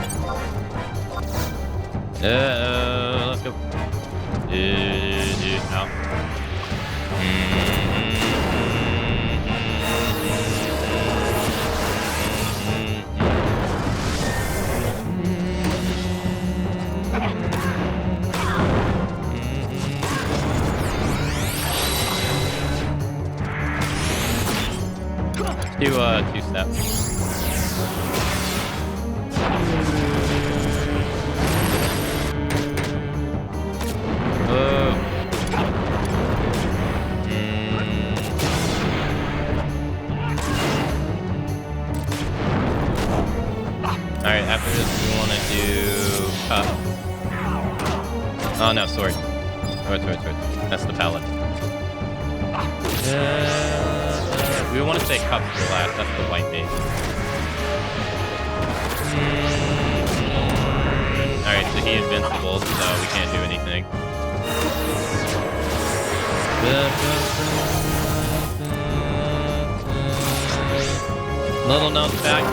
A: Let's go. Out. Do two steps. Alright, after this we want to do cup. Oh no, sword. Sword. That's the pallet. We want to say cups for last. That's the white mage. Alright, so he's invincible, so we can't do anything. Little known fact,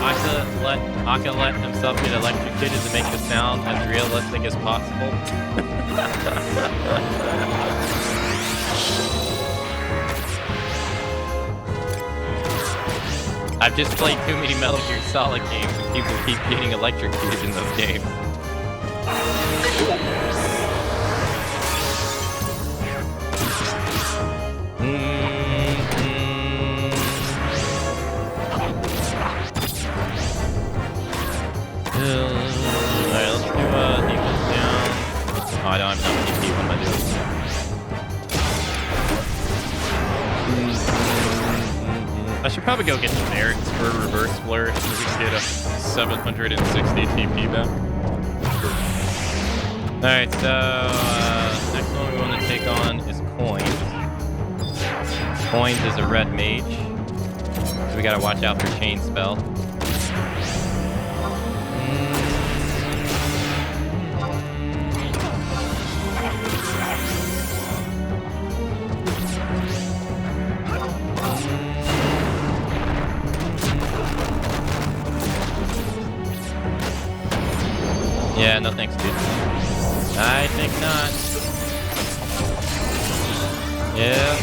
A: Aka let himself get electrocuted to make the sound as realistic as possible. I've just played too many Metal Gear Solid games and people keep getting electrocuted in those games. Alright, let's do defense down. Oh, I don't have enough TP. What am I doing? I should probably go get the barracks for a reverse flourish so we can get a 760 TP back. Alright, so next one we want to take on is Coins. Coins is a red mage, so we gotta watch out for chain spell. Yeah, no thanks, dude. I think not. Yeah,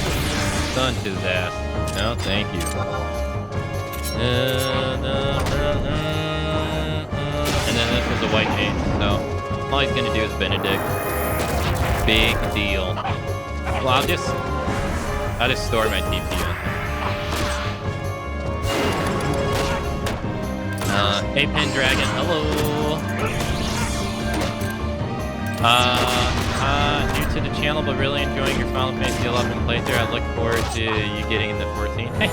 A: stunned his ass. No, thank you. And then this is a white mage, so all he's gonna do is Benedict. Big deal. Well, I'll just store my TP on. Hey, Pendragon, hello. New to the channel, but really enjoying your Final Fantasy 11 playthrough. I look forward to you getting into 14. Hey,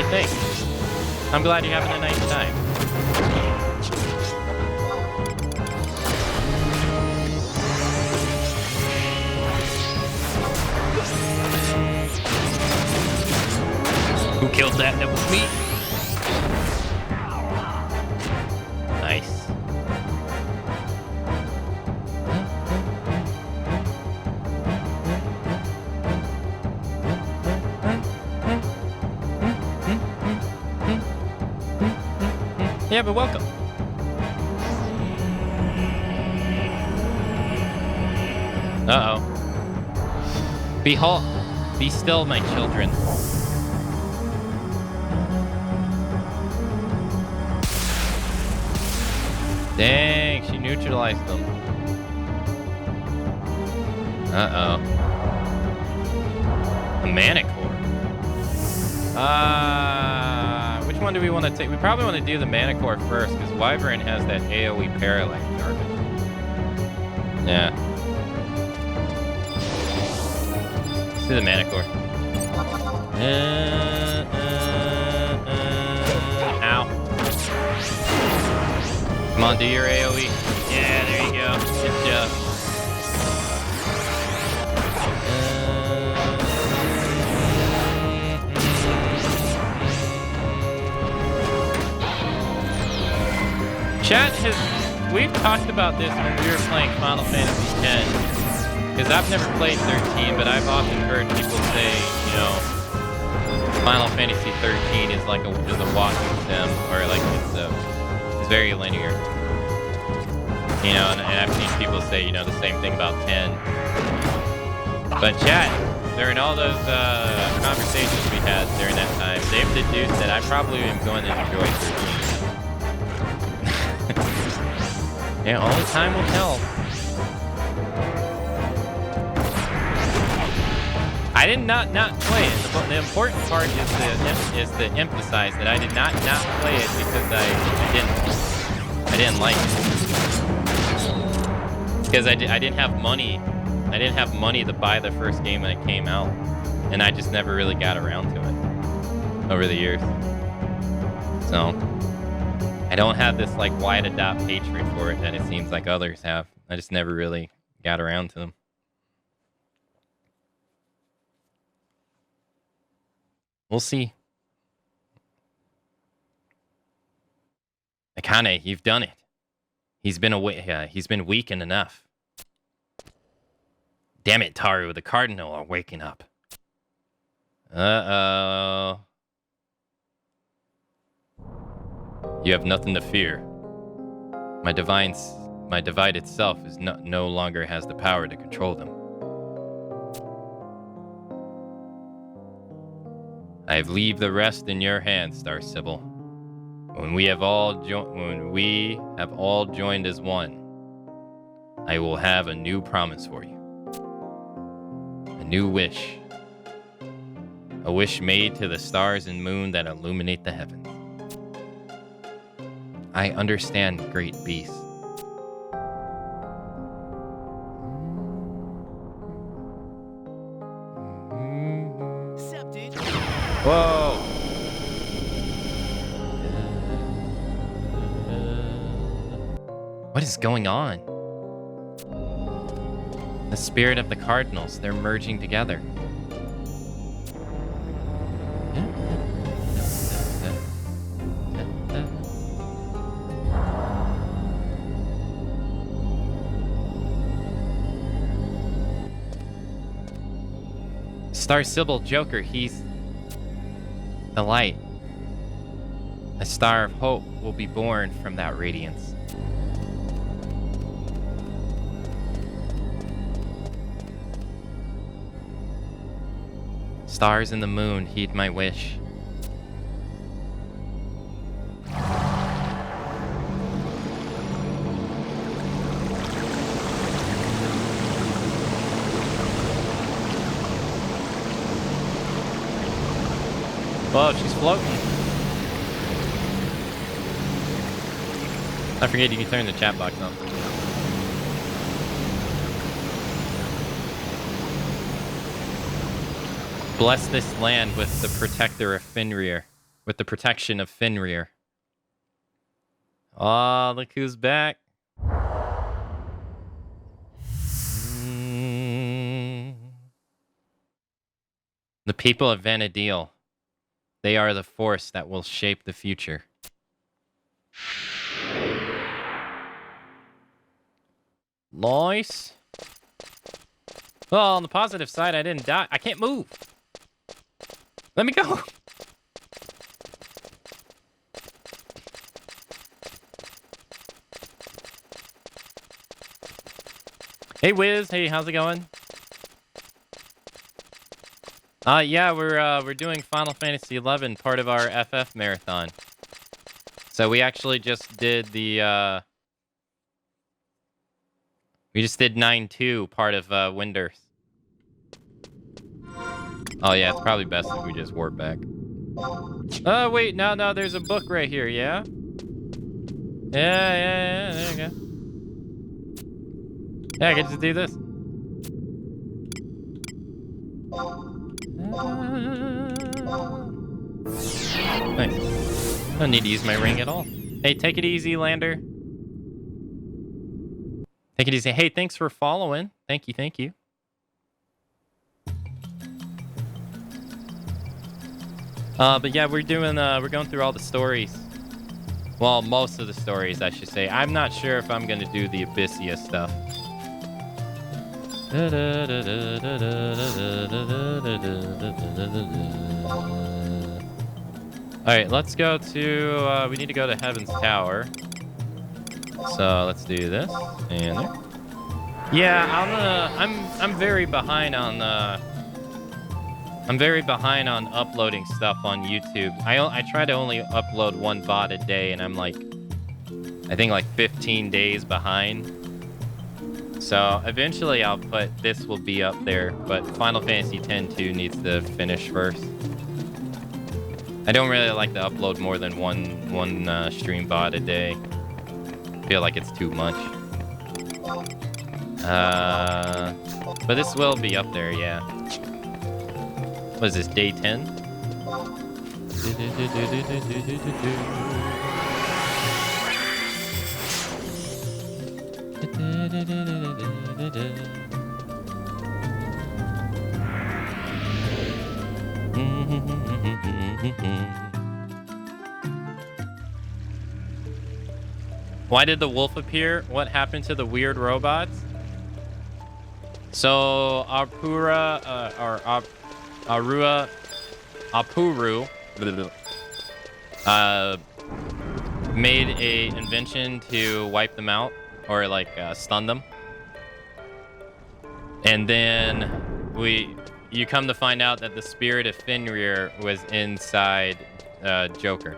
A: thanks. I'm glad you're having a nice time. Who killed that? That was me. Nice. Yeah, but welcome. Uh-oh. Be still, my children. Dang, she neutralized them. Uh-oh. A Manicore. Which one do we want to take? We probably want to do the Manicore first, because Wyvern has that AoE paralyze garbage. Yeah. Let's do the Manicore. Ow. Come on, do your AoE. Yeah, there you go. Good job. Chat has... We've talked about this when we were playing Final Fantasy X. Because I've never played 13, but I've often heard people say, you know, Final Fantasy 13 is like a walking sim, or like it's very linear. You know, and I've seen people say, you know, the same thing about 10. But chat, during all those conversations we had during that time, they've deduced that I probably am going to enjoy 13. Yeah, only time will tell. I did not play it. The important part is to emphasize that I did not play it because I didn't like it. Because I didn't have money. I didn't have money to buy the first game when it came out, and I just never really got around to it over the years. So I don't have this like wide adopt hatred for it that it seems like others have. I just never really got around to them. We'll see. Akane, you've done it. He's been away. He's been weakened enough. Damn it, Taru. The Cardinal are waking up. Uh-oh. You have nothing to fear. My divided self is no longer has the power to control them. I leave the rest in your hands, Star Sibyl. When we have all joined as one, I will have a new promise for you. A new wish. A wish made to the stars and moon that illuminate the heavens. I understand, great beast. Whoa! What is going on? The spirit of the Cardinals, they're merging together. Star Sibyl Joker, he's the light. A star of hope will be born from that radiance. Stars in the moon, heed my wish. Whoa, she's floating. I forget you can turn the chat box on. Bless this land with the protector of Fenrir. With the protection of Fenrir. Oh, look who's back. The people of Vanadil. They are the force that will shape the future. Nice. Well, on the positive side, I didn't die. I can't move. Let me go. Hey, Wiz. Hey, how's it going? Yeah, we're doing Final Fantasy 11, part of our FF marathon. So we actually just did the We just did 9-2, part of Winders. Oh yeah, it's probably best if we just warp back. Oh wait, no, there's a book right here, yeah? Yeah, there you go. Yeah, I get to do this. Nice. Don't need to use my ring at all. Hey, take it easy, Lander. Take it easy. Hey, thanks for following. Thank you. But yeah, we're going through all the stories. Well, most of the stories, I should say. I'm not sure if I'm gonna do the Abyssia stuff. Alright, let's go to... we need to go to Heaven's Tower. So, let's do this. And there. Yeah, I'm very behind on... I'm very behind on uploading stuff on YouTube. I try to only upload one VOD a day, and I'm like... I think like 15 days behind. So eventually I'll put... This will be up there, but Final Fantasy X-2 needs to finish first. I don't really like to upload more than one stream VOD a day. I feel like it's too much. But this will be up there, yeah. What is this, day 10? Why did the wolf appear? What happened to the weird robots? So Apuru made a invention to wipe them out, or like stun them. And then you come to find out that the spirit of Fenrir was inside Joker.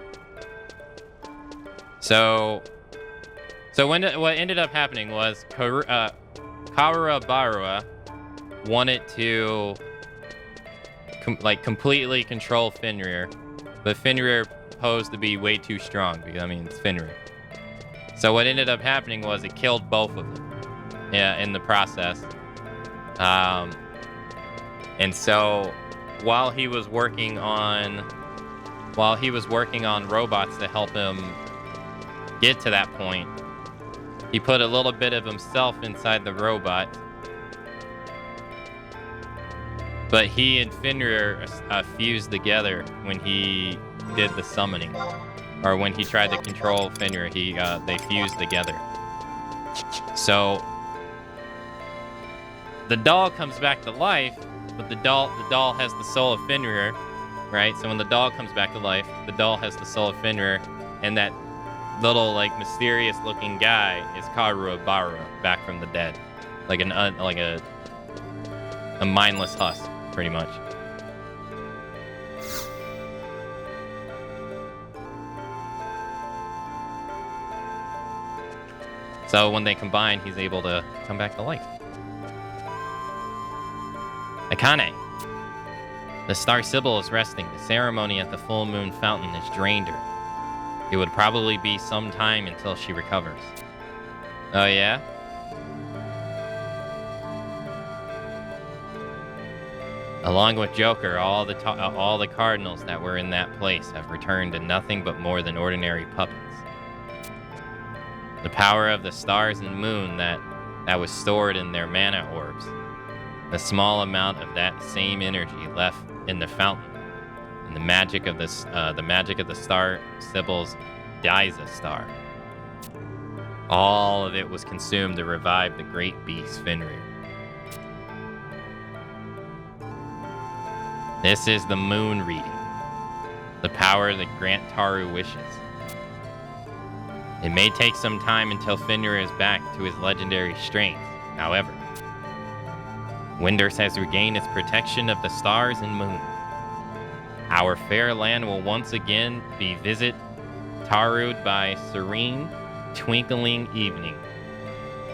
A: So what ended up happening was Kawarabarua wanted to completely control Fenrir, but Fenrir posed to be way too strong because, I mean, it's Fenrir. So what ended up happening was it killed both of them, yeah, in the process. And so while he was working on robots to help him get to that point, he put a little bit of himself inside the robot. But he and Fenrir fused together when he did the summoning, or when he tried to control Fenrir. They fused together. So the doll comes back to life, but the doll has the soul of Fenrir, right? So when the doll comes back to life, the doll has the soul of Fenrir, and that little mysterious looking guy is Kawarabarua back from the dead, like a mindless husk, pretty much. So when they combine, he's able to come back to life. Akane. The Star Sibyl is resting. The ceremony at the full moon fountain has drained her. It would probably be some time until she recovers. Oh yeah? Along with Joker, all the cardinals that were in that place have returned to nothing but more than ordinary puppets. The power of the stars and moon that was stored in their mana orbs. The small amount of that same energy left in the fountain, and the magic of the Star Sibyl's Dyza star. All of it was consumed to revive the great beast Fenrir. This is the moon reading, the power that grant Taru wishes. It may take some time until Fenrir is back to his legendary strength. However, Winders has regained its protection of the stars and moon. Our fair land will once again be tarred by serene, twinkling evening.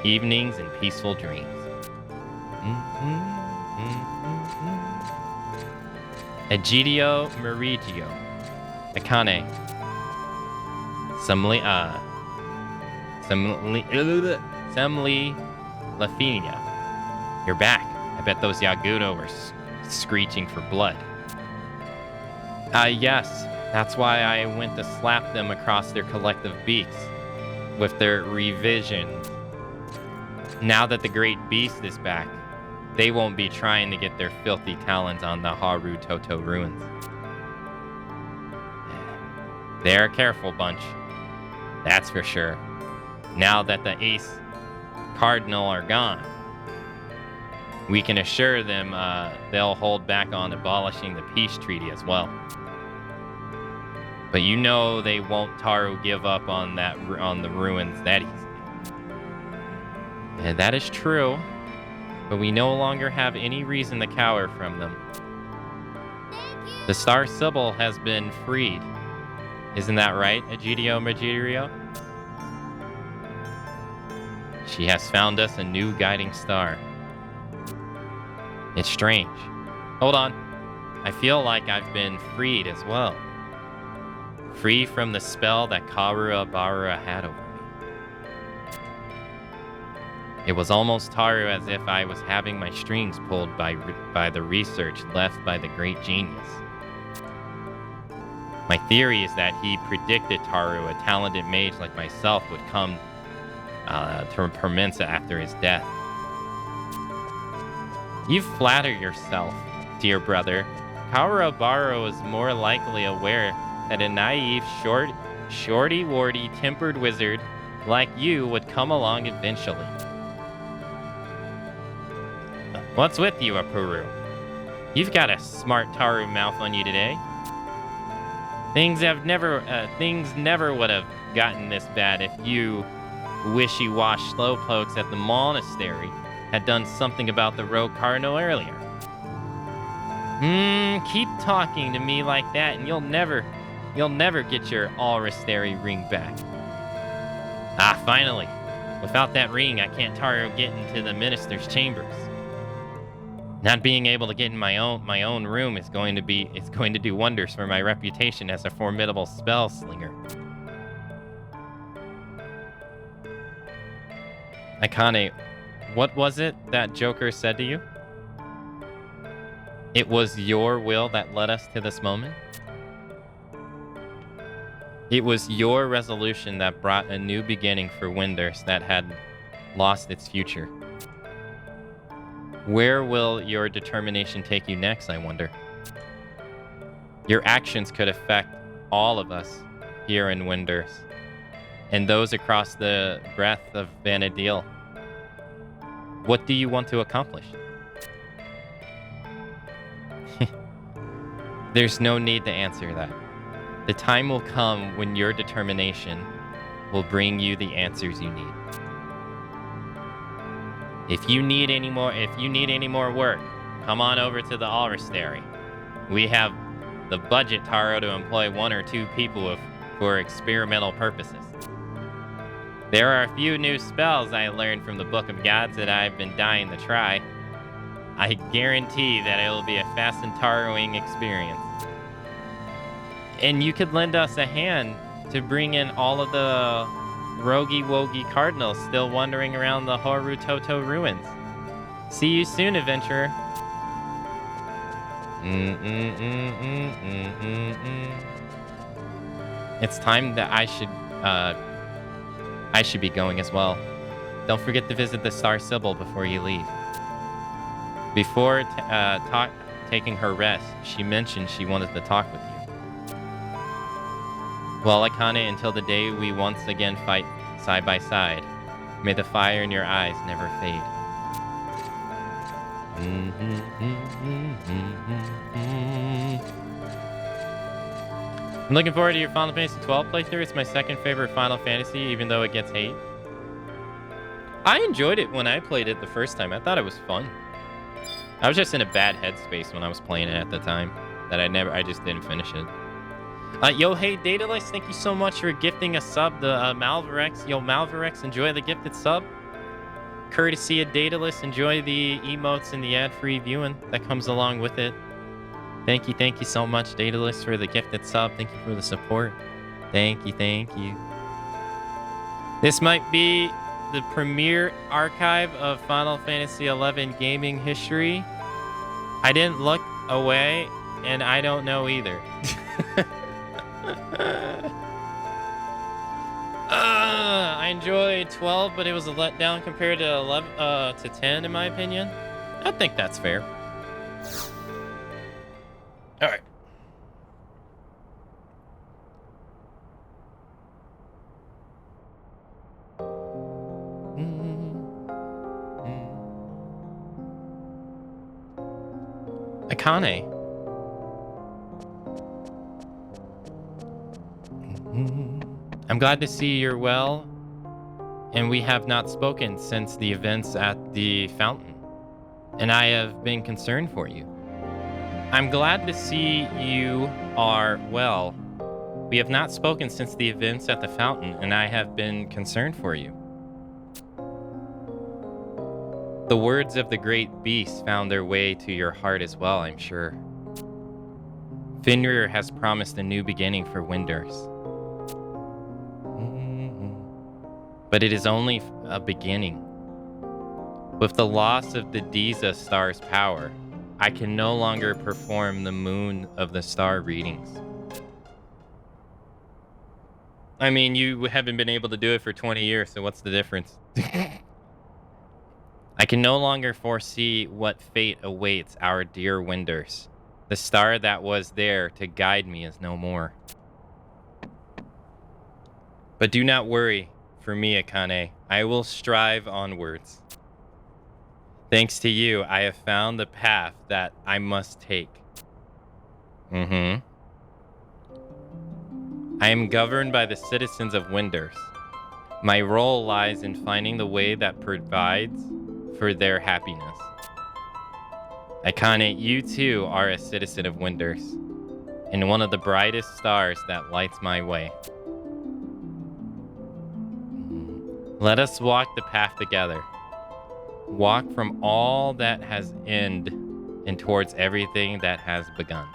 A: evenings and peaceful dreams. Egidio Merigio. Akane. Semli Lafinia. You're back. I bet those Yagudo were screeching for blood. Yes. That's why I went to slap them across their collective beaks with their revision. Now that the great beast is back, they won't be trying to get their filthy talons on the Haru Toto ruins. They're a careful bunch. That's for sure. Now that the Ace Cardinal are gone, we can assure them they'll hold back on abolishing the peace treaty as well. But you know they won't Taru give up on the ruins that easily. And that is true, but we no longer have any reason to cower from them. The Star Sibyl has been freed. Isn't that right, Egidio Magirio? She has found us a new guiding star. It's strange. Hold on. I feel like I've been freed as well. Free from the spell that Karua Barura had over me. It was almost Taru as if I was having my strings pulled by the research left by the great genius. My theory is that he predicted Taru, a talented mage like myself, would come to Permensa after his death. You flatter yourself, dear brother. Karua is more likely aware that a naive, shorty-warty, tempered wizard like you would come along eventually. What's with you, Apuru? You've got a smart Taru mouth on you today. Things never would have gotten this bad if you wishy-wash slowpokes at the monastery had done something about the rogue cardinal earlier. Keep talking to me like that and you'll never get your Alrasteri ring back. Finally. Without that ring, I can't Taru get into the minister's chambers. Not being able to get in my own room is going to do wonders for my reputation as a formidable spell slinger. Akane, what was it that Joker said to you? It was your will that led us to this moment? It was your resolution that brought a new beginning for Winders that had lost its future. Where will your determination take you next, I wonder? Your actions could affect all of us here in Winders, and those across the breadth of Vanadil. What do you want to accomplish? There's no need to answer that. The time will come when your determination will bring you the answers you need. If you need any more work, come on over to the Alrasteri. We have the budget, Taro, to employ 1 or 2 people for experimental purposes. There are a few new spells I learned from the Book of Gods that I've been dying to try. I guarantee that it will be a fast and Taroing experience. And you could lend us a hand to bring in all of the rogy-wogy cardinals still wandering around the Haru Toto ruins. See you soon, adventurer. It's time that I should be going as well. Don't forget to visit the Star Sibyl before you leave. Before taking her rest, she mentioned she wanted to talk with you. Well, Akane, until the day we once again fight side by side, may the fire in your eyes never fade. I'm looking forward to your Final Fantasy XII playthrough. It's my second favorite Final Fantasy, even though it gets hate. I enjoyed it when I played it the first time. I thought it was fun. I was just in a bad headspace when I was playing it at the time that I just didn't finish it. Yo, hey, Daedalus, thank you so much for gifting a sub to Malvarex. Yo, Malvarex, enjoy the gifted sub. courtesy of Daedalus. Enjoy the emotes and the ad-free viewing that comes along with it. Thank you so much, Daedalus, for the gifted sub. Thank you for the support. Thank you. This might be the premier archive of Final Fantasy XI gaming history. I didn't look away, and I don't know either. I enjoyed 12, but it was a letdown compared to 11 to 10, in my opinion. I think that's fair. All right. Akane. I'm glad to see you're well, and we have not spoken since the events at the fountain, and I have been concerned for you. I'm glad to see you are well. We have not spoken since the events at the fountain, and I have been concerned for you. The words of the great beast found their way to your heart as well, I'm sure. Fenrir has promised a new beginning for Winders. But it is only a beginning. With the loss of the Diza star's power, I can no longer perform the Moon of the Star readings. I mean, you haven't been able to do it for 20 years, so what's the difference? I can no longer foresee what fate awaits our dear Winders. The star that was there to guide me is no more. But do not worry for me, Akane. I will strive onwards. Thanks to you, I have found the path that I must take. I am governed by the citizens of Winders. My role lies in finding the way that provides for their happiness. Akane, you too are a citizen of Winders, and one of the brightest stars that lights my way. Let us walk the path together. Walk from all that has ended and towards everything that has begun.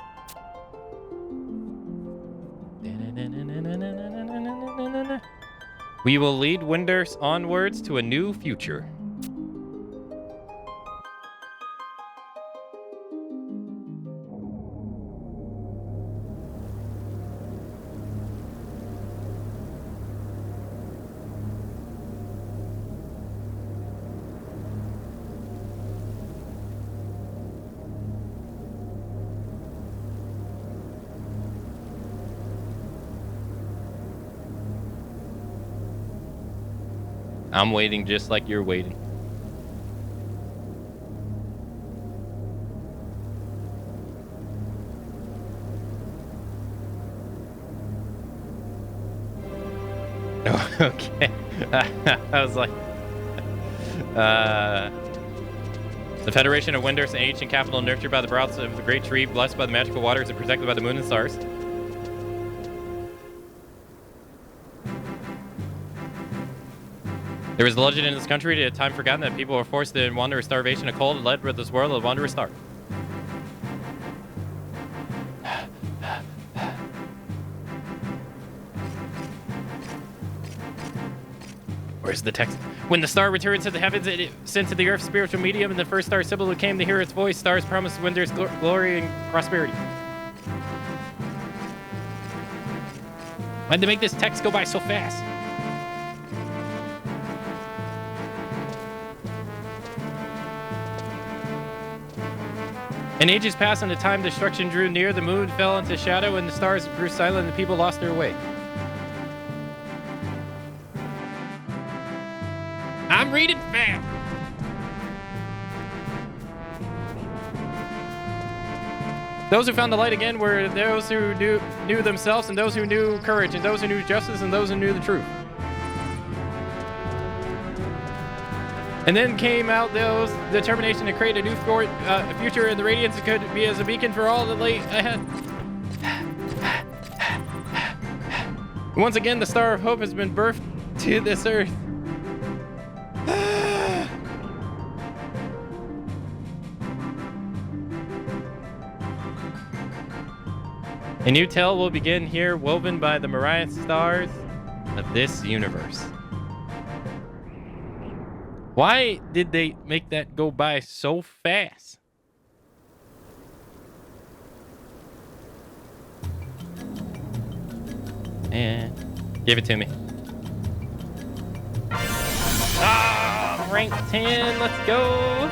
A: We will lead Winders onwards to a new future. I'm waiting just like you're waiting. Oh, okay. I was like, the Federation of Winders, an ancient capital nurtured by the broths of the great tree, blessed by the magical waters, and protected by the moon and stars. There was a legend in this country at a time forgotten that people were forced to wander of starvation and cold and led with this world of wanderer's star. Where's the text? When the star returned to the heavens, it sent to the earth's spiritual medium, and the first star symbol came to hear its voice. Stars promised Winders glory and prosperity. Why'd they make this text go by so fast? And ages passed, and the time destruction drew near. The moon fell into shadow, and the stars grew silent, and the people lost their way. I'm reading fast. Those who found the light again were those who knew themselves, and those who knew courage, and those who knew justice, and those who knew the truth. And then came out those determination to create a new future, and the radiance could be as a beacon for all that lay ahead. Once again, the star of hope has been birthed to this earth. A new tale will begin here, woven by the myriad stars of this universe. Why did they make that go by so fast? And give it to me. Ah, rank 10, let's go.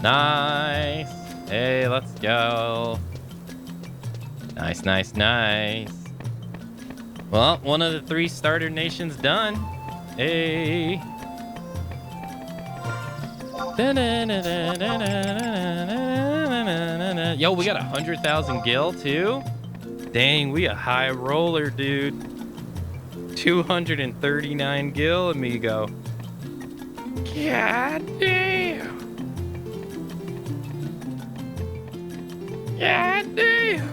A: Nice. Hey, let's go. Nice, nice, nice. Well, one of the 3 starter nations done. Hey. Yo, we got 100,000 gil too. Dang, we a high roller, dude. 239 gil, amigo. God damn. God damn.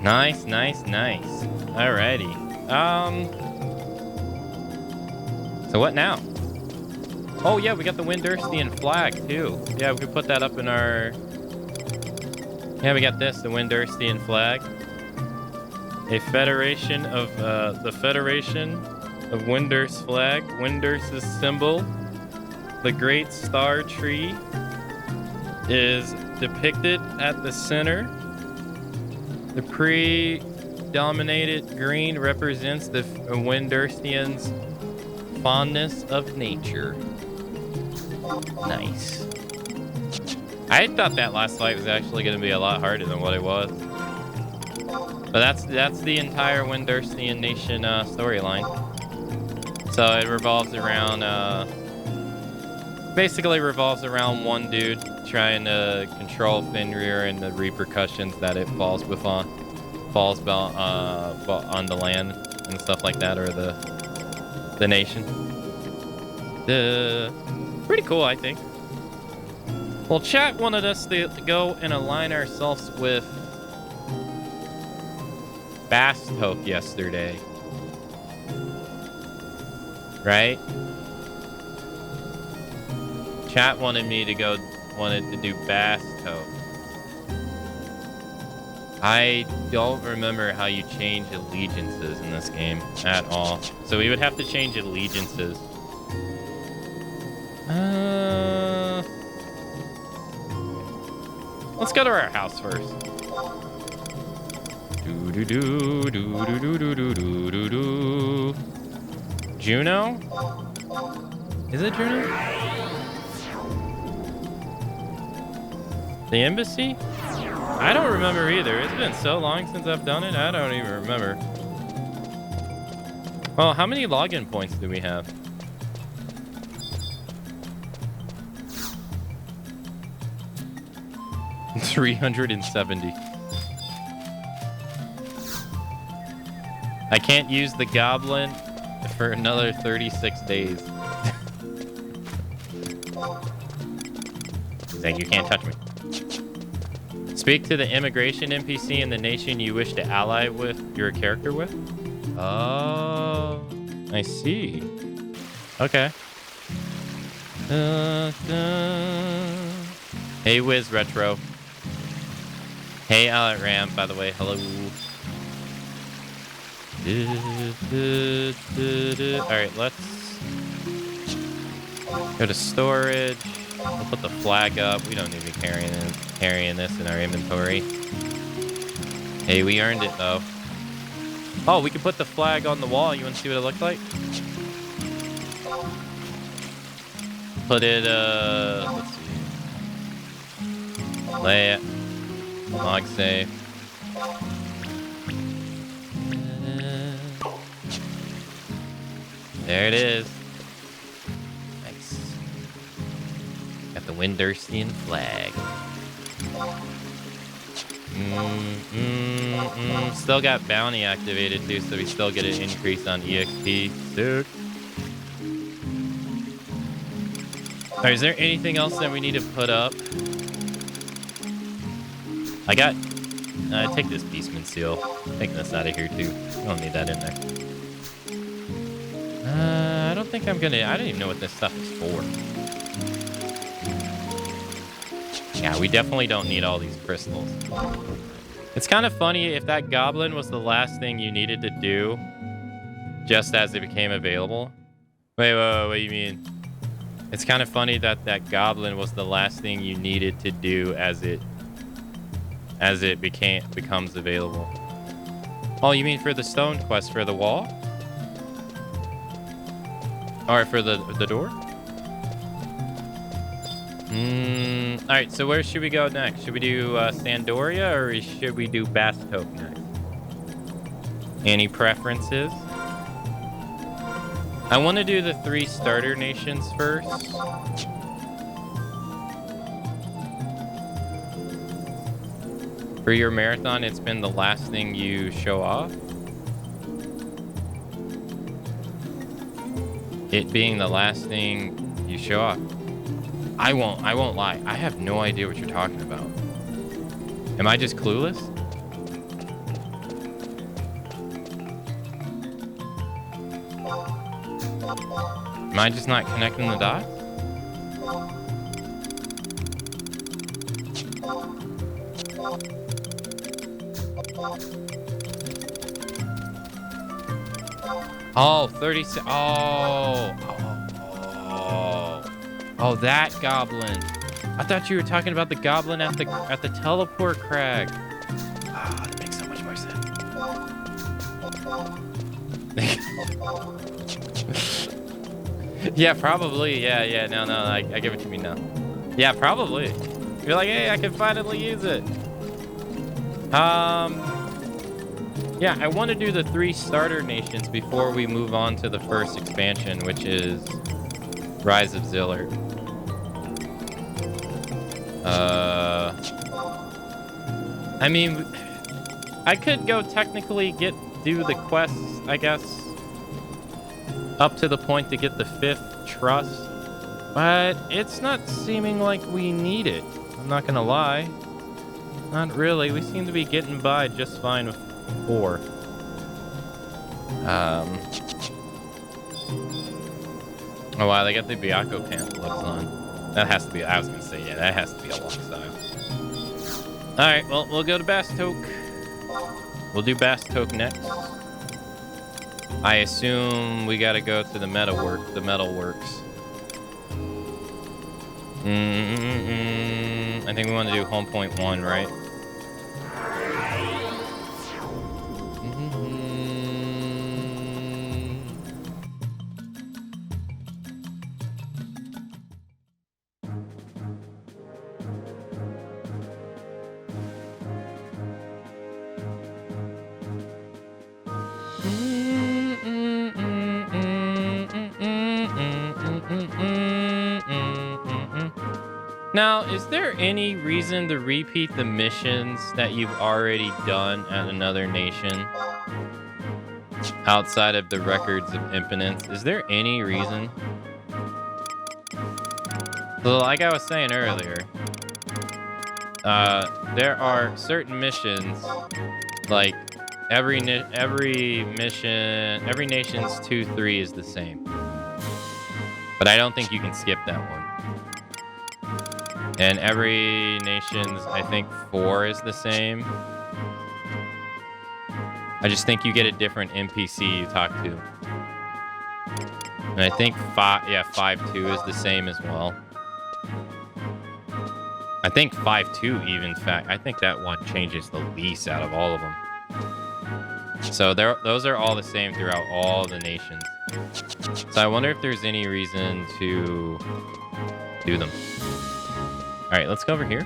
A: Nice, nice, nice. Alrighty. So what now? Oh yeah, we got the Winderstian flag too. Yeah, we could put that up in our... Yeah, we got this, the Winderstian flag. A federation of, the Federation of Winders flag. Winders' symbol. The Great Star Tree is depicted at the center. The predominated green represents the Winderstians' fondness of nature. Nice. I thought that last fight was actually going to be a lot harder than what it was. But that's the entire Winderstian nation storyline. So it revolves around basically revolves around one dude trying to control Fenrir and the repercussions that it falls on the land and stuff like that, or the nation. Pretty cool, I think. Well, chat wanted us to go and align ourselves with Bastok yesterday. Right? Chat wanted to do Bastok. I don't remember how you change allegiances in this game at all. So we would have to change allegiances. Let's go to our house first. Juno? Is it Juno? The embassy? I don't remember either. It's been so long since I've done it, I don't even remember. Well, how many login points do we have? $370. I can't use the goblin for another 36 days. He's like, you can't touch me. Speak to the immigration NPC in the nation you wish to ally with your character with. Oh, I see. Okay. Hey, Wiz Retro. Hey, Ram, by the way, hello. Alright, let's go to storage. We'll put the flag up. We don't need to be carrying this in our inventory. Hey, we earned it, though. Oh, we can put the flag on the wall. You want to see what it looks like? Put it, let's see. Lay it. Log save. There it is. Nice. Got the Winderstian flag. Still got bounty activated too, so we still get an increase on EXP. Sick. Alright, is there anything else that we need to put up? I got Take this Beastman seal. Take this out of here too. I don't need that in there. I don't think I'm gonna. I don't even know what this stuff is for. Yeah, we definitely don't need all these crystals. It's kind of funny if that goblin was the last thing you needed to do, just as it became available. Wait, what do you mean? It's kind of funny that that goblin was the last thing you needed to do as it becomes available. Oh, you mean for the stone quest for the wall? Or for the door? All right, so where should we go next? Should we do Sandoria or should we do Bastok next? Any preferences? I want to do the 3 starter nations first. For your marathon, it's been the last thing you show off. It being the last thing you show off. I won't lie. I have no idea what you're talking about. Am I just clueless? Am I just not connecting the dots? Oh, 36. Oh, that goblin. I thought you were talking about the goblin at the teleport crag. Ah, that makes so much more sense. Yeah, probably. Yeah. No, I get what you mean now. Yeah, probably. You're like, hey, I can finally use it. Yeah, I want to do the 3 starter nations before we move on to the first expansion, which is Rise of Zillard. I mean, I could go technically do the quests, I guess, up to the point to get the 5th trust, but it's not seeming like we need it. I'm not gonna lie. Not really. We seem to be getting by just fine with 4. Oh wow, they got the Byakko pamphlets on. That has to be, I was gonna say, yeah, that has to be a long style. Alright, well, we'll go to Bastok. We'll do Bastok next. I assume we gotta go to the metalworks. I think we want to do home point 1, right? Now, is there any reason to repeat the missions that you've already done at another nation? Outside of the records of impotence, is there any reason? So, like I was saying earlier, there are certain missions, like every nation's 2-3 is the same. But I don't think you can skip that one. And every nation's, I think, 4 is the same. I just think you get a different NPC you talk to. And I think 5-2 is the same as well. I think 5-2 even, I think that one changes the least out of all of them. So those are all the same throughout all the nations. So I wonder if there's any reason to do them. All right, let's go over here.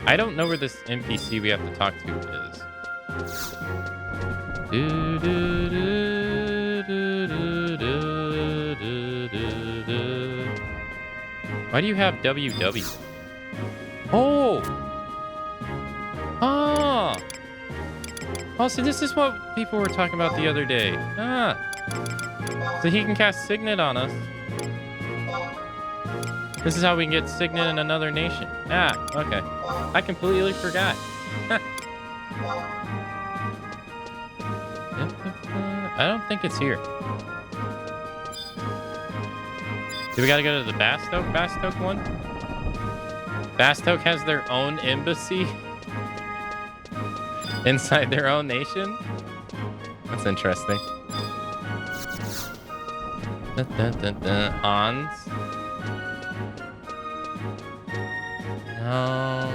A: I don't know where this NPC we have to talk to is. Why do you have WW? Oh! Ah! Oh, so this is what people were talking about the other day. Ah! So he can cast Signet on us. This is how we can get Signet in another nation. Ah, okay. I completely forgot. I don't think it's here. Do we gotta go to the Bastoke? Bastoke one? Bastoke has their own embassy inside their own nation? That's interesting. Hans? No.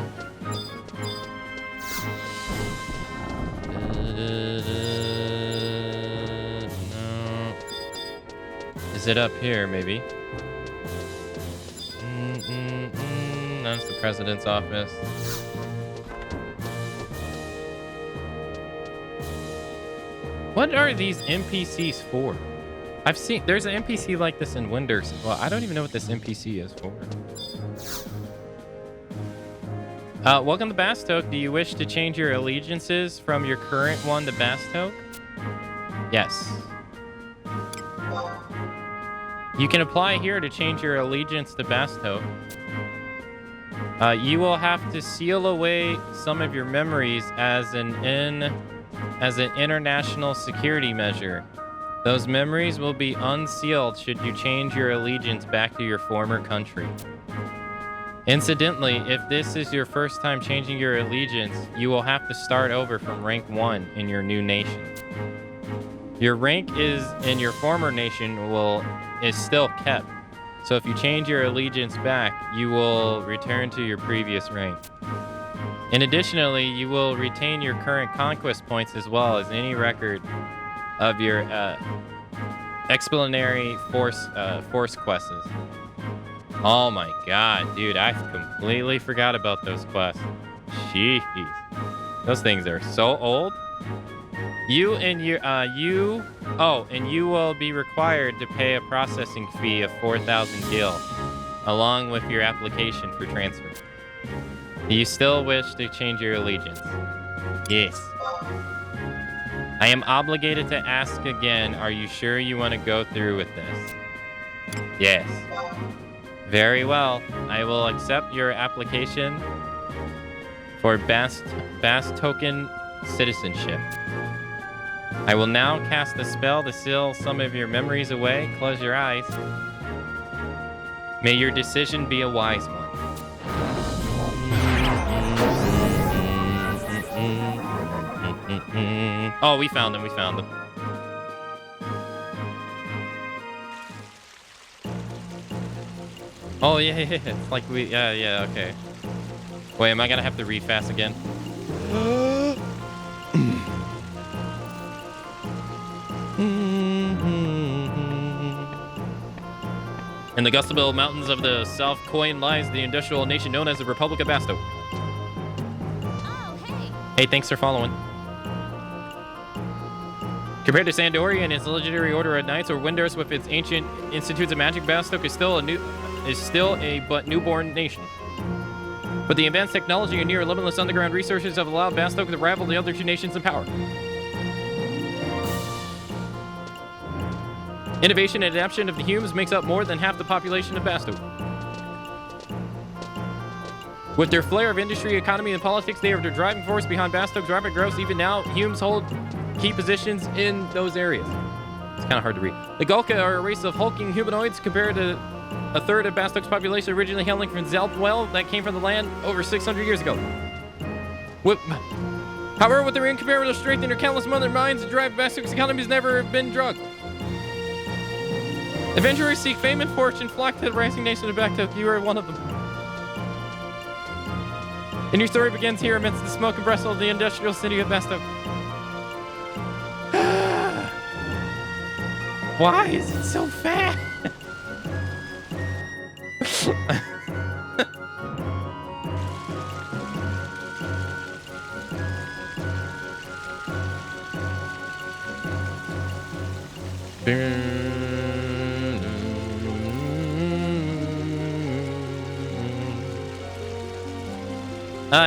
A: No. Is it up here, maybe? That's the president's office. What are these NPCs for? I've seen there's an NPC like this in Winders. Well, I don't even know what this NPC is for. Welcome to Bastoke. Do you wish to change your allegiances from your current one to Bastoke? Yes. You can apply here to change your allegiance to Bastoke. You will have to seal away some of your memories as an international security measure. Those memories will be unsealed should you change your allegiance back to your former country. Incidentally, if this is your first time changing your allegiance, you will have to start over from rank 1 in your new nation. Your rank is in your former nation is still kept. So if you change your allegiance back, you will return to your previous rank. And additionally, you will retain your current conquest points as well as any record of your explanatory force quests. Oh my god, dude, I completely forgot about those quests. Jeez. Those things are so old. You will be required to pay a processing fee of 4,000 gil, along with your application for transfer. Do you still wish to change your allegiance? Yes. I am obligated to ask again, are you sure you want to go through with this? Yes. Very well. I will accept your application for Bastoken citizenship. I will now cast a spell to seal some of your memories away. Close your eyes. May your decision be a wise one. Oh, we found them. We found them. Oh, yeah. It's like we... Yeah, okay. Wait, am I gonna have to read fast again? In the Gustable Mountains of the South Coin lies the industrial nation known as the Republic of Bastoke.
B: Oh, hey.
A: Hey, thanks for following. Compared to Sandori and its legendary order of knights or Winders with its ancient institutes of magic, Bastoke is still a but newborn nation. But the advanced technology and near limitless underground resources have allowed Bastoke to rival the other two nations in power. Innovation and adaptation of the humans makes up more than half the population of Bastoke. With their flair of industry, economy, and politics, they are the driving force behind Bastoke's rapid growth. Even now, humans hold key positions in those areas. It's kind of hard to read. The Gulka are a race of hulking humanoids compared to a third of Bastoke's population, originally hailing from Zelpwell that came from the land over 600 years ago. However, with their incomparable strength and their countless mother minds, the drive of Bastoke's economy has never been drugged. Adventurers seek fame and fortune, flock to the rising nation of Bastoke. You are one of them. And your story begins here amidst the smoke and bustle of the industrial city of Bastoke. Why is it so fast?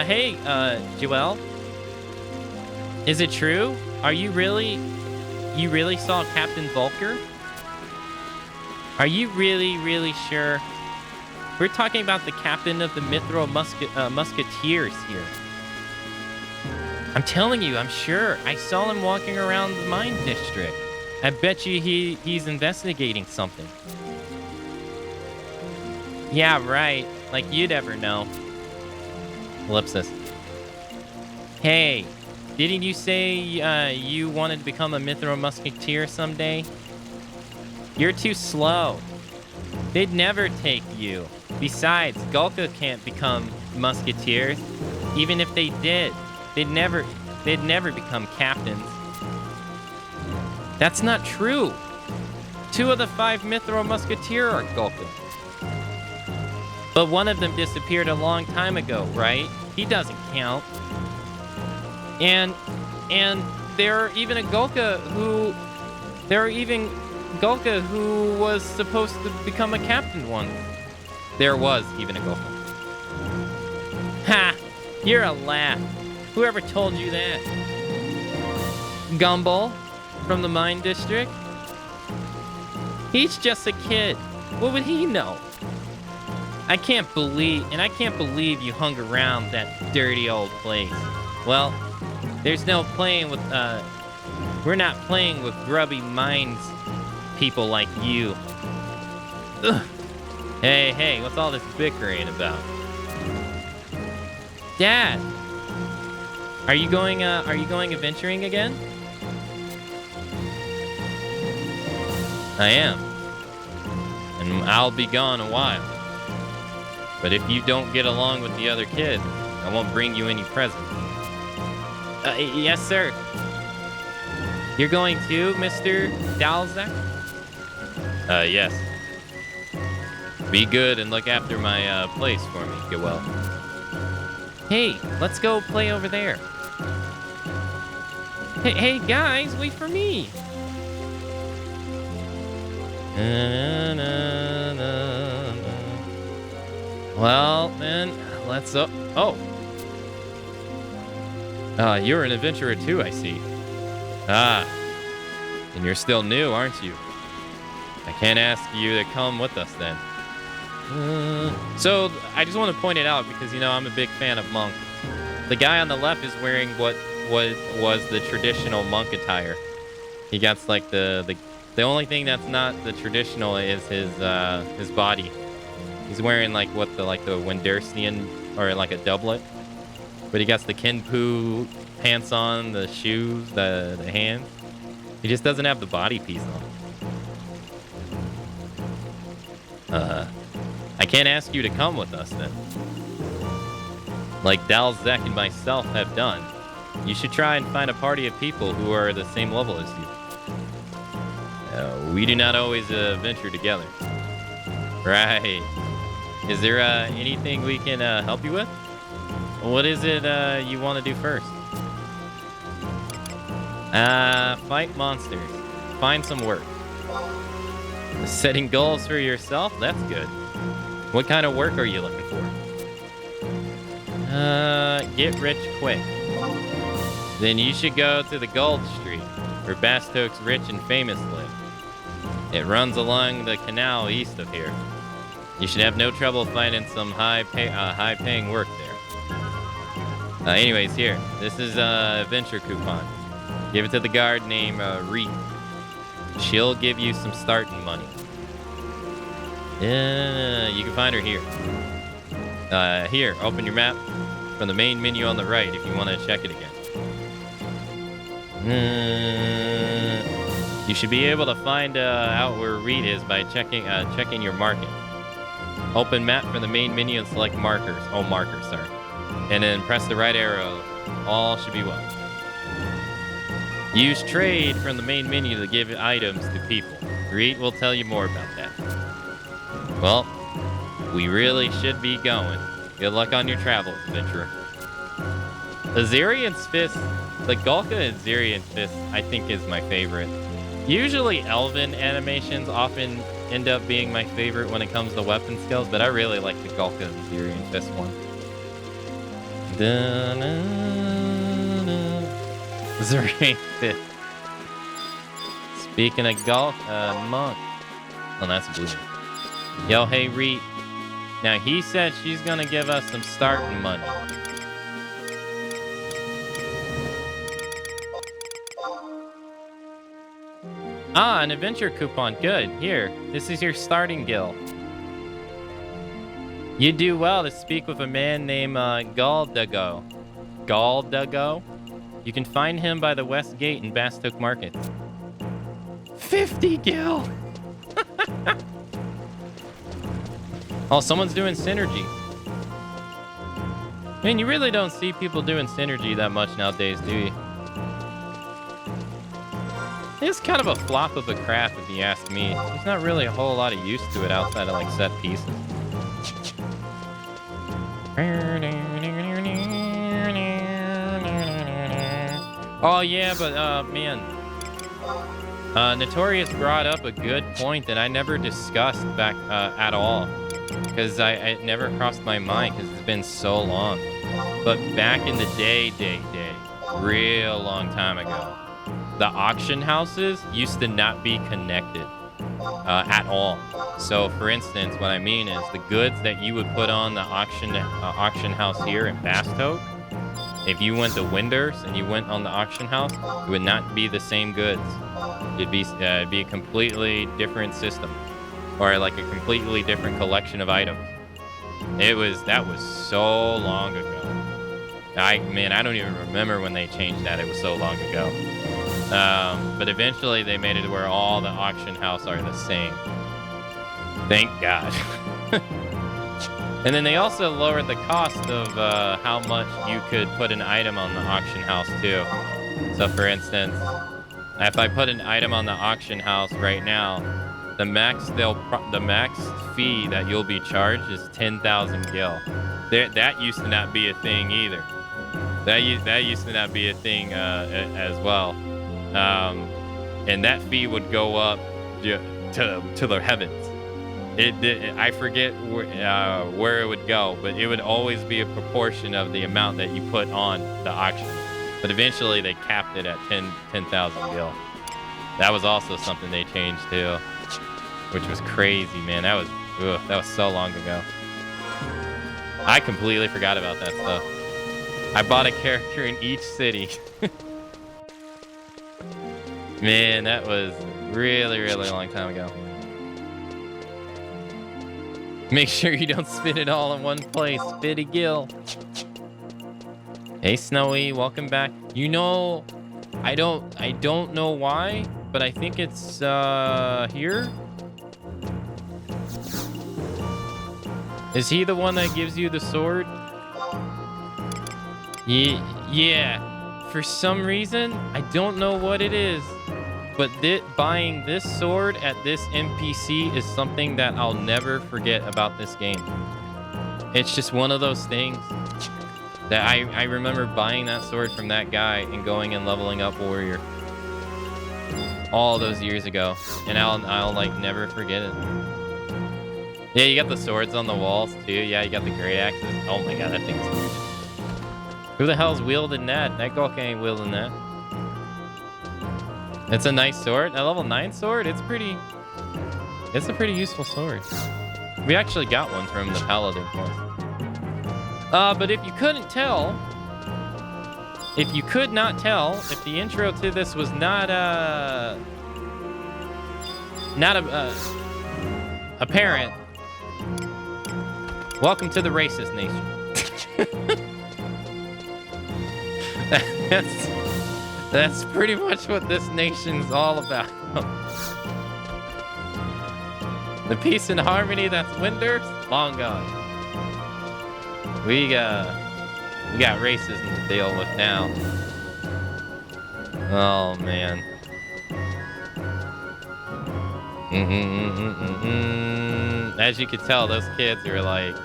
A: Hey, Joelle. Is it true? You really saw Captain Volker? Are you really sure? We're talking about the captain of the Mithril Musketeers here. I'm telling you, I'm sure. I saw him walking around the mine district. I bet you he's investigating something. Yeah, right. Like you'd ever know. Ellipsis. Hey, didn't you say you wanted to become a Mithril Musketeer someday? You're too slow. They'd never take you. Besides, Gulka can't become musketeers. Even if they did, they'd never become captains. That's not true. 2 of the 5 Mithril Musketeer are Gulka. But one of them disappeared a long time ago, right? He doesn't count. And there are even Gulka who was supposed to become a captain once. There was even a Gulka. Ha! You're a laugh. Whoever told you that? Gumball from the mine district? He's just a kid. What would he know? I can't believe you hung around that dirty old place. Well, there's no playing with, we're not playing with grubby minds people like you. Ugh. Hey, what's all this bickering about? Dad, are you going adventuring again? I am. And I'll be gone a while. But if you don't get along with the other kids, I won't bring you any presents. Yes, sir. You're going too, Mr. Dalzak? Yes. Be good and look after my place for me, get well. Hey, let's go play over there. Hey, guys, wait for me. Well, then, let's up. Oh. You're an adventurer too, I see. Ah. And you're still new, aren't you? I can't ask you to come with us then. So, I just want to point it out because, you know, I'm a big fan of monk. The guy on the left is wearing what was the traditional monk attire. He got like the only thing that's not the traditional is his body. He's wearing like the Wendersian or like a doublet. But he got the Kenpu pants on, the shoes, the hands. He just doesn't have the body piece on. I can't ask you to come with us then. Like Dalzek and myself have done. You should try and find a party of people who are the same level as you. We do not always venture together. Right. Is there anything we can help you with? What is it you want to do first? Fight monsters. Find some work. Setting goals for yourself? That's good. What kind of work are you looking for? Get rich quick. Then you should go to the Gold Street, where Bastok's rich and famous live. It runs along the canal east of here. You should have no trouble finding some high-paying work there. Anyways, here. This is a adventure coupon. Give it to the guard named Reet. She'll give you some starting money. You can find her here. Here, open your map from the main menu on the right if you want to check it again. You should be able to find out where Reed is by checking your market. Open map from the main menu and select markers. Oh, markers, sorry. And then press the right arrow. All should be well. Use trade from the main menu to give items to people. Reed will tell you more about that. Well, we really should be going. Good luck on your travels, adventurer. Azirian's Fist, the Gulka Azirian's Fist, I think is my favorite. Usually Elven animations often end up being my favorite when it comes to weapon skills, but I really like the Gulka Azirian Fist one. Azirian Fist. Speaking of monk. Oh, that's blue. Yo, hey, Reet. Now, he said she's gonna give us some starting money. Ah, an adventure coupon. Good. Here, this is your starting gil. You do well to speak with a man named Galdago. Galdago? You can find him by the West Gate in Bastoke Market. 50 gil! Oh, someone's doing synergy. I mean, you really don't see people doing synergy that much nowadays, do you? It's kind of a flop of a craft, if you ask me. There's not really a whole lot of use to it outside of, like, set pieces. Oh, yeah, but, man. Notorious brought up a good point that I never discussed back at all. Because it never crossed my mind because it's been so long. But back in the day, real long time ago, the auction houses used to not be connected at all. So, for instance, what I mean is the goods that you would put on the auction house here in Bastoke, if you went to Winders and you went on the auction house, it would not be the same goods. It'd be a completely different system, or like a completely different collection of items. That was so long ago. I don't even remember when they changed that. It was so long ago. But eventually they made it where all the auction house are the same. Thank God. And then they also lowered the cost of how much you could put an item on the auction house too. So for instance, if I put an item on the auction house right now, the max fee that you'll be charged is 10,000 gil. That used to not be a thing either. That used to not be a thing as well. And that fee would go up to the heavens. I forget where it would go, but it would always be a proportion of the amount that you put on the auction. But eventually they capped it at 10,000 gil. That was also something they changed too, which was crazy, man. That was so long ago. I completely forgot about that stuff. I bought a character in each city. Man, that was really, really long time ago. Make sure you don't spit it all in one place. Spitty Gill. Hey, Snowy, welcome back. You know, I don't know why, but I think it's here. Is he the one that gives you the sword? Yeah. For some reason, I don't know what it is, but buying this sword at this NPC is something that I'll never forget about this game. It's just one of those things that I remember buying that sword from that guy and going and leveling up warrior all those years ago, and I'll like never forget it. Yeah, you got the swords on the walls too. Yeah, you got the great axes. Oh my god, that thing's huge. Who the hell's wielding that? That Gawk ain't wielding that. It's a nice sword. A level 9 sword? It's a pretty useful sword. We actually got one from the paladin once. But if you could not tell, if the intro to this was not apparent, welcome to the racist nation. That's pretty much what this nation's all about. The peace and harmony that's Winders, long gone. We got racism to deal with now. Oh man. As you can tell, those kids are like,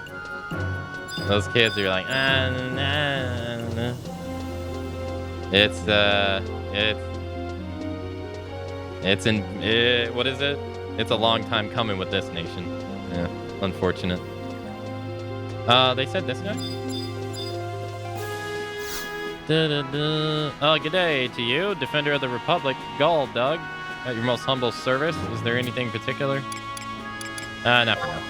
A: nah. What is it? It's a long time coming with this nation. Yeah, unfortunate. They said this guy? Oh, good day to you, Defender of the Republic, Gull Doug. At your most humble service. Is there anything particular? Not for now.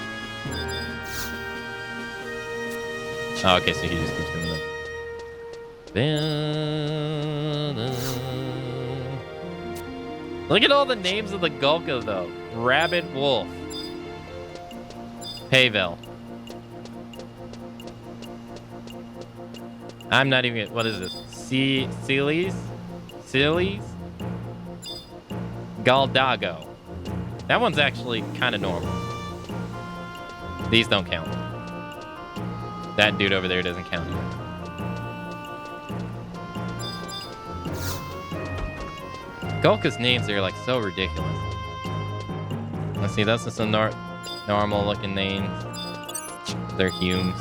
A: Oh, okay, so he just keeps doing that. Look at all the names of the Gulka, though. Rabbit Wolf. Pavel. I'm not even... What is this? Sealies? Sealies? Galdago. That one's actually kind of normal. These don't count. That dude over there doesn't count either. Gulka's names are like so ridiculous. Let's see, that's just some normal looking names. They're Humes.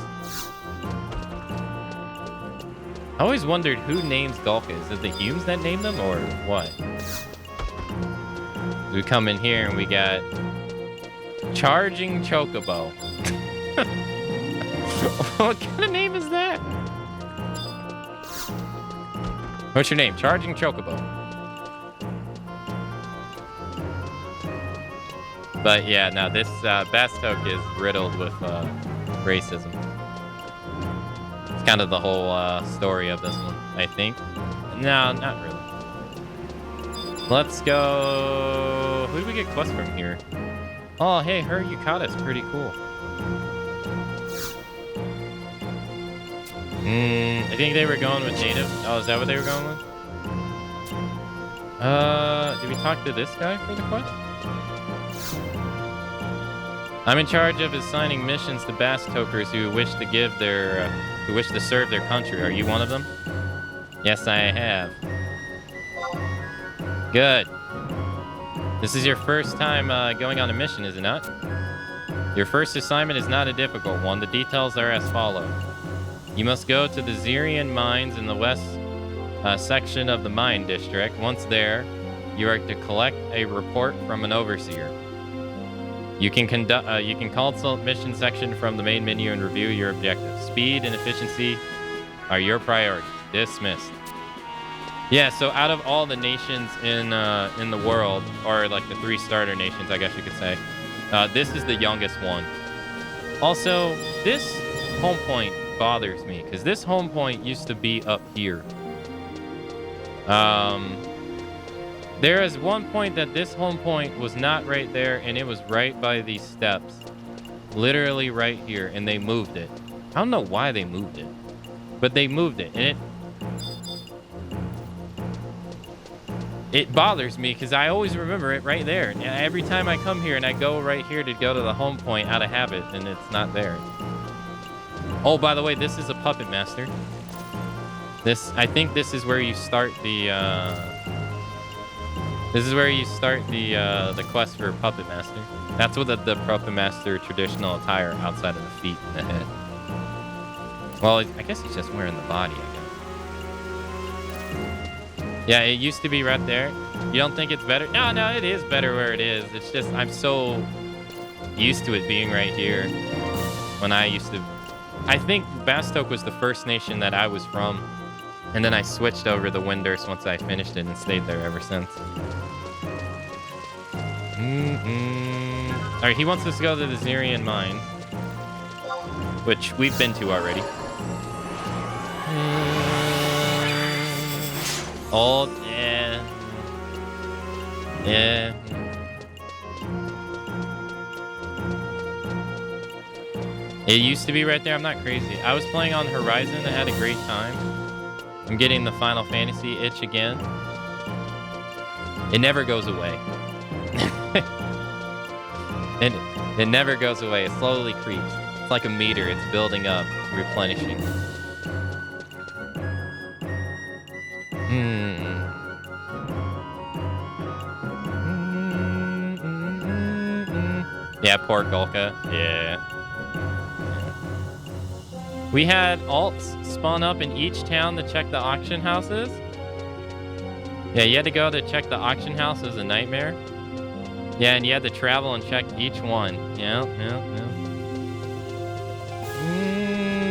A: I always wondered who names Gulka. Is it the Humes that name them or what? We come in here and we got Charging Chocobo. What kind of name is that? What's your name? Charging Chocobo. But yeah, no, this Bastok is riddled with racism. It's kind of the whole story of this one, I think. No, not really. Let's go... Who do we get quests from here? Oh, hey, her Yukata's pretty cool. I think they were going with native. Oh, is that what they were going with? Did we talk to this guy for the quest? I'm in charge of assigning missions to Bastokers who wish to give their, who wish to serve their country. Are you one of them? Yes, I have. Good. This is your first time going on a mission, is it not? Your first assignment is not a difficult one. The details are as follows. You must go to the Zirian mines in the west section of the mine district. Once there, you are to collect a report from an overseer. You can consult mission section from the main menu and review your objectives. Speed and efficiency are your priorities. Dismissed. Yeah, so out of all the nations in the world, or like the 3 starter nations, I guess you could say, this is the youngest one. Also, this home point bothers me because this home point used to be up here. There is one point that this home point was not right there, and it was right by these steps. Literally right here, and they moved it. I don't know why they moved it, but they moved it, and it bothers me because I always remember it right there. And every time I come here and I go right here to go to the home point out of habit, and it's not there. Oh, by the way, this is a puppet master. I think this is where you start the, the quest for Puppet Master. That's what the Puppet Master traditional attire outside of the feet and the head. Well, I guess he's just wearing the body, I guess. Yeah, it used to be right there. You don't think it's better? No, it is better where it is. It's just I'm so used to it being right here. When I used to... I think Bastok was the first nation that I was from. And then I switched over the Winders once I finished it and stayed there ever since. All right, he wants us to go to the Zirian mine, which we've been to already. Oh, yeah. Yeah. It used to be right there. I'm not crazy. I was playing on Horizon. I had a great time. I'm getting the Final Fantasy itch again. It never goes away. It never goes away. It slowly creeps. It's like a meter. It's building up, replenishing. Yeah, poor Gulka. Yeah. We had alts spawn up in each town to check the auction houses. Yeah, you had to go to check the auction house. It was a nightmare. Yeah, and you had to travel and check each one. Yeah.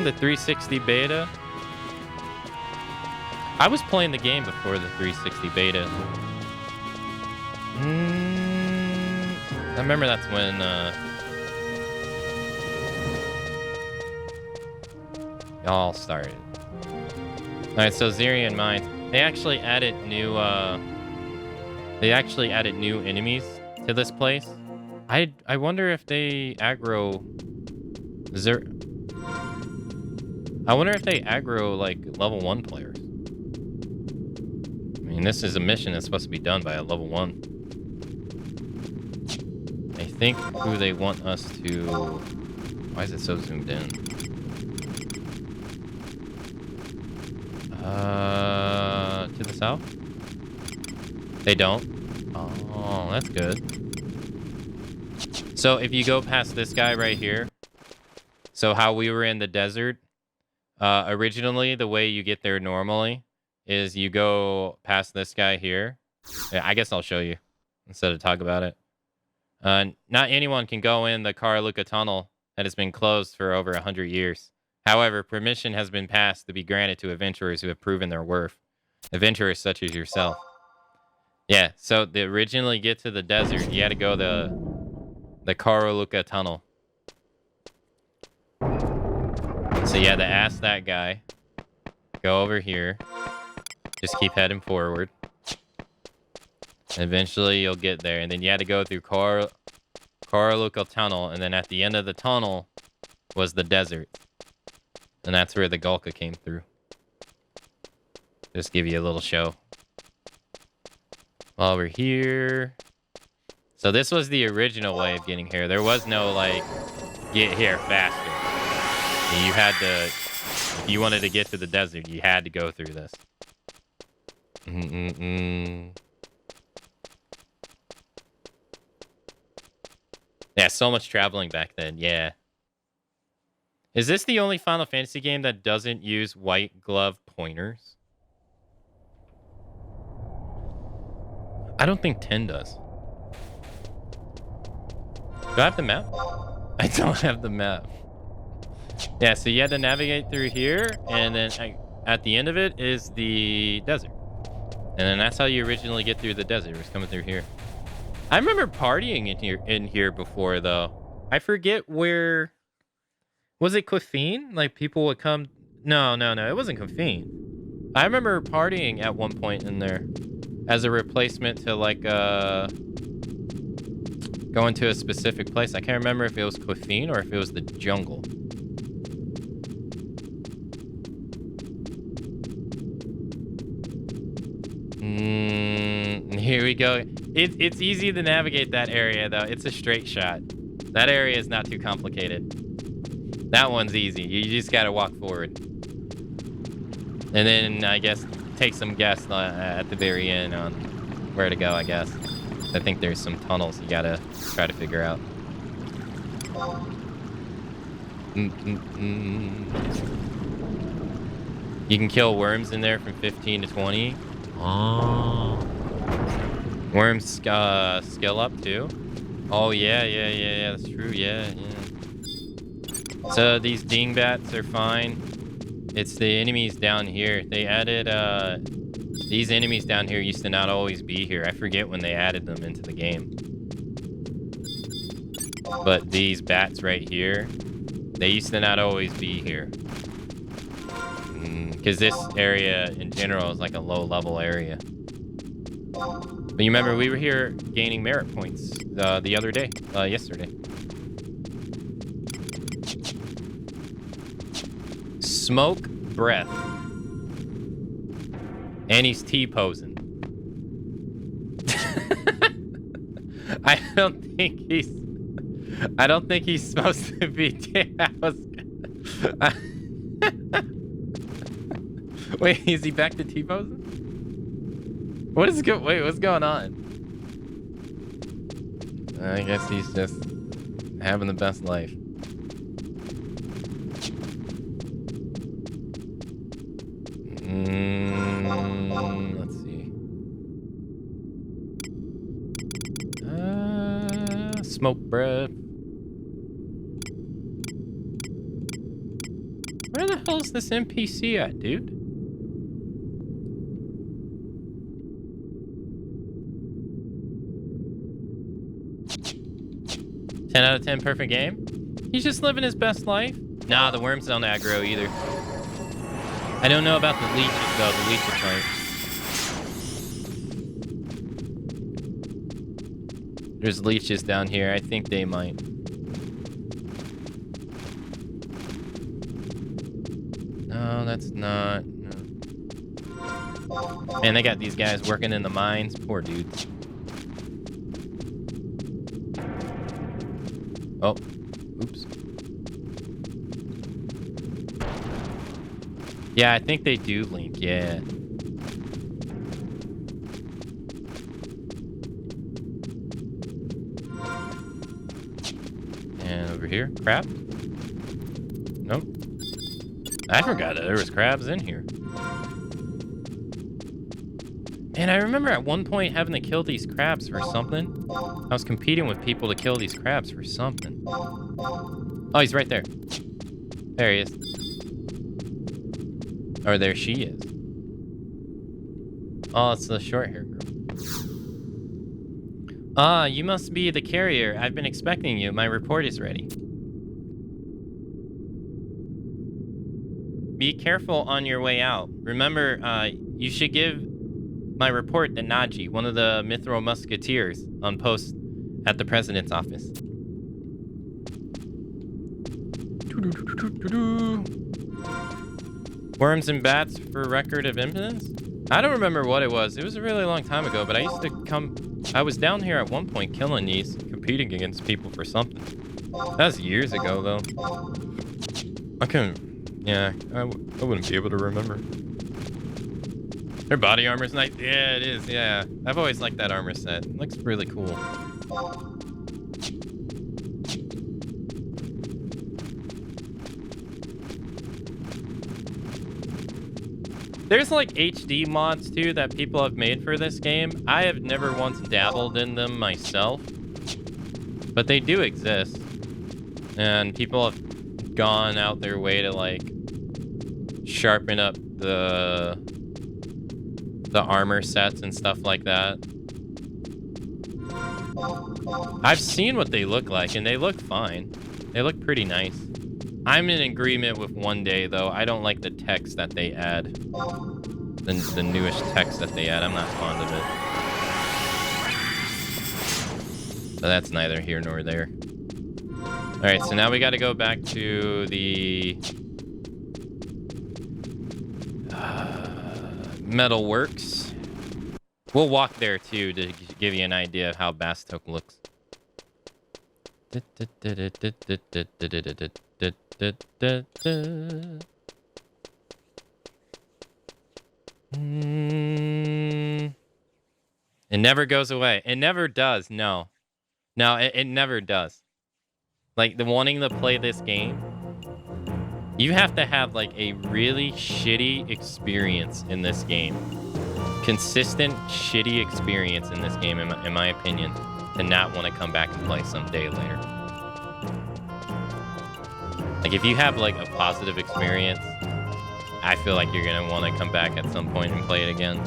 A: The 360 beta. I was playing the game before the 360 beta. I remember that's when y'all started. Alright, so Zirian Mines. They actually added new They actually added new enemies to this place. I wonder if they aggro... Is there... I wonder if they aggro, like, level 1 players. I mean, this is a mission that's supposed to be done by a level 1. I think who they want us to... Why is it so zoomed in? To the south? They don't? Oh, that's good. So if you go past this guy right here, so how we were in the desert, originally the way you get there normally is you go past this guy here. Yeah, I guess I'll show you instead of talk about it. Not anyone can go in the Karaluka tunnel that has been closed for over 100 years. However, permission has been passed to be granted to adventurers who have proven their worth. Adventurers such as yourself. Yeah, so to originally get to the desert, you had to go the Karaluka tunnel. So you had to ask that guy, go over here, just keep heading forward. Eventually you'll get there, and then you had to go through Karaluka tunnel, and then at the end of the tunnel was the desert. And that's where the Gulka came through. Just give you a little show. While we're here... So this was the original way of getting here. There was no, like, get here faster. You had to... If you wanted to get to the desert, you had to go through this. Yeah, so much traveling back then, yeah. Is this the only Final Fantasy game that doesn't use white glove pointers? I don't think 10 does. Do I have the map? I don't have the map. Yeah, so you had to navigate through here, and then at the end of it is the desert. And then that's how you originally get through the desert. It was coming through here. I remember partying in here before, though. I forget where... Was it Coffeen? Like, people would come... No. It wasn't Coffeen. I remember partying at one point in there as a replacement to, like, going to a specific place. I can't remember if it was Coffeen or if it was the jungle. Here we go. It's easy to navigate that area, though. It's a straight shot. That area is not too complicated. That one's easy. You just gotta walk forward. And then, I guess, take some guess at the very end on where to go, I guess. I think there's some tunnels you gotta try to figure out. You can kill worms in there from 15 to 20. Oh. Worms skill up too. Oh yeah, that's true. Yeah. So these dingbats are fine. It's the enemies down here. They added these enemies down here used to not always be here. I forget when they added them into the game. But these bats right here, they used to not always be here. Because this area in general is like a low level area. But you remember we were here gaining merit points the other day, yesterday. Smoke breath. And he's T-posing. I don't think he's supposed to be. Wait, is he back to T-posing? What's going on? I guess he's just having the best life. Let's see. Smoke breath. Where the hell is this NPC at, dude? Ten out of 10 perfect game? He's just living his best life? Nah, the worms don't aggro either. I don't know about the leeches, though. The leeches There's leeches down here. I think they might. No, that's not. No. Man, they got these guys working in the mines. Poor dudes. Oh, oops. Yeah, I think they do link. Yeah. And over here, crab? Nope. I forgot that there was crabs in here. And I remember at one point having to kill these crabs for something. I was competing with people to kill these crabs for something. Oh, he's right there. There he is. Or there she is. Oh, it's the short hair girl. Ah, you must be the carrier. I've been expecting you. My report is ready. Be careful on your way out. Remember, you should give my report to Naji, one of the Mithril Musketeers, on post at the president's office. Worms and bats for record of impotence? I don't remember what it was. It was a really long time ago, but I used to come... I was down here at one point killing these, competing against people for something. That was years ago, though. I couldn't... Yeah, I wouldn't be able to remember. Their body armor's nice. Yeah, it is, yeah. I've always liked that armor set. It looks really cool. There's like HD mods too that people have made for this game. I have never once dabbled in them myself, but they do exist. And people have gone out their way to like sharpen up the armor sets and stuff like that. I've seen what they look like and they look fine. They look pretty nice. I'm in agreement with one day though. I don't like the text that they add. The newish text that they add. I'm not fond of it. But that's neither here nor there. Alright, so now we gotta go back to the Metalworks. We'll walk there too to give you an idea of how Bastok looks. It never goes away. It never does. No, it never does. Like the wanting to play this game, you have to have like a really shitty experience in this game. Consistent shitty experience in this game, in my opinion, to not want to come back and play someday later. Like if you have like a positive experience, I feel like you're gonna want to come back at some point and play it again.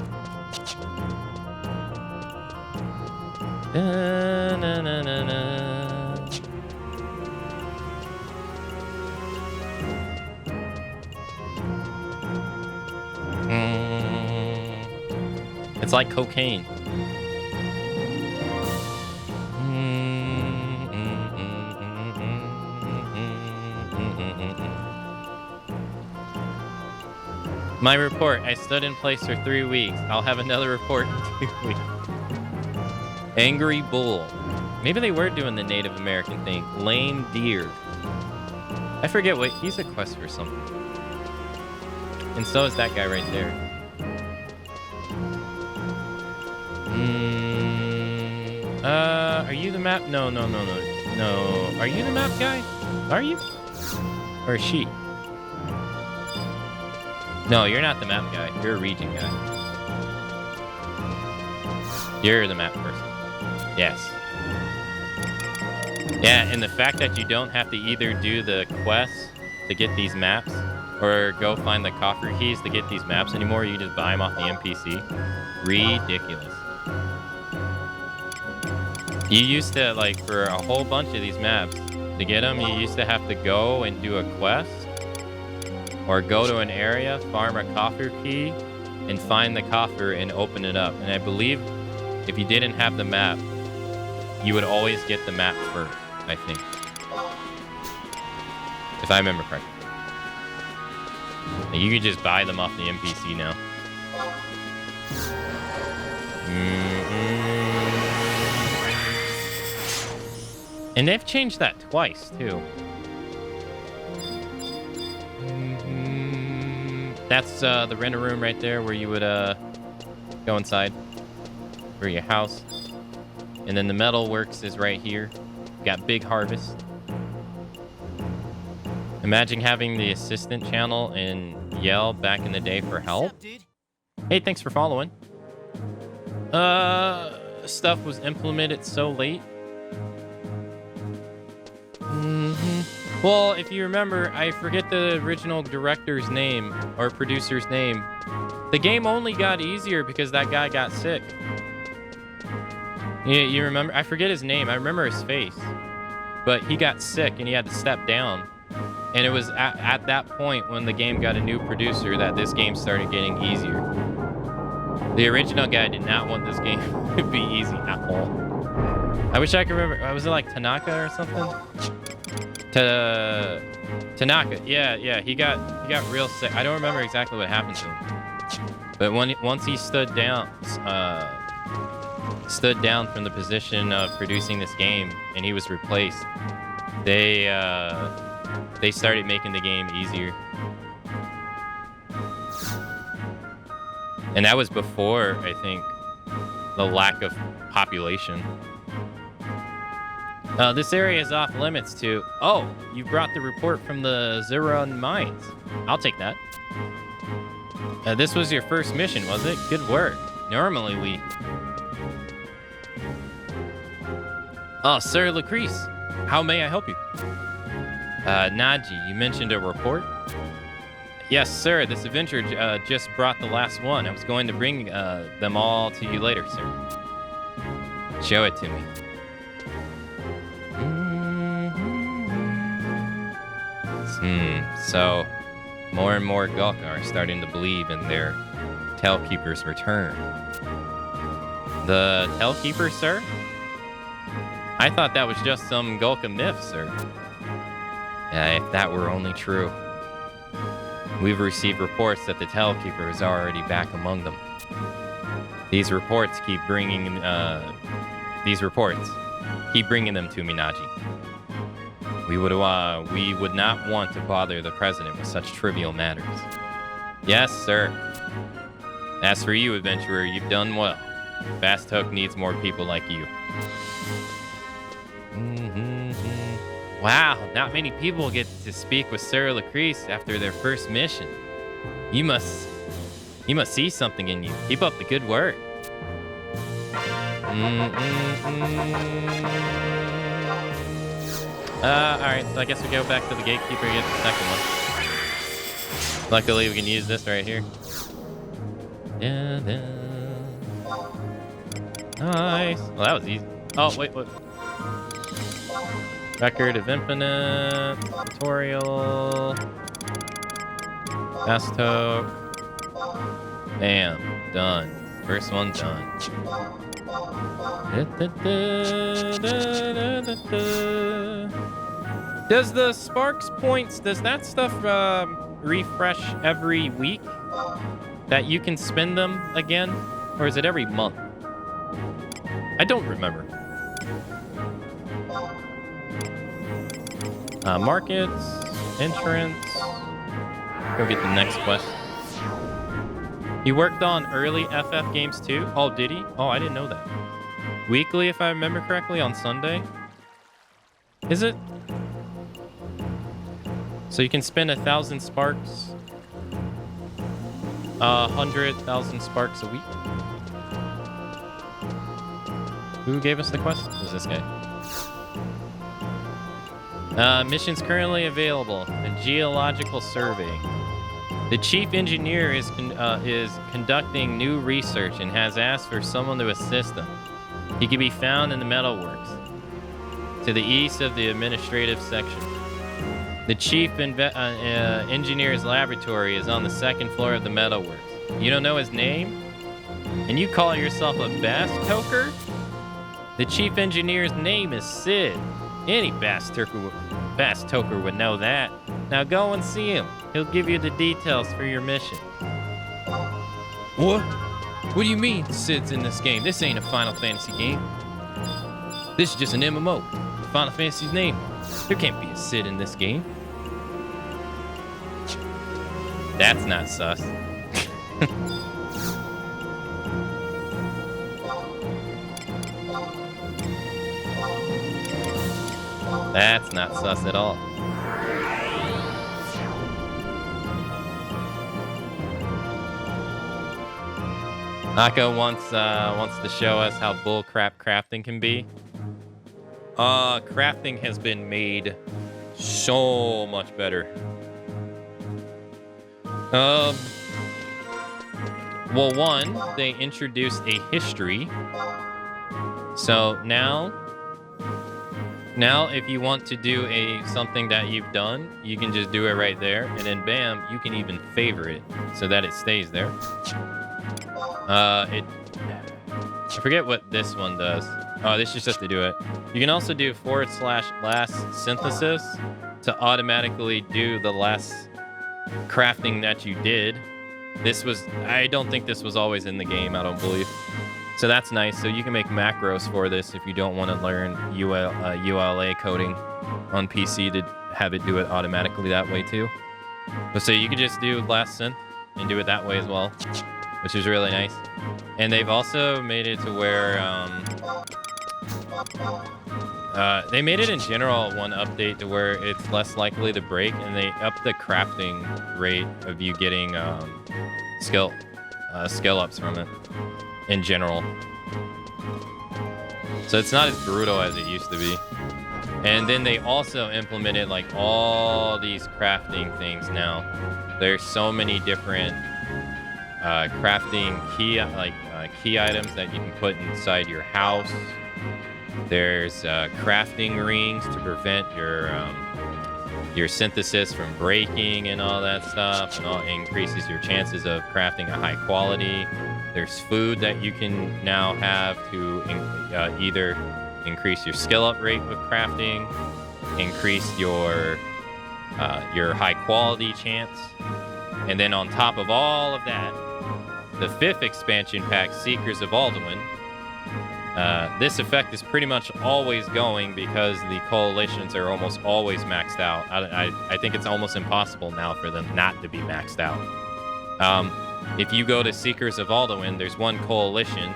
A: Na, na, na, na, na. It's like cocaine. My report. I stood in place for 3 weeks. I'll have another report in 2 weeks. Angry bull. Maybe they were doing the Native American thing. Lame deer. I forget what. He's a quest for something. And so is that guy right there. Are you the map? No. Are you the map guy? Are you? Or is she? No, you're not the map guy. You're a region guy. You're the map person. Yes. Yeah, and the fact that you don't have to either do the quests to get these maps or go find the coffer keys to get these maps anymore, you just buy them off the NPC. Ridiculous. You used to, like, for a whole bunch of these maps, to get them, you used to have to go and do a quest or go to an area, farm a coffer key, and find the coffer and open it up. And I believe if you didn't have the map, you would always get the map first, I think. If I remember correctly. You could just buy them off the NPC now. And they've changed that twice, too. That's the renter room right there where you would go inside for your house. And then the metal works is right here. Got Big Harvest. Imagine having the assistant channel and yell back in the day for help. Hey, thanks for following. Stuff was implemented so late. Well, if you remember, I forget the original director's name or producer's name. The game only got easier because that guy got sick. You remember? I forget his name. I remember his face. But he got sick and he had to step down. And it was at that point when the game got a new producer that this game started getting easier. The original guy did not want this game to be easy at all. I wish I could remember. Was it like Tanaka or something? Tanaka. Yeah. He got real sick. I don't remember exactly what happened to him. But once he stood down from the position of producing this game and he was replaced, they started making the game easier. And that was before, I think, the lack of population. This area is off limits to... Oh, you brought the report from the Zeron mines. I'll take that. This was your first mission, was it? Good work. Normally we... Oh, Sir Lucrece. How may I help you? Naji, you mentioned a report? Yes, sir. This adventure just brought the last one. I was going to bring them all to you later, sir. Show it to me. So, more and more Gulka are starting to believe in their Tailkeeper's return. The Tailkeeper, sir? I thought that was just some Gulka myth, sir. If that were only true. We've received reports that the Tailkeeper is already back among them. These reports keep bringing them to me, Naji. We would not want to bother the president with such trivial matters. Yes, sir. As for you, adventurer, you've done well. Fast Hook needs more people like you. Wow, not many people get to speak with Sir Lucrece after their first mission. You must see something in you. Keep up the good work. Alright, so I guess we go back to the gatekeeper and get the second one. Luckily, we can use this right here. Nice. Well, that was easy. Oh, wait. Record of Infinite. Tutorial. Fast Hook. Bam. Done. First one done. Does the Sparks points, does that stuff refresh every week? That you can spend them again? Or is it every month? I don't remember. Markets, entrance. Go get the next quest. He worked on early FF games too? Oh, did he? Oh, I didn't know that. Weekly, if I remember correctly, on Sunday? Is it? So you can spend 1,000 sparks. 100,000 sparks a week. Who gave us the quest? Who's this guy? Missions currently available. A geological survey. The chief engineer is conducting new research and has asked for someone to assist him. He can be found in the metalworks, to the east of the administrative section. The chief engineer's laboratory is on the second floor of the metalworks. You don't know his name? And you call yourself a Fast Hoker? The chief engineer's name is Sid. Any fast toker would know that. Now go and see him. He'll give you the details for your mission. What? What do you mean Sid's in this game? This ain't a Final Fantasy game. This is just an MMO. Final Fantasy's name. There can't be a Sid in this game. That's not sus. That's not sus at all. Aka wants to show us how bullcrap crafting can be. Crafting has been made so much better. Well, one, they introduced a history. So now if you want to do something that you've done, you can just do it right there, and then bam, you can even favor it so that it stays there. I forget what this one does. Oh, this is just to do it. You can also do / last synthesis to automatically do the last crafting that you did. I don't think this was always in the game, I don't believe. So that's nice. So you can make macros for this if you don't want to learn ULA coding on PC to have it do it automatically that way too. But so you can just do last synth and do it that way as well, which is really nice. And they've also made it to where they made it in general one update to where it's less likely to break, and they upped the crafting rate of you getting skill ups from it in general. So it's not as brutal as it used to be. And then they also implemented like all these crafting things now. There's so many different crafting key items that you can put inside your house. There's crafting rings to prevent your synthesis from breaking and all that stuff, and all increases your chances of crafting a high quality. There's food that you can now have to either increase your skill up rate with crafting, increase your high quality chance, and then on top of all of that, the 5th expansion pack, Seekers of Alduin. This effect is pretty much always going because the coalitions are almost always maxed out. I think it's almost impossible now for them not to be maxed out. If you go to Seekers of Alduin, there's one coalition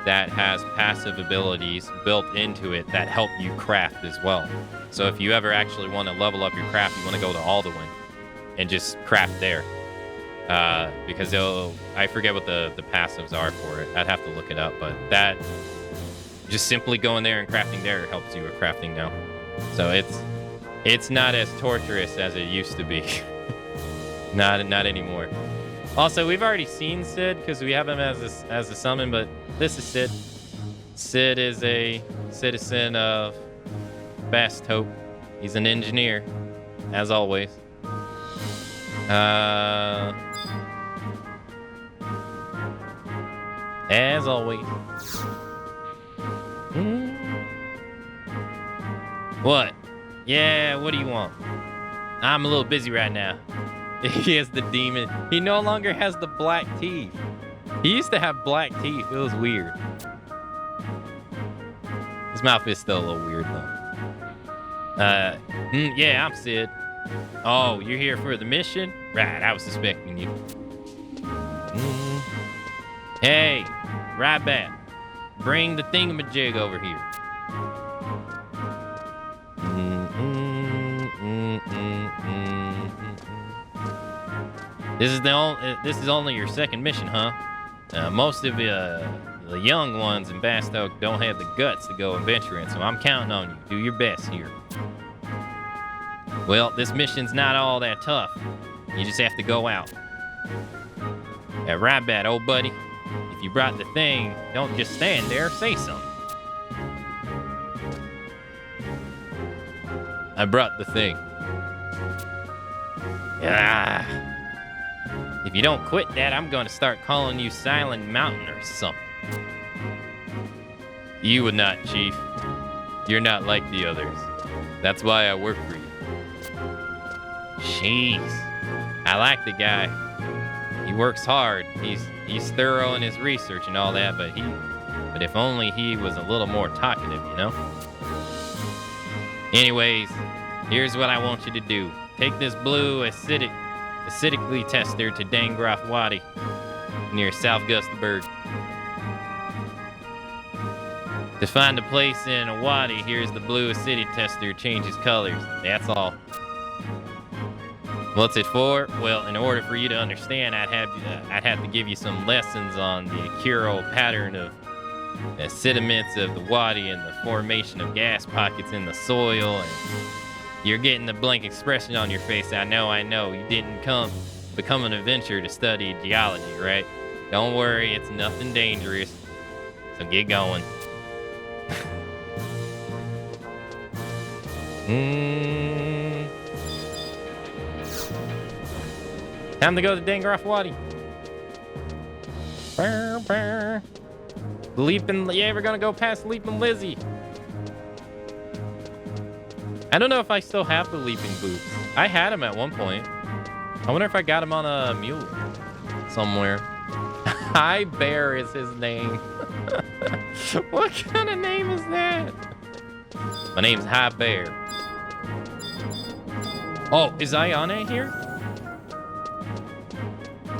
A: that has passive abilities built into it that help you craft as well. So if you ever actually want to level up your craft, you want to go to Alduin and just craft there. Because I forget what the passives are for it. I'd have to look it up, but that just simply going there and crafting there helps you with crafting now. So it's not as torturous as it used to be. not anymore. Also, we've already seen Sid because we have him as a summon, but this is Sid. Sid is a citizen of Fast Hope. He's an engineer, as always. As always. What? Yeah, what do you want? I'm a little busy right now. He has the demon. He no longer has the black teeth. He used to have black teeth. It was weird. His mouth is still a little weird, though. Yeah, I'm Sid. Oh, you're here for the mission? Right, I was suspecting you. Hey, Rybat, bring the thingamajig over here. This is only your second mission, huh? Most of the young ones in Bastoke don't have the guts to go adventuring, so I'm counting on you. Do your best here. Well, this mission's not all that tough. You just have to go out. Right, bad old buddy. If you brought the thing, don't just stand there. Say something. I brought the thing. If you don't quit that, I'm going to start calling you Silent Mountain or something. You would not, Chief. You're not like the others. That's why I work for you. Jeez. I like the guy. He works hard. He's thorough in his research and all that, but if only he was a little more talkative, you know? Anyways, here's what I want you to do. Take this blue acidically tester to Dangroff Wadi near South Gustavberg. To find a place in a wadi, here's the blue acidity tester changes colors. That's all. What's it for? Well, in order for you to understand, I'd have to give you some lessons on the Akiro pattern of the sediments of the wadi and the formation of gas pockets in the soil. And you're getting the blank expression on your face. I know. You didn't become an adventurer to study geology, right? Don't worry, it's nothing dangerous. So get going. Time to go to Dangroff Wadi. You ever gonna go past Leaping Lizzie? I don't know if I still have the leaping boots. I had them at one point. I wonder if I got them on a mule somewhere. Hi Bear is his name. What kind of name is that? My name's Hi Bear. Oh, is Ayane here?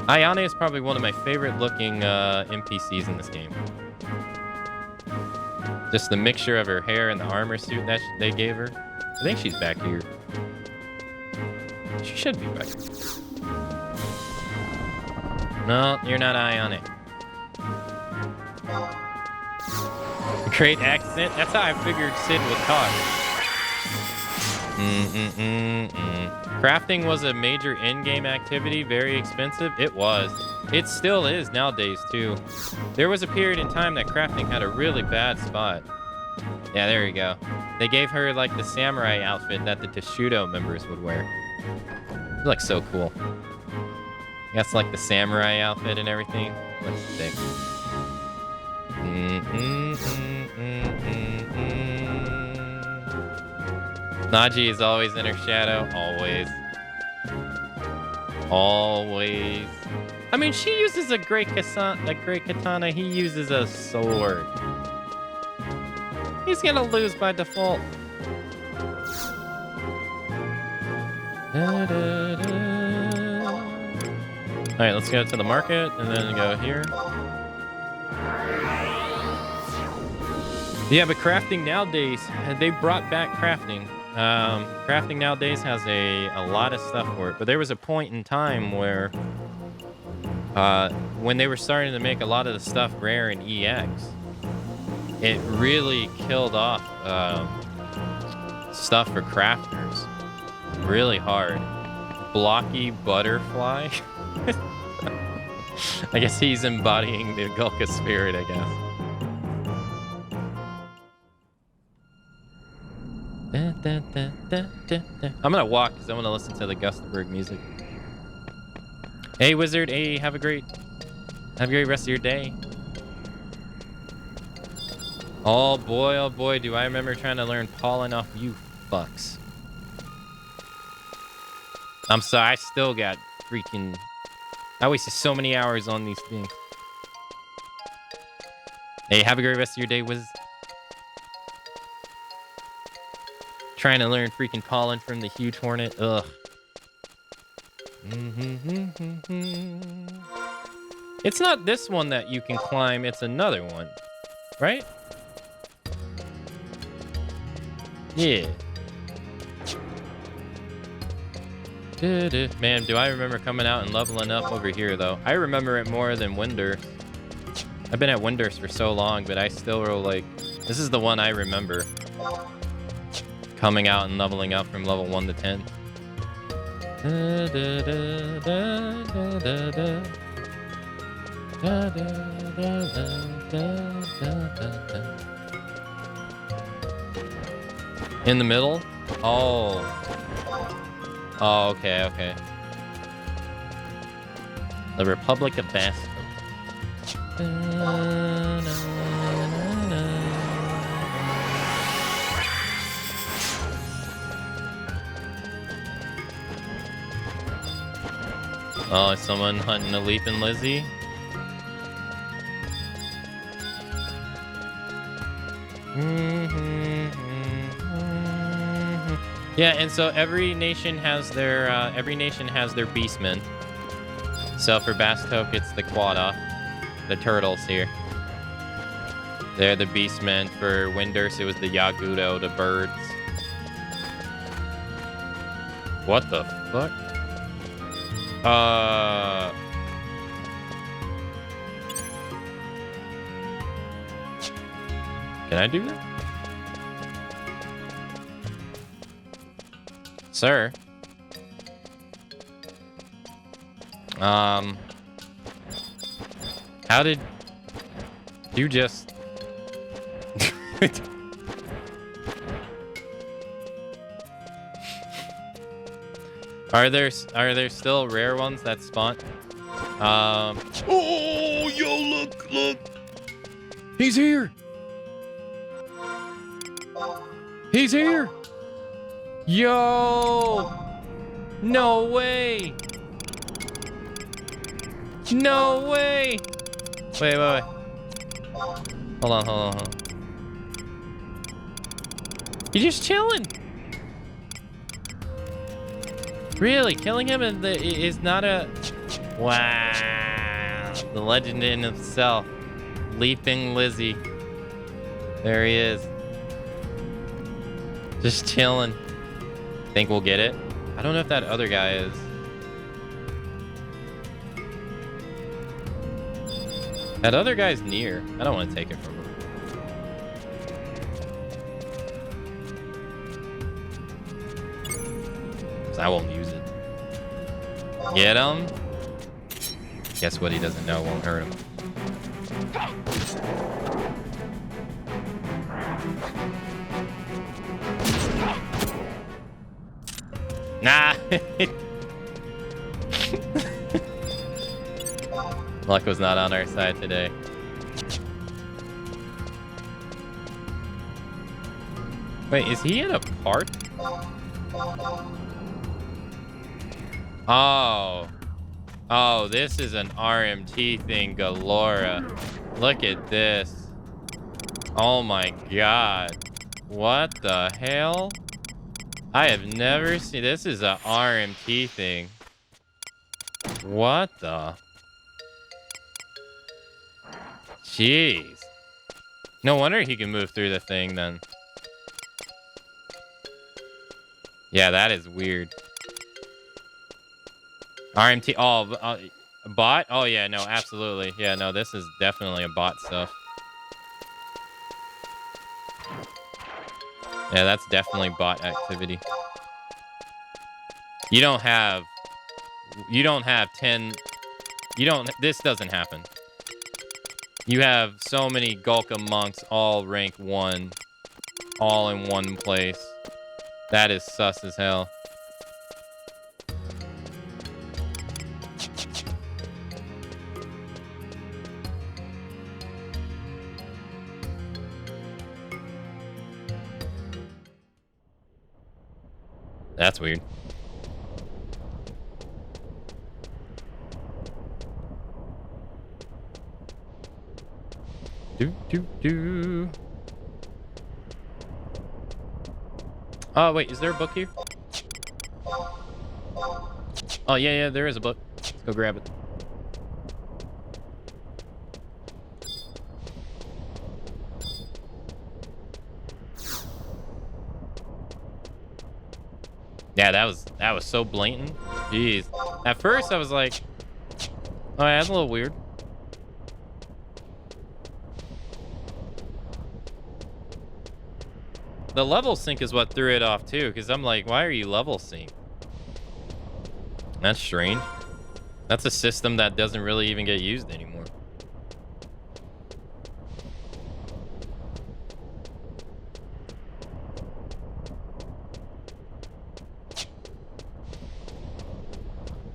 A: Ayane is probably one of my favorite looking NPCs in this game. Just the mixture of her hair and the armor suit that they gave her. I think she's back here. She should be back here. No, you're not Ayane. Great accent. That's how I figured Sid was caught. Crafting was a major in-game activity, very expensive. It was. It still is nowadays, too. There was a period in time that crafting had a really bad spot. Yeah, there you go. They gave her, like, the samurai outfit that the Teshudo members would wear. It looks so cool. That's, like, the samurai outfit and everything. Looks sick. Naji is always in her shadow. Always. Always. I mean, she uses a great katana. He uses a sword. He's gonna lose by default. Alright, let's go to the market and then go here. Yeah, but crafting nowadays, they brought back crafting. Crafting nowadays has a lot of stuff for it, but there was a point in time where when they were starting to make a lot of the stuff rare in EX, it really killed off stuff for crafters really hard. Blocky Butterfly. I guess he's embodying the Gulka spirit, I guess. I'm gonna walk because I want to listen to the Gustavberg music. Hey, Wizard. Hey, have a great rest of your day. Oh boy, do I remember trying to learn pollen off you fucks. I'm sorry, I still got freaking... I wasted so many hours on these things. Hey, have a great rest of your day, Wiz. Trying to learn freaking pollen from the huge hornet. Ugh. It's not this one that you can climb, it's another one. Right? Yeah. Man, do I remember coming out and leveling up over here, though. I remember it more than Windurst. I've been at Windurst for so long, but I still were like... This is the one I remember. Coming out and leveling up from level 1 to 10. In the middle? Oh. Oh, okay. The Republic of Basco. Oh, is someone hunting a leaping Lizzie? Yeah, and so every nation has their beastmen. So for Bastok, it's the Quada, the turtles here. They're the beastmen. For Windurst, it was the Yagudo, the birds. What the fuck? Can I do that? Sir? How did you just... Are there still rare ones that spawn? Oh, yo, look. He's here. He's here. Yo. No way. No way. Wait. Hold on. You're just chilling. Really, killing him is not a... Wow. The legend in itself. Leaping Lizzie. There he is. Just chilling. Think we'll get it? I don't know if that other guy is. That other guy's near. I don't want to take it from him. I won't use it. Get him. Guess what? He doesn't know won't hurt him. Nah. Luck was not on our side today. Wait, is he in a park? Oh, this is an RMT thing galore. Look at this. Oh my god. What the hell? I have never seen... This is a RMT thing. What the... Jeez. No wonder he can move through the thing then. Yeah, that is weird. RMT... Oh, a bot? Oh, yeah, no, absolutely. Yeah, no, this is definitely a bot stuff. Yeah, that's definitely bot activity. You don't have 10... This doesn't happen. You have so many Gulka monks, all rank 1, all in one place. That is sus as hell. That's weird. Do. Oh, wait, is there a book here? Oh, yeah, there is a book. Let's go grab it. Yeah, that was so blatant. Jeez. At first, I was like, oh, yeah, that's a little weird. The level sync is what threw it off too, because I'm like, why are you level sync? That's strange. That's a system that doesn't really even get used anymore.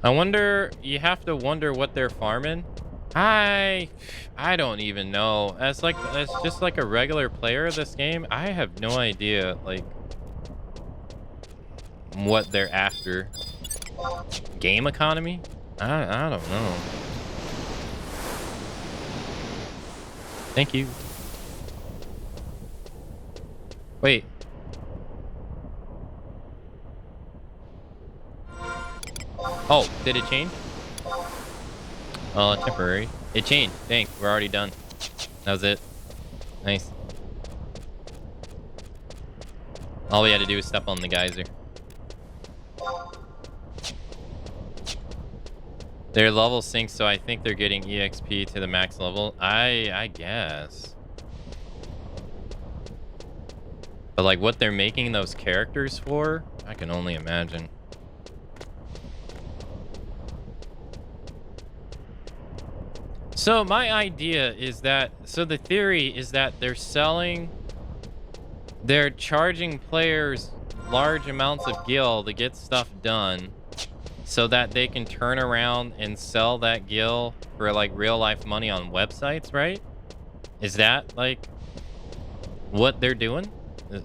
A: I wonder, you have to wonder what they're farming. I don't even know. As just like a regular player of this game, I have no idea like what they're after. Game economy? I don't know. Thank you. Wait. Oh, did it change? Temporary. It changed. Thanks. We're already done. That was it. Nice. All we had to do was step on the geyser. Their level syncs, so I think they're getting EXP to the max level. I guess. But like what they're making those characters for, I can only imagine. So my idea is that, so the theory is that they're charging players large amounts of gil to get stuff done so that they can turn around and sell that gil for like real life money on websites, right? Is that like what they're doing?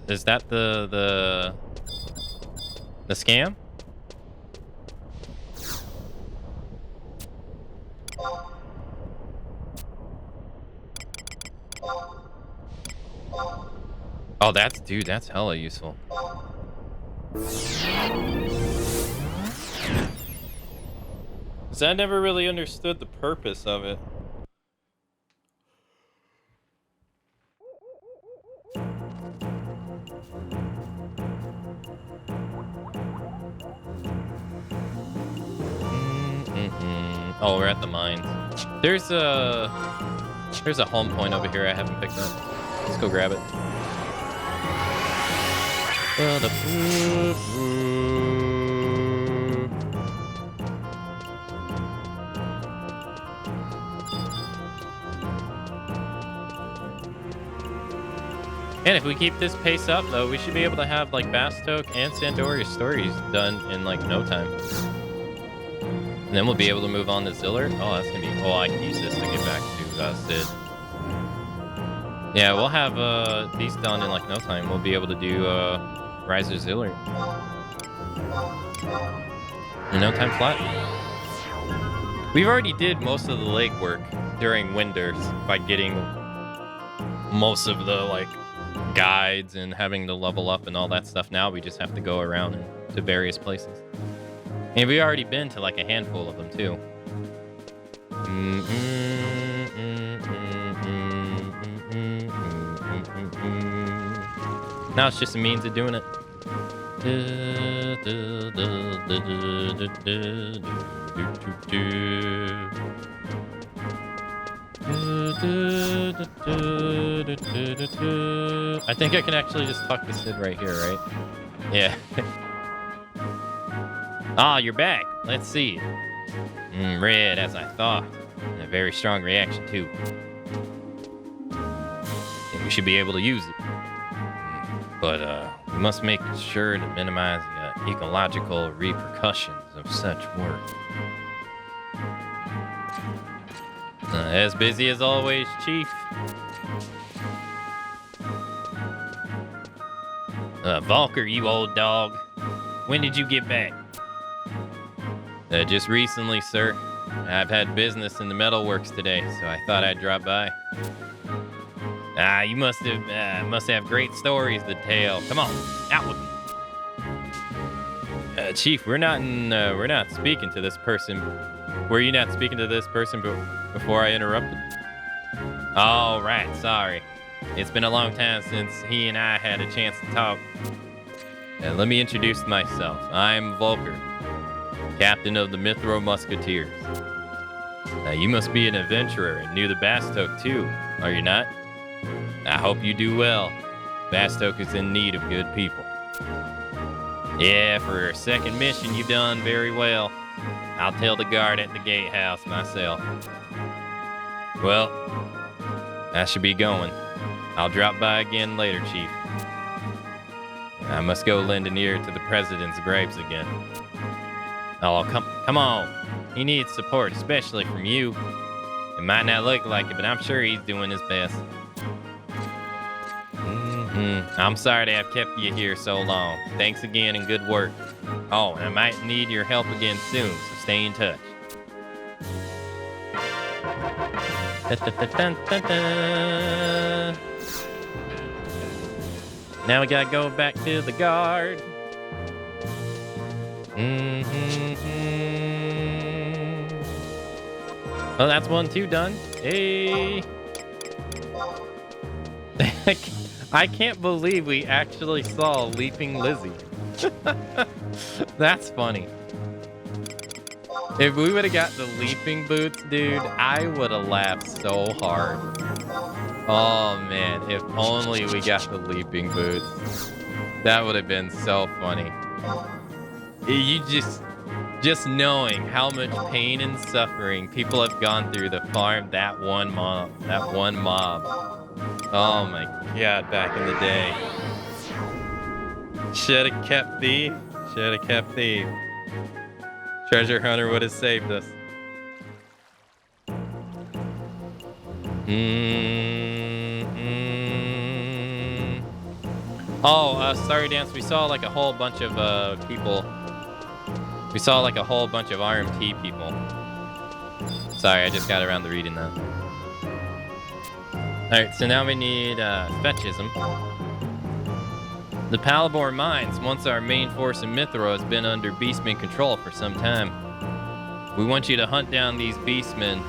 A: Is that the scam? Oh, dude, that's hella useful. Cause I never really understood the purpose of it. Oh, we're at the mines. There's a home point over here I haven't picked up. Let's go grab it. And if we keep this pace up, though, we should be able to have like Bastok and Sandoria stories done in like no time. And then we'll be able to move on to Ziller. Oh, that's gonna be. Oh, I can use this to get back to Sid. Yeah, we'll have these done in like no time. We'll be able to do Riser Ziller in no time flat. We've already did most of the legwork during Winters by getting most of the like guides and having to level up and all that stuff. Now we just have to go around to various places. And we've already been to like a handful of them too. Now it's just a means of doing it. I think I can actually just talk to Sid right here, right? Yeah. Ah, you're back. Let's see. Red, as I thought. And a very strong reaction, too. Think we should be able to use it. But we must make sure to minimize the ecological repercussions of such work. As busy as always, Chief. Volker, you old dog. When did you get back? Just recently, sir. I've had business in the metalworks today, so I thought I'd drop by. You must have great stories to tell. Come on, out with them. Chief, we're not speaking to this person. Were you not speaking to this person before I interrupted? Oh, right, sorry. It's been a long time since he and I had a chance to talk. Let me introduce myself. I'm Volker, captain of the Mithro Musketeers. You must be an adventurer and knew the Bastok too, are you not? I hope you do well. Bastok is in need of good people. Yeah, for a second mission, you've done very well. I'll tell the guard at the gatehouse myself. Well, I should be going. I'll drop by again later, Chief. I must go lend an ear to the president's grapes again. Oh, come on. He needs support, especially from you. It might not look like it, but I'm sure he's doing his best. I'm sorry to have kept you here so long. Thanks again and good work. Oh, and I might need your help again soon, so stay in touch. Now we gotta go back to the guard. Oh, that's 1, 2 done. Hey. I can't believe we actually saw Leaping Lizzie. That's funny. If we would have got the leaping boots, dude, I would have laughed so hard. Oh, man. If only we got the leaping boots. That would have been so funny. You just knowing how much pain and suffering people have gone through to farm that one mob. Oh my god, back in the day. Should have kept thief. Should have kept thief. Treasure hunter would have saved us. Oh, sorry, Dance. We saw like a whole bunch of people. We saw like a whole bunch of RMT people. Sorry, I just got around to reading that. Alright, so now we need fetchism. The Palabor Mines, once our main force in Mithra, has been under Beastman control for some time. We want you to hunt down these Beastmen,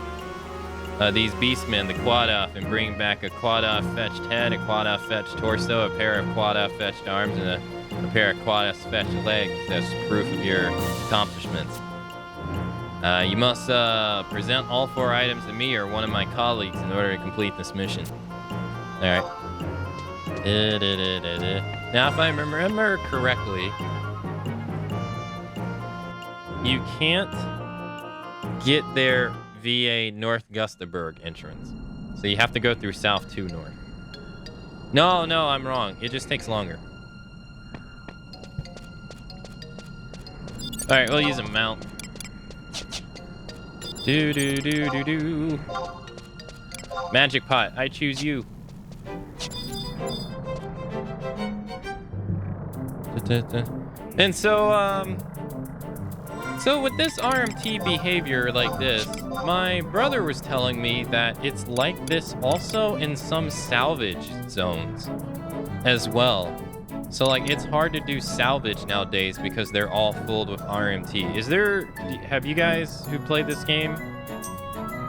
A: the Quadoff, and bring back a Quadoff fetched head, a Quadoff fetched torso, a pair of Quadoff fetched arms, and a pair of Quadoff fetched legs as proof of your accomplishments. You must present all 4 items to me or one of my colleagues in order to complete this mission. Alright. Now, if I remember correctly, you can't get there via North Gustaberg entrance. So you have to go through South 2 North. No, I'm wrong. It just takes longer. Alright, we'll use a mount. Do. Magic pot, I choose you. And so with this RMT behavior like this, my brother was telling me that it's like this also in some salvage zones as well. So like it's hard to do salvage nowadays because they're all filled with RMT. Have you guys who played this game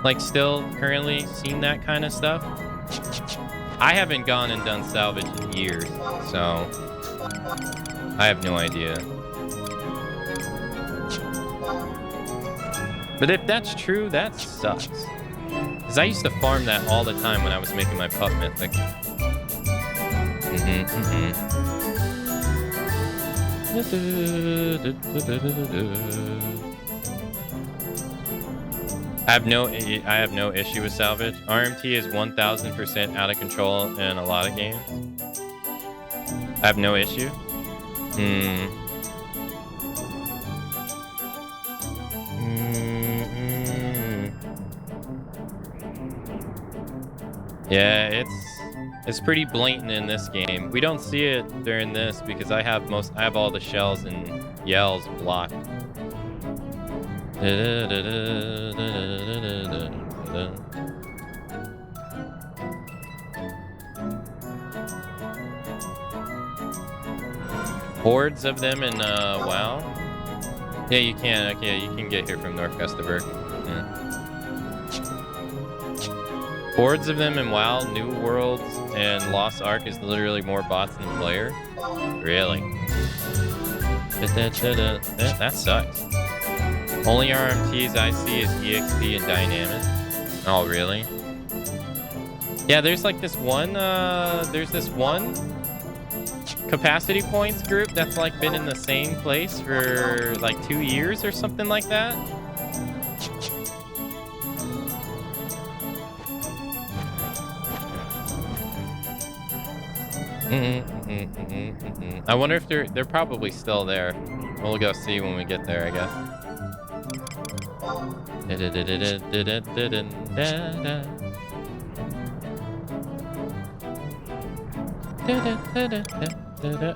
A: like still currently seen that kind of stuff? I haven't gone and done salvage in years, so I have no idea. But if that's true, that sucks. Because I used to farm that all the time when I was making my pup mythic. I have no issue with salvage. RMT is 1000% out of control in a lot of games. I have no issue. Yeah, it's pretty blatant in this game. We don't see it during this because I have all the shells and yells blocked. Hordes of them in WoW. Yeah, you can. Okay, you can get here from North Gustaberg. Yeah. Hordes of them in WoW, New Worlds, and Lost Ark is literally more bots than player. Really? That sucks. Only RMTs I see is EXP and Dynamic. Oh, really? Yeah, there's like this one, capacity points group that's like been in the same place for like 2 years or something like that. I wonder if they're probably still there. We'll go see when we get there, I guess.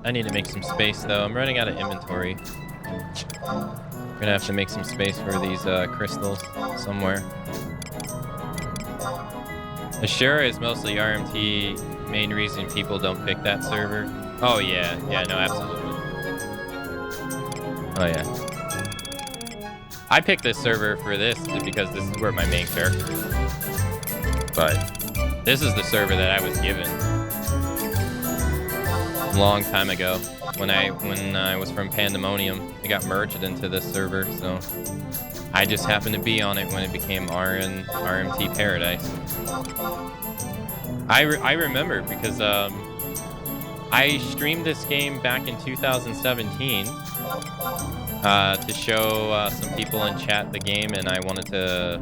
A: I need to make some space though. I'm running out of inventory. We're gonna have to make some space for these crystals somewhere. Assura is mostly RMT. Main reason people don't pick that server. Oh yeah, yeah, no, absolutely. Oh yeah. I picked this server for this because this is where my main character is. But this is the server that I was given a long time ago when I was from Pandemonium. It got merged into this server, so I just happened to be on it when it became RMT Paradise. I remember because I streamed this game back in 2017 to show some people in chat the game, and I wanted to,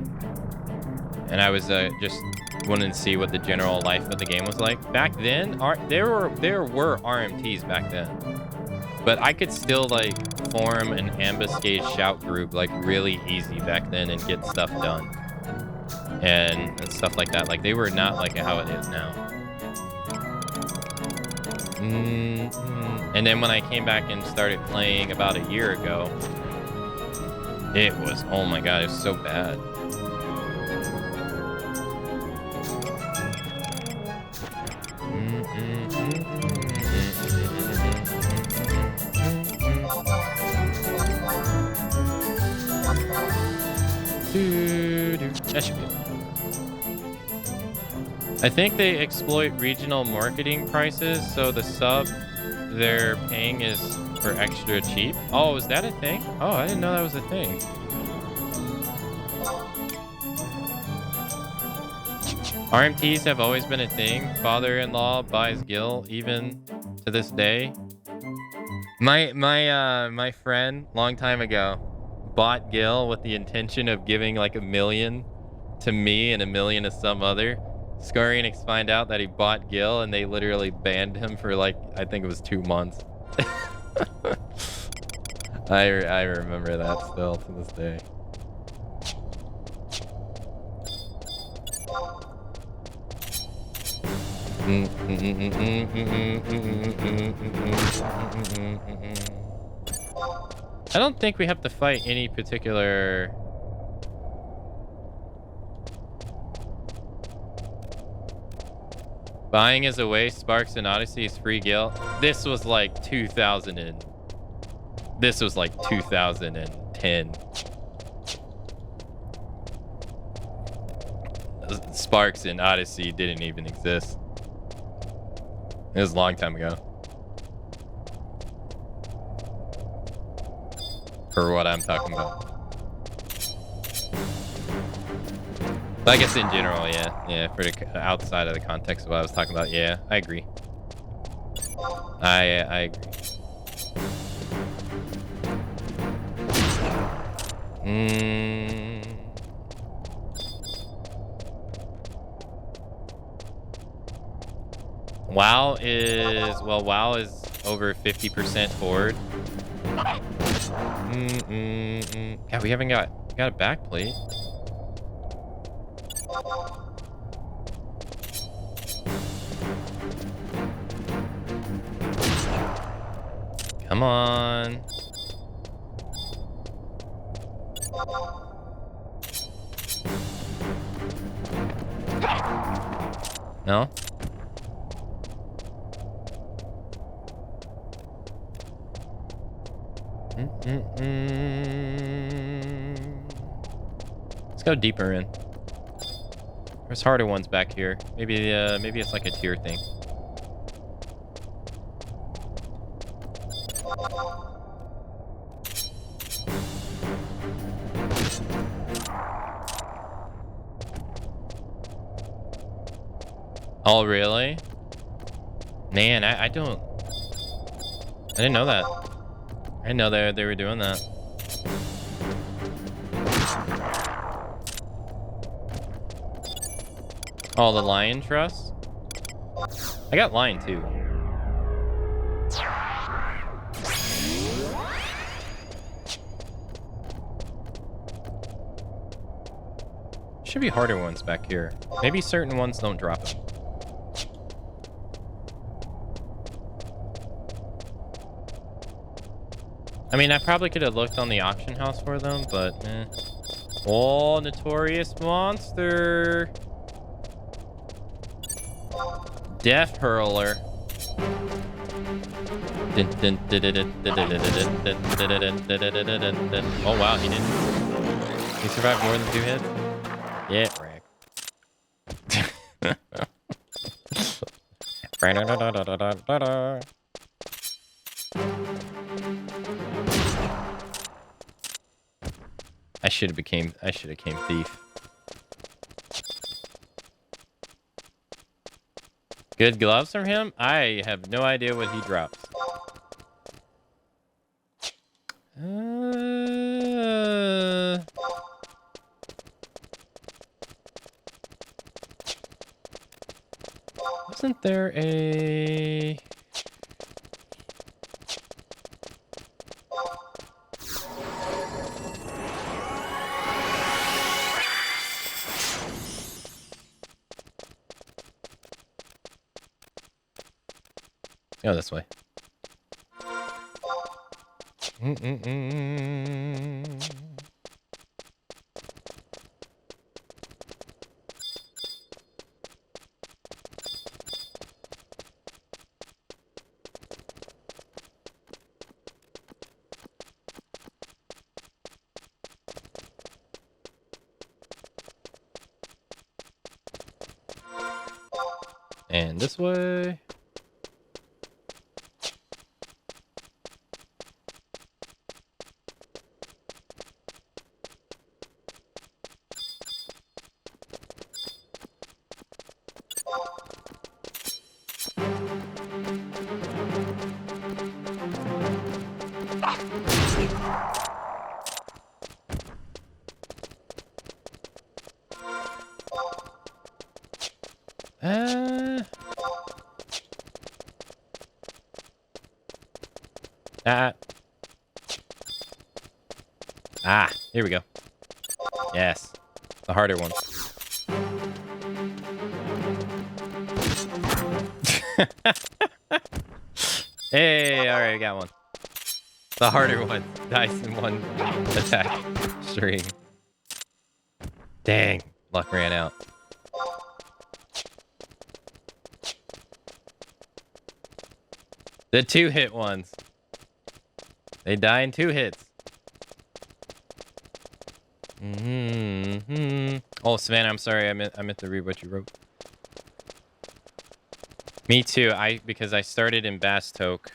A: and I was just wanted to see what the general life of the game was like. Back then, there were RMTs back then, but I could still like form an ambuscade shout group like really easy back then and get stuff done and stuff like that. Like they were not like how it is now. And then when I came back and started playing about a year ago, it was, oh my god, it was so bad. That should be it. I think they exploit regional marketing prices, so the sub they're paying is for extra cheap. Oh, is that a thing? Oh, I didn't know that was a thing. RMTs have always been a thing. Father-in-law buys Gil even to this day. My friend long time ago bought Gil with the intention of giving like $1 million to me and $1 million to some other. Square Enix find out that he bought Gil and they literally banned him for like, I think it was 2 months. I remember that still to this day. I don't think we have to fight any particular... Buying is a waste. Sparks and Odyssey is free Gil. This was like 2000 This was like 2010. Sparks and Odyssey didn't even exist. It was a long time ago. For what I'm talking about. But I guess in general, yeah. Yeah, for the outside of the context of what I was talking about, yeah, I agree. I agree. WoW is, well, WoW is over 50% horde. God, we haven't got a backplate. Come on. No? Let's go deeper in. There's harder ones back here. Maybe it's like a tier thing. Oh, really? Man, I didn't know that. I didn't know they were doing that. Oh, the lion truss? I got lion too. Should be harder ones back here. Maybe certain ones don't drop them. I mean, I probably could have looked on the auction house for them, but eh. Oh, notorious monster. Death hurler. Oh wow, he didn't. He survived more than 2 hits. Yeah, wreck. I should have became thief. Good gloves from him? I have no idea what he drops. Wasn't there a... Go this way. And this way. Here we go. Yes. The harder one. Hey, alright, I got one. The harder one. Dice in one attack string. Dang. Luck ran out. The 2-hit ones. They die in 2 hits. Oh, Savannah, I'm sorry. I meant to read what you wrote. Me too. Because I started in Bastoke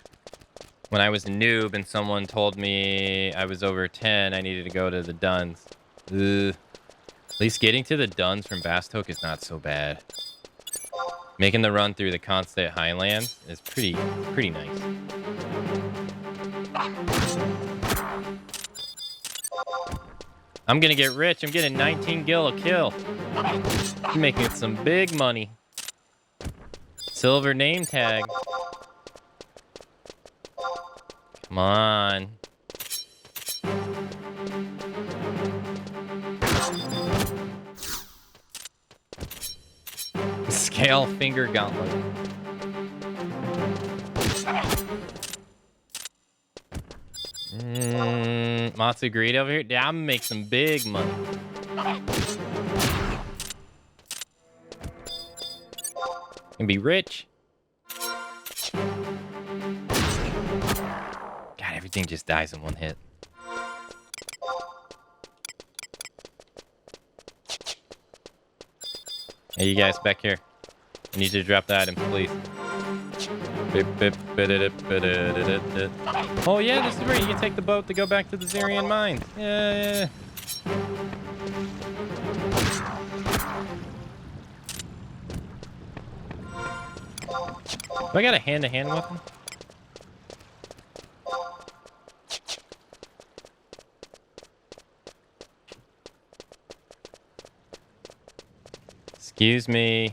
A: when I was a noob, and someone told me I was over 10. I needed to go to the Duns. Ugh. At least getting to the Duns from Bastoke is not so bad. Making the run through the Constant Highlands is pretty nice. I'm gonna get rich. I'm getting 19 gil a kill. I'm making some big money. Silver name tag. Come on. Scale finger gauntlet. Matsu greed over here. Yeah, I'm gonna make some big money. Gonna be rich. God, everything just dies in 1 hit. Hey, you guys back here. I need you to drop the items, please. Oh yeah, this is where you can take the boat to go back to the Zerian mines. Yeah. Do I got a hand-to-hand weapon? Excuse me.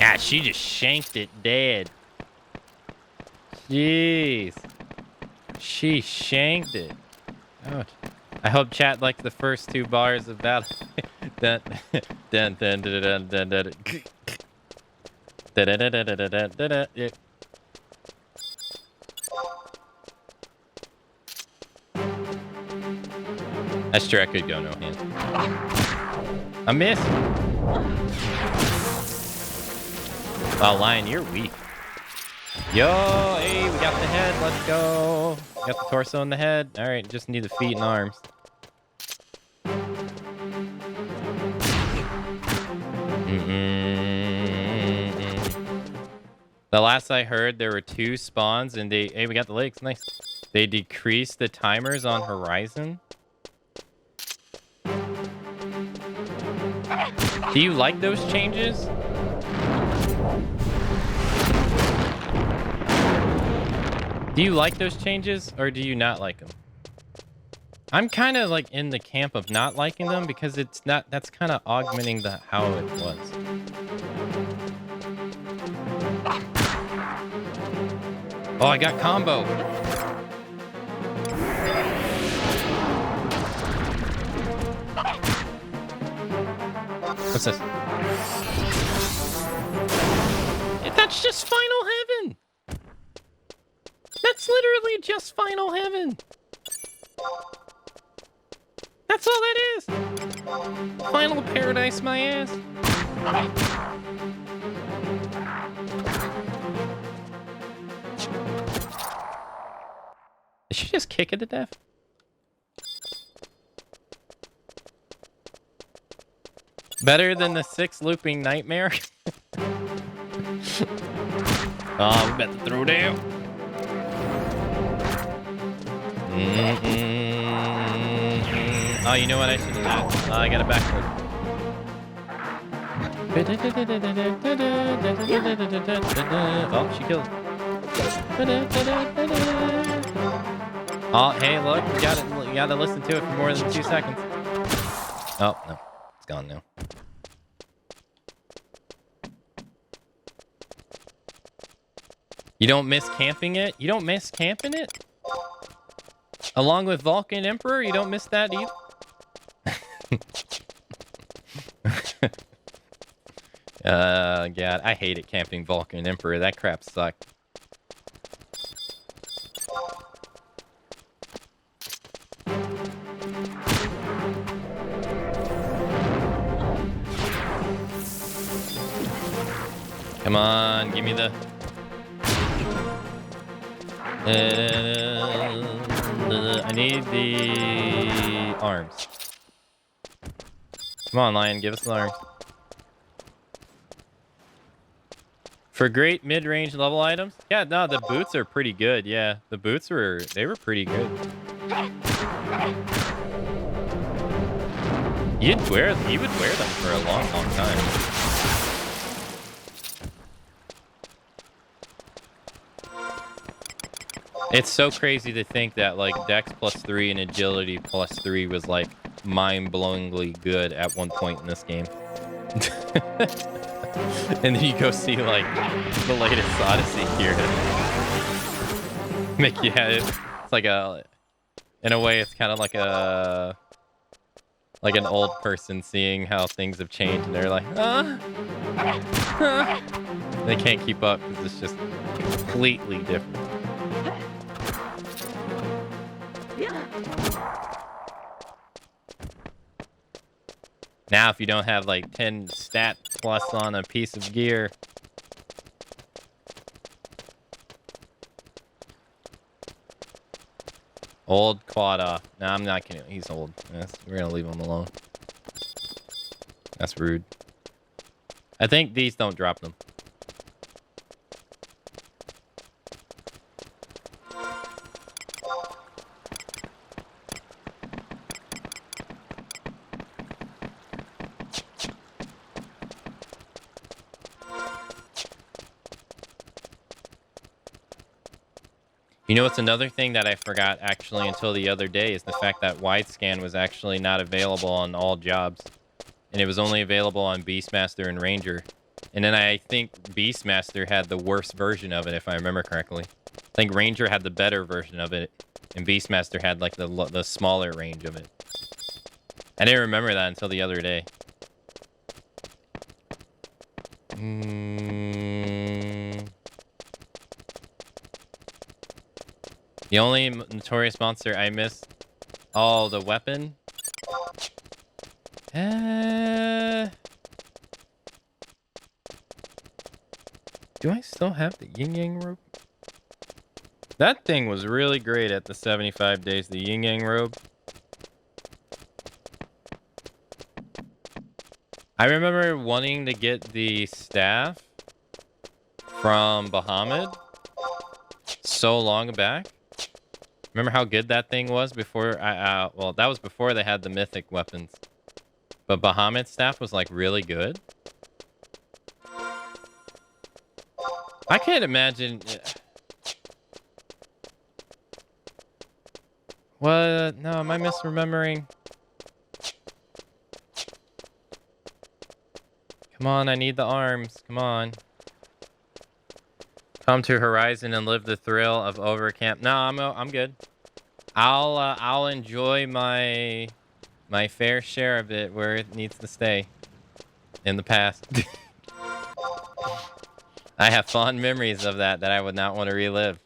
A: God, she just shanked it dead. Jeez. She shanked it. Ouch. I hope chat liked the first 2 bars of battle. Dun, dun, dun, dun, dun, dun, dun, dun. That's true, I could go no hands. I missed. Wow, Lion, you're weak. Yo, hey, we got the head. Let's go. We got the torso and the head. All right, just need the feet and arms. The last I heard, there were 2 spawns, and hey, we got the legs. Nice. They decreased the timers on Horizon. Do you like those changes? Do you like those changes, or do you not like them? I'm kind of like in the camp of not liking them because it's not. That's kind of augmenting how it was. Oh, I got combo. What's this? That's just Final Heaven. That's literally just Final Heaven. That's all that is. Final Paradise, my ass. Did she just kick it to death? Better than the 6 looping nightmare? Oh, we about to throw down. Oh, you know what I should have done? I got it backward. Oh, she killed it. Oh, hey, look, you gotta listen to it for more than 2 seconds. Oh, no. It's gone now. You don't miss camping it? You don't miss camping it? Along with Vulcan Emperor, you don't miss that either? God, I hated camping Vulcan Emperor. That crap sucked. Come on, give me the... I need the arms. Come on, Lion, give us the arms. For great mid-range level items? Yeah, no, the boots are pretty good. Yeah, the boots were pretty good. You would wear them for a long time. It's so crazy to think that like Dex +3 and Agility +3 was like mind-blowingly good at one point in this game. And then you go see like the latest Odyssey here. Yeah, it's like in a way, it's kind of like like an old person seeing how things have changed, and they're like, they can't keep up because it's just completely different. Now, if you don't have like 10 stat plus on a piece of gear. Old quad off. No, I'm not kidding. He's old. We're gonna leave him alone. That's rude. I think these don't drop them. You know what's another thing that I forgot actually until the other day is the fact that wide scan was actually not available on all jobs. And it was only available on Beastmaster and Ranger. And then I think Beastmaster had the worst version of it, if I remember correctly. I think Ranger had the better version of it, and Beastmaster had like the smaller range of it. I didn't remember that until the other day. The only notorious monster I miss... Oh, the weapon? Do I still have the yin yang robe? That thing was really great at the 75 days, the yin yang robe. I remember wanting to get the staff from Bahamut so long back. Remember how good that thing was before well, that was before they had the mythic weapons. But Bahamut's staff was like really good. I can't imagine. What? No, am I misremembering? Come on, I need the arms. Come on. Come to Horizon and live the thrill of overcamp. No, I'm good. I'll enjoy my fair share of it where it needs to stay in the past. I have fond memories of that I would not want to relive.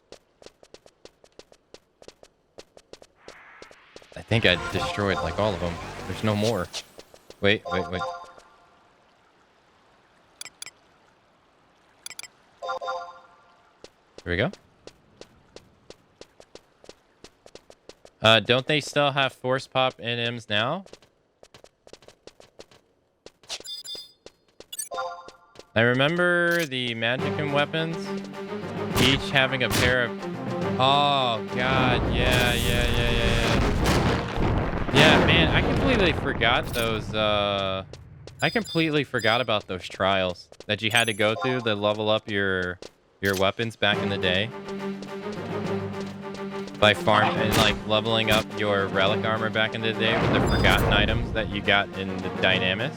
A: I think I destroyed like all of them. There's no more. Wait. Here we go. Don't they still have force pop NMs now? I remember the magicum weapons each having a pair of... Oh, God. Yeah. Yeah, man, I completely forgot those, I completely forgot about those trials that you had to go through to level up your weapons back in the day. By farm and like leveling up your relic armor back in the day with the forgotten items that you got in the Dynamis.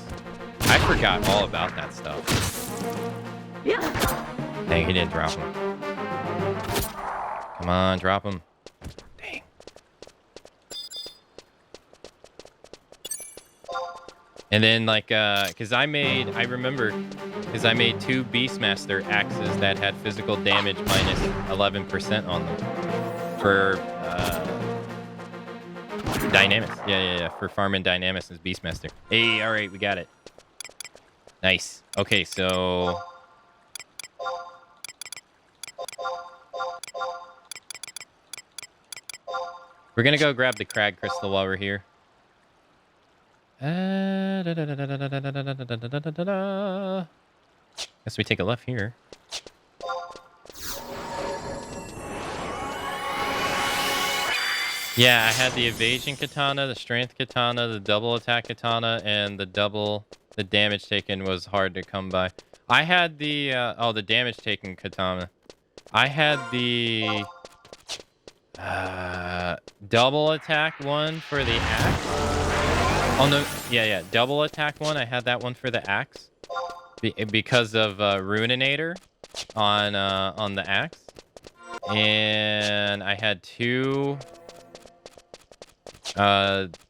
A: I forgot all about that stuff. Dang, he didn't drop him. Come on, drop him. Dang. And then like, cause I remember, cause I made 2 Beastmaster axes that had physical damage minus 11% on them. For Dynamis. Yeah. For farming Dynamis as Beastmaster. Hey, alright, we got it. Nice. Okay, so... we're gonna go grab the Crag Crystal while we're here. Guess we take a left here. Yeah, I had the evasion katana, the strength katana, the double attack katana, and the damage taken was hard to come by. I had the, the damage taken katana. I had the, double attack one for the axe. Oh, no, yeah, double attack one. I had that one for the axe. Because of, Ruinator on the axe. And I had 2...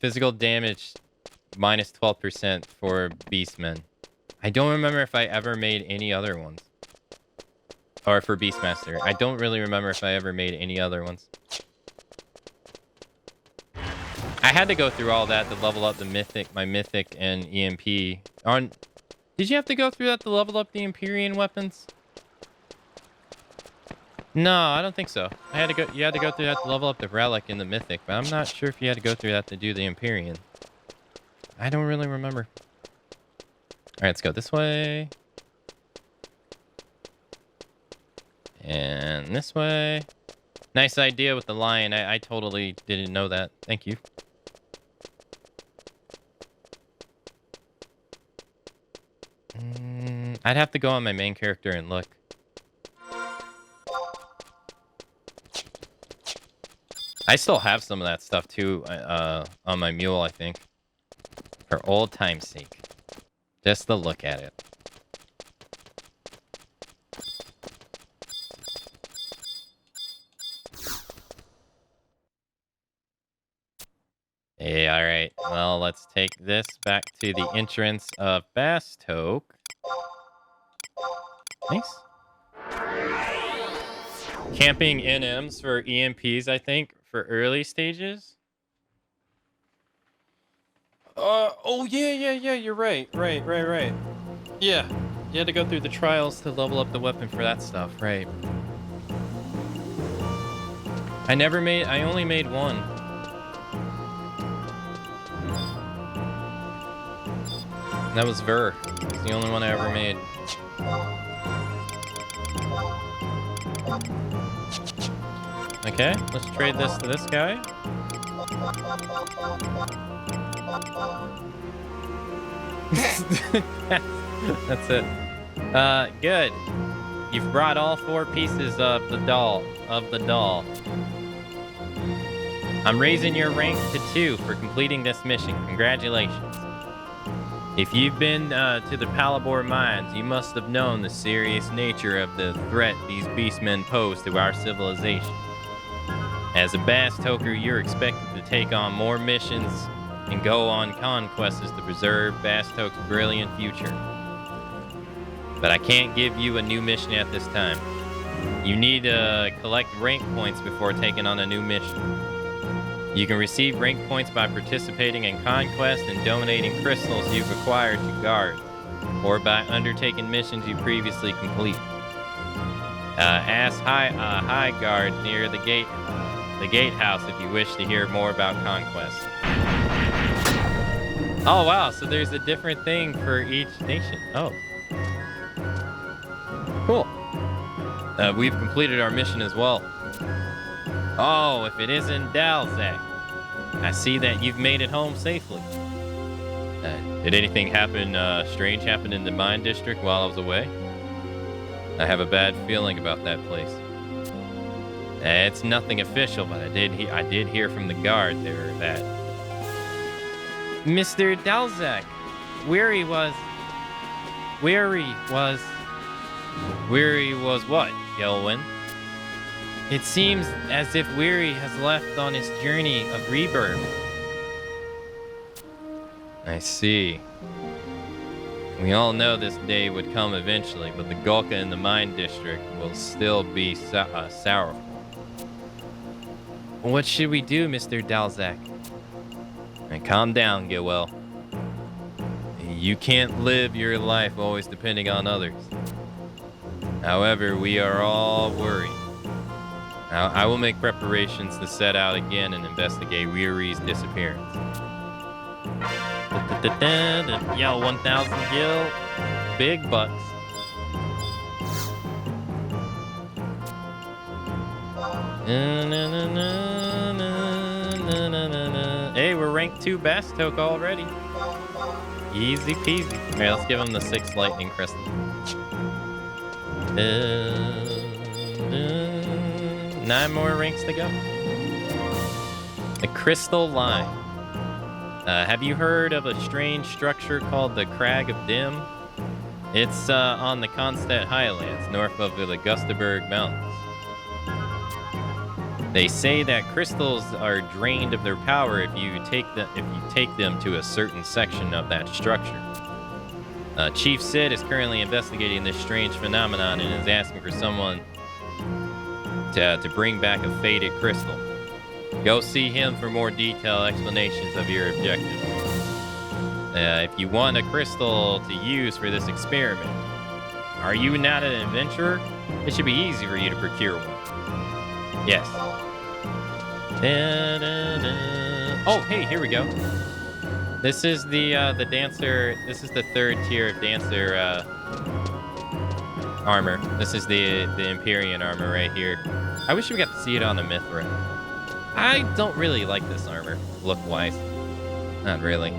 A: physical damage minus 12% for Beastmen. I don't remember if I ever made any other ones. Or for Beastmaster. I don't really remember if I ever made any other ones. I had to go through all that to level up my mythic and EMP. Did you have to go through that to level up the Empyrean weapons? No, I don't think so. You had to go through that to level up the relic and the mythic, but I'm not sure if you had to go through that to do the Empyrean. I don't really remember. Alright, let's go this way. And this way. Nice idea with the lion. I totally didn't know that. Thank you. I'd have to go on my main character and look. I still have some of that stuff too on my mule, I think. For old time's sake. Just to look at it. Hey, alright. Well, let's take this back to the entrance of Bastoke. Nice. Camping NMs for EMPs, I think, for early stages. Oh yeah, you're right. Right. Yeah. You had to go through the trials to level up the weapon for that stuff, right? I only made one. And that was Ver. It's the only one I ever made. Okay, let's trade this to this guy. That's it. Good. You've brought all 4 pieces of the doll. I'm raising your rank to 2 for completing this mission. Congratulations. If you've been to the Palabor mines, you must have known the serious nature of the threat these beastmen pose to our civilization. As a Bastoker, you're expected to take on more missions and go on conquests to preserve Bastok's brilliant future. But I can't give you a new mission at this time. You need to collect rank points before taking on a new mission. You can receive rank points by participating in conquests and donating crystals you've acquired to guards, or by undertaking missions you previously completed. Ask High Guard near the gatehouse if you wish to hear more about conquests. Oh wow, so there's a different thing for each nation. Oh. Cool. We've completed our mission as well. Oh, if it isn't Dalzak. I see that you've made it home safely. Did anything strange happen in the mine district while I was away? I have a bad feeling about that place. It's nothing official, but I did hear from the guard there that Mr. Dalzak, Weary was what, Gelwin? It seems as if Weary has left on his journey of rebirth. I see. We all know this day would come eventually, but the Gulka in the mine district will still be sorrowful. What should we do, Mr. Dalzak? And calm down, Gilwell. You can't live your life always depending on others. However, we are all worried. I will make preparations to set out again and investigate Weary's disappearance. Yo, 1,000 gil. Big bucks. Hey, we're ranked 2 Bastok already. Easy peasy. Alright, let's give him the 6 lightning crystal. 9 more ranks to go. The crystal line. Have you heard of a strange structure called the Crag of Dim? It's on the Kronstadt Highlands, north of the Augustaberg Mountains. They say that crystals are drained of their power if you take them to a certain section of that structure. Chief Sid is currently investigating this strange phenomenon and is asking for someone to bring back a faded crystal. Go see him for more detailed explanations of your objective. If you want a crystal to use for this experiment, are you not an adventurer? It should be easy for you to procure one. Yes. Oh, hey, here we go. This is the dancer. This is the 3rd tier of dancer armor. This is the Empyrean armor right here. I wish we got to see it on the Mithra. I don't really like this armor, look-wise. Not really.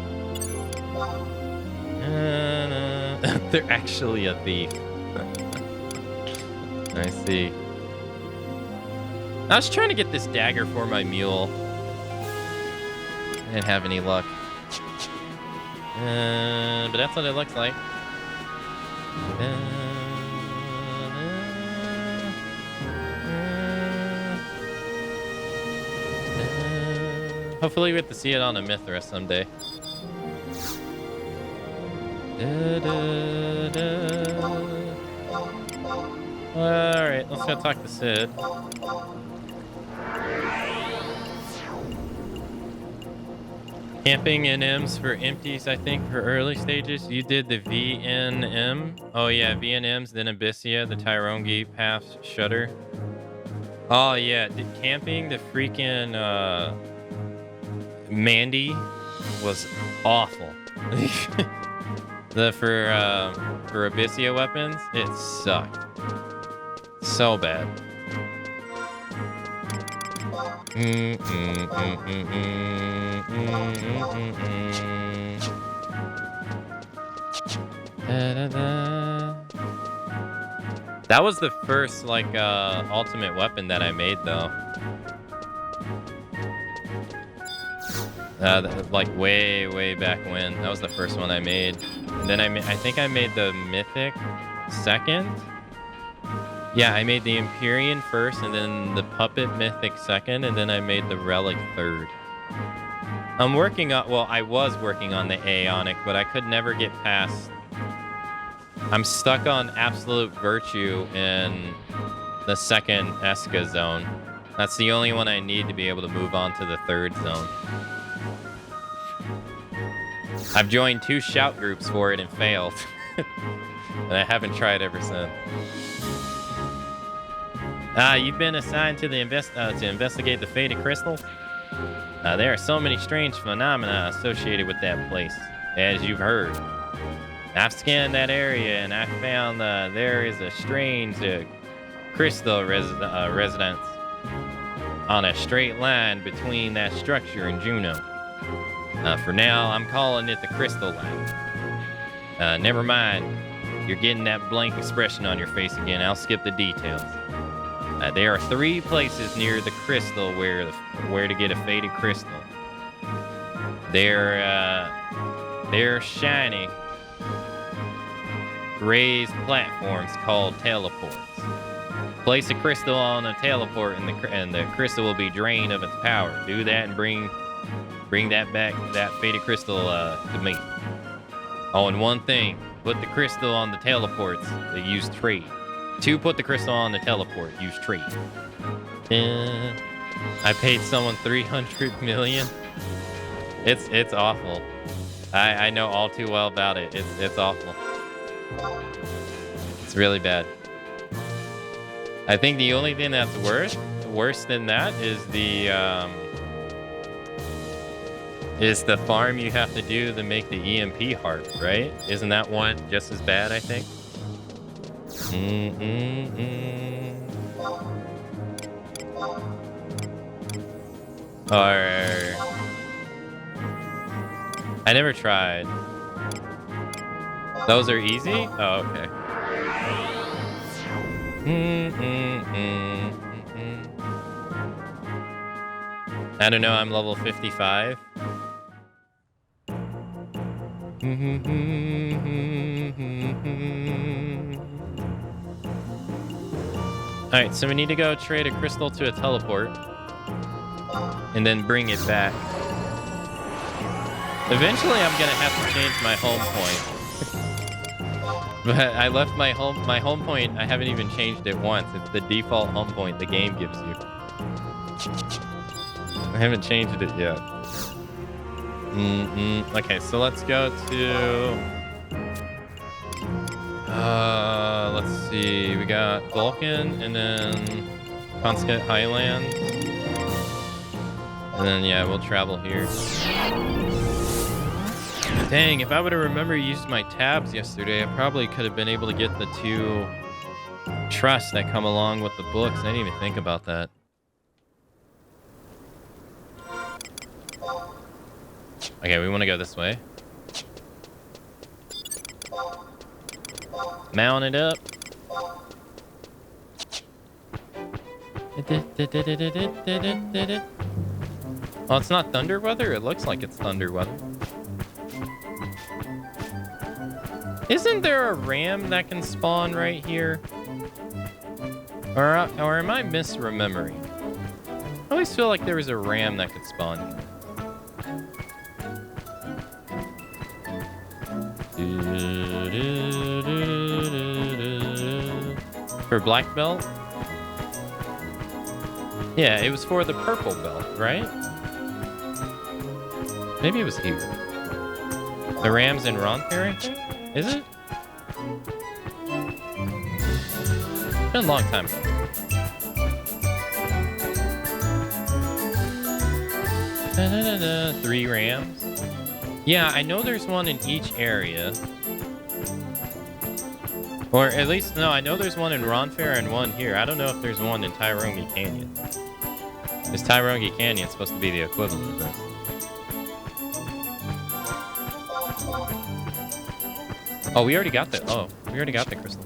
A: They're actually a thief. I see. I was trying to get this dagger for my mule. I didn't have any luck. But that's what it looks like. Hopefully we get to see it on a Mithra someday. Alright, let's go talk to Sid. Camping NMs for empties, I think, for early stages. You did the VNM. Oh, yeah, VNMs, then Abyssia, the Tyrongi Paths Shutter. Oh, yeah, camping the freaking Mandy was awful. For Abyssia weapons, it sucked. So bad. That was the first like ultimate weapon that I made though. Like way back when. That was the first one I made. And then I think I made the Mythic second. Yeah, I made the Empyrean first, and then the Puppet Mythic second, and then I made the Relic third. I was working on the Aeonic, but I could never get past... I'm stuck on Absolute Virtue in the second Esca zone. That's the only one I need to be able to move on to the third zone. I've joined 2 shout groups for it and failed. And I haven't tried ever since. You've been assigned to to investigate the Faded Crystal. There are so many strange phenomena associated with that place, as you've heard. I've scanned that area and I found there is a strange crystal residence on a straight line between that structure and Juno. For now, I'm calling it the Crystal Line. Never mind. You're getting that blank expression on your face again. I'll skip the details. There are 3 places near the crystal where to get a faded crystal. They're shiny, raised platforms called teleports. Place a crystal on a teleport, and the crystal will be drained of its power. Do that and bring that faded crystal to me. Oh, and one thing: put the crystal on the teleports. They use trade. 2, put the crystal on the teleport. Use trade. I paid someone 300 million. It's awful. I know all too well about it. It's awful. It's really bad. I think the only thing that's worse than that is the farm you have to do to make the EMP harp, right? Isn't that one just as bad, I think? Or... I never tried. Those are easy? Oh, okay. I don't know, I'm level 55. Alright, so we need to go trade a crystal to a teleport. And then bring it back. Eventually I'm gonna have to change my home point. But I left my home point, I haven't even changed it once. It's the default home point the game gives you. I haven't changed it yet. Okay, so let's go to... let's see. We got Vulcan, and then Consket Highlands. And then, yeah, we'll travel here. Dang, if I would have remembered to use my tabs yesterday, I probably could have been able to get the 2 trusts that come along with the books. I didn't even think about that. Okay, we want to go this way. Mount it up. Oh, it's not thunder weather? It looks like it's thunder weather. Isn't there a ram that can spawn right here? Or am I misremembering? I always feel like there was a ram that could spawn here. For black belt? Yeah, it was for the purple belt, right? Maybe it was here. The Rams in Ronfair, I think? Is it? Been a long time ago. Da-da-da-da. 3 Rams. Yeah, I know there's one in each area. Or at least, no, I know there's one in Ronfair and one here. I don't know if there's one in Tyrone Canyon. Because Tyrone Canyon supposed to be the equivalent of this. Oh, we already got the... Oh, we already got the crystal.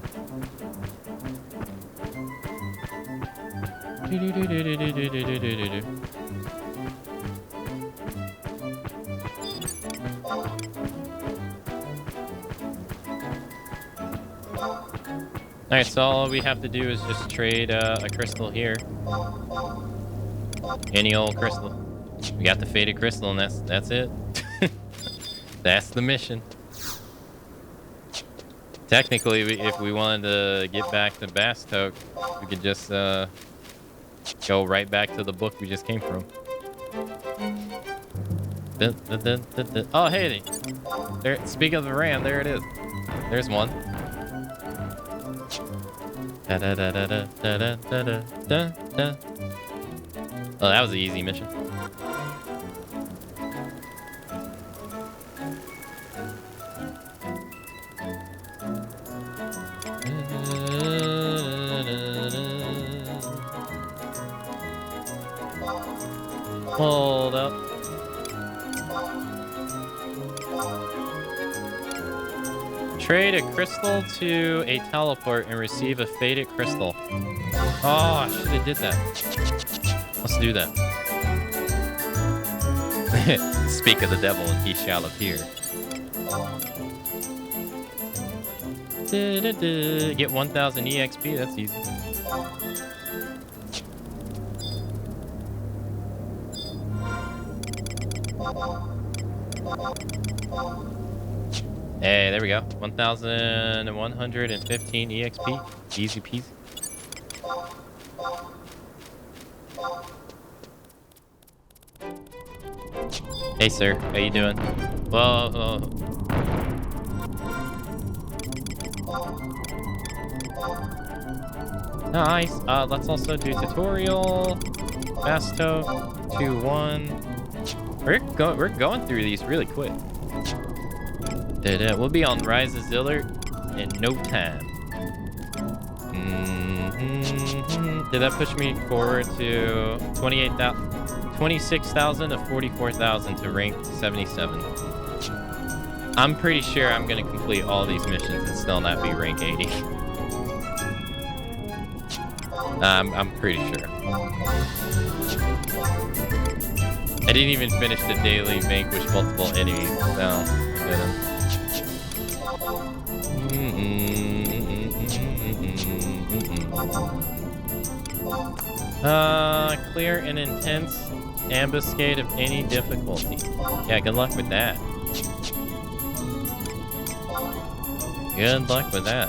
A: Alright, so all we have to do is just trade a crystal here. Any old crystal. We got the faded crystal, and that's it. That's the mission. Technically, if we wanted to get back to Bastok, we could just go right back to the book we just came from. Oh, hey! There, speak of the ram, there it is. There's one. Oh, that was an easy mission. Hold up. Trade a crystal to a teleport and receive a faded crystal. Oh, I should have did that. Let's do that. Speak of the devil and he shall appear. Get 1000 EXP, that's easy. Hey, there we go. 1115 EXP. Easy peasy. Hey, sir. How you doing? Whoa. Nice. Let's also do tutorial. Basto. 2-1. We're going through these really quick. We'll be on Rise's Zillard in no time. Did that push me forward to 26,000 to 44,000 to rank 77? I'm pretty sure I'm gonna complete all these missions and still not be rank 80. I'm pretty sure. I didn't even finish the daily vanquish multiple enemies, so I didn't. Clear an intense ambuscade of any difficulty. Yeah, good luck with that. Good luck with that.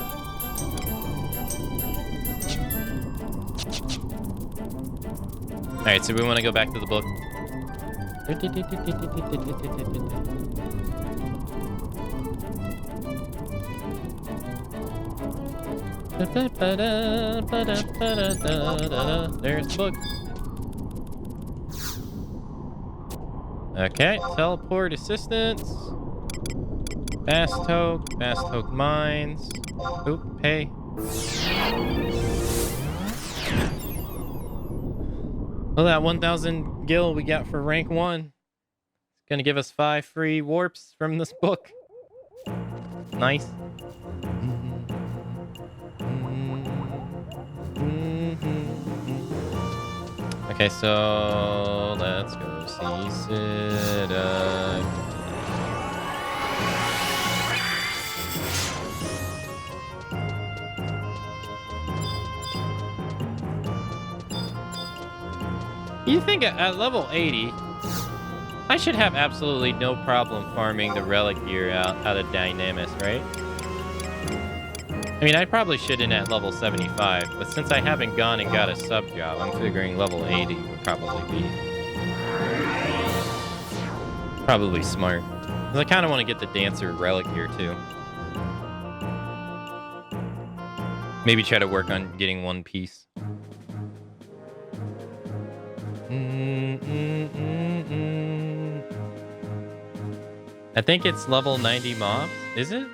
A: Alright, so we want to go back to the book. There's the book. Okay, teleport assistance. Bastok mines. Oop, pay. Well, that 1000 gil we got for rank 1. It's gonna give us 5 free warps from this book. Nice. Okay, so let's go see Sid. You think at level 80, I should have absolutely no problem farming the relic gear out of Dynamis, right? I mean, I probably shouldn't at level 75, but since I haven't gone and got a sub job, I'm figuring level 80 would probably Probably smart. Because I kind of want to get the dancer relic here too. Maybe try to work on getting one piece. I think it's level 90 mobs. Is it?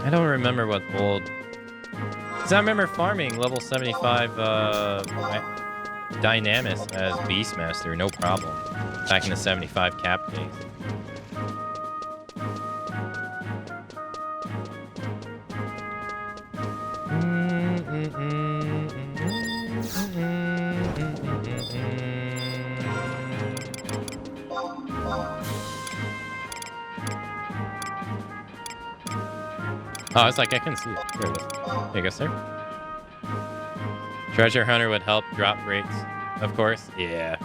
A: I don't remember what old... Because I remember farming level 75 Dynamis as Beastmaster, no problem. Back in the 75 cap days. Oh, it's like I can see it. There it is. There you go, sir. Treasure hunter would help drop rates, of course. Yeah.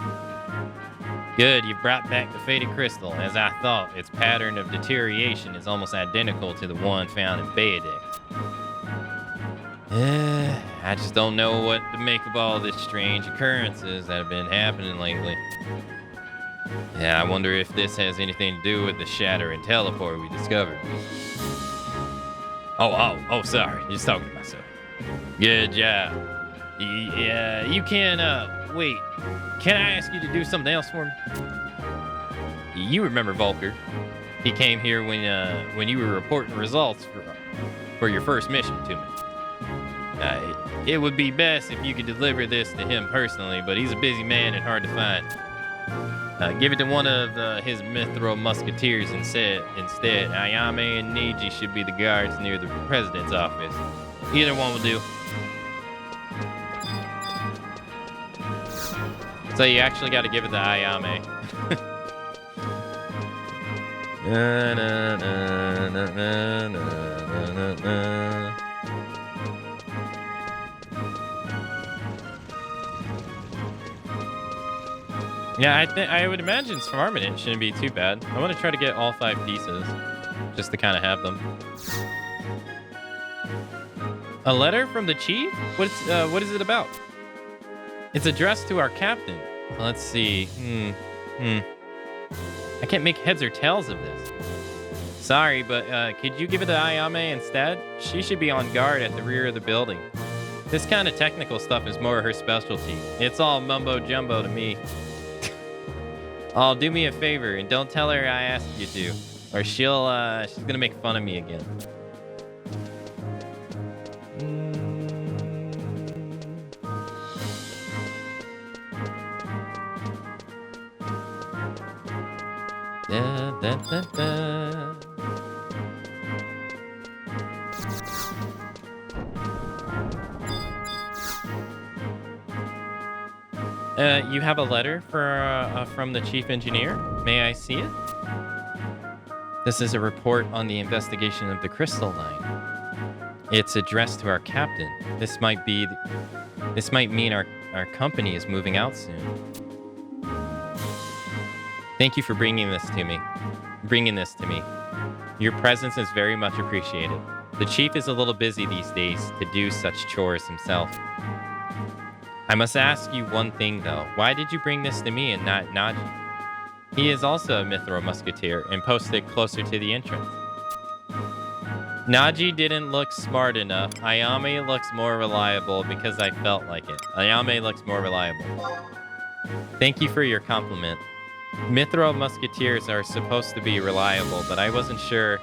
A: Good, you brought back the faded crystal. As I thought, its pattern of deterioration is almost identical to the one found in Bayadex. I just don't know what to make of all these strange occurrences that have been happening lately. Yeah, I wonder if this has anything to do with the shatter and teleport we discovered. Oh, sorry. Just talking to myself. Good job. Yeah, you can, wait. Can I ask you to do something else for me? You remember Volker. He came here when you were reporting results for your first mission to me. It would be best if you could deliver this to him personally, but he's a busy man and hard to find. Give it to one of his Mithro musketeers instead. Ayame and Neji should be the guards near the president's office. Either one will do. So you actually got to give it to Ayame. Yeah, I would imagine farming it shouldn't be too bad. I want to try to get all 5 pieces, just to kind of have them. A letter from the chief? What is it about? It's addressed to our captain. Let's see. I can't make heads or tails of this. Sorry, but could you give it to Ayame instead? She should be on guard at the rear of the building. This kind of technical stuff is more her specialty. It's all mumbo jumbo to me. Oh, do me a favor and don't tell her I asked you to, or she's gonna make fun of me again. You have a letter from the chief engineer. May I see it? This is a report on the investigation of the crystal line. It's addressed to our captain. This might mean our company is moving out soon. Thank you for bringing this to me. Your presence is very much appreciated. The chief is a little busy these days to do such chores himself. I must ask you one thing, though. Why did you bring this to me and not Naji? He is also a Mithro musketeer and posted closer to the entrance. Naji didn't look smart enough. Ayame looks more reliable because I felt like it. Ayame looks more reliable. Thank you for your compliment. Mithro musketeers are supposed to be reliable, but I wasn't sure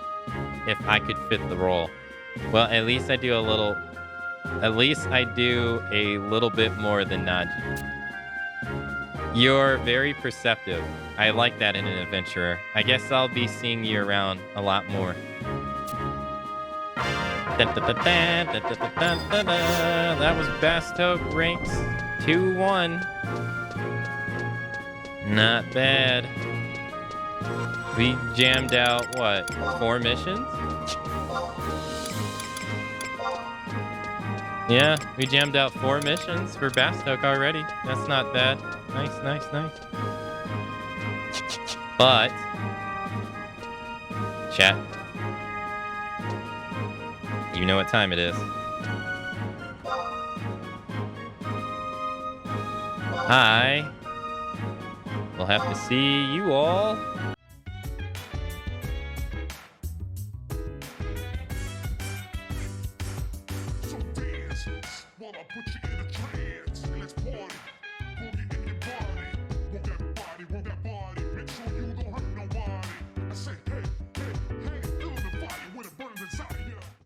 A: if I could fit the role. Well, at least I do a little bit more than Naji. You're very perceptive. I like that in an adventurer. I guess I'll be seeing you around a lot more. That was Bastok ranks 2-1. Not bad. We jammed out, what, 4 missions? Yeah, we jammed out 4 missions for Bastok already. That's not bad. Nice. But, chat, you know what time it is. Hi. We'll have to see you all